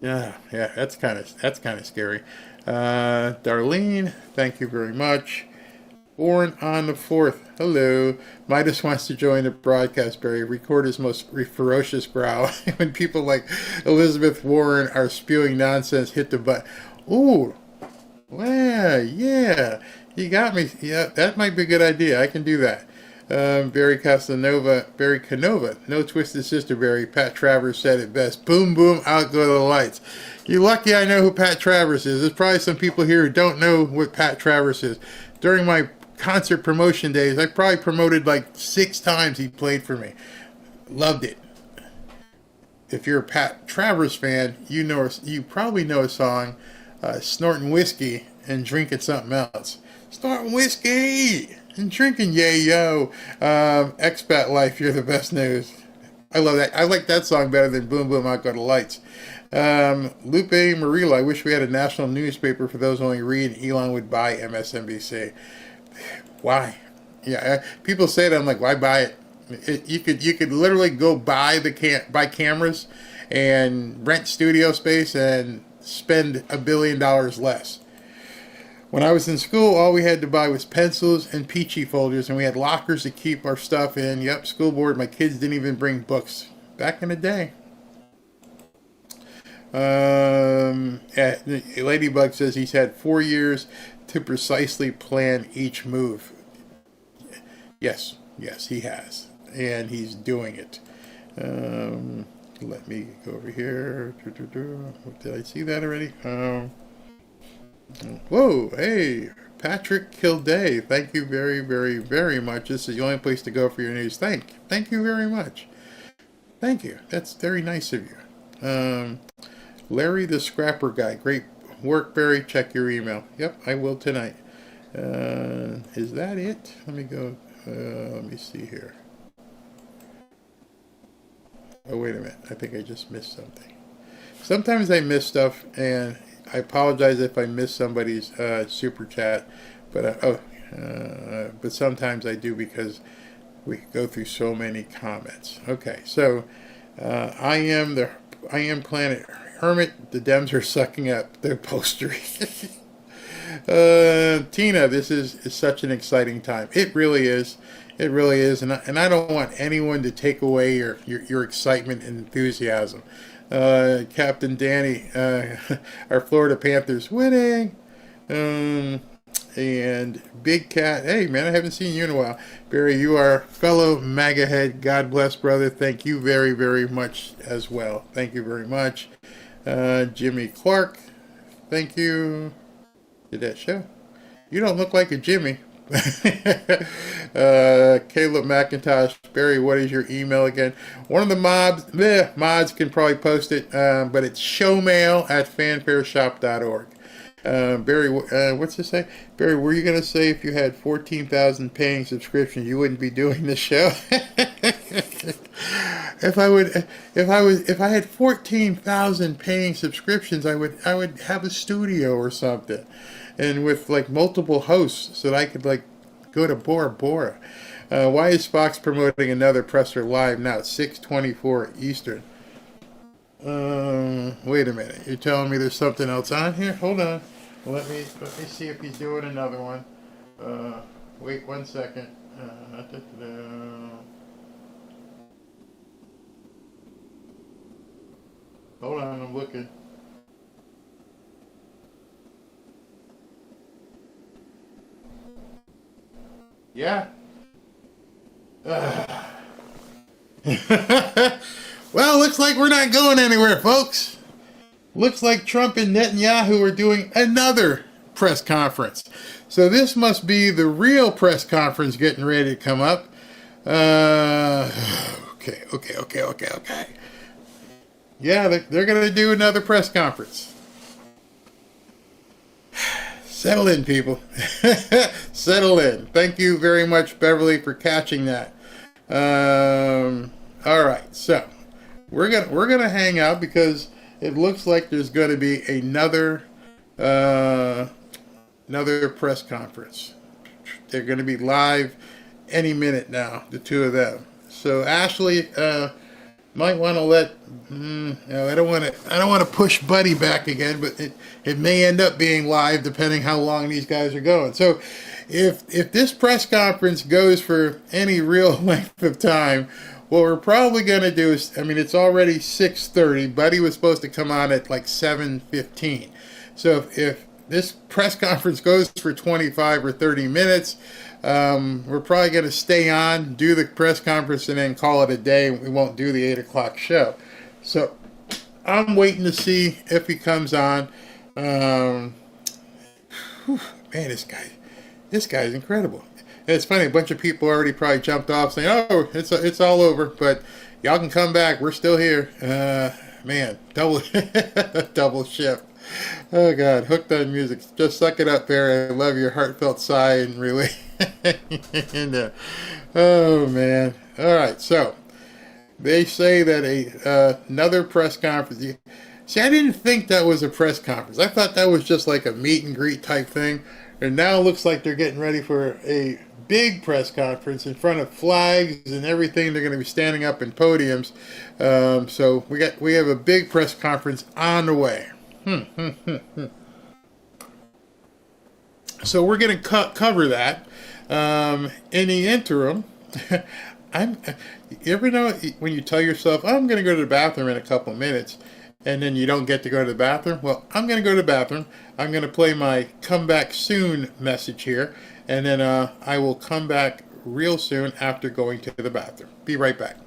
Yeah, that's kind of scary. Darlene, thank you very much. Born on the 4th. Hello. Midas wants to join the broadcast, Barry. Record his most ferocious growl. When people like Elizabeth Warren are spewing nonsense, hit the button. Ooh. Well, yeah. You got me. Yeah, that might be a good idea. I can do that. Barry Canova. No twisted sister, Barry. Pat Travers said it best. Boom, boom, out go the lights. You're lucky I know who Pat Travers is. There's probably some people here who don't know what Pat Travers is. During my concert promotion days, I probably promoted like 6 times he played for me. Loved it. If you're a Pat Travers fan, you probably know a song, Snorting Whiskey and Drinking Something Else. Snorting whiskey and drinking yayo. Expat Life, you're the best news. I love that. I like that song better than Boom Boom Out Go the Lights. Lupe Marilla, I wish we had a national newspaper for those only read. Elon would buy MSNBC. Why? Yeah, people say that. I'm like, why buy it? You could literally go buy cameras and rent studio space and spend $1 billion less. When I was in school, all we had to buy was pencils and peachy folders, and we had lockers to keep our stuff in. Yep, school board. My kids didn't even bring books back in the day. Ladybug says he's had 4 years to precisely plan each move. Yes, he has, and he's doing it. Let me go over here. Did I see that already? Whoa, hey, Patrick Kilday, thank you very, very, very much. This is the only place to go for your news. Thank you very much. Thank you. That's very nice of you. Larry the Scrapper Guy, great work, Barry. Check your email. Yep, I will tonight. Is that it? Let me go. Let me see here. Oh, wait a minute. I think I just missed something. Sometimes I miss stuff, and I apologize if I miss somebody's super chat, but sometimes I do because we go through so many comments. Okay, so I am Planet Hermit. The Dems are sucking up their postery. Tina, this is such an exciting time. It really is. It really is, and I don't want anyone to take away your excitement and enthusiasm. Captain Danny, our Florida Panthers winning, and Big Cat. Hey man, I haven't seen you in a while. Barry, you are fellow MAGA head. God bless, brother. Thank you very, very much as well. Thank you very much. Jimmy Clark, thank you. Did that show? You don't look like a Jimmy. Caleb McIntosh, Barry, what is your email again? One of the mods can probably post it, but it's showmail@fanfareshop.org. Barry, what's it say? Barry, were you going to say if you had 14,000 paying subscriptions, you wouldn't be doing this show? If I had 14,000 paying subscriptions, I would have a studio or something, and with like multiple hosts, so that I could like go to Bora Bora. Why is Fox promoting another presser live now at 6:24 Eastern? Wait a minute. You're telling me there's something else on here? Hold on. Let me see if he's doing another one. Wait 1 second. Hold on, I'm looking. Yeah. Well, looks like we're not going anywhere, folks. Looks like Trump and Netanyahu are doing another press conference. So this must be the real press conference getting ready to come up. Okay. Yeah, they're going to do another press conference. Settle in, people. Settle in. Thank you very much, Beverly, for catching that. All right, so we're gonna hang out because it looks like there's going to be another press conference. They're going to be live any minute now, the two of them. So Ashley might want to let. I don't want to push Buddy back again, but it may end up being live depending how long these guys are going. So if this press conference goes for any real length of time, what we're probably going to do is, it's already 6:30. Buddy was supposed to come on at like 7:15. So if this press conference goes for 25 or 30 minutes, we're probably going to stay on, do the press conference, and then call it a day. We won't do the 8 o'clock show. So I'm waiting to see if he comes on. Man, this guy's incredible. And it's funny, a bunch of people already probably jumped off saying, oh, it's all over, but y'all can come back. We're still here. Man, double shift. Oh, God, hooked on music. Just suck it up, Barry. I love your heartfelt sigh and really. Oh, man. All right, so they say that another press conference. See, I didn't think that was a press conference. I thought that was just like a meet and greet type thing. And now it looks like they're getting ready for a big press conference in front of flags and everything. They're going to be standing up in podiums. So we have a big press conference on the way. So we're going to cover that. In the interim, you ever know when you tell yourself, I'm going to go to the bathroom in a couple of minutes, and then you don't get to go to the bathroom? Well, I'm going to go to the bathroom. I'm going to play my come back soon message here, and then I will come back real soon after going to the bathroom. Be right back.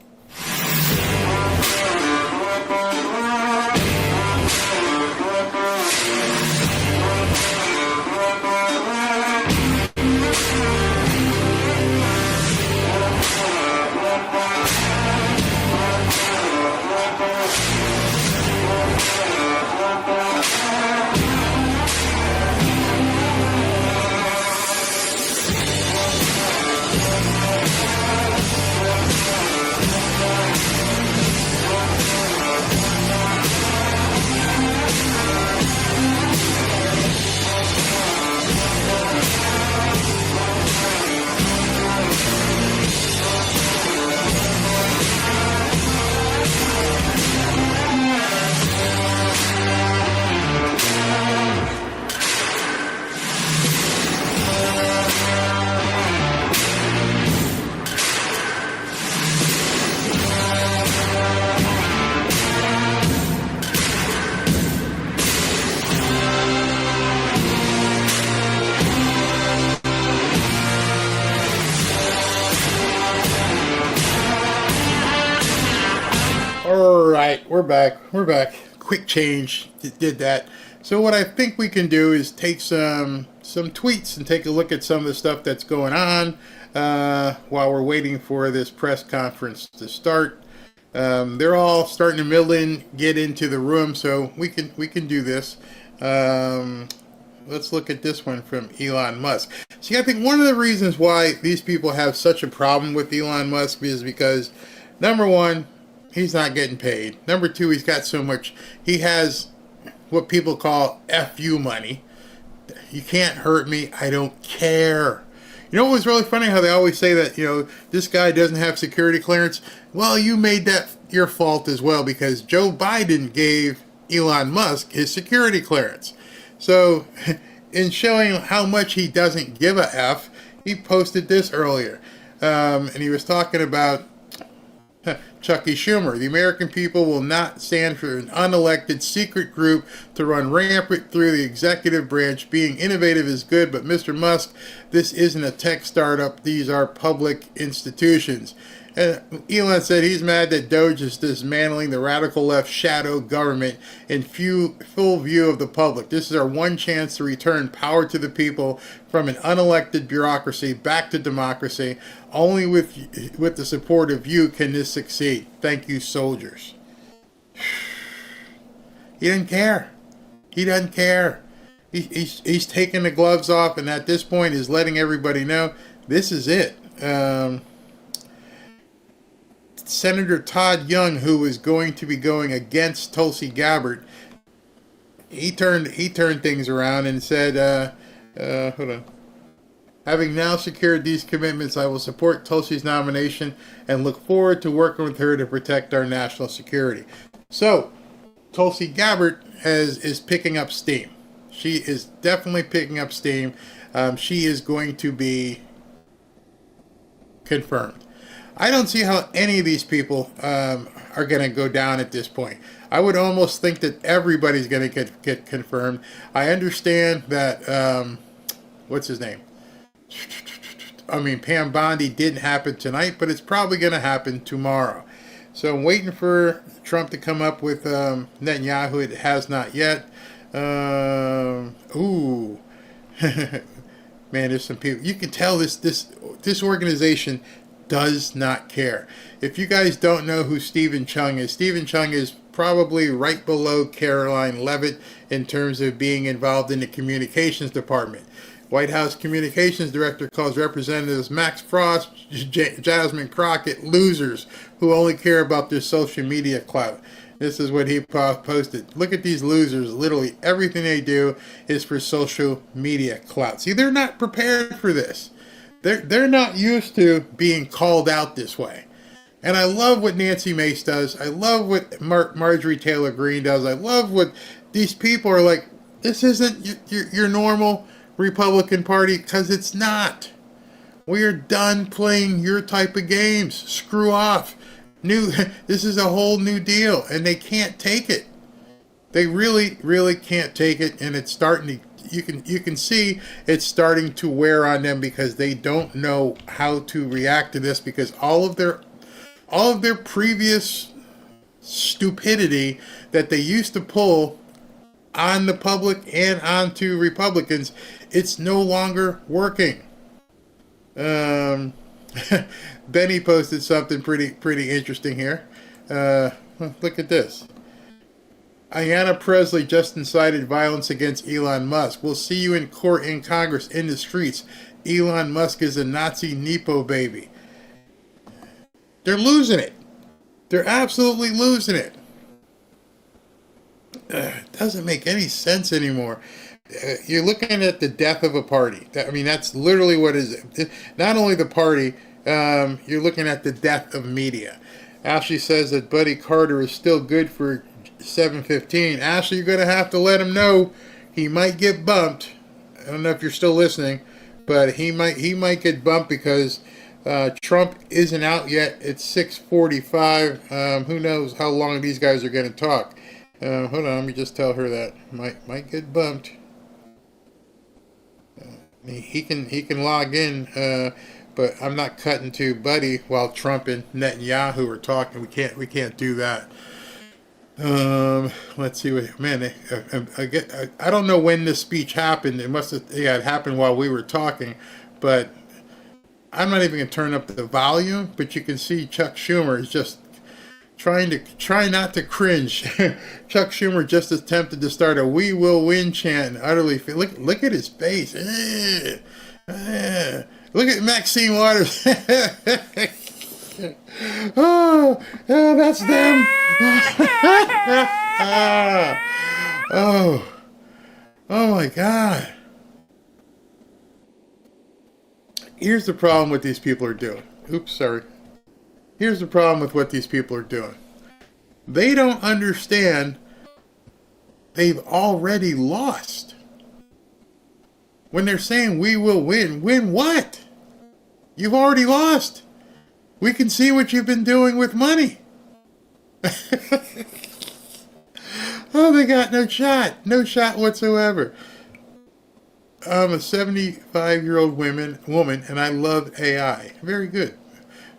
All right, we're back. Quick change, did that. So what I think we can do is take some tweets and take a look at some of the stuff that's going on while we're waiting for this press conference to start. They're all starting to mill in, get into the room, so we can do this. Let's look at this one from Elon Musk. See, I think one of the reasons why these people have such a problem with Elon Musk is because, number one, he's not getting paid. Number two, he's got so much. He has what people call FU money. You can't hurt me. I don't care. You know what was really funny? How they always say that, this guy doesn't have security clearance. Well, you made that your fault as well, because Joe Biden gave Elon Musk his security clearance. So in showing how much he doesn't give a F, he posted this earlier. And he was talking about Chucky Schumer. The American people will not stand for an unelected secret group to run rampant through the executive branch. Being innovative is good, but Mr. Musk, this isn't a tech startup. These are public institutions. And Elon said he's mad that DOGE is dismantling the radical left shadow government in full view of the public. This is our one chance to return power to the people from an unelected bureaucracy back to democracy. Only with the support of you can this succeed. Thank you, soldiers. He doesn't care. He doesn't care. He's taking the gloves off, and at this point is letting everybody know this is it. Senator Todd Young, who was going to be going against Tulsi Gabbard, he turned things around and said, hold on. Having now secured these commitments, I will support Tulsi's nomination and look forward to working with her to protect our national security. So, Tulsi Gabbard is picking up steam. She is definitely picking up steam. She is going to be confirmed. I don't see how any of these people are going to go down at this point. I would almost think that everybody's going to get confirmed. I understand that, what's his name? Pam Bondi didn't happen tonight, but it's probably going to happen tomorrow. So I'm waiting for Trump to come up with Netanyahu. It has not yet. Man, there's some people. You can tell this organization does not care. If you guys don't know who Stephen Chung is probably right below Caroline Leavitt in terms of being involved in the communications department. White House Communications Director calls Representatives Max Frost, Jasmine Crockett losers who only care about their social media clout. This is what he posted. Look at these losers. Literally everything they do is for social media clout. See, they're not prepared for this. They're not used to being called out this way. And I love what Nancy Mace does. I love what Marjorie Taylor Greene does. I love what these people are like. This isn't your normal Republican Party, because it's not. We are done playing your type of games. Screw off. This is a whole new deal, and they can't take it. They really, really can't take it, and it's starting to. You can see it's starting to wear on them, because they don't know how to react to this, because all of their previous stupidity that they used to pull on the public and onto Republicans, it's no longer working. Benny posted something pretty interesting here. Look at this. Ayanna Presley just incited violence against Elon Musk. We'll see you in court, in Congress, in the streets. Elon Musk is a Nazi Nepo baby. They're losing it. They're absolutely losing it. It doesn't make any sense anymore. You're looking at the death of a party. I mean, that's literally what it is. Not only the party, you're looking at the death of media. Ashley says that Buddy Carter is still good for 7:15. Ashley, you're going to have to let him know he might get bumped. I don't know if you're still listening, but he might get bumped, because Trump isn't out yet. It's 6:45. Who knows how long these guys are going to talk. Hold on, let me just tell her that. Might get bumped. He can log in, but I'm not cutting to Buddy while Trump and Netanyahu are talking. We can't do that. Let's see what, man, I don't know when this speech happened. It must have, it happened while we were talking, but I'm not even going to turn up the volume, but you can see Chuck Schumer is just try not to cringe. Chuck Schumer just attempted to start a "We will win" chant and utterly look at his face. Look at Maxine Waters. Oh, that's them. Oh my God. Here's the problem what these people are doing. Oops, sorry. Here's the problem with what these people are doing. They don't understand they've already lost. When they're saying we will win, win what? You've already lost. We can see what you've been doing with money. Oh, they got no shot whatsoever. I'm a 75-year-old woman, and I love AI. Very good.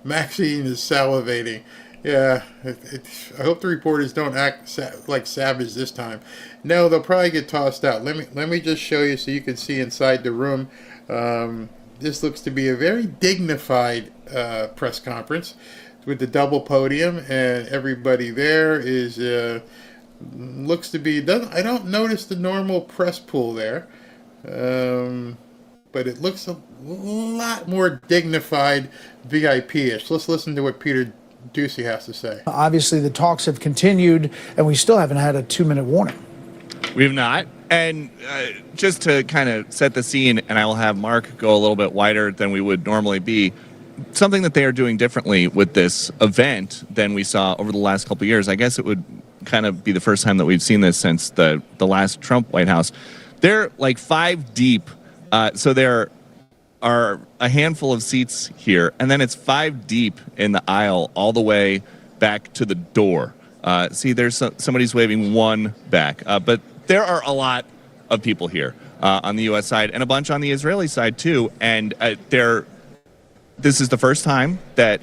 Maxine is salivating. Yeah, I hope the reporters don't act like savage this time. No, they'll probably get tossed out. Let me just show you so you can see inside the room. This looks to be a very dignified press conference with the double podium, and everybody there is looks to be. I don't notice the normal press pool there, but it looks a lot more dignified, VIP-ish. Let's listen to what Peter Ducey has to say.
Obviously, the talks have continued, and we still haven't had a 2-minute warning.
We've not. And just to kind of set the scene, and I will have Mark go a little bit wider than we would normally be, something that they are doing differently with this event than we saw over the last couple of years. I guess it would kind of be the first time that we've seen this since the last Trump White House. They're like 5 deep. So there are a handful of seats here, and then it's 5 deep in the aisle all the way back to the door. See, there's somebody's waving one back. But there are a lot of people here on the U.S. side and a bunch on the Israeli side, too. And this is the first time that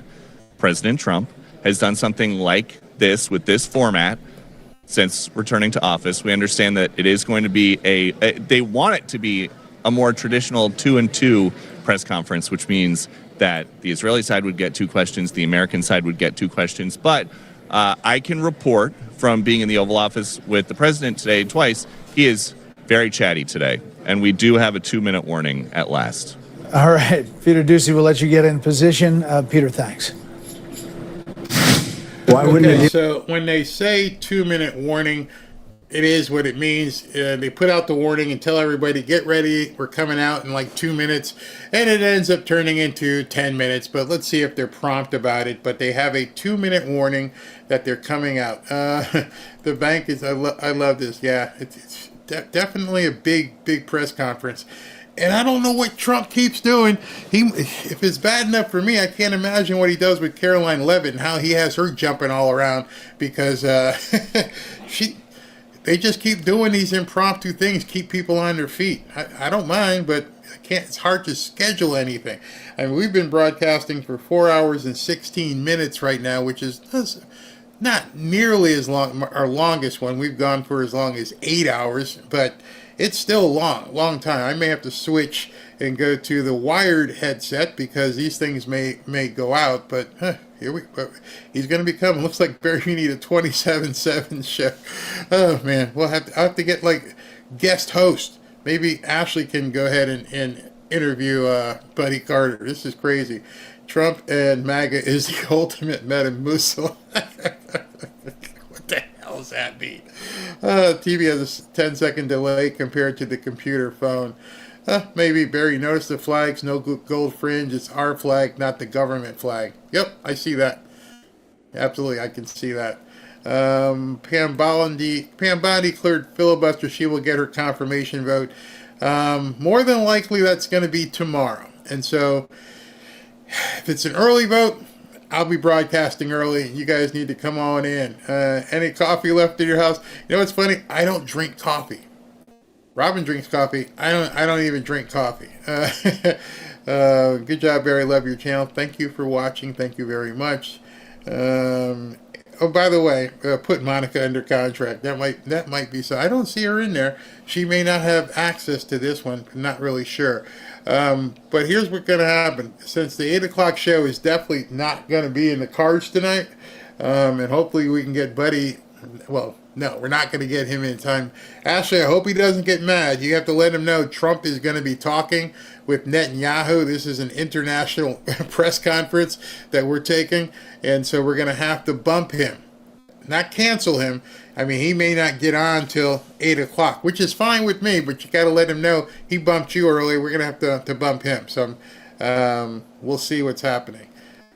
President Trump has done something like this with this format since returning to office. We understand that it is going to be they want it to be a more traditional 2-and-2 press conference, which means that the Israeli side would get 2 questions, the American side would get 2 questions. But I can report from being in the Oval Office with the president today twice, he is very chatty today. And we do have a 2-minute warning at last.
All right. Peter Ducey, we'll let you get in position. Peter, thanks.
Why wouldn't it? So when they say 2-minute warning, it is what it means. They put out the warning and tell everybody, get ready, we're coming out in like 2 minutes, and it ends up turning into 10 minutes, but let's see if they're prompt about it. But they have a 2-minute warning that they're coming out. The bank is, I love this, yeah, it's definitely a big press conference. And I don't know what Trump keeps doing. If it's bad enough for me, I can't imagine what he does with Caroline Leavitt and how he has her jumping all around, because they just keep doing these impromptu things, keep people on their feet. I don't mind, but I can't. It's hard to schedule anything. I mean, we've been broadcasting for 4 hours and 16 minutes right now, which is not nearly as long. Our longest one, we've gone for as long as 8 hours, but it's still a long time. I may have to switch and go to the wired headset because these things may go out. But he's going to be coming. Looks like Barry, you need a 27/7 show. Oh man, I'll have to get like guest host. Maybe Ashley can go ahead and interview Buddy Carter. This is crazy. Trump and MAGA is the ultimate metamucil. What the hell does that mean? TV has a 10-second delay compared to the computer phone. Maybe Barry, notice the flags, no gold fringe. It's our flag, not the government flag. Yep, I see that. Absolutely, I can see that. Pam Bondi cleared filibuster. She will get her confirmation vote. More than likely, that's going to be tomorrow. And so, if it's an early vote, I'll be broadcasting early. You guys need to come on in. Any coffee left in your house? You know what's funny? I don't drink coffee. Robin drinks coffee. I don't even drink coffee. Good job, Barry. Love your channel. Thank you for watching. Thank you very much. Oh, by the way, put Monica under contract. That might be so. I don't see her in there. She may not have access to this one. I'm not really sure. But here's what's going to happen. Since the 8 o'clock show is definitely not going to be in the cards tonight, and hopefully we can get Buddy. Well, no, we're not going to get him in time. Ashley, I hope he doesn't get mad. You have to let him know Trump is going to be talking with Netanyahu. This is an international press conference that we're taking, and so we're going to have to bump him. Not cancel him. I mean, he may not get on till 8 o'clock, which is fine with me, but you got to let him know he bumped you early. We're going to have to bump him. So we'll see what's happening.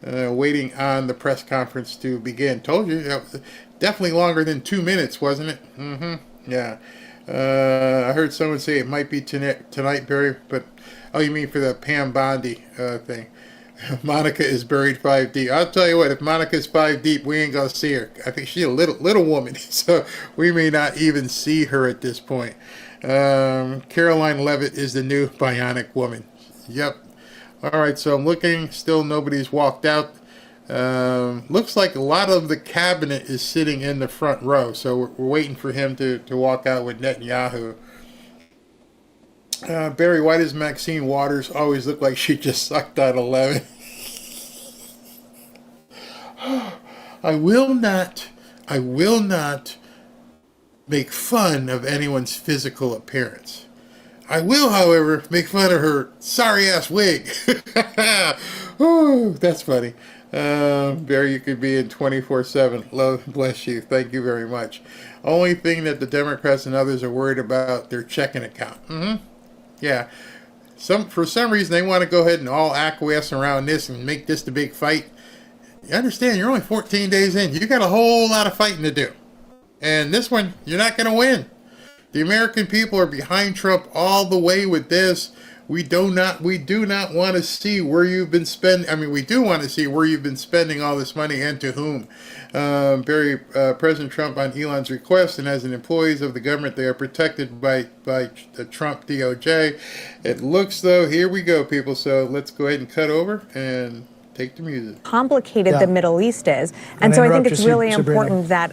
Waiting on the press conference to begin. Told you, that was definitely longer than 2 minutes, wasn't it? Yeah. I heard someone say it might be tonight, Barry, but, oh, you mean for the Pam Bondi thing. Monica is buried 5 deep. I'll tell you what, if Monica's 5 deep, we ain't gonna see her. I think she's a little woman, so we may not even see her at this point. Caroline Leavitt is the new bionic woman. Yep. All right, so I'm looking. Still nobody's walked out. Looks like a lot of the cabinet is sitting in the front row, so we're waiting for him to walk out with Netanyahu. Barry, why does Maxine Waters always look like she just sucked on 11? I will not make fun of anyone's physical appearance. I will, however, make fun of her sorry-ass wig. Ooh, that's funny. Barry, you could be in 24/7. Love, bless you. Thank you very much. Only thing that the Democrats and others are worried about, their checking account. Yeah. For some reason, they want to go ahead and all acquiesce around this and make this the big fight. You understand, you're only 14 days in. You got a whole lot of fighting to do. And this one, you're not going to win. The American people are behind Trump all the way with this. We do not want to see where you've been spending. I mean, we do want to see where you've been spending all this money and to whom. President Trump on Elon's request, and as an employees of the government, they are protected by the Trump DOJ. It looks though, here we go, people. So let's go ahead and cut over and take the music.
Complicated the Middle East is, and so I think it's really important that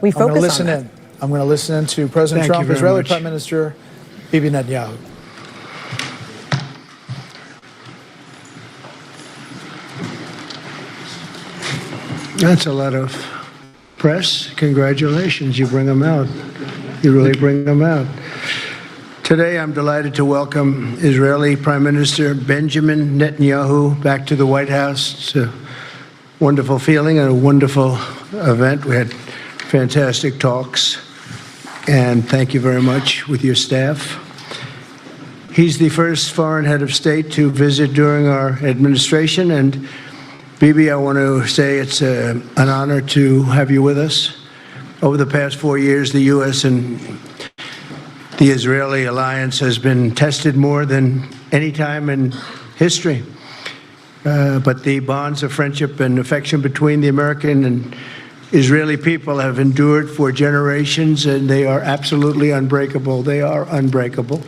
we focus on that.
I'm going to listen in to President Trump, Israeli Prime Minister Bibi Netanyahu.
That's a lot of press. Congratulations. You bring them out. You really bring them out. Today, I'm delighted to welcome Israeli Prime Minister Benjamin Netanyahu back to the White House. It's a wonderful feeling and a wonderful event. We had fantastic talks. and thank you very much with your staff. He's the first foreign head of state to visit during our administration, and Bibi, I want to say it's an honor to have you with us. Over the past 4 years, the U.S. and the Israeli alliance has been tested more than any time in history. But the bonds of friendship and affection between the American and Israeli people have endured for generations, and they are absolutely unbreakable. They are unbreakable.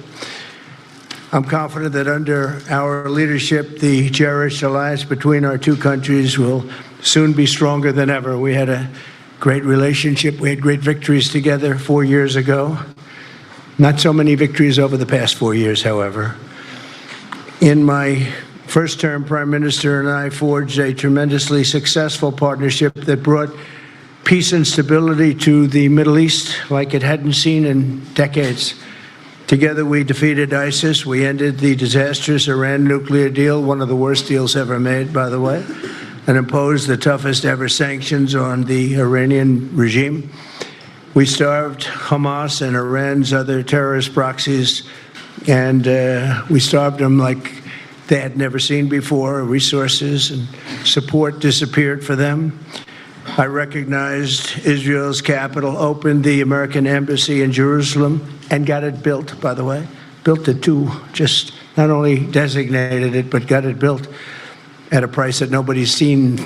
I'm confident that under our leadership, the cherished alliance between our two countries will soon be stronger than ever. We had a great relationship. We had great victories together 4 years ago. Not so many victories over the past 4 years, however. In my first term, Prime Minister and I forged a tremendously successful partnership that brought peace and stability to the Middle East like it hadn't seen in decades. Together, we defeated ISIS. We ended the disastrous Iran nuclear deal, one of the worst deals ever made, by the way, and imposed the toughest ever sanctions on the Iranian regime. We starved Hamas and Iran's other terrorist proxies, and we starved them like they had never seen before. Resources and support disappeared for them. I recognized Israel's capital, opened the American embassy in Jerusalem, and got it built, by the way. Built it too, just not only designated it, but got it built at a price that nobody's seen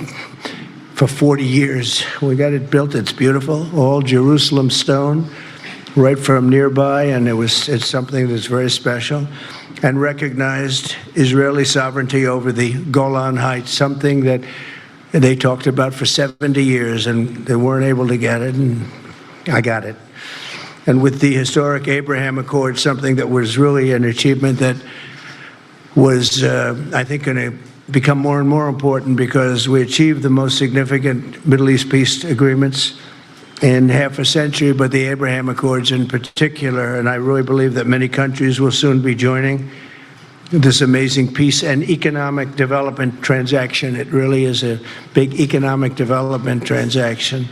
for 40 years. We got it built, it's beautiful, all Jerusalem stone, right from nearby, and it's something that's very special. And recognized Israeli sovereignty over the Golan Heights, something that they talked about for 70 years, and they weren't able to get it, and I got it. And with the historic Abraham Accord, something that was really an achievement that was, I think, going to become more and more important because we achieved the most significant Middle East peace agreements in half a century, but the Abraham Accords in particular, and I really believe that many countries will soon be joining this amazing peace and economic development transaction. It really is a big economic development transaction.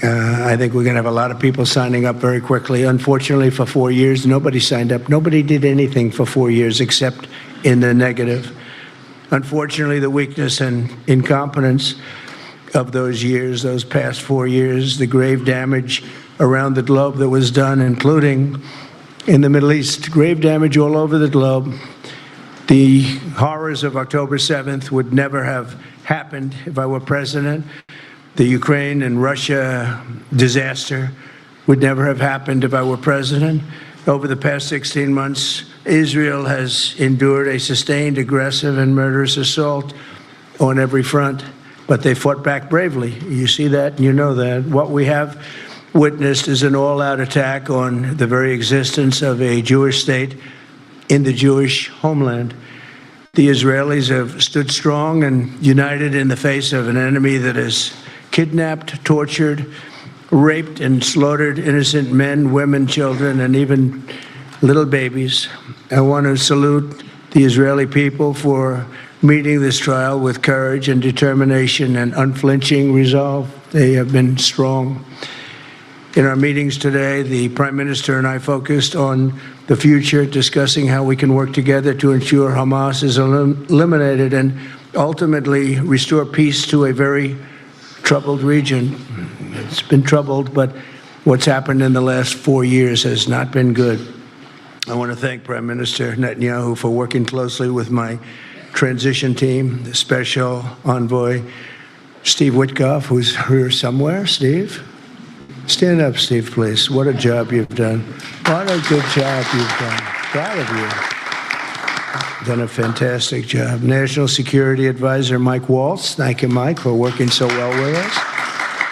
I think we're going to have a lot of people signing up very quickly. Unfortunately, for 4 years, nobody signed up. Nobody did anything for 4 years except in the negative. Unfortunately, the weakness and incompetence of those years, those past 4 years, the grave damage around the globe that was done, including in the Middle East, grave damage all over the globe. The horrors of October 7th would never have happened if I were president. The Ukraine and Russia disaster would never have happened if I were president. Over the past 16 months, Israel has endured a sustained, aggressive, and murderous assault on every front, but they fought back bravely. You see that, and you know that. What we have witnessed is an all-out attack on the very existence of a Jewish state in the Jewish homeland. The Israelis have stood strong and united in the face of an enemy that has kidnapped, tortured, raped, and slaughtered innocent men, women, children, and even little babies. I want to salute the Israeli people for meeting this trial with courage and determination and unflinching resolve. They have been strong. In our meetings today, the Prime Minister and I focused on the future, discussing how we can work together to ensure Hamas is eliminated and ultimately restore peace to a very troubled region. It's been troubled, but what's happened in the last 4 years has not been good. I want to thank Prime Minister Netanyahu for working closely with my transition team, the Special Envoy Steve Witkoff, who's here somewhere. Steve? Stand up, Steve, please. What a job you've done. What a good job you've done. Proud of you. Done a fantastic job. National Security Advisor Mike Waltz. Thank you, Mike, for working so well with us.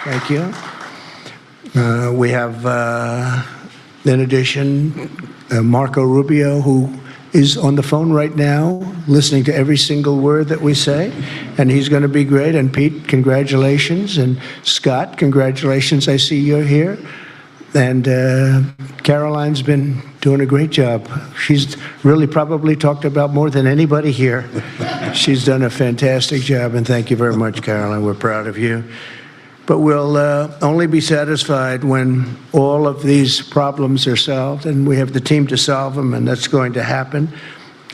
Thank you. We have, in addition, Marco Rubio, who is on the phone right now, listening to every single word that we say, and he's going to be great. And Pete, congratulations. And Scott, congratulations. I see you're here. And Caroline's been doing a great job. She's really probably talked about more than anybody here. She's done a fantastic job, and thank you very much, Caroline. We're proud of you. But we'll only be satisfied when all of these problems are solved, and we have the team to solve them, and that's going to happen.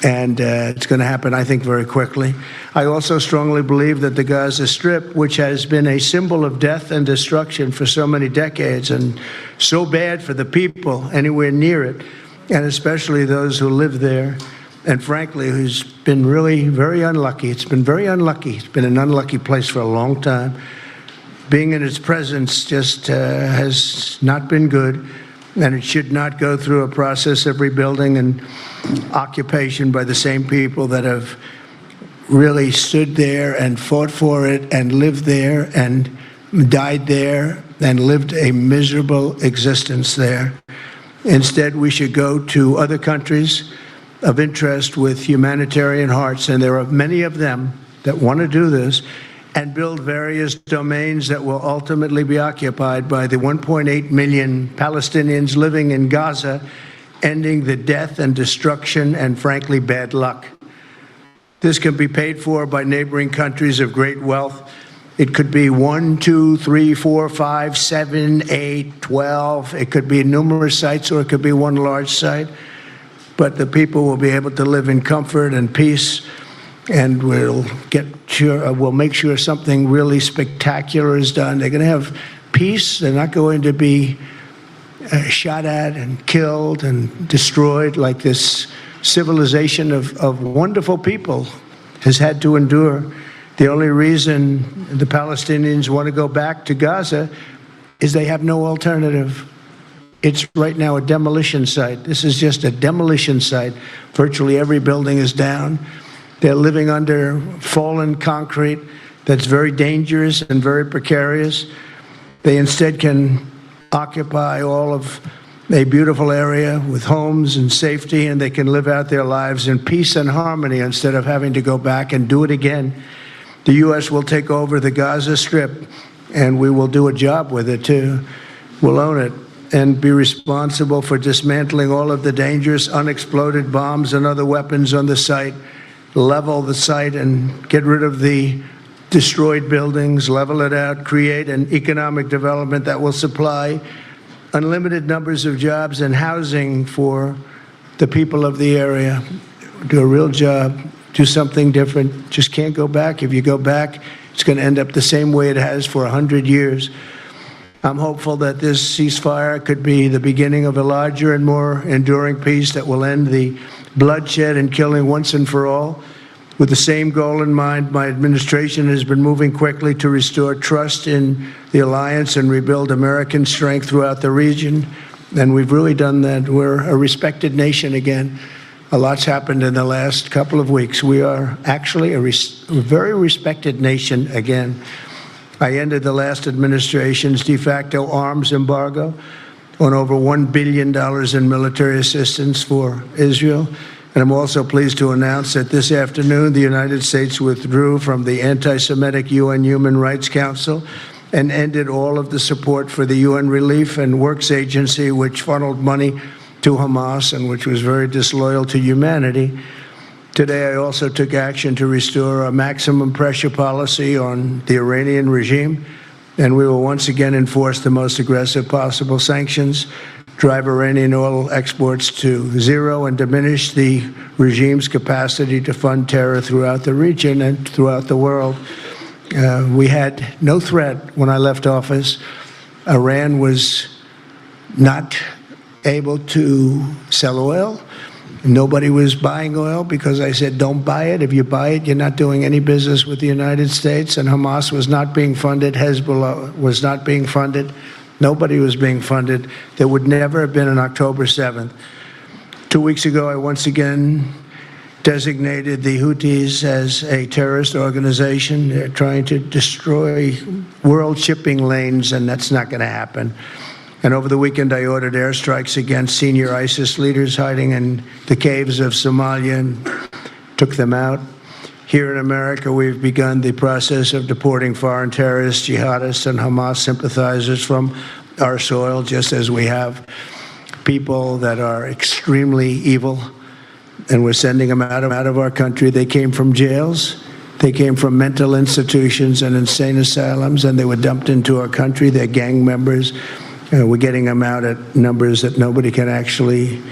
And it's going to happen, I think, very quickly. I also strongly believe that the Gaza Strip, which has been a symbol of death and destruction for so many decades and so bad for the people anywhere near it, and especially those who live there, and frankly, who's been really very unlucky. It's been very unlucky. It's been an unlucky place for a long time. Being in its presence just has not been good, and it should not go through a process of rebuilding and occupation by the same people that have really stood there and fought for it and lived there and died there and lived a miserable existence there. Instead, we should go to other countries of interest with humanitarian hearts, and there are many of them that want to do this, and build various domains that will ultimately be occupied by the 1.8 million Palestinians living in Gaza, ending the death and destruction and, frankly, bad luck. This can be paid for by neighboring countries of great wealth. It could be 1, 2, 3, 4, 5, 7, 8, 12. It could be numerous sites, or it could be one large site. But the people will be able to live in comfort and peace, and we'll make sure something really spectacular is done. They're going to have peace. They're not going to be shot at and killed and destroyed like this civilization of wonderful people has had to endure. The only reason the Palestinians want to go back to Gaza is they have no alternative. It's right now a demolition site. This is just a demolition site. Virtually every building is down. They're living under fallen concrete that's very dangerous and very precarious. They instead can occupy all of a beautiful area with homes and safety, and they can live out their lives in peace and harmony instead of having to go back and do it again. The U.S. will take over the Gaza Strip, and we will do a job with it, too. We'll own it and be responsible for dismantling all of the dangerous unexploded bombs and other weapons on the site, level the site and get rid of the destroyed buildings, level it out, create an economic development that will supply unlimited numbers of jobs and housing for the people of the area. Do a real job, do something different. Just can't go back. If you go back, it's going to end up the same way it has for 100 years. I'm hopeful that this ceasefire could be the beginning of a larger and more enduring peace that will end the bloodshed and killing once and for all. With the same goal in mind, my administration has been moving quickly to restore trust in the alliance and rebuild American strength throughout the region. And we've really done that. We're a respected nation again. A lot's happened in the last couple of weeks. We are actually a very respected nation again. I ended the last administration's de facto arms embargo on over $1 billion in military assistance for Israel. And I'm also pleased to announce that this afternoon, the United States withdrew from the anti-Semitic UN Human Rights Council and ended all of the support for the UN Relief and Works Agency, which funneled money to Hamas and which was very disloyal to humanity. Today, I also took action to restore a maximum pressure policy on the Iranian regime, and we will once again enforce the most aggressive possible sanctions, drive Iranian oil exports to zero, and diminish the regime's capacity to fund terror throughout the region and throughout the world. We had no threat when I left office. Iran was not able to sell oil. Nobody was buying oil because I said, don't buy it. If you buy it, you're not doing any business with the United States. And Hamas was not being funded. Hezbollah was not being funded. Nobody was being funded. There would never have been an October 7th. 2 weeks ago, I once again designated the Houthis as a terrorist organization. They're trying to destroy world shipping lanes, and that's not going to happen. And over the weekend, I ordered airstrikes against senior ISIS leaders hiding in the caves of Somalia and took them out. Here in America, we've begun the process of deporting foreign terrorists, jihadists, and Hamas sympathizers from our soil, just as we have people that are extremely evil, and we're sending them out of our country. They came from jails. They came from mental institutions and insane asylums, and they were dumped into our country. They're gang members. We're getting them out at numbers that nobody can actually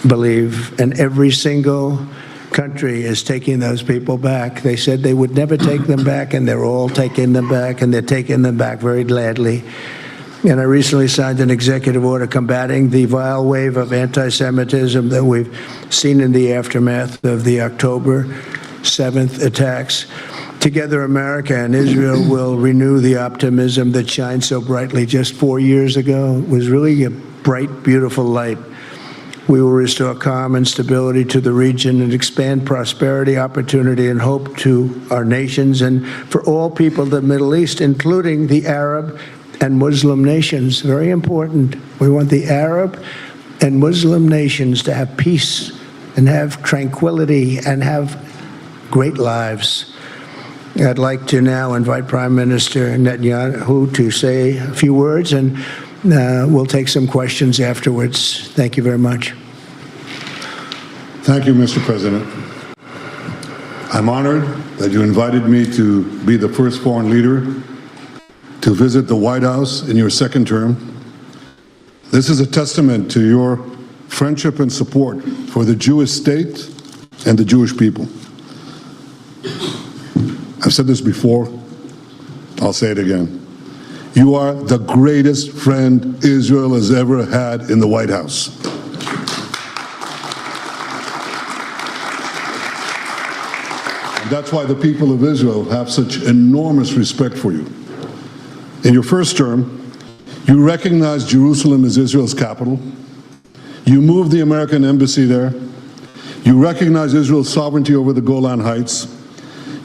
believe. And every single country is taking those people back. They said they would never take them back, and they're all taking them back, and they're taking them back very gladly. And I recently signed an executive order combating the vile wave of anti-Semitism that we've seen in the aftermath of the October 7th attacks. Together, America and Israel will renew the optimism that shined so brightly just 4 years ago. It was really a bright, beautiful light. We will restore calm and stability to the region and expand prosperity, opportunity, and hope to our nations and for all people of the Middle East, including the Arab and Muslim nations. Very important. We want the Arab and Muslim nations to have peace and have tranquility and have great lives. I'd like to now invite Prime Minister Netanyahu to say a few words, and we'll take some questions afterwards. Thank you very much.
Thank you, Mr. President. I'm honored that you invited me to be the first foreign leader to visit the White House in your second term. This is a testament to your friendship and support for the Jewish state and the Jewish people. I've said this before, I'll say it again. You are the greatest friend Israel has ever had in the White House. And that's why the people of Israel have such enormous respect for you. In your first term, you recognized Jerusalem as Israel's capital. You moved the American embassy there. You recognized Israel's sovereignty over the Golan Heights.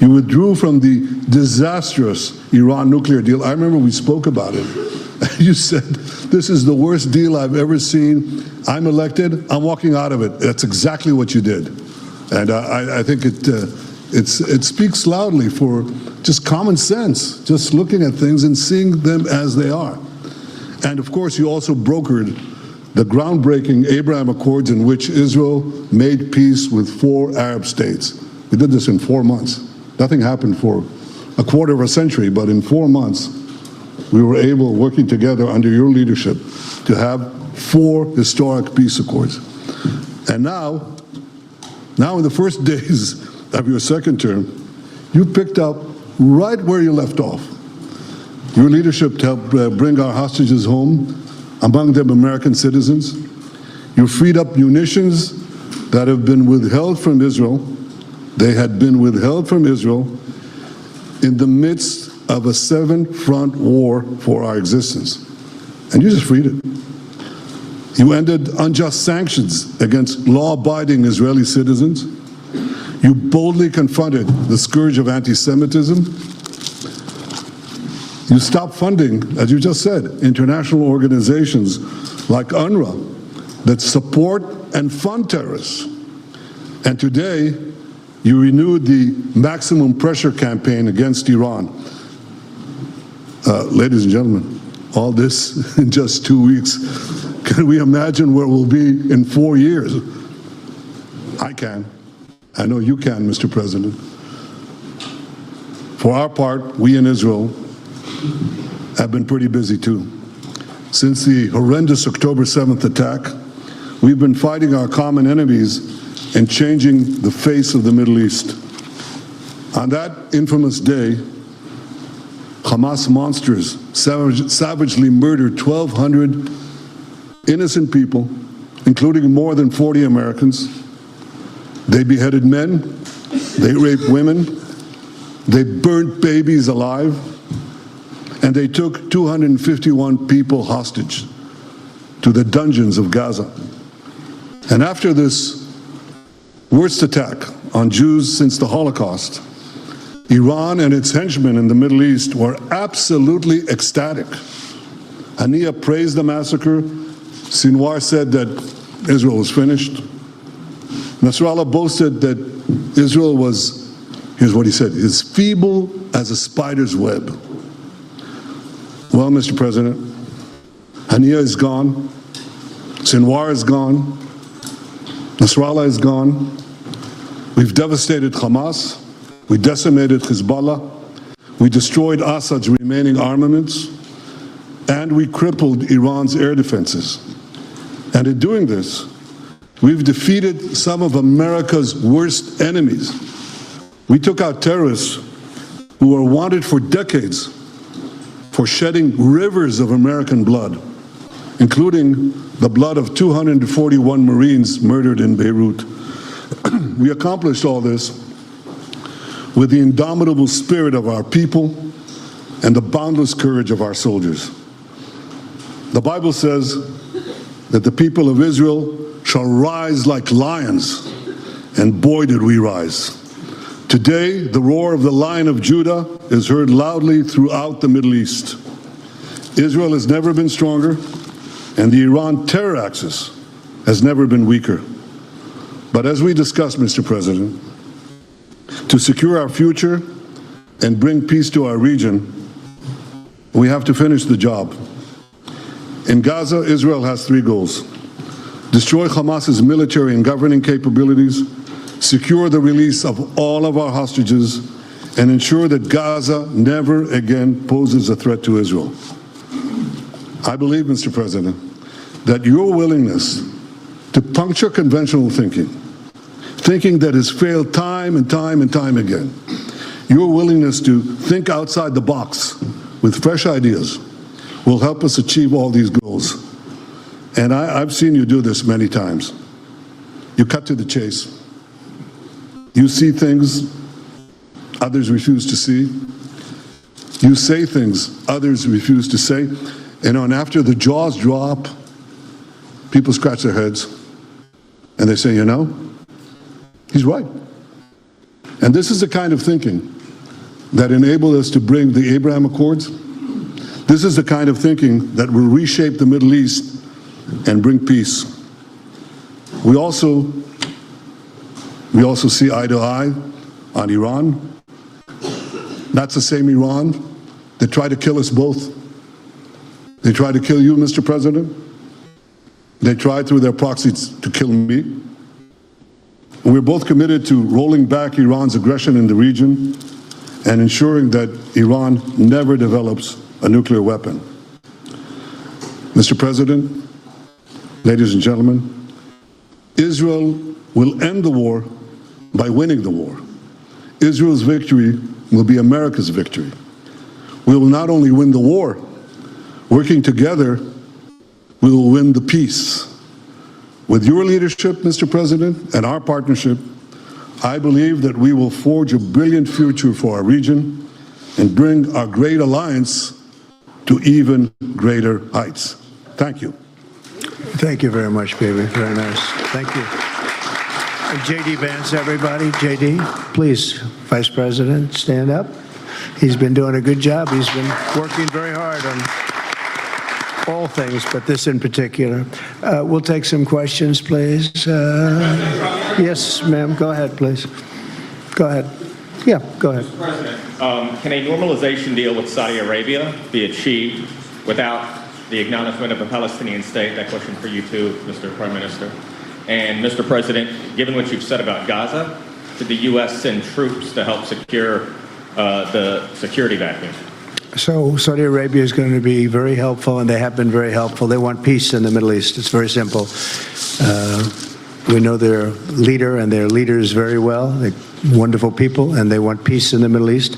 You withdrew from the disastrous Iran nuclear deal. I remember we spoke about it. You said, this is the worst deal I've ever seen. I'm elected, I'm walking out of it. That's exactly what you did. And I think it speaks loudly for just common sense, just looking at things and seeing them as they are. And of course, you also brokered the groundbreaking Abraham Accords in which Israel made peace with 4 Arab states. We did this in 4 months. Nothing happened for a quarter of a century, but in 4 months, we were able, working together under your leadership, to have 4 historic peace accords. And now in the first days of your second term, you picked up right where you left off. Your leadership helped bring our hostages home, among them American citizens. You freed up munitions that have been withheld from Israel. They had been withheld from Israel in the midst of a 7-front war for our existence. And you just freed it. You ended unjust sanctions against law-abiding Israeli citizens. You boldly confronted the scourge of anti-Semitism. You stopped funding, as you just said, international organizations like UNRWA that support and fund terrorists. And today, you renewed the maximum pressure campaign against Iran. Ladies and gentlemen, all this in just 2 weeks. Can we imagine where we'll be in 4 years? I can. I know you can, Mr. President. For our part, we in Israel have been pretty busy too. Since the horrendous October 7th attack, we've been fighting our common enemies and changing the face of the Middle East. On that infamous day, Hamas monsters savagely murdered 1,200 innocent people, including more than 40 Americans. They beheaded men, they raped women, they burnt babies alive, and they took 251 people hostage to the dungeons of Gaza. And after this worst attack on Jews since the Holocaust, Iran and its henchmen in the Middle East were absolutely ecstatic. Haniya praised the massacre. Sinwar said that Israel was finished. Nasrallah boasted that Israel was, here's what he said, as feeble as a spider's web. Well, Mr. President, Haniya is gone. Sinwar is gone. Nasrallah is gone. We've devastated Hamas. We decimated Hezbollah. We destroyed Assad's remaining armaments. And we crippled Iran's air defenses. And in doing this, we've defeated some of America's worst enemies. We took out terrorists who were wanted for decades for shedding rivers of American blood, including the blood of 241 Marines murdered in Beirut. We accomplished all this with the indomitable spirit of our people and the boundless courage of our soldiers. The Bible says that the people of Israel shall rise like lions, and boy did we rise. Today, the roar of the Lion of Judah is heard loudly throughout the Middle East. Israel has never been stronger, and the Iran terror axis has never been weaker. But as we discussed, Mr. President, to secure our future and bring peace to our region, we have to finish the job. In Gaza, Israel has three goals: destroy Hamas's military and governing capabilities, secure the release of all of our hostages, and ensure that Gaza never again poses a threat to Israel. I believe, Mr. President, that your willingness to puncture conventional thinking that has failed time and time and time again, your willingness to think outside the box with fresh ideas will help us achieve all these goals. And I've seen you do this many times. You cut to the chase. You see things others refuse to see. You say things others refuse to say. And after the jaws drop, people scratch their heads and they say, you know, he's right. And this is the kind of thinking that enabled us to bring the Abraham Accords. This is the kind of thinking that will reshape the Middle East and bring peace. We also see eye to eye on Iran. That's the same Iran that tried to kill us both. They tried to kill you, Mr. President. They tried through their proxies to kill me. And we're both committed to rolling back Iran's aggression in the region and ensuring that Iran never develops a nuclear weapon. Mr. President, ladies and gentlemen, Israel will end the war by winning the war. Israel's victory will be America's victory. We will not only win the war, working together, we will win the peace. With your leadership, Mr. President, and our partnership, I believe that we will forge a brilliant future for our region and bring our great alliance to even greater heights. Thank you.
Thank you very much, baby. Very nice. Thank you. J.D. Vance, everybody. J.D., please, Vice President, stand up. He's been doing a good job. He's been working very hard on all things, but this in particular. We'll take some questions, please. Yes, ma'am. Go ahead, please. Go ahead. Yeah, go ahead.
Mr. President, can a normalization deal with Saudi Arabia be achieved without the acknowledgement of a Palestinian state? That question for you too, Mr. Prime Minister. And Mr. President, given what you've said about Gaza, did the U.S. send troops to help secure the security vacuum?
So Saudi Arabia is going to be very helpful, and they have been very helpful. They want peace in the Middle East. It's very simple. We know their leader and their leaders very well. They're wonderful people, and they want peace in the Middle East.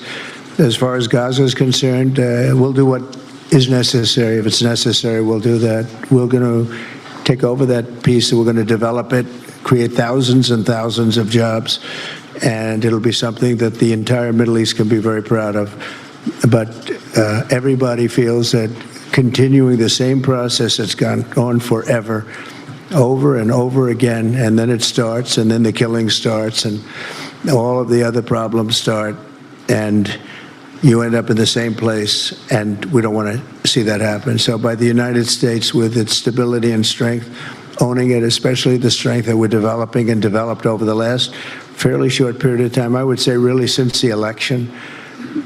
As far as Gaza is concerned, we'll do what is necessary. If it's necessary, we'll do that. We're going to take over that piece, and we're going to develop it, create thousands and thousands of jobs, and it'll be something that the entire Middle East can be very proud of. But everybody feels that continuing the same process that's gone on forever, over and over again, and then it starts, and then the killing starts, and all of the other problems start, and you end up in the same place, and we don't want to see that happen. So by the United States, with its stability and strength, owning it, especially the strength that we're developing and developed over the last fairly short period of time, I would say really since the election,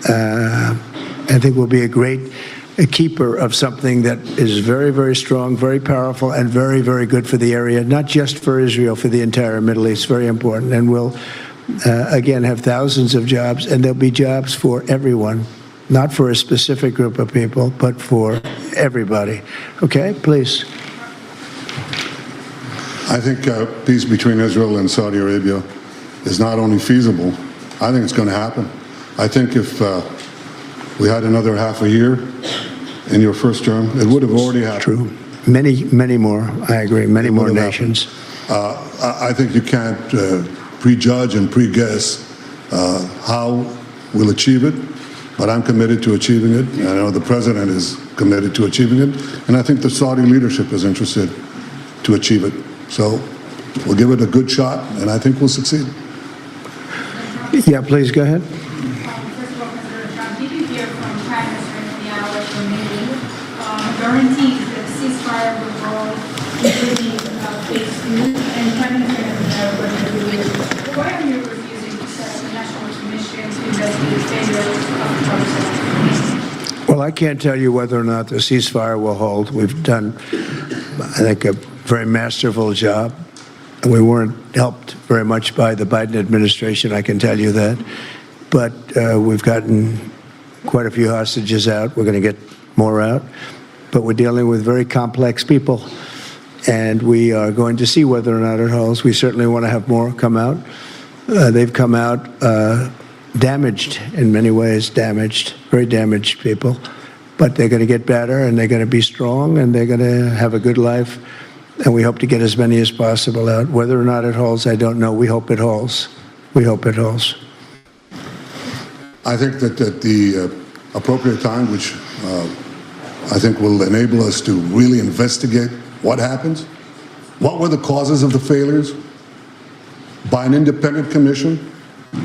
I think we'll be a keeper of something that is very, very strong, very powerful, and very, very good for the area, not just for Israel, for the entire Middle East. Very important. And we'll again, have thousands of jobs, and there'll be jobs for everyone, not for a specific group of people, but for everybody. Okay, please.
I think peace between Israel and Saudi Arabia is not only feasible, I think it's going to happen. I think if we had another half a year in your first term, it would have already happened.
True. Many more, I agree, many more nations.
I think you can't prejudge and pre-guess how we'll achieve it, but I'm committed to achieving it. I know the president is committed to achieving it, and I think the Saudi leadership is interested to achieve it. So we'll give it a good shot, and I think we'll succeed.
Yeah, please go ahead.
First of all, President Trump, did you hear from Prime Minister Netanyahu at your meeting guarantees that ceasefire will go including phase 2, and Prime Minister Netanyahu was agreed. Why are you refusing to set up a national commission to investigate failures of the process?
Well, I can't tell you whether or not the ceasefire will hold. We've done, I think, a very masterful job. And we weren't helped very much by the Biden administration, I can tell you that. But we've gotten quite a few hostages out. We're going to get more out. But we're dealing with very complex people. And we are going to see whether or not it holds. We certainly want to have more come out. They've come out damaged in many ways, very damaged people. But they're going to get better, and they're going to be strong, and they're going to have a good life. And we hope to get as many as possible out. Whether or not it holds, I don't know. We hope it holds. We hope it holds.
I think that at the appropriate time, which I think will enable us to really investigate what happens, what were the causes of the failures, by an independent commission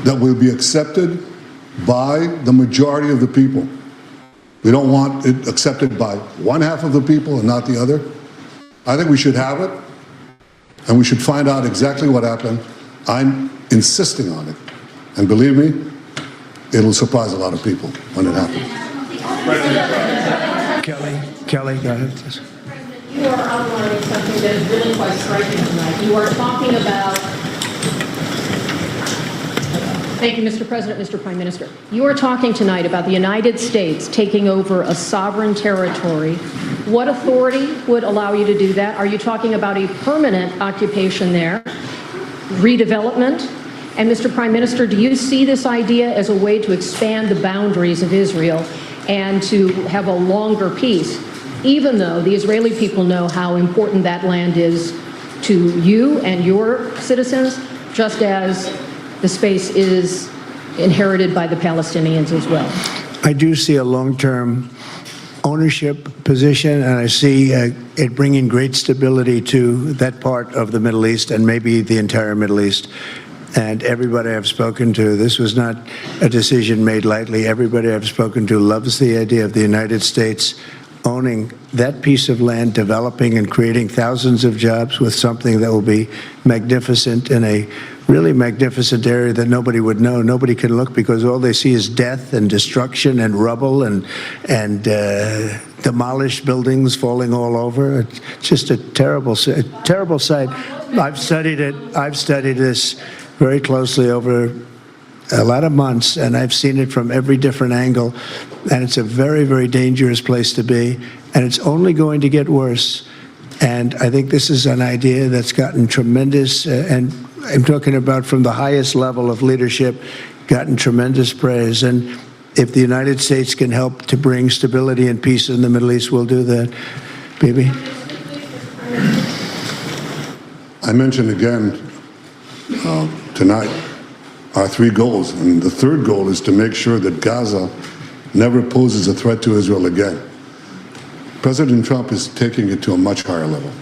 that will be accepted by the majority of the people. We don't want it accepted by one half of the people and not the other. I think we should have it, and we should find out exactly what happened. I'm insisting on it. And believe me, it'll surprise a lot of people when it happens.
Kelly, go ahead.
You are outlining something that is really quite striking tonight. You are talking about... Thank you, Mr. President, Mr. Prime Minister. You are talking tonight about the United States taking over a sovereign territory. What authority would allow you to do that? Are you talking about a permanent occupation there, redevelopment? And Mr. Prime Minister, do you see this idea as a way to expand the boundaries of Israel and to have a longer peace, even though the Israeli people know how important that land is to you and your citizens, just as the space is inherited by the Palestinians as well?
I do see a long-term ownership position, and I see it bringing great stability to that part of the Middle East and maybe the entire Middle East. And everybody I've spoken to, this was not a decision made lightly. Everybody I've spoken to loves the idea of the United States owning that piece of land, developing and creating thousands of jobs with something that will be magnificent in a really magnificent area that nobody would know. Nobody can look because all they see is death and destruction and rubble and demolished buildings falling all over. It's just a terrible sight. I've studied it. I've studied this very closely over a lot of months, and I've seen it from every different angle, and it's a very, very dangerous place to be, and it's only going to get worse. And I think this is an idea that's gotten tremendous, and I'm talking about from the highest level of leadership, gotten tremendous praise. And if the United States can help to bring stability and peace in the Middle East, we'll do that. Bibi?
I mentioned again tonight our three goals, and the third goal is to make sure that Gaza never poses a threat to Israel again. President Trump is taking it to a much higher level.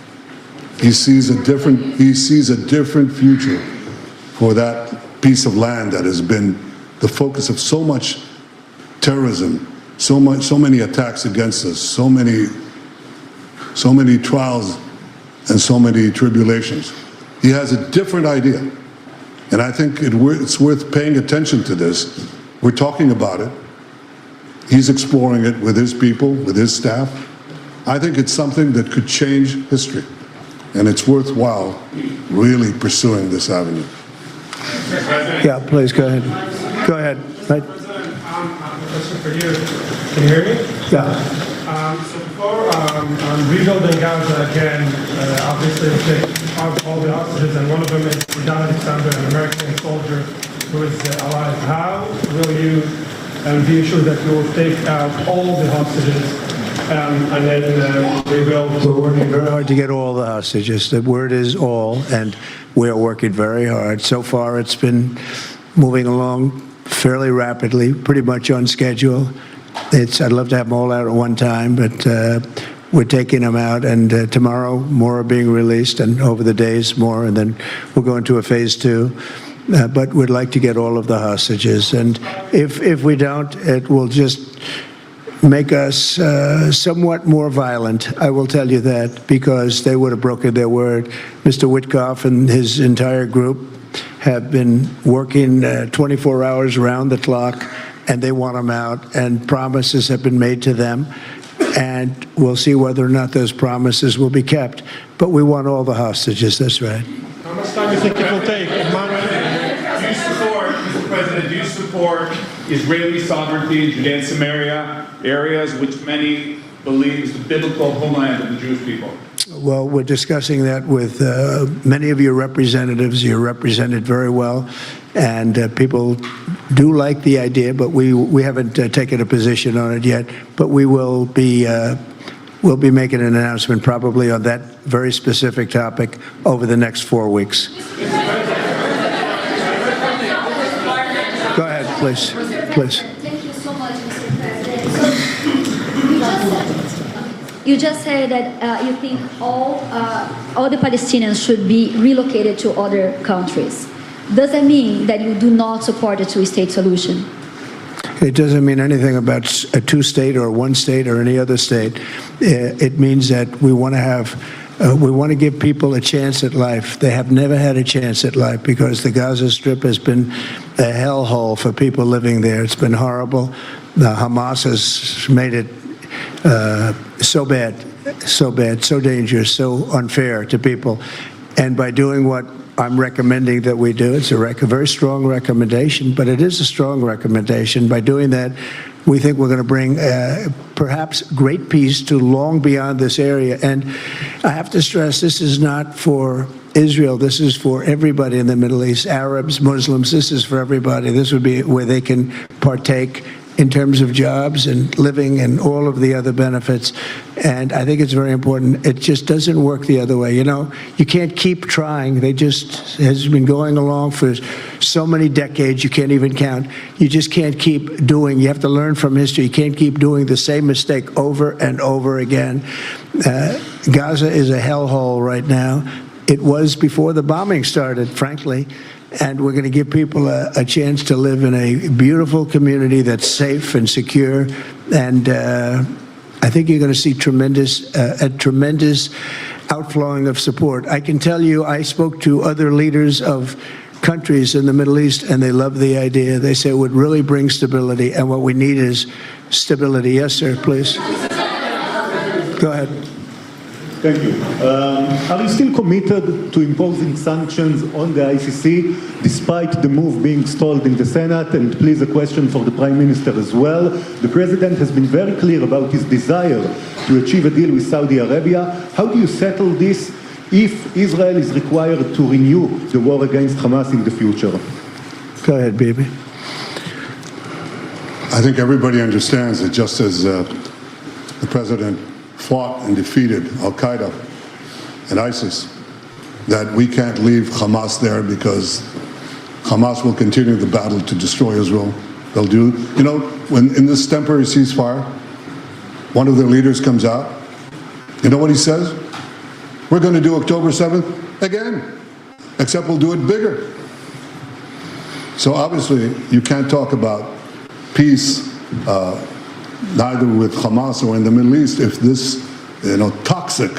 He sees a different future for that piece of land that has been the focus of so much terrorism, so many attacks against us, so many trials and so many tribulations. He has a different idea. And I think it's worth paying attention to this. We're talking about it. He's exploring it with his people, with his staff. I think it's something that could change history. And it's worthwhile really pursuing this avenue.
Yeah, please go ahead. Go ahead. Right.
Question for you. Can you hear me?
Yeah.
So before rebuilding Gaza again, obviously we take all the hostages, and one of them is Don Alexander, an American soldier who is alive. How will you be assured that you will take out all the hostages and then rebuild?
We're working very hard to get all the hostages. The word is all, and we are working very hard. So far, it's been moving along fairly rapidly, pretty much on schedule. I'd love to have them all out at one time, but we're taking them out, and tomorrow more are being released, and over the days more, and then we'll go into a phase 2. But we'd like to get all of the hostages, and if we don't, it will just make us somewhat more violent. I will tell you that, because they would have broken their word. Mr. Witkoff and his entire group have been working 24 hours around the clock, and they want them out, and promises have been made to them, and we'll see whether or not those promises will be kept. But we want all the hostages, that's right.
How much time do you think it will take?
Mr. President, do you support Israeli sovereignty in Judea and Samaria, areas which many believe is the biblical homeland of the Jewish people?
Well, we're discussing that with many of your representatives. You're represented very well, and people do like the idea, but we haven't taken a position on it yet. But we will be we'll be making an announcement probably on that very specific topic over the next 4 weeks. Go ahead, please. Please.
Thank you so much, Mr. President. You just said that you think all the Palestinians should be relocated to other countries. Does that mean that you do not support a two-state solution?
It doesn't mean anything about a two-state or one state or any other state. It means that we want to have, we want to give people a chance at life. They have never had a chance at life because the Gaza Strip has been a hellhole for people living there. It's been horrible. Hamas has made it so bad, so dangerous, so unfair to people. And by doing what I'm recommending that we do, it's a very strong recommendation, but it is a strong recommendation. By doing that, we think we're going to bring perhaps great peace to long beyond this area. And I have to stress, this is not for Israel. This is for everybody in the Middle East, Arabs, Muslims. This is for everybody. This would be where they can partake in terms of jobs and living and all of the other benefits. And I think it's very important. It just doesn't work the other way. You know, you can't keep trying. They just has been going along for so many decades, you can't even count. You just can't keep doing. You have to learn from history. You can't keep doing the same mistake over and over again. Gaza is a hellhole right now. It was before the bombing started, frankly. And we're going to give people a chance to live in a beautiful community that's safe and secure. And I think you're going to see a tremendous outflowing of support. I can tell you, I spoke to other leaders of countries in the Middle East, and they love the idea. They say it would really bring stability, and what we need is stability. Yes, sir, please. Go ahead.
Thank you. Are you still committed to imposing sanctions on the ICC despite the move being stalled in the Senate? And please, a question for the Prime Minister as well. The President has been very clear about his desire to achieve a deal with Saudi Arabia. How do you settle this if Israel is required to renew the war against Hamas in the future?
Go ahead, baby.
I think everybody understands that just as the President fought and defeated Al-Qaeda and ISIS, that we can't leave Hamas there because Hamas will continue the battle to destroy Israel. They'll do, you know, when in this temporary ceasefire, one of their leaders comes out, you know what he says? We're going to do October 7th again, except we'll do it bigger. So obviously, you can't talk about peace neither with Hamas or in the Middle East if this, toxic,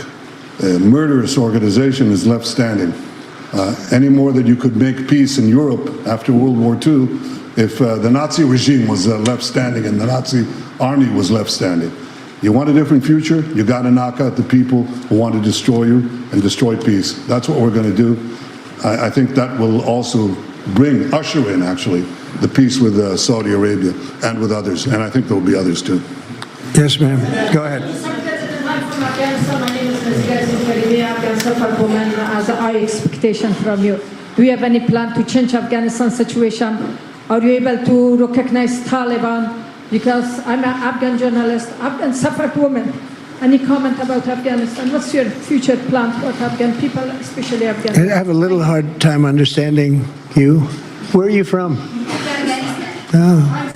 murderous organization is left standing. Any more that you could make peace in Europe after World War II if the Nazi regime was left standing and the Nazi army was left standing. You want a different future? You got to knock out the people who want to destroy you and destroy peace. That's what we're going to do. I think that will also usher in, actually, the peace with Saudi Arabia and with others. And I think there will be others, too.
Yes, ma'am. Go ahead.
My name is Afghanistan as a high expectation from you. Do you have any plan to change Afghanistan situation? Are you able to recognize Taliban? Because I'm an Afghan journalist, Afghan suffrage woman. Any comment about Afghanistan? What's your future plan for Afghan people, especially Afghanistan?
I have a little hard time understanding you. Where are you from? Oh.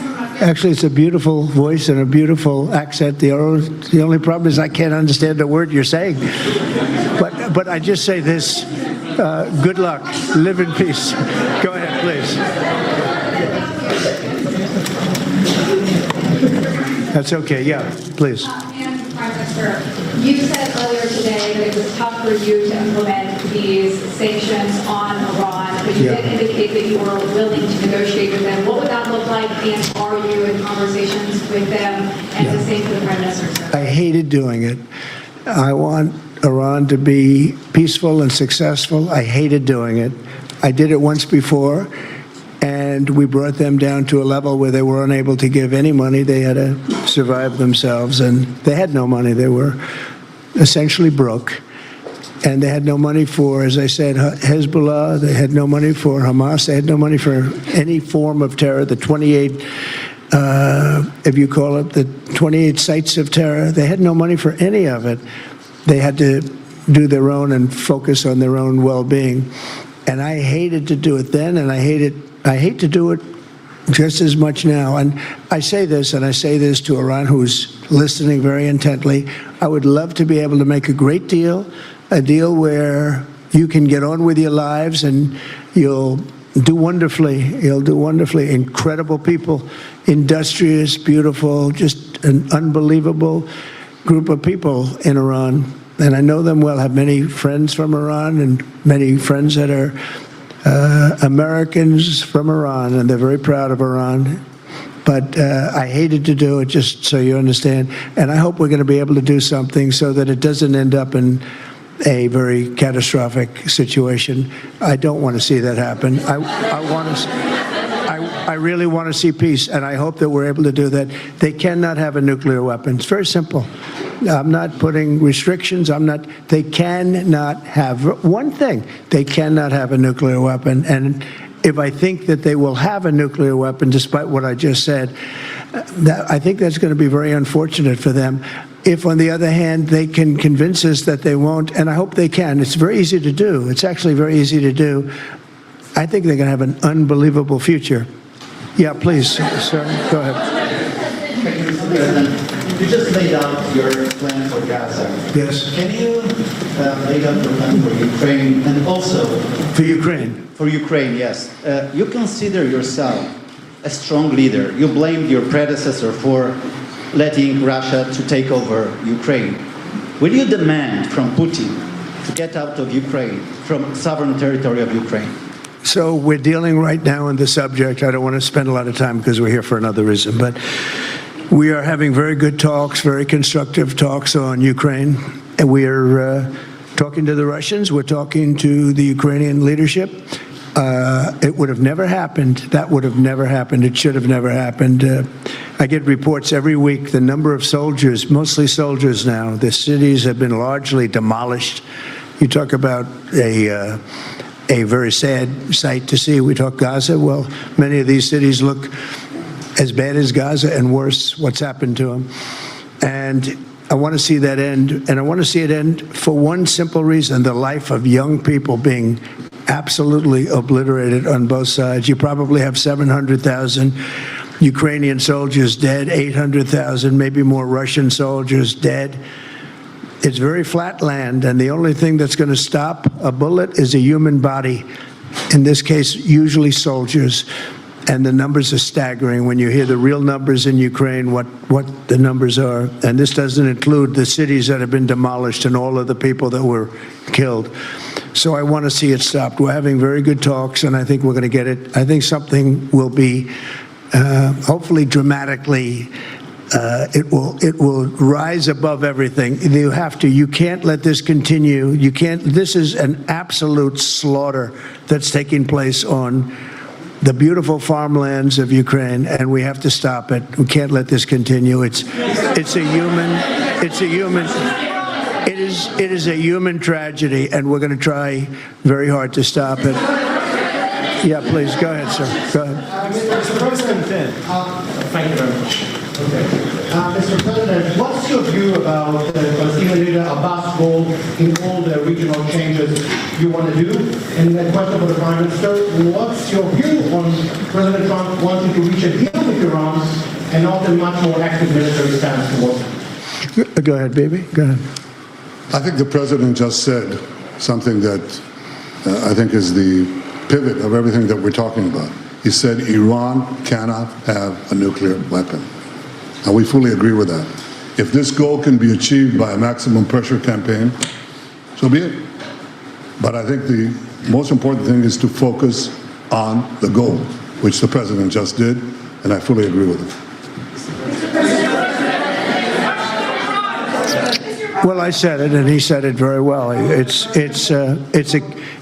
Actually, it's a beautiful voice and a beautiful accent. The only problem is I can't understand a word you're saying. But I just say this, good luck, live in peace. Go ahead, please. That's okay, yeah, please.
Prime Minister, you said earlier today that it was tough for you to implement these sanctions on Iran, but you did indicate that you were willing to negotiate with them. What would that look like, and are you in conversations with them? And the same for the Prime Minister, sir.
I hated doing it. I want Iran to be peaceful and successful. I hated doing it. I did it once before, and we brought them down to a level where they were unable to give any money. They had to survive themselves, and they had no money. They were essentially broke, and they had no money for, as I said, Hezbollah. They had no money for Hamas. They had no money for any form of terror. The 28, if you call it, the 28 sites of terror, they had no money for any of it. They had to do their own and focus on their own well-being. And I hated to do it then, and I hate to do it just as much now. And I say this, and I say this to Iran, who's listening very intently. I would love to be able to make a great deal, a deal where you can get on with your lives and you'll do wonderfully. You'll do wonderfully. Incredible people, industrious, beautiful, just an unbelievable group of people in Iran. And I know them well, have many friends from Iran and many friends that are Americans from Iran, and they're very proud of Iran. But I hated to do it, just so you understand. And I hope we're going to be able to do something so that it doesn't end up in a very catastrophic situation. I don't want to see that happen. I really want to see peace, and I hope that we're able to do that. They cannot have a nuclear weapon. It's very simple. I'm not putting restrictions. They cannot have one thing. They cannot have a nuclear weapon. And if I think that they will have a nuclear weapon, despite what I just said, I think that's going to be very unfortunate for them. If, on the other hand, they can convince us that they won't, and I hope they can. It's very easy to do. It's actually very easy to do. I think they're going to have an unbelievable future. Yeah, please, sir, go ahead.
You just laid out your plan for Gaza.
Yes.
Can you lay out your plan for Ukraine and also...
For Ukraine?
For Ukraine, yes. You consider yourself a strong leader. You blamed your predecessor for letting Russia to take over Ukraine. Will you demand from Putin to get out of Ukraine, from sovereign territory of Ukraine?
So we're dealing right now on the subject. I don't want to spend a lot of time because we're here for another reason, but we are having very good talks, very constructive talks on Ukraine. And we are talking to the Russians. We're talking to the Ukrainian leadership. It would have never happened. That would have never happened. It should have never happened. I get reports every week, the number of soldiers, mostly soldiers now. The cities have been largely demolished. You talk about a very sad sight to see. We talk Gaza. Well, many of these cities look as bad as Gaza and worse, what's happened to them. And I want to see that end. And I want to see it end for one simple reason, the life of young people being absolutely obliterated on both sides. You probably have 700,000 Ukrainian soldiers dead, 800,000, maybe more Russian soldiers dead. It's very flat land, and the only thing that's going to stop a bullet is a human body. In this case, usually soldiers. And the numbers are staggering when you hear the real numbers in Ukraine, what the numbers are. And this doesn't include the cities that have been demolished and all of the people that were killed. So I want to see it stopped. We're having very good talks, and I think we're going to get it. I think something will be hopefully dramatically, it will rise above everything. You can't let this continue. This is an absolute slaughter that's taking place on the beautiful farmlands of Ukraine, and we have to stop it. We can't let this continue. It is a human tragedy, and we're going to try very hard to stop it. Yeah, please, go ahead, sir. Go ahead.
Mr. President, thank you very much. Okay. Mr. President, what's your view about Palestinian leader Abbas' role in all the regional changes you want to do? And the question for the Prime Minister, what's your view on President Trump wanting to reach a deal with Iran and not a much more active military stance towards it?
Go ahead, baby. Go ahead.
I think the president just said something that I think is the pivot of everything that we're talking about. He said Iran cannot have a nuclear weapon. And we fully agree with that. If this goal can be achieved by a maximum pressure campaign, so be it. But I think the most important thing is to focus on the goal, which the president just did, and I fully agree with him.
Well, I said it, and he said it very well.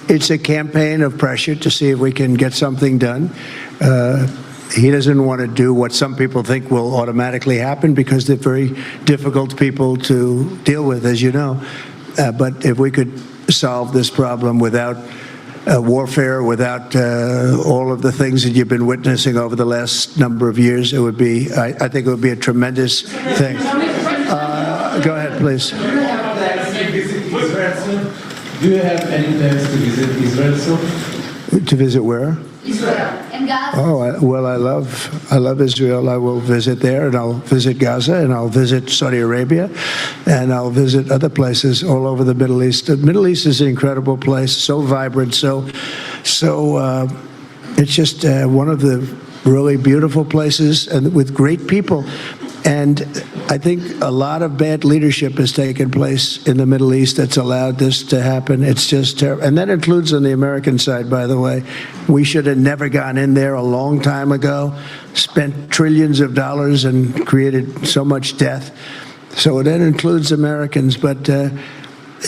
It's a campaign of pressure to see if we can get something done. He doesn't want to do what some people think will automatically happen because they're very difficult people to deal with, as you know. But if we could solve this problem without warfare, without all of the things that you've been witnessing over the last number of years, it would be, I think it would be a tremendous thing. Go ahead, please.
Do you have any plans to visit Israel soon?
To visit where?
Israel and Gaza.
Oh, well, I love Israel. I will visit there, and I'll visit Gaza, and I'll visit Saudi Arabia, and I'll visit other places all over the Middle East. The Middle East is an incredible place, so vibrant, so it's just one of the really beautiful places, and with great people. And I think a lot of bad leadership has taken place in the Middle East that's allowed this to happen. It's just terrible. And that includes on the American side, by the way. We should have never gone in there a long time ago, spent trillions of dollars and created so much death. So that includes Americans. But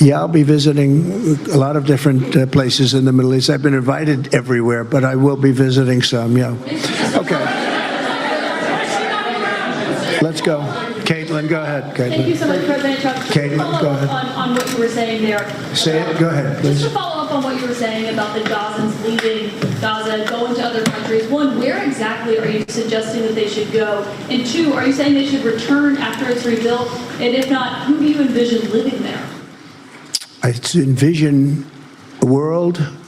yeah, I'll be visiting a lot of different places in the Middle East. I've been invited everywhere, but I will be visiting some, yeah. Okay. Let's go. Caitlin, go ahead. Caitlin.
Thank you so much, President Trump.
Caitlin, go ahead.
On what you were saying there.
Say it. Go ahead, please.
Just to follow up on what you were saying about the Gazans leaving Gaza, going to other countries. One, where exactly are you suggesting that they should go? And two, are you saying they should return after it's rebuilt? And if not, who do you envision living there?
I envision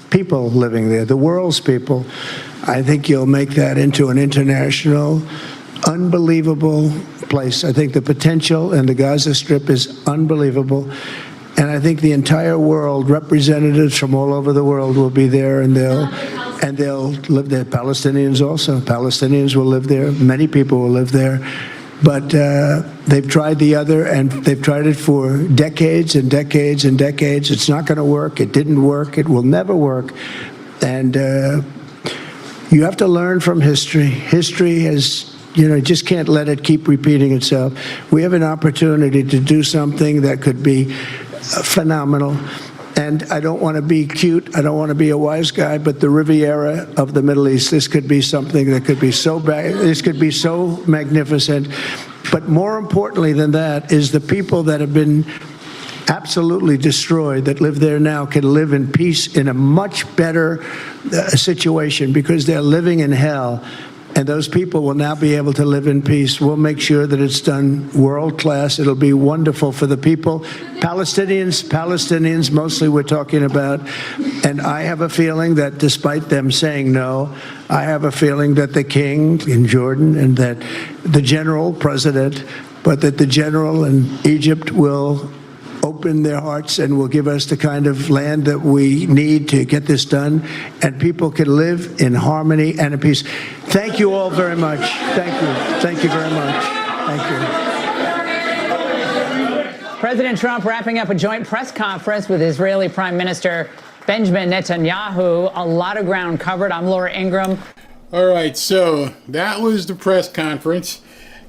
people living there, the world's people. I think you'll make that into an international, unbelievable place. I think the potential in the Gaza Strip is unbelievable. And I think the entire world, representatives from all over the world will be there, and they'll live there. Palestinians also. Palestinians will live there. Many people will live there. But they've tried the other, and they've tried it for decades and decades and decades. It's not going to work. It didn't work. It will never work. And you have to learn from history. History has, you just can't let it keep repeating itself. We have an opportunity to do something that could be phenomenal. And I don't want to be cute. I don't want to be a wise guy, but the Riviera of the Middle East, this could be something that could be so bad. This could be so magnificent. But more importantly than that is the people that have been absolutely destroyed that live there now can live in peace in a much better situation because they're living in hell. And those people will now be able to live in peace. We'll make sure that it's done world class. It'll be wonderful for the people. Palestinians mostly we're talking about. And I have a feeling that despite them saying no, I have a feeling that the king in Jordan and that the general president, but that the general in Egypt will open their hearts and will give us the kind of land that we need to get this done, and people can live in harmony and in peace. Thank you all very much. Thank you. Thank you very much. Thank you.
President Trump wrapping up a joint press conference with Israeli Prime Minister Benjamin Netanyahu. A lot of ground covered. I'm Laura Ingraham.
All right, so that was the press conference.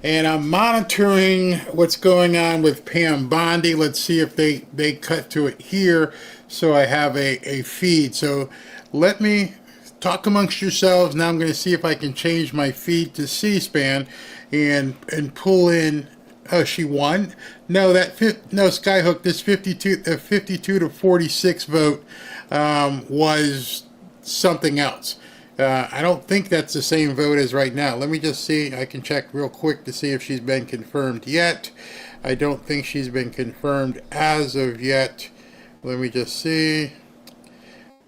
And I'm monitoring what's going on with Pam Bondi. Let's see if they cut to it here so I have a feed. So let me talk amongst yourselves. Now I'm going to see if I can change my feed to C-SPAN and pull in. Oh, she won? No, no, Skyhook. This 52 to 46 vote was something else. I don't think that's the same vote as right now. Let me just see. I can check real quick to see if she's been confirmed yet. I don't think she's been confirmed as of yet. Let me just see.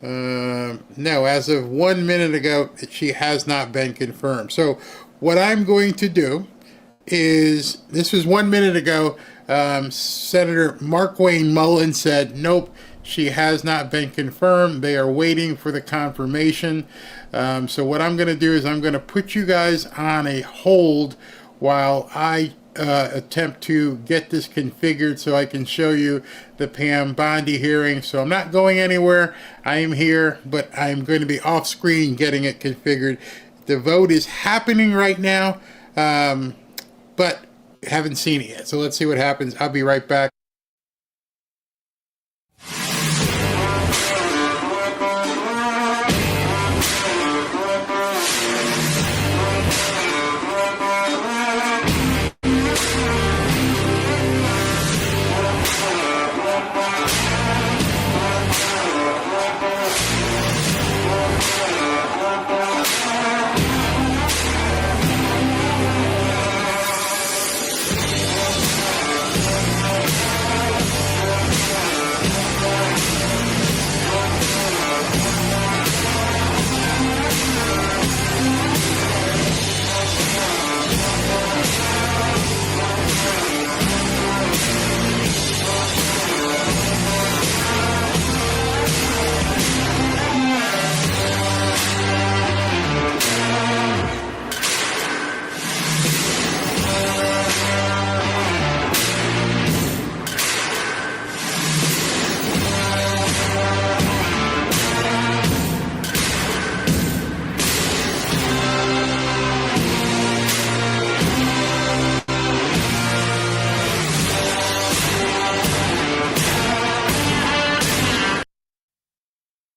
No, as of 1 minute ago, she has not been confirmed. So what I'm going to do is, this was 1 minute ago, Senator Mark Wayne Mullen said, nope, she has not been confirmed. They are waiting for the confirmation. So what I'm going to do is I'm going to put you guys on a hold while I attempt to get this configured so I can show you the Pam Bondi hearing. So I'm not going anywhere. I am here, but I'm going to be off screen getting it configured. The vote is happening right now, but haven't seen it yet. So let's see what happens. I'll be right back.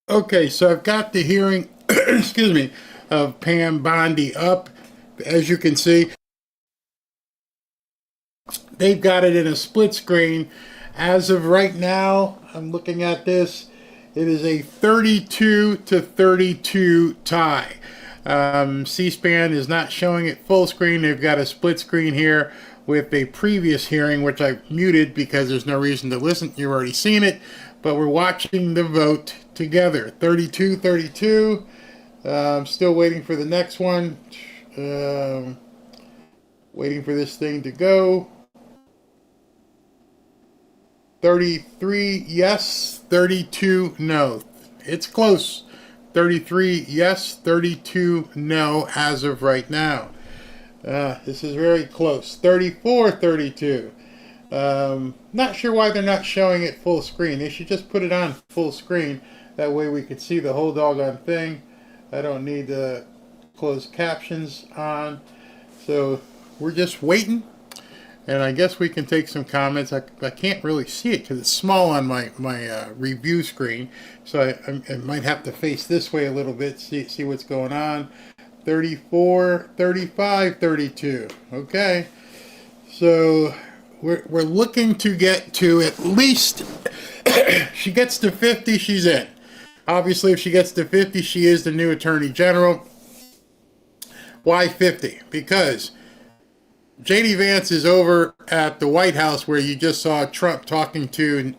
Okay, so I've got the hearing, excuse me, of Pam Bondi up. As you can see, they've got it in a split screen. As of right now, I'm looking at this, it is a 32 to 32 tie. C-SPAN is not showing it full screen. They've got a split screen here with a previous hearing, which I muted because there's no reason to listen. You've already seen it, but we're watching the vote together. 32-32. Still waiting for the next one. Waiting for this thing to go. 33 yes, 32 no. It's close. 33 yes, 32 no as of right now. This is very close. 34-32. Not sure why they're not showing it full screen. They should just put it on full screen. That way we could see the whole doggone thing. I don't need the closed captions on. So we're just waiting. And I guess we can take some comments. I can't really see it because it's small on my review screen. So I might have to face this way a little bit, see what's going on. 34, 35, 32. Okay. So we're looking to get to at least, she gets to 50, she's in. Obviously, if she gets to 50, she is the new Attorney General. Why 50? Because J.D. Vance is over at the White House where you just saw Trump talking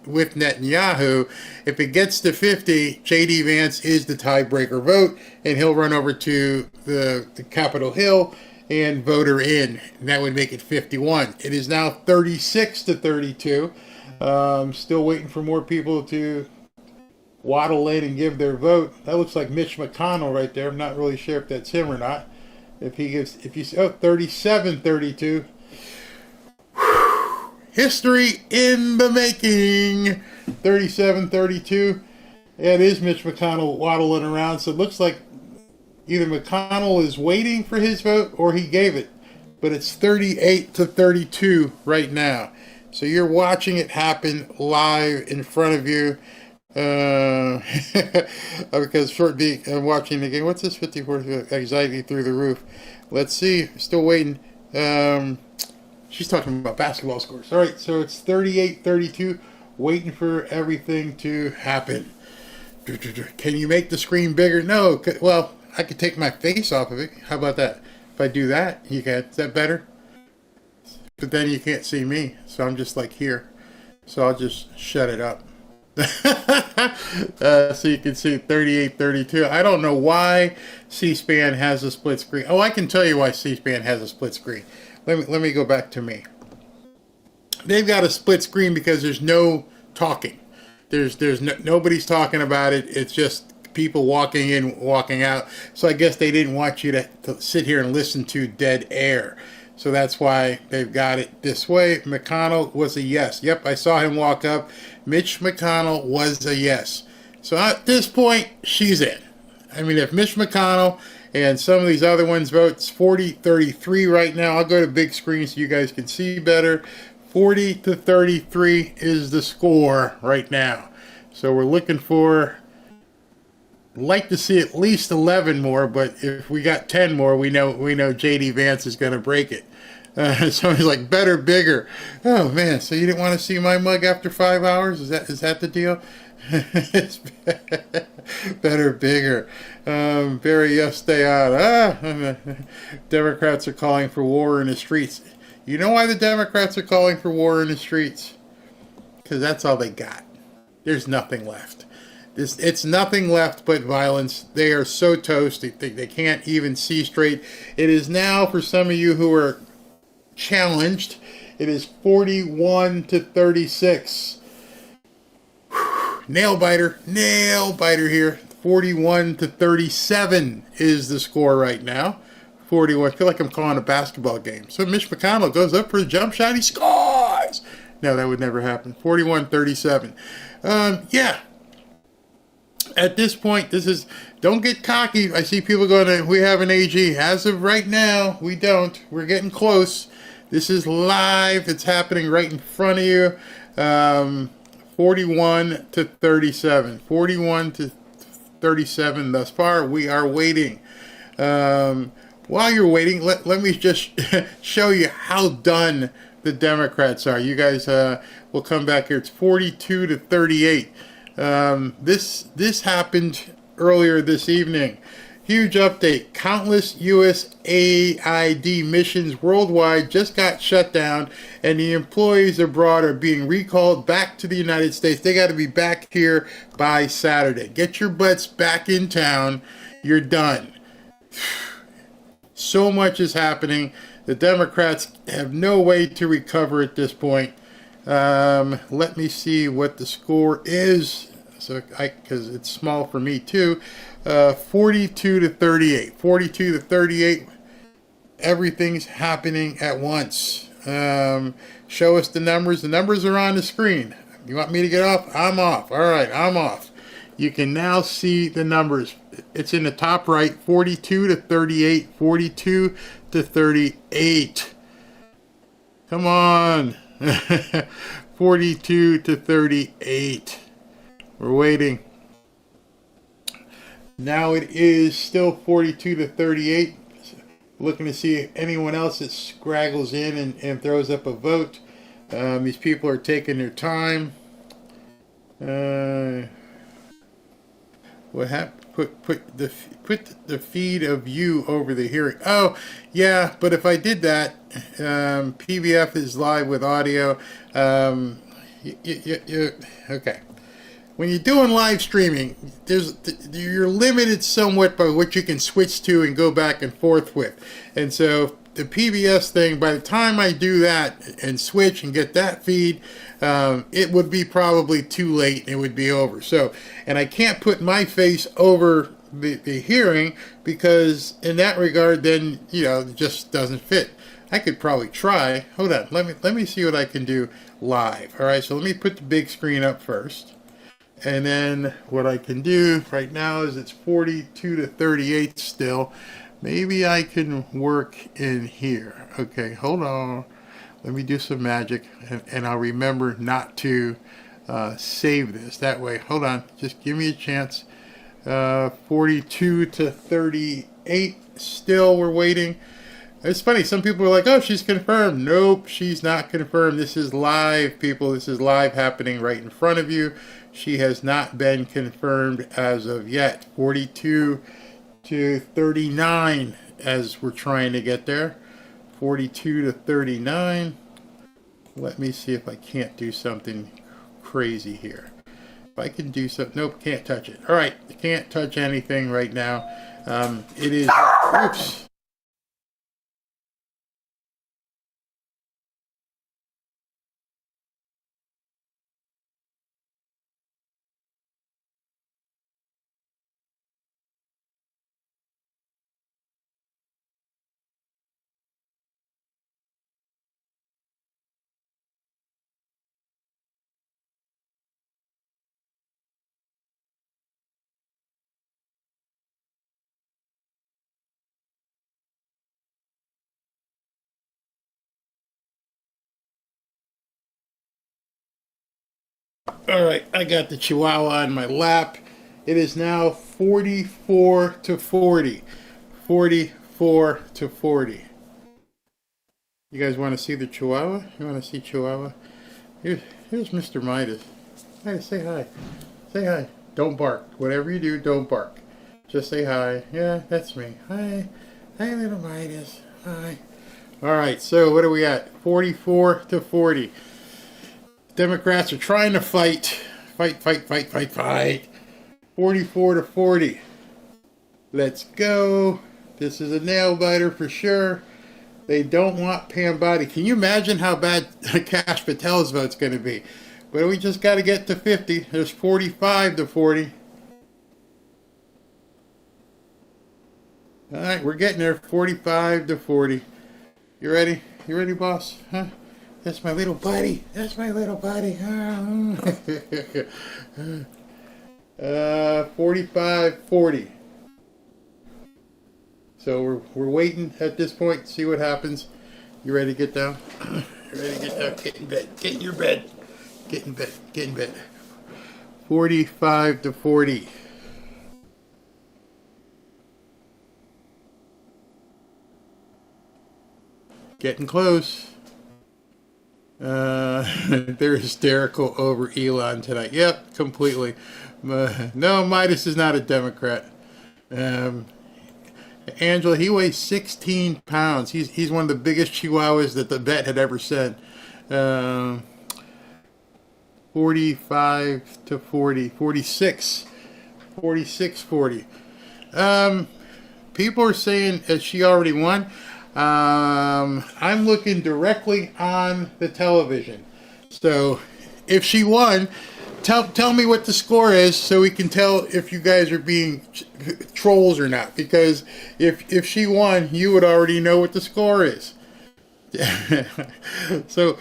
with Netanyahu. If it gets to 50, J.D. Vance is the tiebreaker vote, and he'll run over to the Capitol Hill and vote her in. And that would make it 51. It is now 36 to 32. Still waiting for more people to waddle in and give their vote. That looks like Mitch McConnell right there. I'm not really sure if that's him or not. If you 37-32. History in the making. 37-32. Yeah, it is Mitch McConnell waddling around. So it looks like either McConnell is waiting for his vote or he gave it. But it's 38-32 right now. So you're watching it happen live in front of you. Because short beat, I'm watching the game. What's this 54 anxiety through the roof? Let's see. Still waiting. She's talking about basketball scores. All right, so it's 38-32. Waiting for everything to happen. Can you make the screen bigger? No. Well, I could take my face off of it. How about that? If I do that, you can. Is that better? But then you can't see me, so I'm just like here. So I'll just shut it up. So you can see 38-32. I don't know why C-SPAN has a split screen. Oh, I can tell you why C-SPAN has a split screen. Let me go back to me. They've got a split screen because there's no talking. Nobody's talking about it. It's just people walking in, walking out. So I guess they didn't want you to sit here and listen to dead air. So that's why they've got it this way. McConnell was a yes. Yep, I saw him walk up. Mitch McConnell was a yes. So at this point, she's in. I mean, if Mitch McConnell and some of these other ones vote, it's 40-33 right now. I'll go to big screen so you guys can see better. 40-33 is the score right now. So we're looking for, like to see at least 11 more, but if we got 10 more, we know J.D. Vance is going to break it. Somebody's like, better, bigger. Oh man, so you didn't want to see my mug after 5 hours? Is that the deal? It's better, bigger. Barry, yes, stay out. Democrats are calling for war in the streets. You know why the Democrats are calling for war in the streets? Because that's all they got. There's nothing left. It's nothing left but violence. They are so toast. They can't even see straight. It is now, for some of you who are challenged, it is 41-36. Nail biter here. 41-37 is the score right now. 41. I feel like I'm calling a basketball game. So Mitch McConnell goes up for a jump shot. He scores. No, that would never happen. 41-37. Yeah. At this point, don't get cocky. I see people going, we have an AG. As of right now, we don't. We're getting close. This is live. It's happening right in front of you. 41-37. 41-37 thus far. We are waiting. While you're waiting, let me just show you how done the Democrats are. You guys will come back here. It's 42-38. This happened earlier this evening. Huge update. Countless USAID missions worldwide just got shut down, and the employees abroad are being recalled back to the United States. They got to be back here by Saturday. Get your butts back in town. You're done. So much is happening. The Democrats have no way to recover at this point. Let me see what the score is, because it's small for me too. 42-38. 42-38. Everything's happening at once. Show us the numbers. The numbers are on the screen. You want me to get off? I'm off. All right, I'm off. You can now see the numbers. It's in the top right. 42-38. 42-38. Come on. 42-38. We're waiting. Now it is still 42-38. Looking to see if anyone else that scraggles in and throws up a vote. These people are taking their time. What happened? Put the feed of you over the hearing. Oh, yeah, but if I did that, PBF is live with audio. Okay. When you're doing live streaming, you're limited somewhat by what you can switch to and go back and forth with. And so the PBS thing, by the time I do that and switch and get that feed, it would be probably too late and it would be over. So, and I can't put my face over the hearing because in that regard, then, it just doesn't fit. I could probably try. Hold on. Let me see what I can do live. All right. So let me put the big screen up first. And then what I can do right now is it's 42-38 still. Maybe I can work in here. Okay, hold on. Let me do some magic, and I'll remember not to save this. That way, hold on, just give me a chance. 42 to 38, still we're waiting. It's funny, some people are like, oh, she's confirmed. Nope, she's not confirmed. This is live, people. This is live happening right in front of you. She has not been confirmed as of yet. 42 to 39 as we're trying to get there. 42 to 39. Let me see if I can't do something crazy here. If I can do something, nope, can't touch it. All right, can't touch anything right now. It is, oops. All right, I got the Chihuahua in my lap. It is now 44 to 40. 44 to 40. You guys want to see the Chihuahua? You want to see Chihuahua? Here's Mr. Midas. Hey, say hi. Say hi. Don't bark. Whatever you do, don't bark. Just say hi. Yeah, that's me. Hi. Hi, little Midas. Hi. All right, so what are we at? 44 to 40. Democrats are trying to fight. 44 to 40. Let's go. This is a nail biter for sure. They don't want Pam Bondi. Can you imagine how bad Kash Patel's vote's going to be? But we just got to get to 50. There's 45 to 40. All right, we're getting there. 45 to 40. You ready? You ready, boss? Huh? That's my little buddy. That's my little buddy. 45, 40. So we're waiting at this point to see what happens. You ready to get down? You ready to get down? Get in bed. Get in your bed. Get in bed. Get in bed. 45 to 40. Getting close. They're hysterical over Elon tonight. Yep, completely. No, Midas is not a Democrat. Angela, he weighs 16 pounds. He's one of the biggest chihuahuas that the vet had ever sent. 45 to 40. 46. 46, 40. People are saying that she already won. I'm looking directly on the television. So if she won, tell me what the score is so we can tell if you guys are being trolls or not. Because if she won, you would already know what the score is. So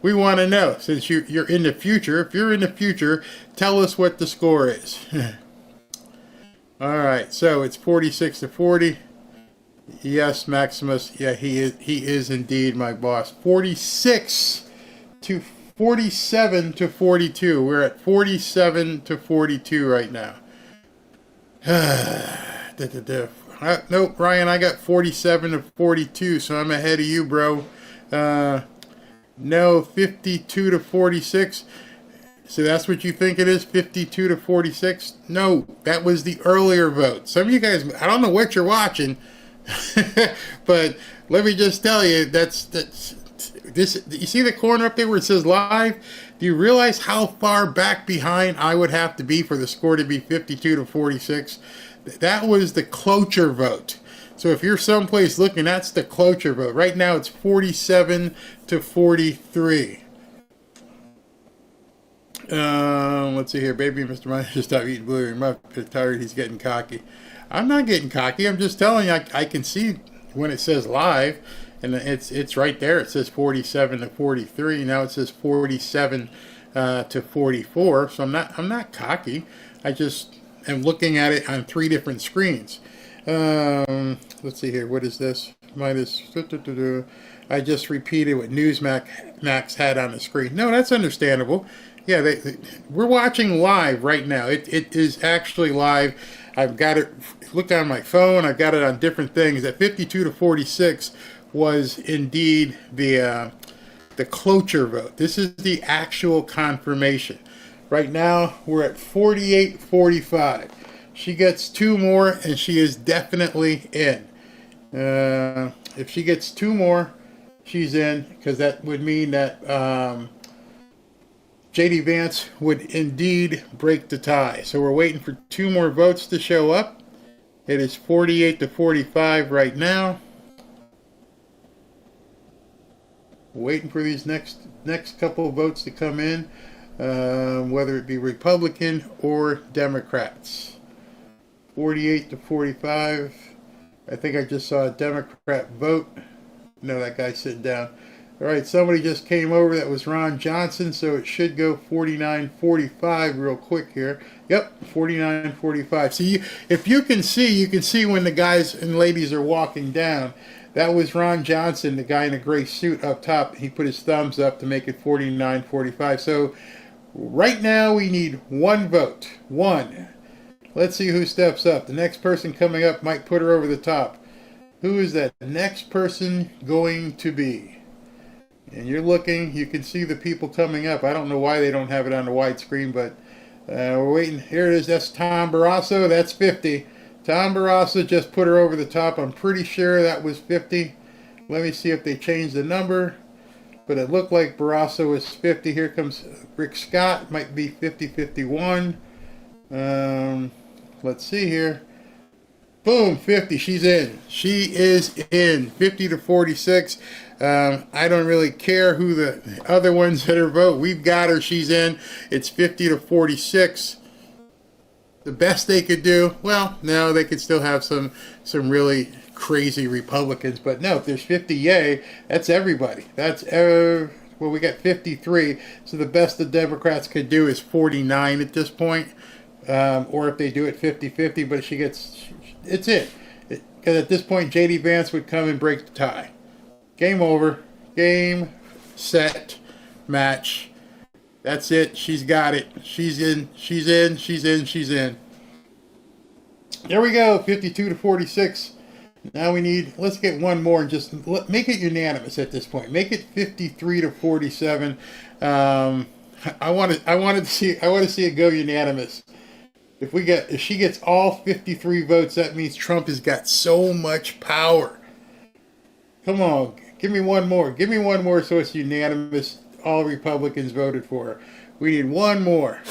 we want to know, since you're in the future. If you're in the future, tell us what the score is. All right, so it's 46 to 40. Yes, Maximus. Yeah, he is indeed my boss. 46 to 47 to 42. We're at 47 to 42 right now. Nope, Ryan, I got 47 to 42, so I'm ahead of you, bro. No, 52 to 46. So that's what you think it is, 52 to 46? No, that was the earlier vote. Some of you guys, I don't know what you're watching. But let me just tell you, that's this. You see the corner up there where it says live? Do you realize how far back behind I would have to be for the score to be 52 to 46? That was the cloture vote. So if you're someplace looking, that's the cloture vote. Right now it's 47 to 43. Let's see here. Baby Mr. Mine just stopped eating blueberry muff. He's tired. He's getting cocky. I'm not getting cocky. I'm just telling you, I can see when it says live, and it's right there. It says 47 to 43. Now it says 47 to 44. So I'm not cocky. I just am looking at it on 3 different screens. Let's see here. What is this? Minus. I just repeated what Newsmax had on the screen. No, that's understandable. Yeah, we're watching live right now. It is actually live. I've got it, looked on my phone, I've got it on different things. That 52 to 46 was indeed the cloture vote. This is the actual confirmation. Right now, we're at 48-45. She gets 2 more, and she is definitely in. If she gets 2 more, she's in, because that would mean that J.D. Vance would indeed break the tie. So we're waiting for 2 more votes to show up. It is 48 to 45 right now. Waiting for these next couple of votes to come in, whether it be Republican or Democrats. 48 to 45. I think I just saw a Democrat vote. No, that guy's sitting down. All right, somebody just came over. That was Ron Johnson, so it should go 49-45 real quick here. Yep, 49-45. So if you can see when the guys and ladies are walking down. That was Ron Johnson, the guy in a gray suit up top. He put his thumbs up to make it 49-45. So right now we need 1 vote. 1. Let's see who steps up. The next person coming up might put her over the top. Who is that next person going to be? And you're looking, you can see the people coming up. I don't know why they don't have it on the wide screen, but we're waiting. Here it is. That's Tom Barrasso. That's 50. Tom Barrasso just put her over the top. I'm pretty sure that was 50. Let me see if they changed the number. But it looked like Barrasso was 50. Here comes Rick Scott. Might be 50-51. Let's see here. Boom, 50. She's in. She is in. 50 to 46. I don't really care who the other ones that are vote. We've got her. She's in. It's 50 to 46. The best they could do, well, no, they could still have some really crazy Republicans. But no, if there's 50 yay, that's everybody. That's, well, we got 53. So the best the Democrats could do is 49 at this point. Or if they do it 50-50, but she gets, it's it. Because at this point, J.D. Vance would come and break the tie. Game over. Game, set, match. That's it. She's got it. She's in. She's in. She's in. She's in. There we go. 52 to 46. Now we need, let's get 1 more and just make it unanimous at this point. Make it 53 to 47. I want to see it go unanimous. If she gets all 53 votes, that means Trump has got so much power. Come on, give me 1 more. Give me 1 more so it's unanimous. All Republicans voted for her. We need 1 more.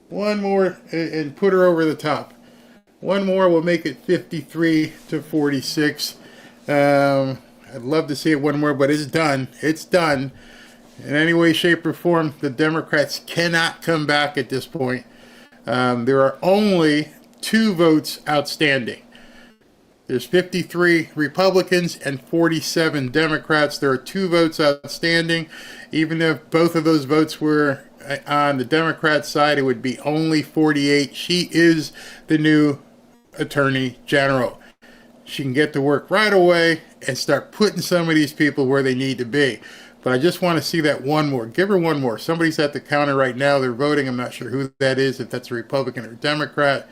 1 more and put her over the top. 1 more will make it 53 to 46. I'd love to see it 1 more, but it's done. It's done. In any way, shape, or form, the Democrats cannot come back at this point. There are only 2 votes outstanding. There's 53 Republicans and 47 Democrats. There are 2 votes outstanding. Even if both of those votes were on the Democrat side, it would be only 48. She is the new Attorney General. She can get to work right away and start putting some of these people where they need to be. But I just want to see that 1 more. Give her 1 more. Somebody's at the counter right now. They're voting. I'm not sure who that is, if that's a Republican or a Democrat.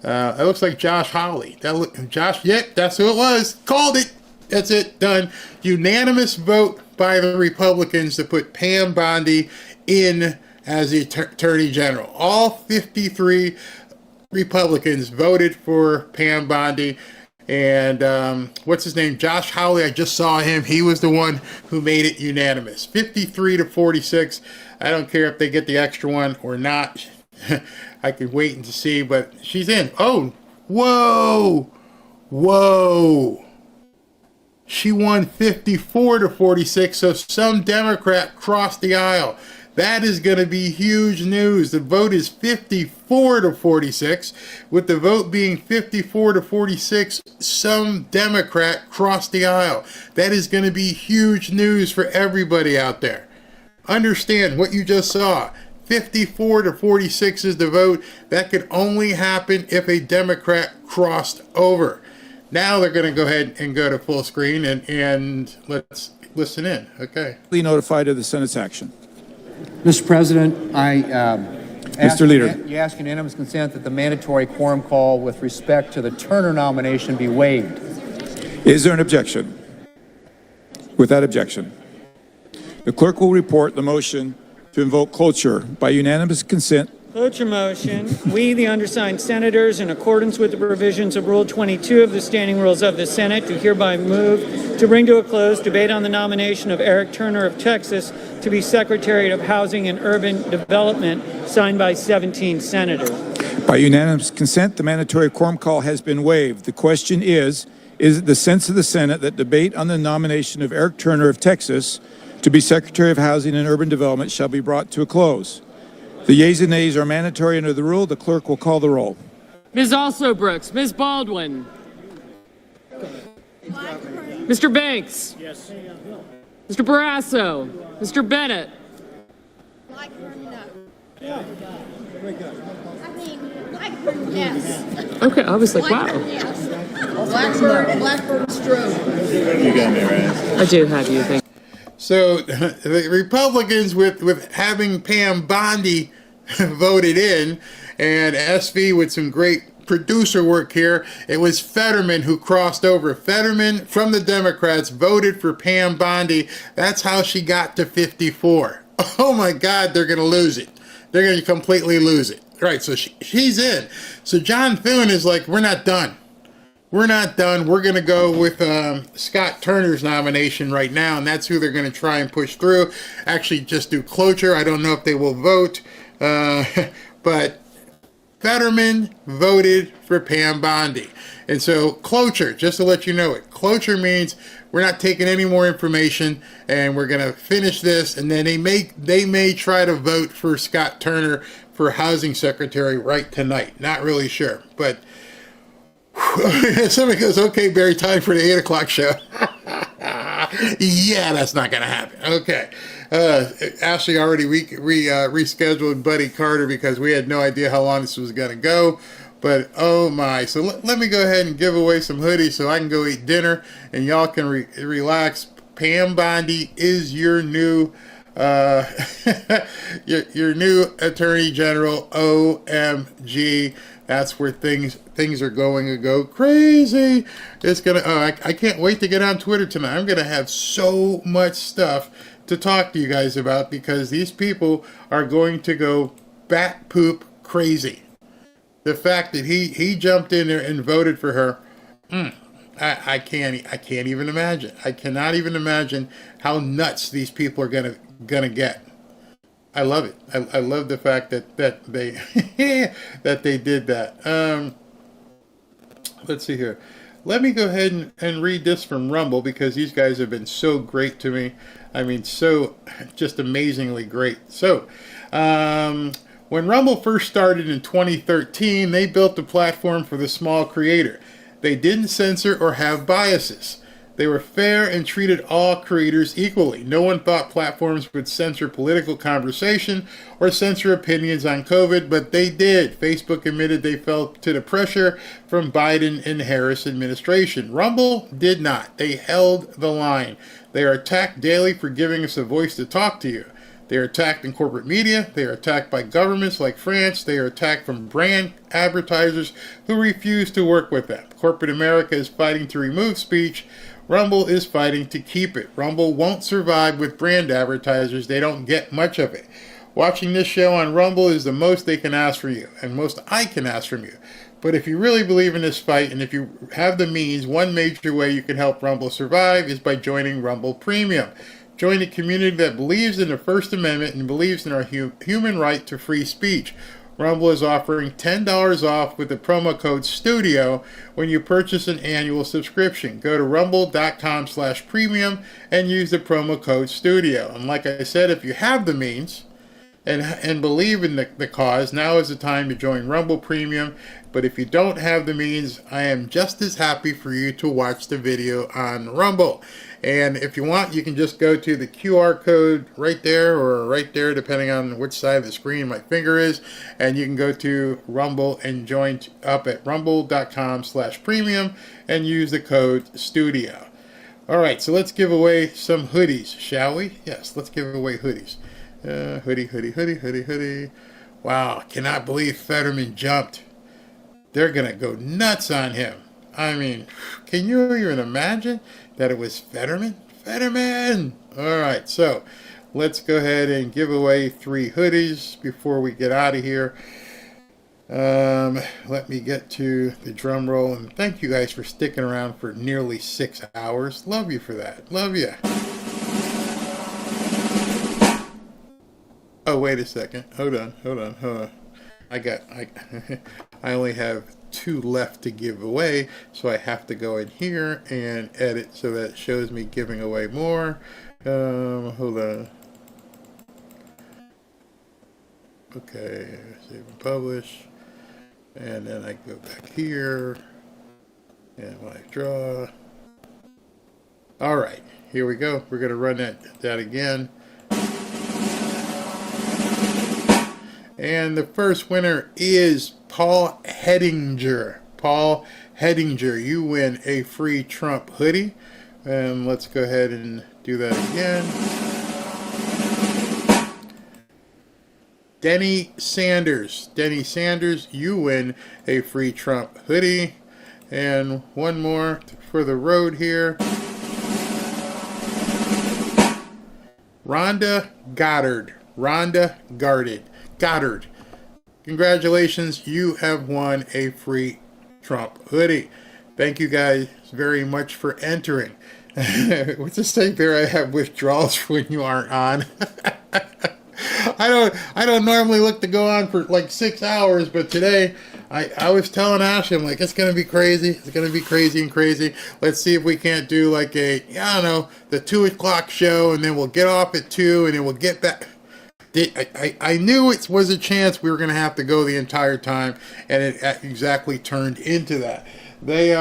It looks like Josh Hawley. Yep, that's who it was. Called it. That's it. Done. Unanimous vote by the Republicans to put Pam Bondi in as the Attorney General. All 53 Republicans voted for Pam Bondi. And what's his name? Josh Hawley. I just saw him. He was the one who made it unanimous. 53 to 46. I don't care if they get the extra one or not. I could wait and see, but she's in. Oh, whoa, whoa. She won 54 to 46, so some Democrat crossed the aisle. That is going to be huge news. The vote is 54 to 46. With the vote being 54 to 46, some Democrat crossed the aisle. That is going to be huge news for everybody out there. Understand what you just saw. 54 to 46 is the vote. That could only happen if a Democrat crossed over. Now they're going to go ahead and go to full screen and let's listen in. Okay.
Notified of the Senate's action. Mr. President,
Mr. Leader.
You ask unanimous consent that the mandatory quorum call with respect to the Turner nomination be waived.
Is there an objection? Without objection, the clerk will report the motion to invoke cloture by unanimous consent.
Cloture motion. We, the undersigned senators, in accordance with the provisions of Rule 22 of the Standing Rules of the Senate, do hereby move to bring to a close debate on the nomination of Eric Turner of Texas to be Secretary of Housing and Urban Development, signed by 17 senators.
By unanimous consent, the mandatory quorum call has been waived. The question is it the sense of the Senate that debate on the nomination of Eric Turner of Texas to be Secretary of Housing and Urban Development shall be brought to a close? The yeas and nays are mandatory under the rule. The clerk will call the roll.
Ms. Also-Brooks, Ms. Baldwin, Mr. Banks,
Yes.
Mr. Barrasso, Mr. Bennett,
Yes.
Okay, I was like, wow.
Blackburn stroke.
You got me, right?
I do have you. Thank you.
So the Republicans, with having Pam Bondi voted in, and SV with some great producer work here, it was Fetterman who crossed over. Fetterman from the Democrats voted for Pam Bondi. That's how she got to 54. Oh my God, they're going to lose it. They're going to completely lose it. Right, so she's in. So John Thune is like, we're not done. We're not done. We're going to go with Scott Turner's nomination right now, and that's who they're going to try and push through. Actually, just do cloture. I don't know if they will vote, but Fetterman voted for Pam Bondi. And so cloture, just to let you know it, cloture means we're not taking any more information, and we're going to finish this, and then they may try to vote for Scott Turner for Housing Secretary right tonight. Not really sure, but somebody goes, okay, Barry, time for the 8 o'clock show. Yeah, that's not going to happen. Okay. Ashley already rescheduled Buddy Carter because we had no idea how long this was going to go. But, oh my. So let me go ahead and give away some hoodies so I can go eat dinner and y'all can relax. Pam Bondi is your new your new Attorney General. OMG. That's where things are going to go crazy. It's gonna. I can't wait to get on Twitter tonight. I'm gonna have so much stuff to talk to you guys about because these people are going to go bat poop crazy. The fact that he jumped in there and voted for her, I can't even imagine. I cannot even imagine how nuts these people are gonna get. I love it. I love the fact that they that they did that. Let's see here. Let me go ahead and read this from Rumble because these guys have been so great to me. I mean, so just amazingly great. So, when Rumble first started in 2013, they built a platform for the small creator. They didn't censor or have biases. They were fair and treated all creators equally. No one thought platforms would censor political conversation or censor opinions on COVID, but they did. Facebook admitted they fell to the pressure from Biden and Harris administration. Rumble did not. They held the line. They are attacked daily for giving us a voice to talk to you. They are attacked in corporate media. They are attacked by governments like France. They are attacked from brand advertisers who refuse to work with them. Corporate America is fighting to remove speech. Rumble is fighting to keep it. Rumble won't survive with brand advertisers. They don't get much of it. Watching this show on Rumble is the most they can ask from you, and most I can ask from you. But if you really believe in this fight, and if you have the means, one major way you can help Rumble survive is by joining Rumble Premium. Join a community that believes in the First Amendment and believes in our human right to free speech. Rumble is offering $10 off with the promo code STUDIO when you purchase an annual subscription. Go to rumble.com/premium and use the promo code STUDIO. And like I said, if you have the means and believe in the cause, now is the time to join Rumble Premium. But if you don't have the means, I am just as happy for you to watch the video on Rumble. And if you want, you can just go to the QR code right there or right there, depending on which side of the screen my finger is. And you can go to Rumble and join up at rumble.com/premium and use the code STUDIO. All right, so let's give away some hoodies, shall we? Yes, let's give away hoodies. Hoodie. Wow, cannot believe Fetterman jumped. They're going to go nuts on him. I mean, can you even imagine that it was Fetterman? Fetterman! All right, so let's go ahead and give away 3 hoodies before we get out of here. Let me get to the drum roll, and thank you guys for sticking around for nearly 6 hours. Love you for that. Love you. Oh, wait a second. Hold on. I only have 2 left to give away, so I have to go in here and edit so that it shows me giving away more. Hold on. Okay, save and publish. And then I go back here. And when I draw. All right, here we go. We're going to run that again. And the first winner is Paul Hedinger. Paul Hedinger, you win a free Trump hoodie. And let's go ahead and do that again. Denny Sanders, you win a free Trump hoodie. And one more for the road here. Rhonda Goddard. Congratulations, you have won a free Trump hoodie. Thank you guys very much for entering. What's the state there? I have withdrawals when you aren't on. I don't normally look to go on for like 6 hours, but today I was telling Ashley, I'm like, it's gonna be crazy. It's gonna be crazy. Let's see if we can't do like the 2 o'clock show, and then we'll get off at 2, and then we'll get back. I knew it was a chance we were going to have to go the entire time, and it exactly turned into that. They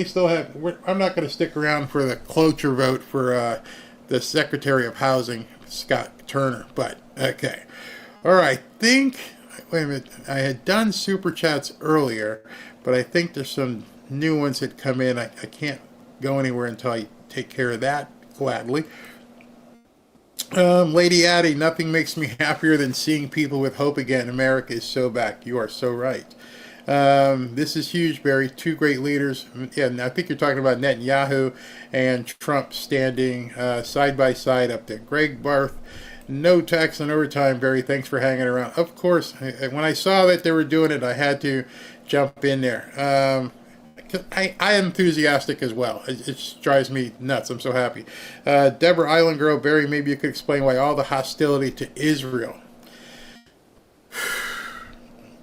still have, I'm not going to stick around for the cloture vote for the Secretary of Housing, Scott Turner, but okay. All right, wait a minute, I had done Super Chats earlier, but I think there's some new ones that come in. I can't go anywhere until I take care of that gladly. Lady Addie, nothing makes me happier than seeing people with hope again. America is so back. You are so right. This is huge, Barry. 2 great leaders. Yeah, and I think you're talking about Netanyahu and Trump standing side by side up there. Greg Barth, no tax on overtime, Barry. Thanks for hanging around. Of course, when I saw that they were doing it, I had to jump in there. I am enthusiastic as well. It just drives me nuts. I'm so happy. Deborah Island Girl, Barry, maybe you could explain why all the hostility to Israel.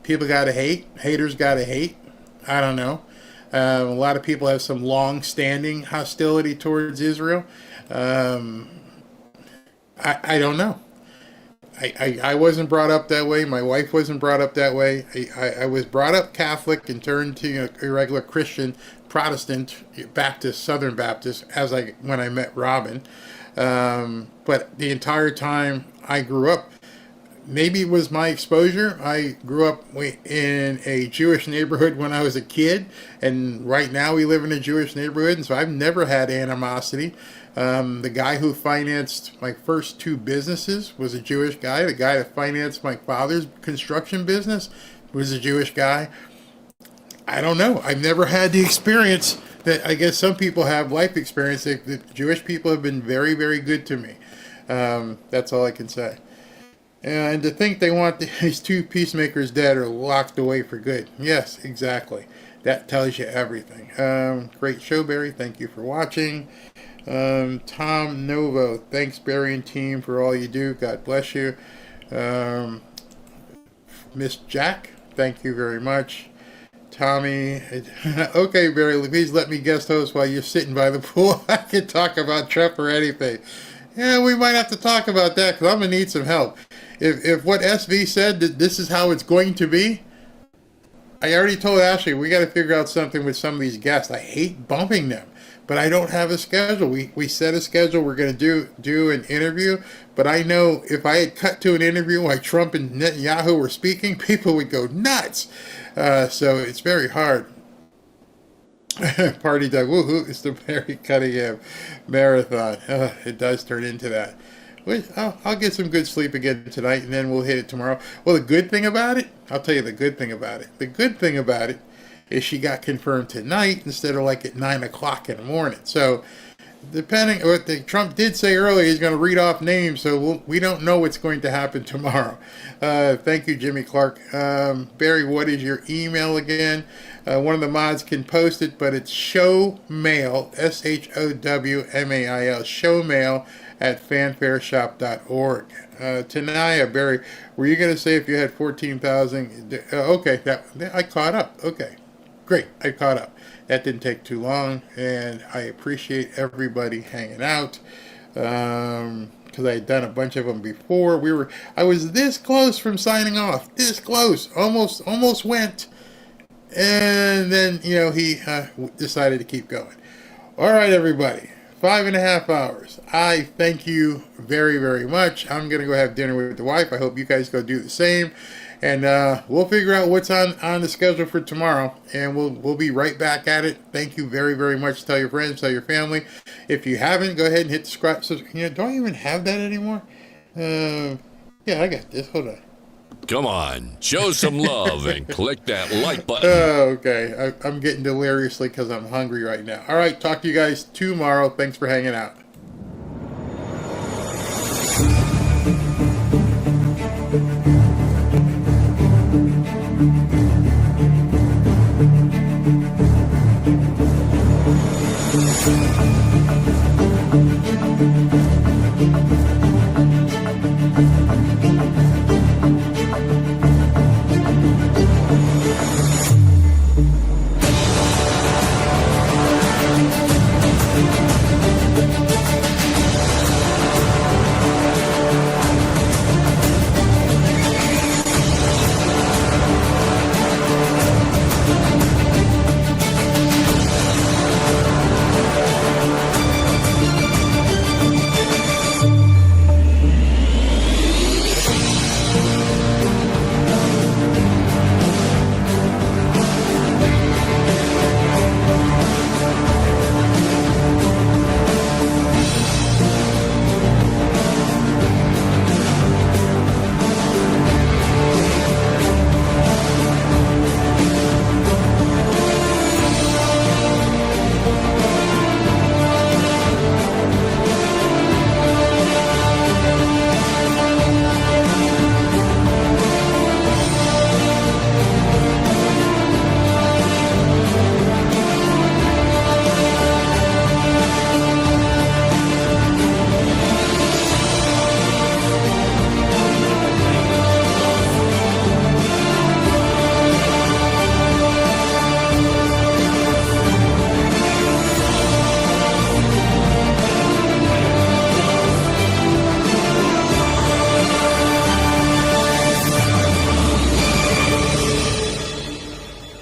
People gotta hate. Haters gotta hate. I don't know. A lot of people have some long-standing hostility towards Israel. I don't know. I wasn't brought up that way. My wife wasn't brought up that way. I was brought up Catholic and turned to a regular Christian, Protestant, Baptist, Southern Baptist, when I met Robin. But the entire time I grew up, maybe it was my exposure. I grew up in a Jewish neighborhood when I was a kid, and right now we live in a Jewish neighborhood, and so I've never had animosity. The guy who financed my first 2 businesses was a Jewish guy. The guy that financed my father's construction business was a Jewish guy. I don't know. I've never had the experience that I guess some people have, life experience. The Jewish people have been very, very good to me. That's all I can say. And to think they want these 2 peacemakers dead or locked away for good. Yes, exactly. That tells you everything. Great show, Barry. Thank you for watching. Tom Novo, thanks Barry and team for all you do. God bless you. Miss Jack, thank you very much. Tommy, okay Barry, please let me guest host while you're sitting by the pool. I can talk about Trump or anything. Yeah, we might have to talk about that because I'm going to need some help. If what SV said that this is how it's going to be, I already told Ashley we got to figure out something with some of these guests. I hate bumping them. But I don't have a schedule. We set a schedule. We're going to do an interview. But I know if I had cut to an interview like Trump and Netanyahu were speaking, people would go nuts. So it's very hard. Party dog. Woohoo. It's the Barry Cunningham marathon. It does turn into that. I'll get some good sleep again tonight, and then we'll hit it tomorrow. Well, the good thing about it, I'll tell you the good thing about it. The good thing about it is she got confirmed tonight instead of like at 9 o'clock in the morning. So, depending on what Trump did say earlier, he's going to read off names, so we don't know what's going to happen tomorrow. Thank you, Jimmy Clark. Barry, what is your email again? One of the mods can post it, but it's showmail, SHOWMAIL, showmail at fanfareshop.org. Tanaya, Barry, were you going to say if you had 14,000? Okay, I caught up. Okay, great, I caught up. That didn't take too long, and I appreciate everybody hanging out because I had done a bunch of them before. I was this close from signing off, this close, almost went, and then he decided to keep going. All right, everybody, 5.5 hours. I thank you very, very much. I'm gonna go have dinner with the wife. I hope you guys go do the same. And we'll figure out what's on the schedule for tomorrow, and we'll be right back at it. Thank you very, very much. Tell your friends, tell your family. If you haven't, go ahead and hit the subscribe. Do I even have that anymore? Yeah, I got this. Hold on.
Come on, show some love and click that like button.
Okay, I'm getting deliriously because I'm hungry right now. All right, talk to you guys tomorrow. Thanks for hanging out.